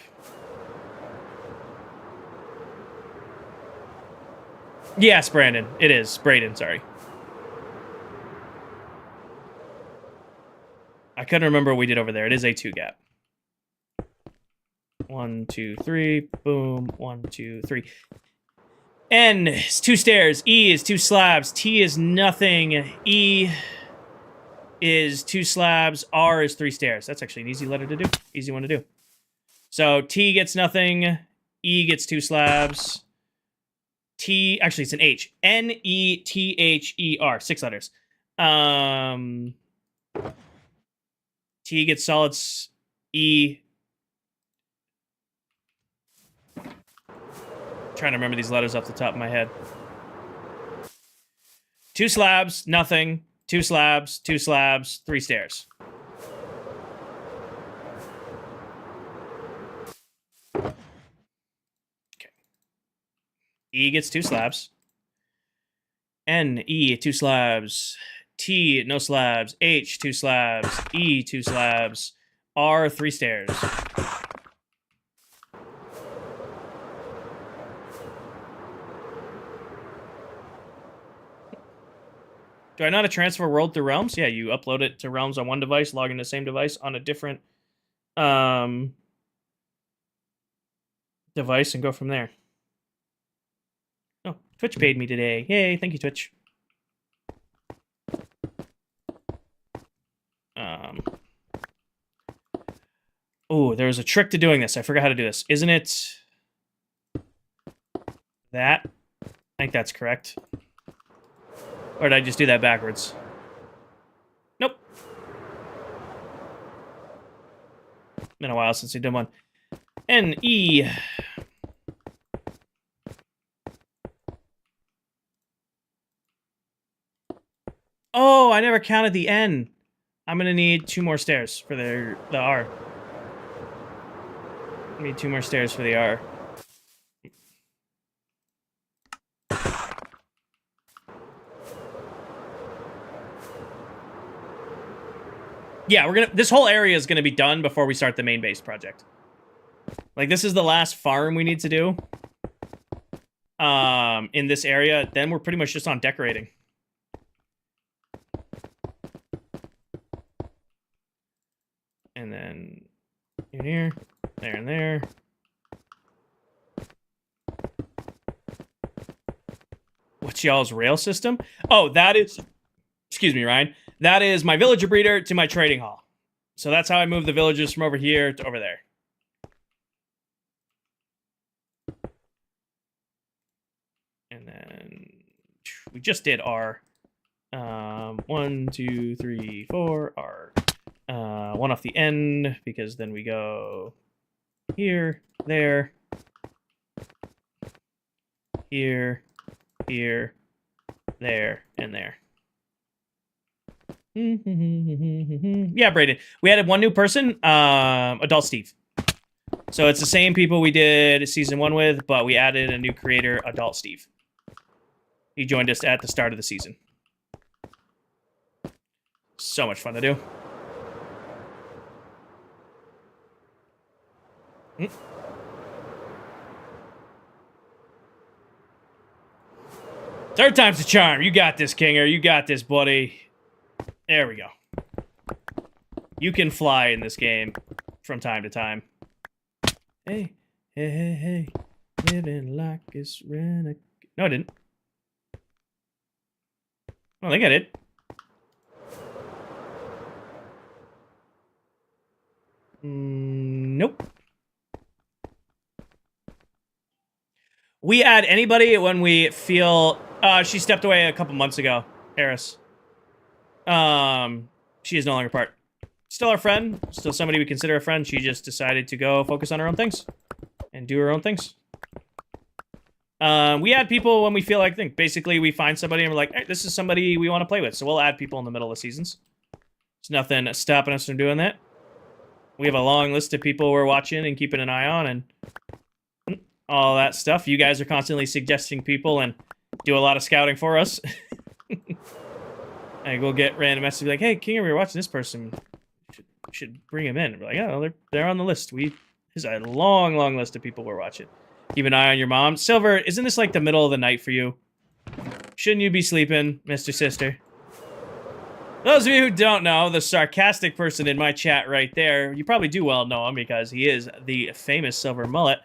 Yes, Brandon. It is. Brayden, sorry. I couldn't remember what we did over there. It is a 2 gap. 1, 2, 3. Boom. 1, 2, 3. N is 2 stairs. E is 2 slabs. T is nothing. E is 2 slabs. R is 3 stairs. That's actually an easy letter to do. Easy one to do. So T gets nothing. E gets 2 slabs. T, actually it's an H. N-E-T-H-E-R. 6 letters. T gets solids. E. Trying to remember these letters off the top of my head. 2 slabs, nothing. 2 slabs, 2 slabs, 3 stairs. Okay. E gets 2 slabs. N, E, 2 slabs. T, no slabs. H, 2 slabs. E, 2 slabs. R, 3 stairs. Do I know how to transfer world through realms? Yeah, you upload it to realms on one device, log into the same device on a different device, and go from there. Oh, Twitch paid me today. Yay, thank you, Twitch. Oh, there's a trick to doing this. I forgot how to do this. Isn't it that? I think that's correct. Or did I just do that backwards? Nope. Been a while since we did one. N-E. Oh, I never counted the N. I'm gonna need 2 more stairs for the R. I need 2 more stairs for the R. Yeah, we're gonna. This whole area is gonna be done before we start the main base project. Like, this is the last farm we need to do. In this area, then we're pretty much just on decorating. And then in here, there, and there. What's y'all's rail system? Oh, that is... Excuse me, Ryan. That is my villager breeder to my trading hall. So that's how I move the villagers from over here to over there. And then we just did R. 1, 2, 3, 4, R. 1 off the end, because then we go here, there, here, here, there, and there. Yeah, Brayden. We added 1 new person, Adult Steve. So it's the same people we did season 1 with, but we added a new creator, Adult Steve. He joined us at the start of the season. So much fun to do. Third time's the charm. You got this, Kinger. You got this, buddy. There we go. You can fly in this game from time to time. Hey, hey, hey, hey. Living like it's renegade. No, I didn't. I don't think I did. Nope. We add anybody when we feel... she stepped away a couple months ago, Eris. She is no longer part. Still our friend. Still somebody we consider a friend. She just decided to go focus on her own things. And do her own things. We add people when we feel like... Basically, we find somebody and we're like, hey, this is somebody we want to play with. So we'll add people in the middle of seasons. There's nothing stopping us from doing that. We have a long list of people we're watching and keeping an eye on and all that stuff. You guys are constantly suggesting people and do a lot of scouting for us. And we'll get random messages like, hey, King, we were watching this person. Should bring him in. We're like, oh, they're on the list. There's a long, long list of people we're watching. Keep an eye on your mom. Silver, isn't this like the middle of the night for you? Shouldn't you be sleeping, Mr. Sister? Those of you who don't know, the sarcastic person in my chat right there, you probably do well know him because he is the famous Silver Mullet.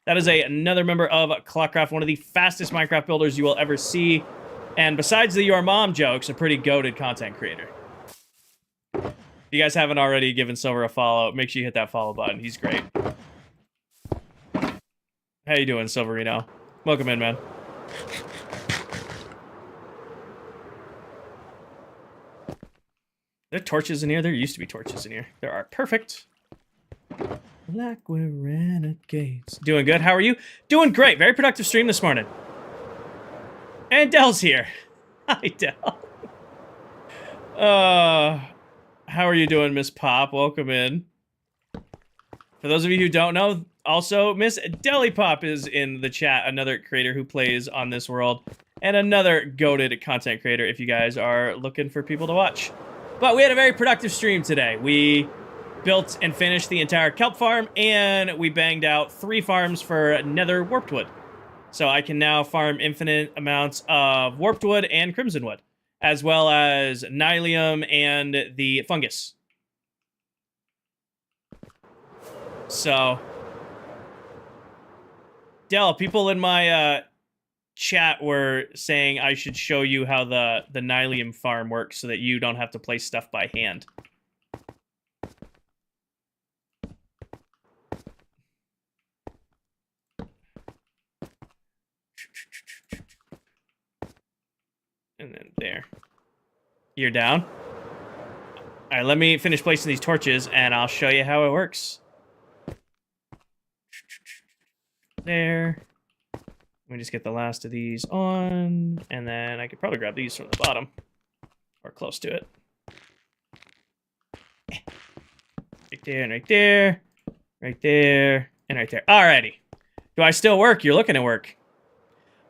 That is another member of ClockCraft, one of the fastest Minecraft builders you will ever see. And besides the Your Mom jokes, a pretty goated content creator. If you guys haven't already given Silver a follow, make sure you hit that follow button. He's great. How you doing, Silverino? Welcome in, man. There are torches in here? There used to be torches in here. There are. Perfect. Like we're renegades. Doing good. How are you? Doing great. Very productive stream this morning. And Dell's here. Hi, Dell. How are you doing, Miss Pop? Welcome in. For those of you who don't know, also, Miss Deli Pop is in the chat, another creator who plays on this world, and another goated content creator if you guys are looking for people to watch. But we had a very productive stream today. We built and finished the entire kelp farm, and we banged out 3 farms for nether warped wood. So I can now farm infinite amounts of warped wood and crimson wood, as well as nylium and the fungus. So, Del, people in my chat were saying I should show you how the nylium farm works so that you don't have to place stuff by hand. And then there. You're down? Alright, let me finish placing these torches, and I'll show you how it works. There. Let me just get the last of these on, and then I could probably grab these from the bottom. Or close to it. Right there, and right there. Right there, and right there. Alrighty. Do I still work? You're looking at work.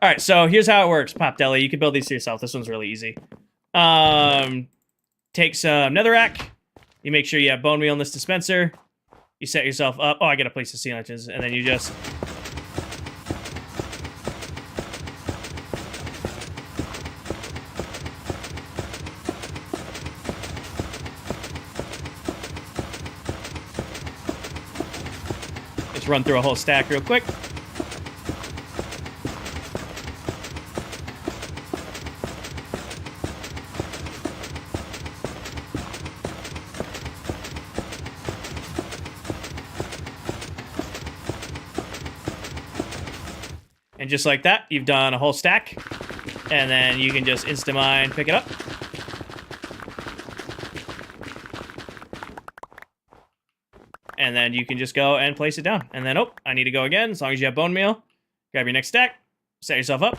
Alright, so here's how it works, Pop Deli. You can build these to yourself. This one's really easy. Take some netherrack. You make sure you have bone meal in this dispenser. You set yourself up. Oh, I gotta place the sea lanterns. And then you just... just run through a whole stack real quick. And just like that, you've done a whole stack. And then you can just insta-mine, pick it up. And then you can just go and place it down. And then, oh, I need to go again. As long as you have bone meal, grab your next stack, set yourself up.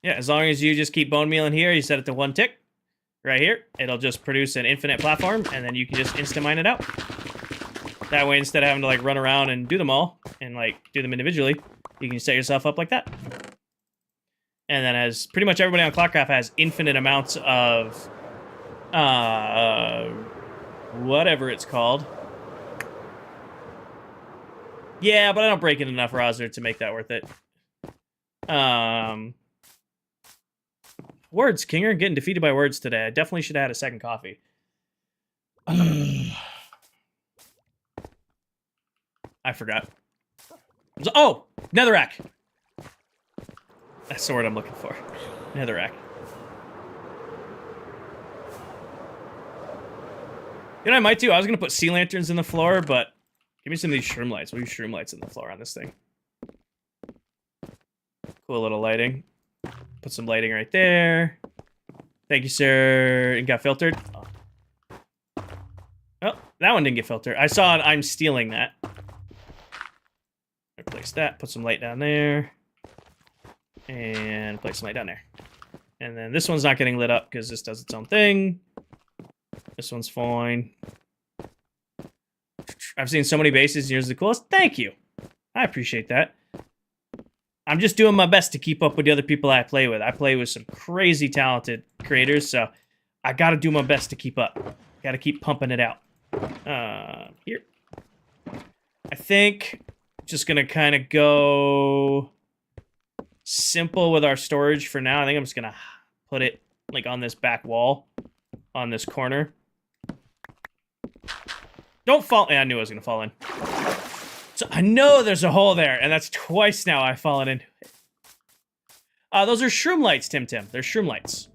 Yeah, as long as you just keep bone meal in here, you set it to 1 tick. Right here, it'll just produce an infinite platform, and then you can just insta-mine it out. That way, instead of having to, like, run around and do them all, and, like, do them individually, you can set yourself up like that. And then as pretty much everybody on ClockCraft has infinite amounts of, whatever it's called. Yeah, but I don't break in enough roster to make that worth it. Words, Kinger, getting defeated by words today. I definitely should have had a second coffee. I forgot. Oh! Netherrack! That's the word I'm looking for. Netherrack. You know what I might do? I was going to put sea lanterns in the floor, but give me some of these shroom lights. We'll use shroom lights in the floor on this thing. Cool little lighting. Put some lighting right there. Thank you, sir. It got filtered. Oh, that one didn't get filtered. I saw it. I'm stealing that. Replace that. Put some light down there. And place some light down there. And then this one's not getting lit up because this does its own thing. This one's fine. I've seen so many bases. Yours is the coolest. Thank you. I appreciate that. I'm just doing my best to keep up with the other people I play with. I play with some crazy talented creators, so I gotta do my best to keep up. Gotta keep pumping it out. Here. I think just gonna kind of go simple with our storage for now. I think I'm just gonna put it like on this back wall, on this corner. Don't fall. Yeah, I knew I was gonna fall in. So I know there's a hole there, and that's twice now I've fallen into it. Those are shroom lights, Tim Tim. They're shroom lights.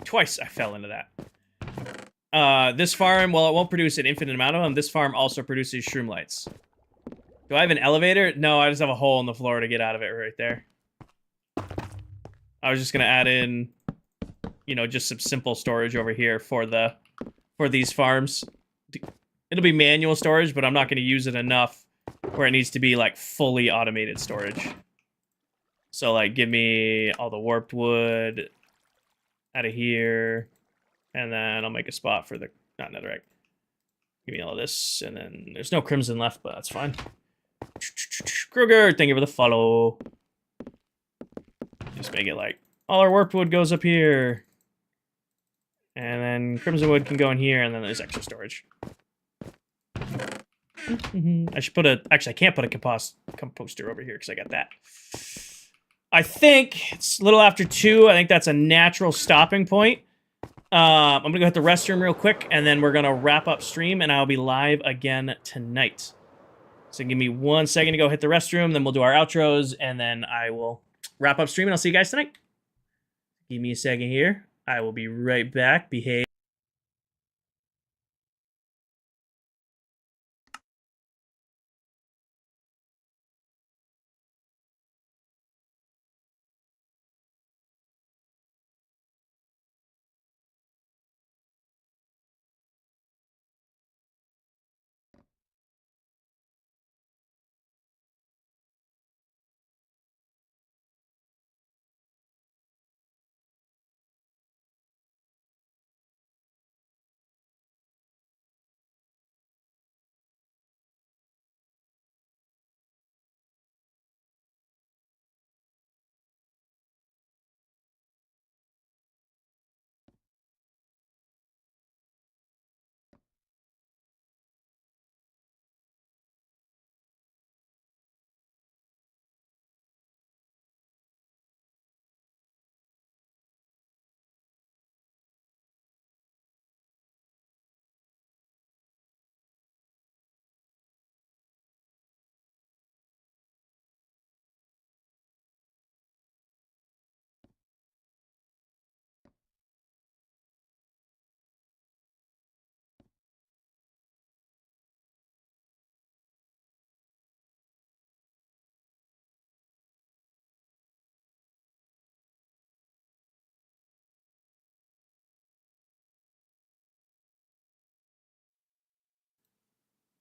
Twice I fell into that. This farm, well, it won't produce an infinite amount of them. This farm also produces shroom lights. Do I have an elevator? No, I just have a hole in the floor to get out of it right there. I was just gonna add in, you know, just some simple storage over here for these farms. It'll be manual storage, but I'm not going to use it enough where it needs to be like fully automated storage. So like give me all the warped wood out of here, and then I'll make a spot for the not netherite. Give me all this, and then there's no crimson left, but that's fine. Kruger, thank you for the follow. Just make it like all our warped wood goes up here, and then crimson wood can go in here, and then there's extra storage. I should put a... Actually, I can't put a composter over here because I got that. I think it's a little after 2. I think that's a natural stopping point. I'm going to go hit the restroom real quick, and then we're going to wrap up stream, and I'll be live again tonight. So give me 1 second to go hit the restroom, then we'll do our outros, and then I will wrap up stream, and I'll see you guys tonight. Give me a second here. I will be right back. Behave.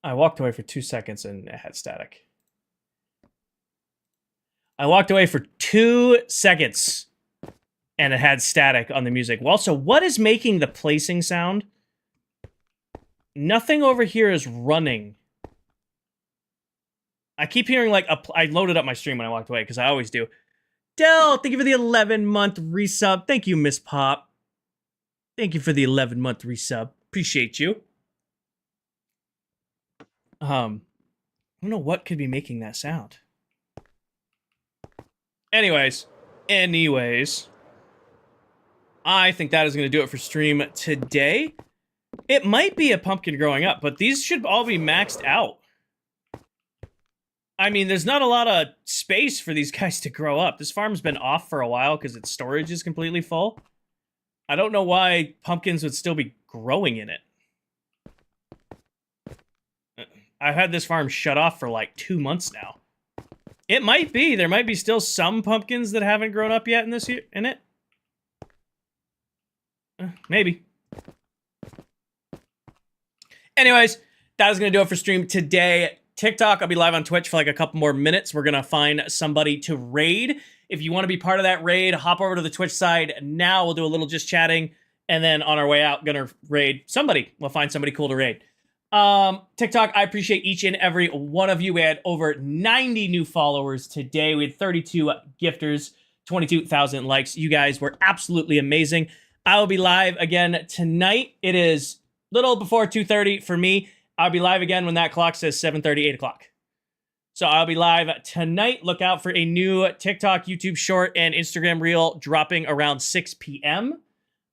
I walked away for 2 seconds and it had static. I walked away for 2 seconds and it had static on the music. Well, so what is making the placing sound? Nothing over here is running. I keep hearing like I loaded up my stream when I walked away because I always do. Del, thank you for the 11-month resub. Thank you, Miss Pop. Thank you for the 11-month resub. Appreciate you. I don't know what could be making that sound. Anyways, I think that is going to do it for stream today. It might be a pumpkin growing up, but these should all be maxed out. I mean, there's not a lot of space for these guys to grow up. This farm's been off for a while because its storage is completely full. I don't know why pumpkins would still be growing in it. I've had this farm shut off for like 2 months now. It might be. There might be still some pumpkins that haven't grown up yet in this year, in it. Maybe. Anyways, that is going to do it for stream today. TikTok, I'll be live on Twitch for like a couple more minutes. We're going to find somebody to raid. If you want to be part of that raid, hop over to the Twitch side now. We'll do a little just chatting. And then on our way out, going to raid somebody. We'll find somebody cool to raid. TikTok, I appreciate each and every one of you. We had over 90 new followers today. We had 32 gifters, 22,000 likes. You guys were absolutely amazing. I will be live again tonight. It is little before 2:30 for me. I'll be live again when that clock says 7:30, 8 o'clock. So I'll be live tonight. Look out for a new TikTok, YouTube short, and Instagram reel dropping around 6 p.m.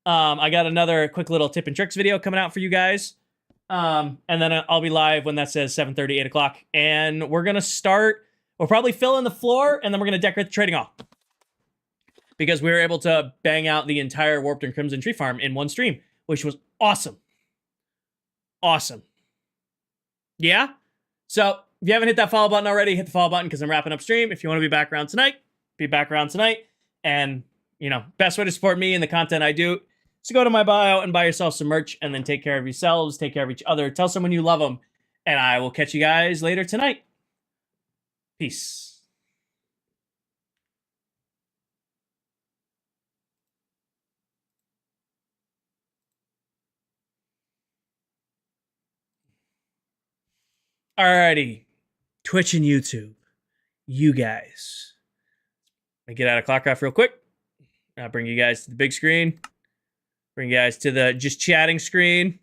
I got another quick little tip and tricks video coming out for you guys. And then I'll be live when that says 7:30, 8 o'clock. And we're going to start, we'll probably fill in the floor, and then we're going to decorate the trading hall. Because we were able to bang out the entire Warped and Crimson Tree Farm in one stream, which was awesome. Awesome. Yeah? So, if you haven't hit that follow button already, hit the follow button because I'm wrapping up stream. If you want to be back around tonight, be back around tonight. And, you know, best way to support me and the content I do So go to my bio and buy yourself some merch, and then take care of yourselves, take care of each other, tell someone you love them, and I will catch you guys later tonight. Peace. Alrighty, Twitch and YouTube, you guys. Let me get out of ClockCraft real quick. I'll bring you guys to the big screen. Bring you guys to the just chatting screen.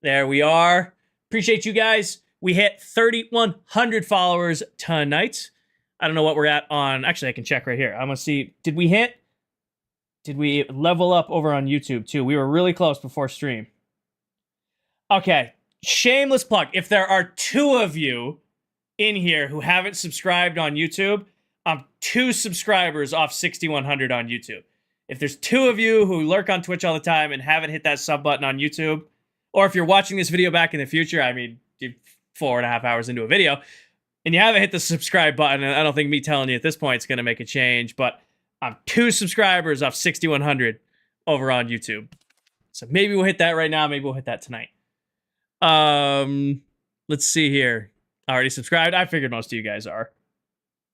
There we are. Appreciate you guys. We hit 3,100 followers tonight. I don't know what we're at on. Actually, I can check right here. I'm going to see. Did we level up over on YouTube too? We were really close before stream. Okay. Shameless plug. If there are 2 of you in here who haven't subscribed on YouTube, I'm 2 subscribers off 6,100 on YouTube. If there's 2 of you who lurk on Twitch all the time and haven't hit that sub button on YouTube, or if you're watching this video back in the future, I mean, 4.5 hours into a video, and you haven't hit the subscribe button, and I don't think me telling you at this point is going to make a change, but I'm 2 subscribers off 6,100 over on YouTube. So maybe we'll hit that right now. Maybe we'll hit that tonight. Let's see here. Already subscribed. I figured most of you guys are.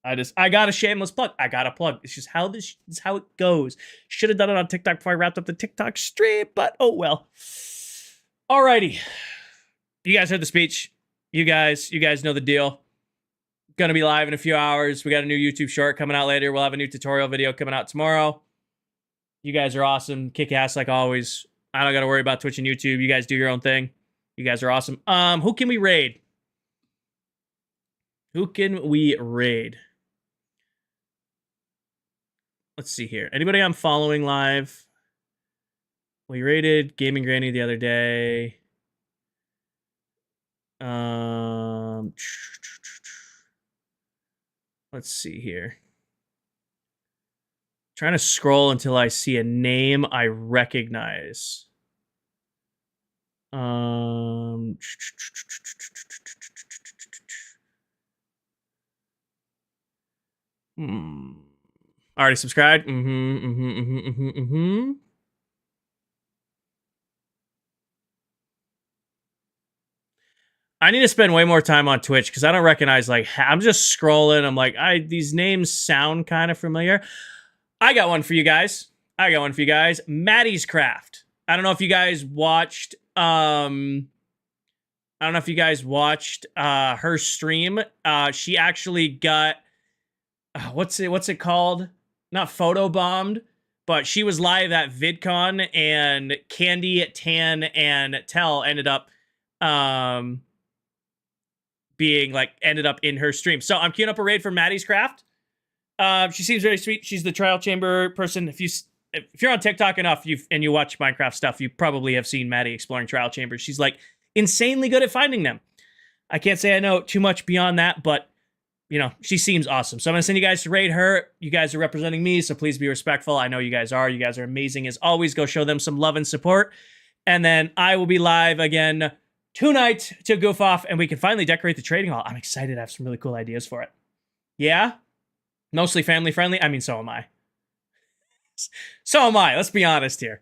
I got a shameless plug. I got a plug. It's just how this is how it goes. Should have done it on TikTok before I wrapped up the TikTok stream, but oh well. Alrighty. You guys heard the speech. You guys know the deal. Gonna be live in a few hours. We got a new YouTube short coming out later. We'll have a new tutorial video coming out tomorrow. You guys are awesome. Kick ass like always. I don't gotta worry about Twitch and YouTube. You guys do your own thing. You guys are awesome. Who can we raid? Who can we raid? Let's see here. Anybody I'm following live? We raided Gaming Granny the other day. Let's see here. Trying to scroll until I see a name I recognize. Already subscribed? I need to spend way more time on Twitch because I don't recognize, like, I'm just scrolling. I'm like, these names sound kind of familiar. I got one for you guys. Maddie's Craft. I don't know if you guys watched, her stream. She actually got, what's it called? Not photobombed, but she was live at VidCon, and Candy, Tan, and Tell ended up ended up in her stream. So I'm queuing up a raid for Maddie's Craft. She seems very sweet. She's the trial chamber person. If you're on TikTok enough, and you watch Minecraft stuff, you probably have seen Maddie exploring trial chambers. She's like insanely good at finding them. I can't say I know too much beyond that, but you know, she seems awesome. So I'm gonna send you guys to raid her. You guys are representing me, so please be respectful. I know you guys are. You guys are amazing as always. Go show them some love and support. And then I will be live again tonight to goof off, and we can finally decorate the trading hall. I'm excited. I have some really cool ideas for it. Yeah? Mostly family friendly? I mean, so am I. So am I. Let's be honest here.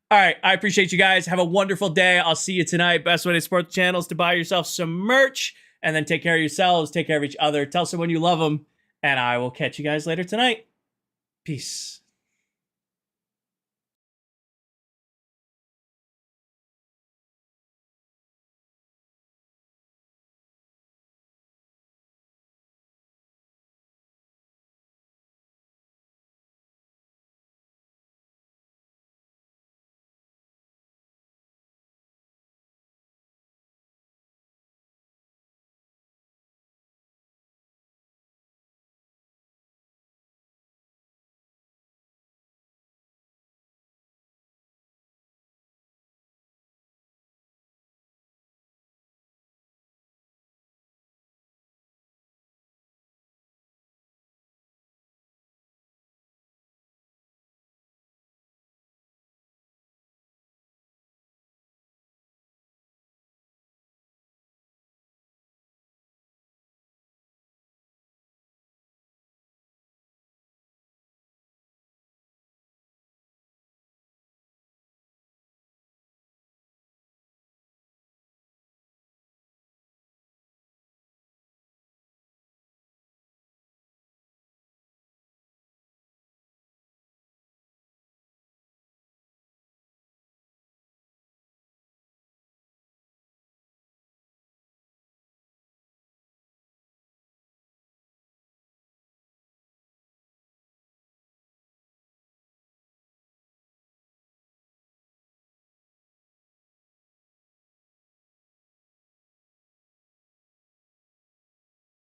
All right. I appreciate you guys. Have a wonderful day. I'll see you tonight. Best way to support the channel is to buy yourself some merch, and then take care of yourselves. Take care of each other. Tell someone you love them. And I will catch you guys later tonight. Peace.